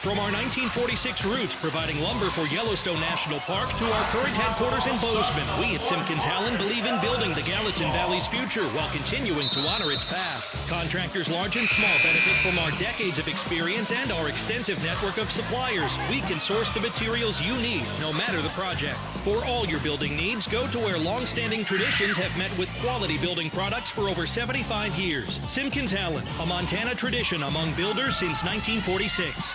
S16: From our 1946 roots providing lumber for Yellowstone National Park to our current headquarters in Bozeman, we at Simpkins Howland believe in building the Gallatin Valley's future while continuing to honor its past. Contractors large and small benefit from our decades of experience and our extensive network of suppliers. We can source the materials you need, no matter the project. For all your building needs, go to where long-standing traditions have met with quality building products for over 75 years. Simpkins Howland, a Montana tradition among builders since 1946.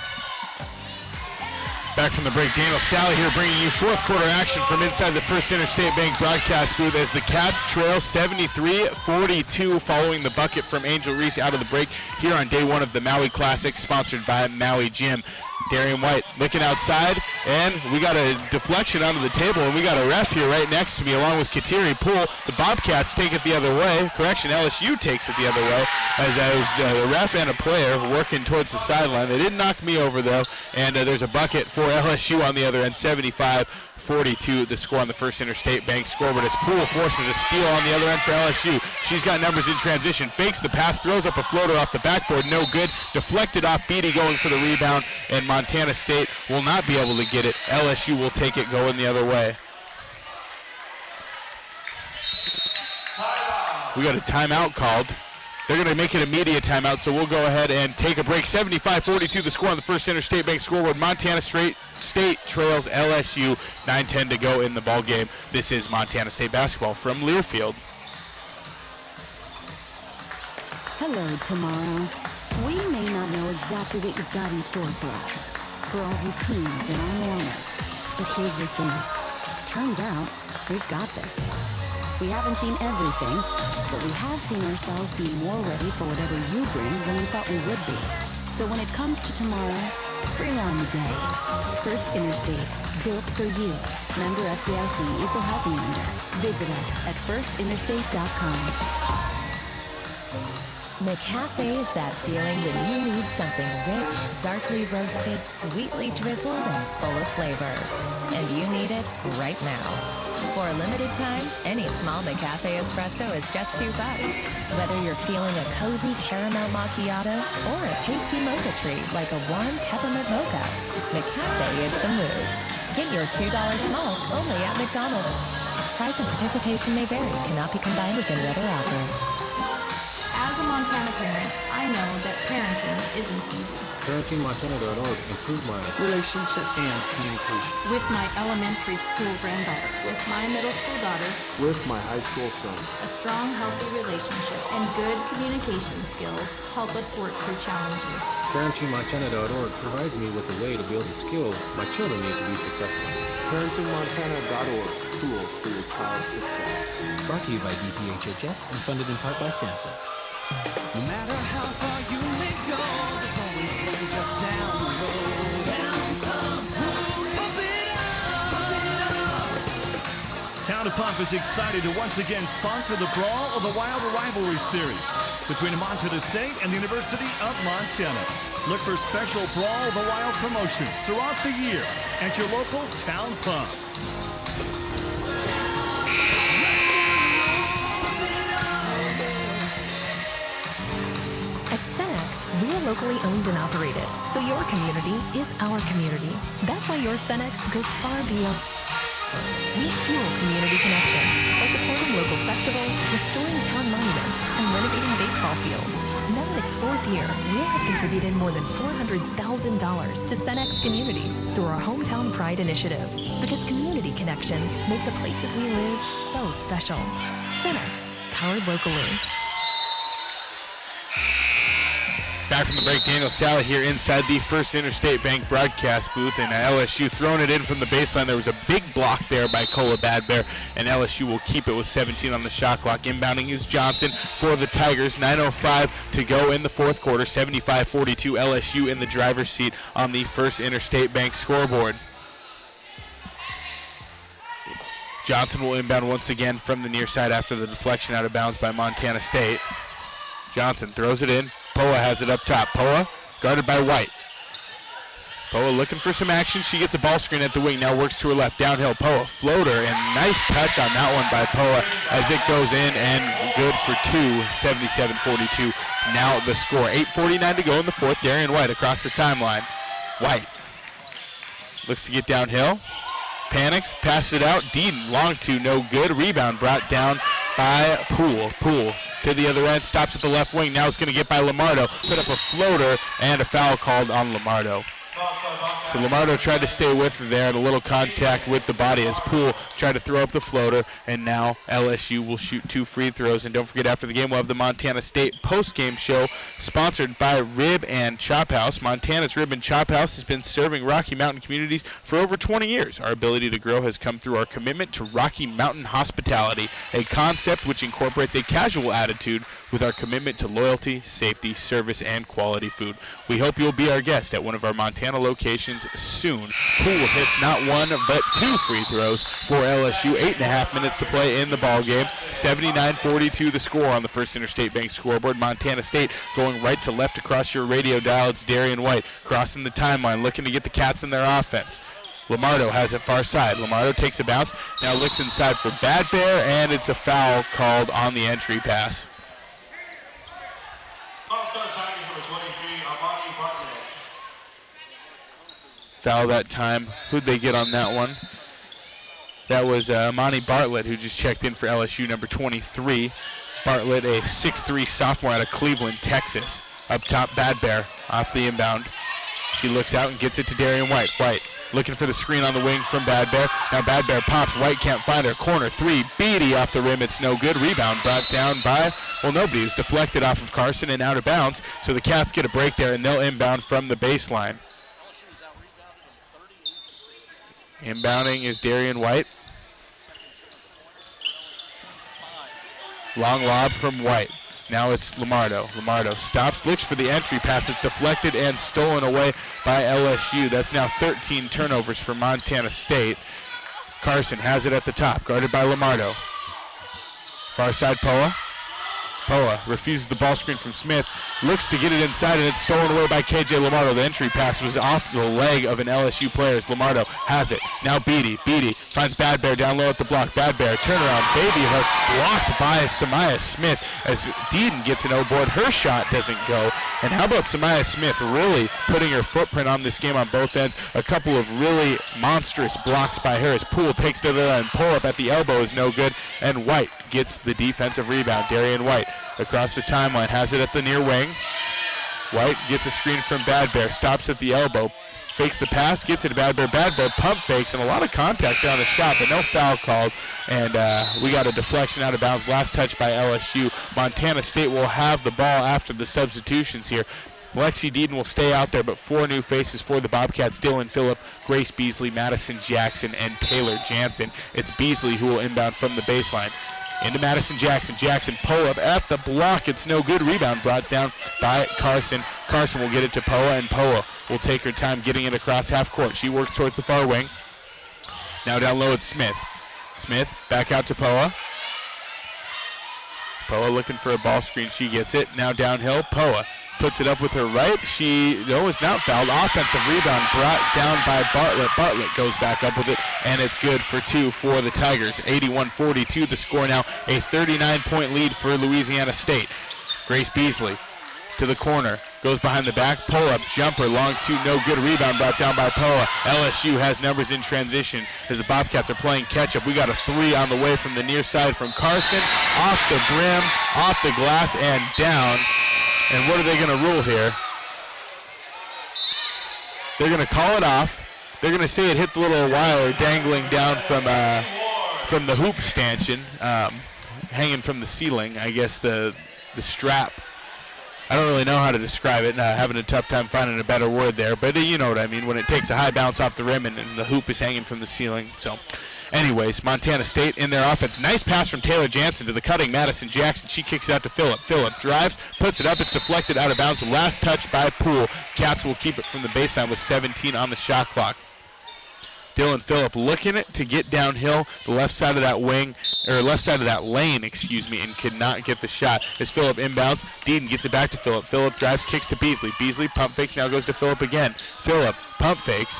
S22: Back from the break, Daniel Sally here bringing you fourth quarter action from inside the First Interstate Bank broadcast booth as the Cats trail 73-42 following the bucket from Angel Reese out of the break here on day one of the Maui Classic, sponsored by Maui Gym. Darian White looking outside, and we got a deflection onto the table, and we got a ref here right next to me along with Kateri Poole. The Bobcats take it the other way. Correction, LSU takes it the other way as a ref and a player working towards the sideline. They didn't knock me over, though, and there's a bucket for LSU on the other end, 75-42, the score on the First Interstate Bank scoreboard as Poole forces a steal on the other end for LSU. She's got numbers in transition, fakes the pass, throws up a floater off the backboard, no good, deflected off Beatty going for the rebound, and Montana State will not be able to get it. LSU will take it going the other way. We got a timeout called. They're going to make it a media timeout, so we'll go ahead and take a break. 75-42 the score on the First Interstate Bank scoreboard. Montana State trails LSU, 9:10 to go in the ball game. This is Montana State basketball from Learfield.
S1: Hello, tomorrow. We may not know exactly what you've got in store for us, for our routines and our normals. But here's the thing. Turns out, we've got this. We haven't seen everything, but we have seen ourselves be more ready for whatever you bring than we thought we would be. So when it comes to tomorrow, bring on the day. First Interstate, built for you. Member FDIC, equal housing lender. Visit us at firstinterstate.com.
S15: McCafe is that feeling when you need something rich, darkly roasted, sweetly drizzled, and full of flavor. And you need it right now. For a limited time, any small McCafe espresso is just $2. Whether you're feeling a cozy caramel macchiato or a tasty mocha treat like a warm peppermint mocha, McCafe is the mood. Get your $2 small only at McDonald's. Price and participation may vary, cannot be combined with any other offer.
S18: As a Montana parent, I know that parenting isn't easy.
S19: ParentingMontana.org improved my relationship and communication.
S18: With my elementary school granddaughter. With my middle school daughter.
S19: With my high school son.
S18: A strong, healthy relationship and good communication skills help us work through challenges.
S19: ParentingMontana.org provides me with a way to build the skills my children need to be successful.
S21: ParentingMontana.org, tools for your child's success.
S14: Brought to you by DPHHS and funded in part by Samson.
S23: No matter how far you may go, there's always one just down the road. Town Pump, pump it up.
S9: Town Pump is excited to once again sponsor the Brawl of the Wild Rivalry Series between Montana State and the University of Montana. Look for special Brawl of the Wild promotions throughout the year at your local Town Pump.
S25: At Cenex, we're locally owned and operated, so your community is our community. That's why your Cenex goes far beyond. We fuel community connections by supporting local festivals, restoring town monuments, and renovating baseball fields. Now in its fourth year, we'll have contributed more than $400,000 to Cenex communities through our Hometown Pride initiative. Because community connections make the places we live so special. Cenex, powered locally.
S22: Back from the break, Daniel Sally here inside the First Interstate Bank broadcast booth, and LSU throwing it in from the baseline. There was a big block there by Kola Badbear, and LSU will keep it with 17 on the shot clock. Inbounding is Johnson for the Tigers. 9:05 to go in the fourth quarter. 75-42 LSU in the driver's seat on the First Interstate Bank scoreboard. Johnson will inbound once again from the near side after the deflection out of bounds by Montana State. Johnson throws it in. Poa has it up top. Poa guarded by White. Poa looking for some action. She gets a ball screen at the wing. Now works to her left. Downhill. Poa floater, and nice touch on that one by Poa as it goes in and good for two. 77-42. Now the score. 8:49 to go in the fourth. Darian White across the timeline. White looks to get downhill. Panics, passes it out. Deaton, long two, no good. Rebound brought down by Poole. Poole to the other end, stops at the left wing. Now it's going to get by Lamardo. Put up a floater, and a foul called on Lamardo. So Lamardo tried to stay with her there, and a little contact with the body as Poole tried to throw up the floater, and now LSU will shoot 2 free throws. And don't forget, after the game, we'll have the Montana State post-game show sponsored by Rib and Chop House. Montana's Rib and Chop House has been serving Rocky Mountain communities for over 20 years. Our ability to grow has come through our commitment to Rocky Mountain hospitality, a concept which incorporates a casual attitude with our commitment to loyalty, safety, service, and quality food. We hope you'll be our guest at one of our Montana locations soon. Poole hits not 1 but 2 free throws for LSU. 8.5 minutes to play in the ball game. 79-42 the score on the First Interstate Bank scoreboard. Montana State going right to left across your radio dial. It's Darian White crossing the timeline, looking to get the Cats in their offense. Lamardo has it far side. Lamardo takes a bounce, now looks inside for Bad Bear, and it's a foul called on the entry pass. Foul that time. Who'd they get on that one? That was Monty Bartlett, who just checked in for LSU, number 23. Bartlett, a 6'3 sophomore out of Cleveland, Texas. Up top, Bad Bear off the inbound. She looks out and gets it to Darian White. White looking for the screen on the wing from Bad Bear. Now Bad Bear pops. White can't find her. Corner 3. Beatty off the rim. It's no good. Rebound brought down by, well, nobody. It was deflected off of Carson and out of bounds. So the Cats get a break there, and they'll inbound from the baseline. Inbounding is Darian White. Long lob from White. Now it's Lamardo. Lamardo stops, looks for the entry pass. It's deflected and stolen away by LSU. That's now 13 turnovers for Montana State. Carson has it at the top, guarded by Lamardo. Far side, Poa. Poa refuses the ball screen from Smith, looks to get it inside, and it's stolen away by KJ Lamardo. The entry pass was off the leg of an LSU player as Lamardo has it. Now Beatty. Beatty finds Bad Bear down low at the block. Bad Bear, turnaround, baby hook, blocked by Samaya Smith as Deaton gets an O-board. Her shot doesn't go. And how about Samaya Smith really putting her footprint on this game on both ends? A couple of really monstrous blocks by her as Poole takes to the line. Pull up at the elbow is no good, and White gets the defensive rebound. Darian White across the timeline, has it at the near wing. White gets a screen from Bad Bear, stops at the elbow, fakes the pass, gets it to Bad Bear. Bad Bear pump fakes, and a lot of contact on the shot, but no foul called. And we got a deflection out of bounds. Last touch by LSU. Montana State will have the ball after the substitutions here. Lexi Deaton will stay out there, but 4 new faces for the Bobcats. Dylan Phillip, Grace Beasley, Madison Jackson, and Taylor Jansen. It's Beasley who will inbound from the baseline. Into Madison Jackson. Jackson pull up at the block. It's no good. Rebound brought down by Carson. Carson will get it to Poa, and Poa will take her time getting it across half court. She works towards the far wing. Now down low it's Smith. Smith back out to Poa. Poa looking for a ball screen. She gets it. Now downhill. Poa puts it up with her right. She is not fouled. Offensive rebound brought down by Bartlett. Bartlett goes back up with it, and it's good for 2 for the Tigers. 81-42 the score now. A 39-point lead for Louisiana State. Grace Beasley to the corner. Goes behind the back. Pull-up jumper. Long 2. No good. Rebound brought down by Poa. LSU has numbers in transition as the Bobcats are playing catch-up. We got a 3 on the way from the near side from Carson. Off the brim, off the glass, and down. And what are they going to rule here? They're going to call it off. They're going to say it hit the little wire dangling down from the hoop stanchion, hanging from the ceiling. I guess the strap. I don't really know how to describe it. Having a tough time finding a better word there, but you know what I mean when it takes a high bounce off the rim and the hoop is hanging from the ceiling. So. Anyways, Montana State in their offense. Nice pass from Taylor Jansen to the cutting Madison Jackson. She kicks it out to Phillip. Phillip drives, puts it up. It's deflected out of bounds. Last touch by Poole. Cats will keep it from the baseline with 17 on the shot clock. Dylan Phillip looking to get downhill the left side of that lane, and could not get the shot. As Phillip inbounds, Deaton gets it back to Phillip. Phillip drives, kicks to Beasley. Beasley pump fakes, now goes to Phillip again. Phillip pump fakes.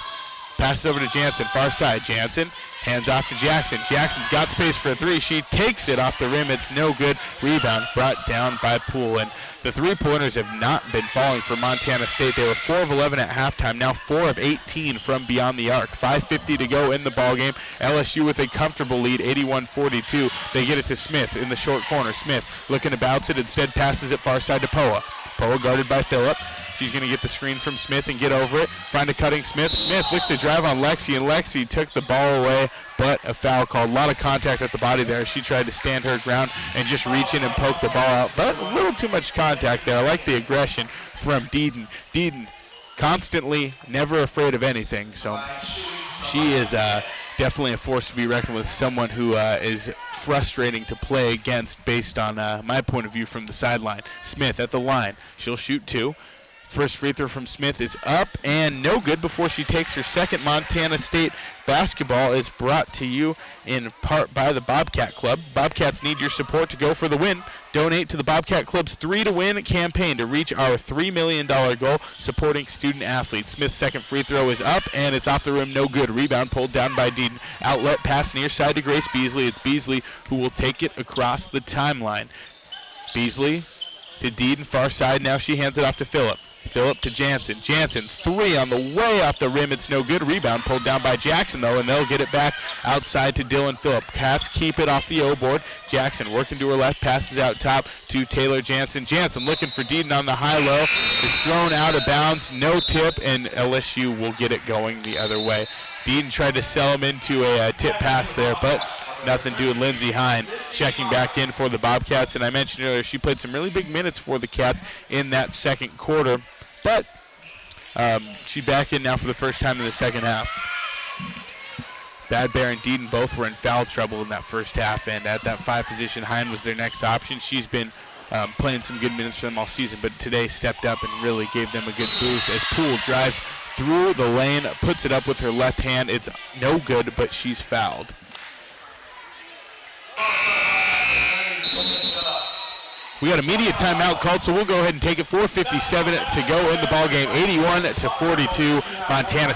S22: passes over to Jansen, far side. Jansen hands off to Jackson. Jackson's got space for a three. She takes it off the rim. It's no good. Rebound brought down by Poole. And the three-pointers have not been falling for Montana State. They were 4 of 11 at halftime, now 4 of 18 from beyond the arc. 5:50 to go in the ballgame. LSU with a comfortable lead, 81-42. They get it to Smith in the short corner. Smith looking to bounce it, instead passes it far side to Poa. Poa guarded by Phillip. She's going to get the screen from Smith and get over it. Find a cutting Smith. Smith looked to drive on Lexi, and Lexi took the ball away, but a foul called. A lot of contact at the body there. She tried to stand her ground and just reach in and poke the ball out, but a little too much contact there. I like the aggression from Deedon. Deedon constantly never afraid of anything, so she is definitely a force to be reckoned with, someone who is frustrating to play against based on my point of view from the sideline. Smith at the line. She'll shoot 2. First free throw from Smith is up and no good before she takes her second. Montana State basketball is brought to you in part by the Bobcat Club. Bobcats need your support to go for the win. Donate to the Bobcat Club's 3 to Win campaign to reach our $3 million goal supporting student athletes. Smith's second free throw is up and it's off the rim, no good. Rebound pulled down by Deedon. Outlet pass near side to Grace Beasley. It's Beasley who will take it across the timeline. Beasley to Deedon, far side. Now she hands it off to Phillip. Phillip to Jansen. Jansen, 3 on the way off the rim. It's no good. Rebound pulled down by Jackson, though, and they'll get it back outside to Dylan Phillip. Cats keep it off the O-board. Jackson working to her left, passes out top to Taylor Jansen. Jansen looking for Deedon on the high-low. It's thrown out of bounds. No tip, and LSU will get it going the other way. Deedon tried to sell him into a tip pass there, but nothing doing. Lindsey Hine checking back in for the Bobcats, and I mentioned earlier she played some really big minutes for the Cats in that second quarter. But she's back in now for the first time in the second half. Bad Bear and Deedon both were in foul trouble in that first half, and at that 5 position, Hine was their next option. She's been playing some good minutes for them all season, but today stepped up and really gave them a good boost as Poole drives through the lane, puts it up with her left hand. It's no good, but she's fouled. We got a media timeout called, so we'll go ahead and take it. 4:57 to go in the ballgame. 81-42. Montana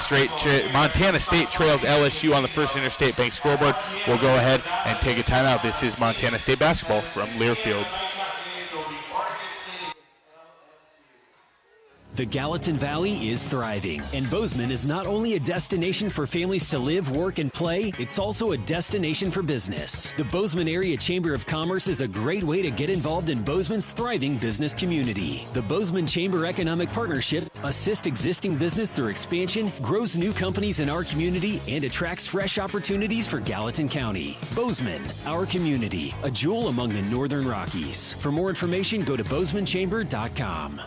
S22: State trails LSU on the First Interstate Bank scoreboard. We'll go ahead and take a timeout. This is Montana State basketball from Learfield.
S24: The Gallatin Valley is thriving, and Bozeman is not only a destination for families to live, work, and play, it's also a destination for business. The Bozeman Area Chamber of Commerce is a great way to get involved in Bozeman's thriving business community. The Bozeman Chamber Economic Partnership assists existing business through expansion, grows new companies in our community, and attracts fresh opportunities for Gallatin County. Bozeman, our community, a jewel among the Northern Rockies. For more information, go to bozemanchamber.com.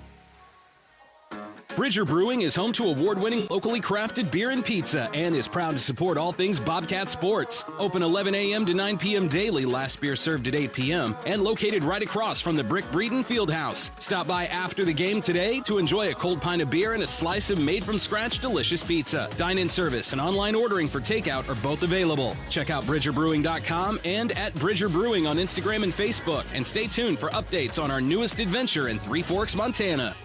S8: Bridger Brewing is home to award-winning locally crafted beer and pizza and is proud to support all things Bobcat sports. Open 11 a.m. to 9 p.m. daily, last beer served at 8 p.m. and located right across from the Brick Breeden Fieldhouse. Stop by after the game today to enjoy a cold pint of beer and a slice of made-from-scratch delicious pizza. Dine-in service and online ordering for takeout are both available. Check out BridgerBrewing.com and at Bridger Brewing on Instagram and Facebook, and stay tuned for updates on our newest adventure in Three Forks, Montana.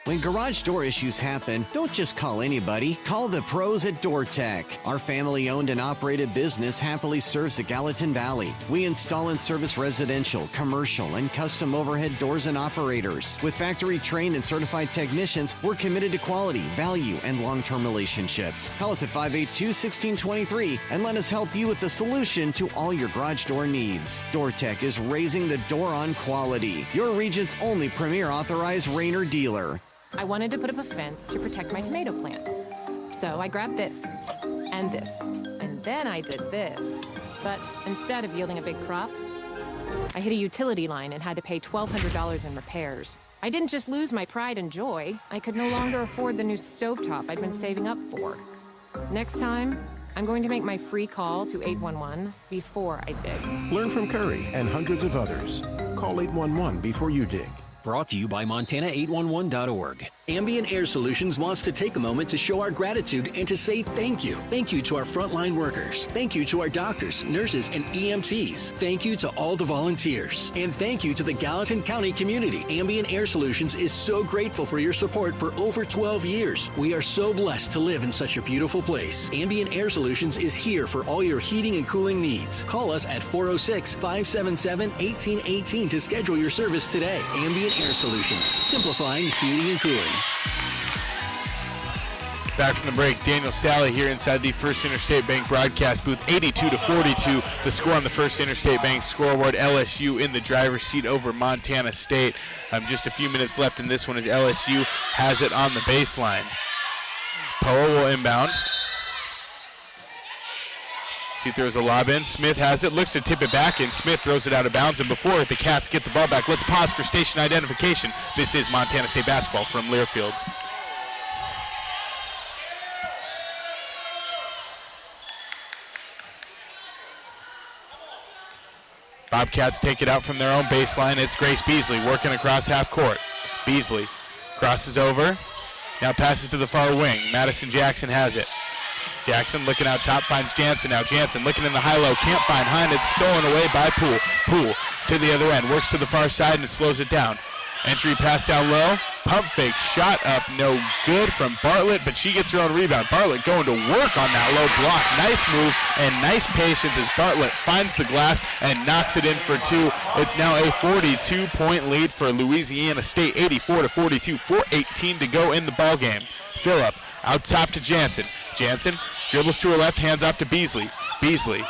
S2: When garage door issues happen, don't just call anybody. Call the pros at DoorTech. Our family-owned and operated business happily serves the Gallatin Valley. We install and service residential, commercial, and custom overhead doors and operators. With factory-trained and certified technicians, we're committed to quality, value, and long-term relationships. Call us at 582-1623 and let us help you with the solution to all your garage door needs. DoorTech is raising the door on quality. Your region's only premier authorized Rainer dealer.
S5: I wanted to put up a fence to protect my tomato plants. So I grabbed this, and then I did this. But instead of yielding a big crop, I hit a utility line and had to pay $1,200 in repairs. I didn't just lose my pride and joy, I could no longer afford the new stovetop I'd been saving up for. Next time, I'm going to make my free call to 811 before I dig.
S12: Learn from Curry and hundreds of others. Call 811 before you dig.
S24: Brought to you by Montana811.org.
S3: Ambient Air Solutions wants to take a moment to show our gratitude and to say thank you. Thank you to our frontline workers. Thank you to our doctors, nurses, and EMTs. Thank you to all the volunteers. And thank you to the Gallatin County community. Ambient Air Solutions is so grateful for your support for over 12 years. We are so blessed to live in such a beautiful place. Ambient Air Solutions is here for all your heating and cooling needs. Call us at 406-577-1818 to schedule your service today. Ambient Air Solutions, simplifying heating and cooling.
S22: Back from the break, Daniel Sally here inside the First Interstate Bank broadcast booth, 82-42. The score on the First Interstate Bank scoreboard, LSU in the driver's seat over Montana State. Just a few minutes left in this one as LSU has it on the baseline. Poa will inbound. She throws a lob in. Smith has it, looks to tip it back, and Smith throws it out of bounds. And before the Cats get the ball back, let's pause for station identification. This is Montana State basketball from Learfield. Bobcats take it out from their own baseline. It's Grace Beasley working across half court. Beasley crosses over, now passes to the far wing. Madison Jackson has it. Jackson looking out top, finds Jansen now. Jansen looking in the high-low, can't find Hind. It's stolen away by Poole. Poole to the other end, works to the far side, and it slows it down. Entry pass down low, pump fake, shot up, no good from Bartlett, but she gets her own rebound. Bartlett going to work on that low block. Nice move and nice patience as Bartlett finds the glass and knocks it in for two. It's now a 42-point lead for Louisiana State, 84-42, 4:18 to go in the ballgame. Phillip out top to Jansen. Jansen dribbles to her left, hands off to Beasley. Beasley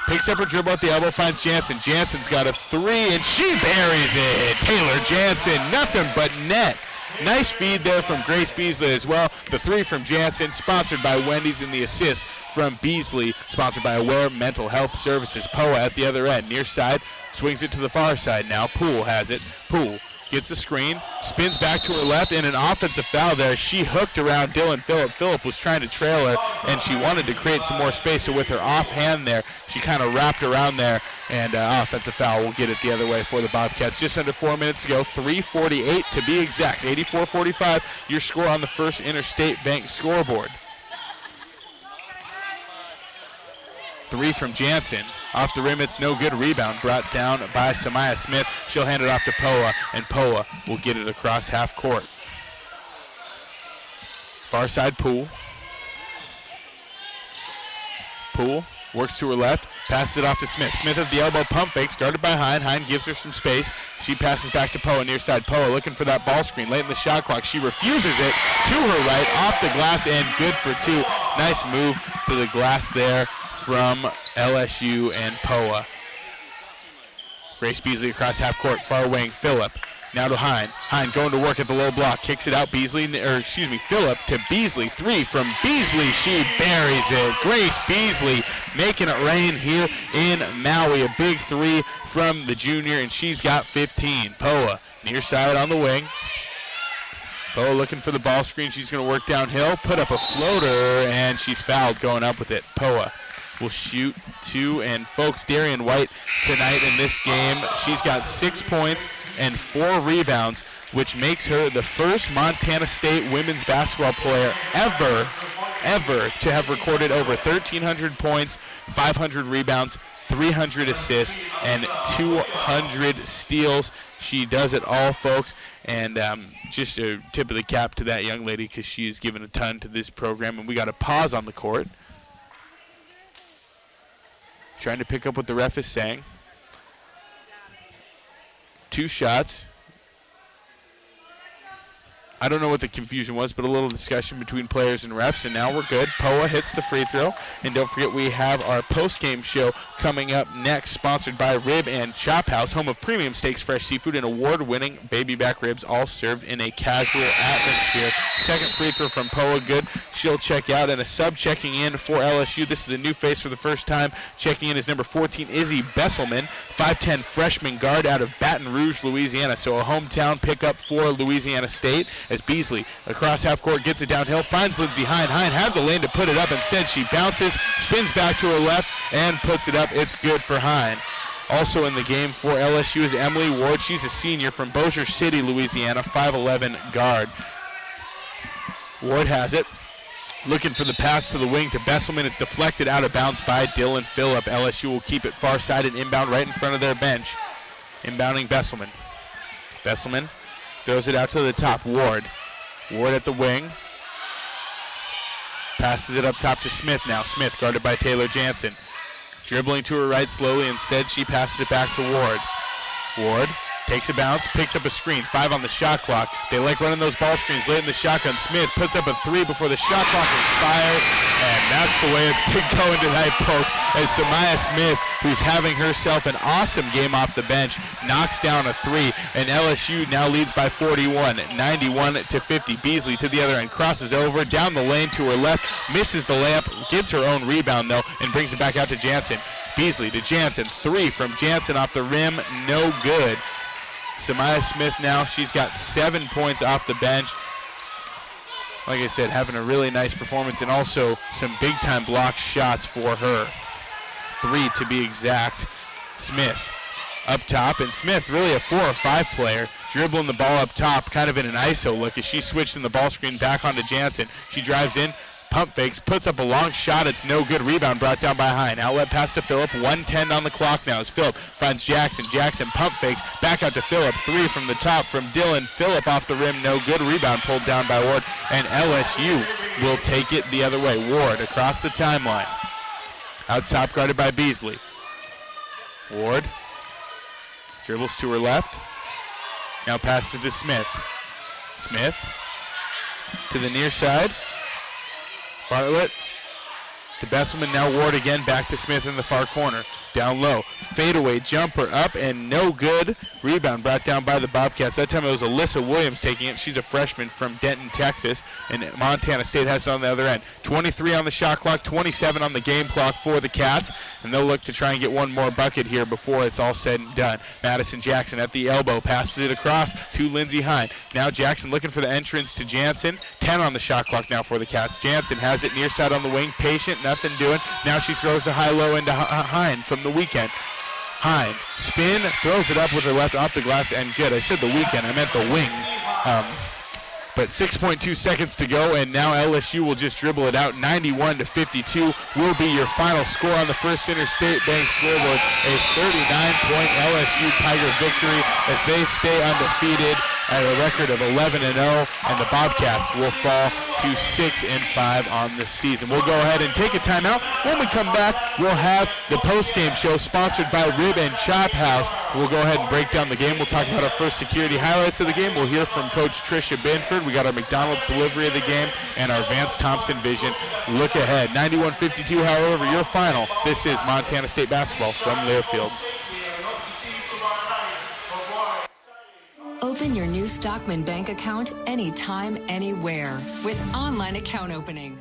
S22: picks up her dribble at the elbow, finds Jansen. Jansen's got a three, and she buries it. Taylor Jansen, nothing but net. Nice feed there from Grace Beasley as well. The three from Jansen, sponsored by Wendy's, and the assist from Beasley, sponsored by Aware Mental Health Services. Poa at the other end, near side, swings it to the far side now. Poole has it. Poole gets the screen, spins back to her left, and an offensive foul there. She hooked around Dylan Phillip. Phillip was trying to trail her, and she wanted to create some more space, so with her offhand there, she kind of wrapped around there, and offensive foul will get it the other way for the Bobcats. Just under 4 minutes to go, 3:48 to be exact, 84-45, your score on the First Interstate Bank scoreboard. Three from Jansen. Off the rim, it's no good. Rebound brought down by Samaya Smith. She'll hand it off to Poa, and Poa will get it across half court. Far side, Poole. Poole works to her left, passes it off to Smith. Smith at the elbow, pump fakes, guarded by Hind. Hind gives her some space. She passes back to Poa, near side. Poa looking for that ball screen late in the shot clock. She refuses it to her right, off the glass, and good for two. Nice move to the glass there from LSU and Poa. Grace Beasley across half court, far wing, Phillip. Now to Hind. Hind going to work at the low block, kicks it out, Phillip to Beasley. Three from Beasley, she buries it. Grace Beasley making it rain here in Maui. A big three from the junior, and she's got 15. Poa, near side on the wing. Poa looking for the ball screen. She's going to work downhill, put up a floater, and she's fouled going up with it. Poa will shoot two, and folks, Darian White tonight in this game, she's got 6 points and 4 rebounds, which makes her the first Montana State women's basketball player ever to have recorded over 1,300 points, 500 rebounds, 300 assists, and 200 steals. She does it all, folks, and just a tip of the cap to that young lady, because she has given a ton to this program. And we got a pause on the court, trying to pick up what the ref is saying. 2 shots. I don't know what the confusion was, but a little discussion between players and refs, and now we're good. Poa hits the free throw, and don't forget we have our post-game show coming up next, sponsored by Rib and Chop House, home of premium steaks, fresh seafood, and award-winning baby back ribs, all served in a casual atmosphere. Second free throw from Poa, good. She'll check out, and a sub checking in for LSU. This is a new face for the first time. Checking in is number 14, Izzy Besselman, 5'10 freshman guard out of Baton Rouge, Louisiana. So a hometown pickup for Louisiana State, as Beasley across half court gets it downhill, finds Lindsey Hind. Hind had the lane to put it up. Instead, she bounces, spins back to her left, and puts it up. It's good for Hind. Also in the game for LSU is Emily Ward. She's a senior from Bossier City, Louisiana, 5'11 guard. Ward has it. Looking for the pass to the wing to Besselman. It's deflected out of bounds by Dylan Phillip. LSU will keep it far side and inbound right in front of their bench. Inbounding Besselman. Besselman throws it out to the top. Ward at the wing. Passes it up top to Smith now. Smith guarded by Taylor Jansen. Dribbling to her right slowly. Instead, she passes it back to Ward. Ward takes a bounce, picks up a screen. 5 on the shot clock. They like running those ball screens late in the shotgun. Smith puts up a 3 before the shot clock expires. And that's the way it's been going tonight, folks, as Samaya Smith, who's having herself an awesome game off the bench, knocks down a 3. And LSU now leads by 41, 91-50. Beasley to the other end, crosses over, down the lane to her left, misses the layup, gets her own rebound, though, and brings it back out to Jansen. Beasley to Jansen. 3 from Jansen off the rim, no good. Samaya Smith now, she's got 7 points off the bench. Like I said, having a really nice performance and also some big-time block shots for her. 3 to be exact. Smith up top, and Smith really a 4 or 5 player, dribbling the ball up top, kind of in an ISO look as she switched in the ball screen back onto Jansen. She drives in, pump fakes, puts up a long shot. It's no good. Rebound brought down by Hine. Outlet pass to Phillip. 1:10 on the clock now as Phillip finds Jackson. Jackson pump fakes. Back out to Phillip. 3 from the top from Dylan. Phillip off the rim. No good. Rebound pulled down by Ward. And LSU will take it the other way. Ward across the timeline. Out top guarded by Beasley. Ward dribbles to her left. Now passes to Smith. Smith to the near side. Bartlett to Besselman, now Ward again, back to Smith in the far corner. Down low, fadeaway jumper up and no good. Rebound brought down by the Bobcats. That time it was Alyssa Williams taking it. She's a freshman from Denton, Texas, and Montana State has it on the other end. 23 on the shot clock, 27 on the game clock for the Cats, and they'll look to try and get one more bucket here before it's all said and done. Madison Jackson at the elbow, passes it across to Lindsey Hine. Now Jackson looking for the entrance to Jansen. 10 on the shot clock now for the Cats. Jansen has it near side on the wing, patient, nothing doing. Now she throws a high-low into Hine from the weekend. Hine, spin, throws it up with her left off the glass and good. I said the weekend, I meant the wing. But 6.2 seconds to go, and now LSU will just dribble it out. 91-52 will be your final score on the First Interstate Bank scoreboard. A 39-point LSU Tiger victory as they stay undefeated at a record of 11-0, and the Bobcats will fall to 6-5 on the season. We'll go ahead and take a timeout. When we come back, we'll have the post-game show sponsored by Rib and Chop House. We'll go ahead and break down the game. We'll talk about our first security highlights of the game. We'll hear from Coach Tricia Binford. We got our McDonald's delivery of the game and our Vance Thompson vision look ahead. 91-52, however, your final. This is Montana State basketball from Learfield.
S1: Open your new Stockman Bank account anytime, anywhere with online account opening.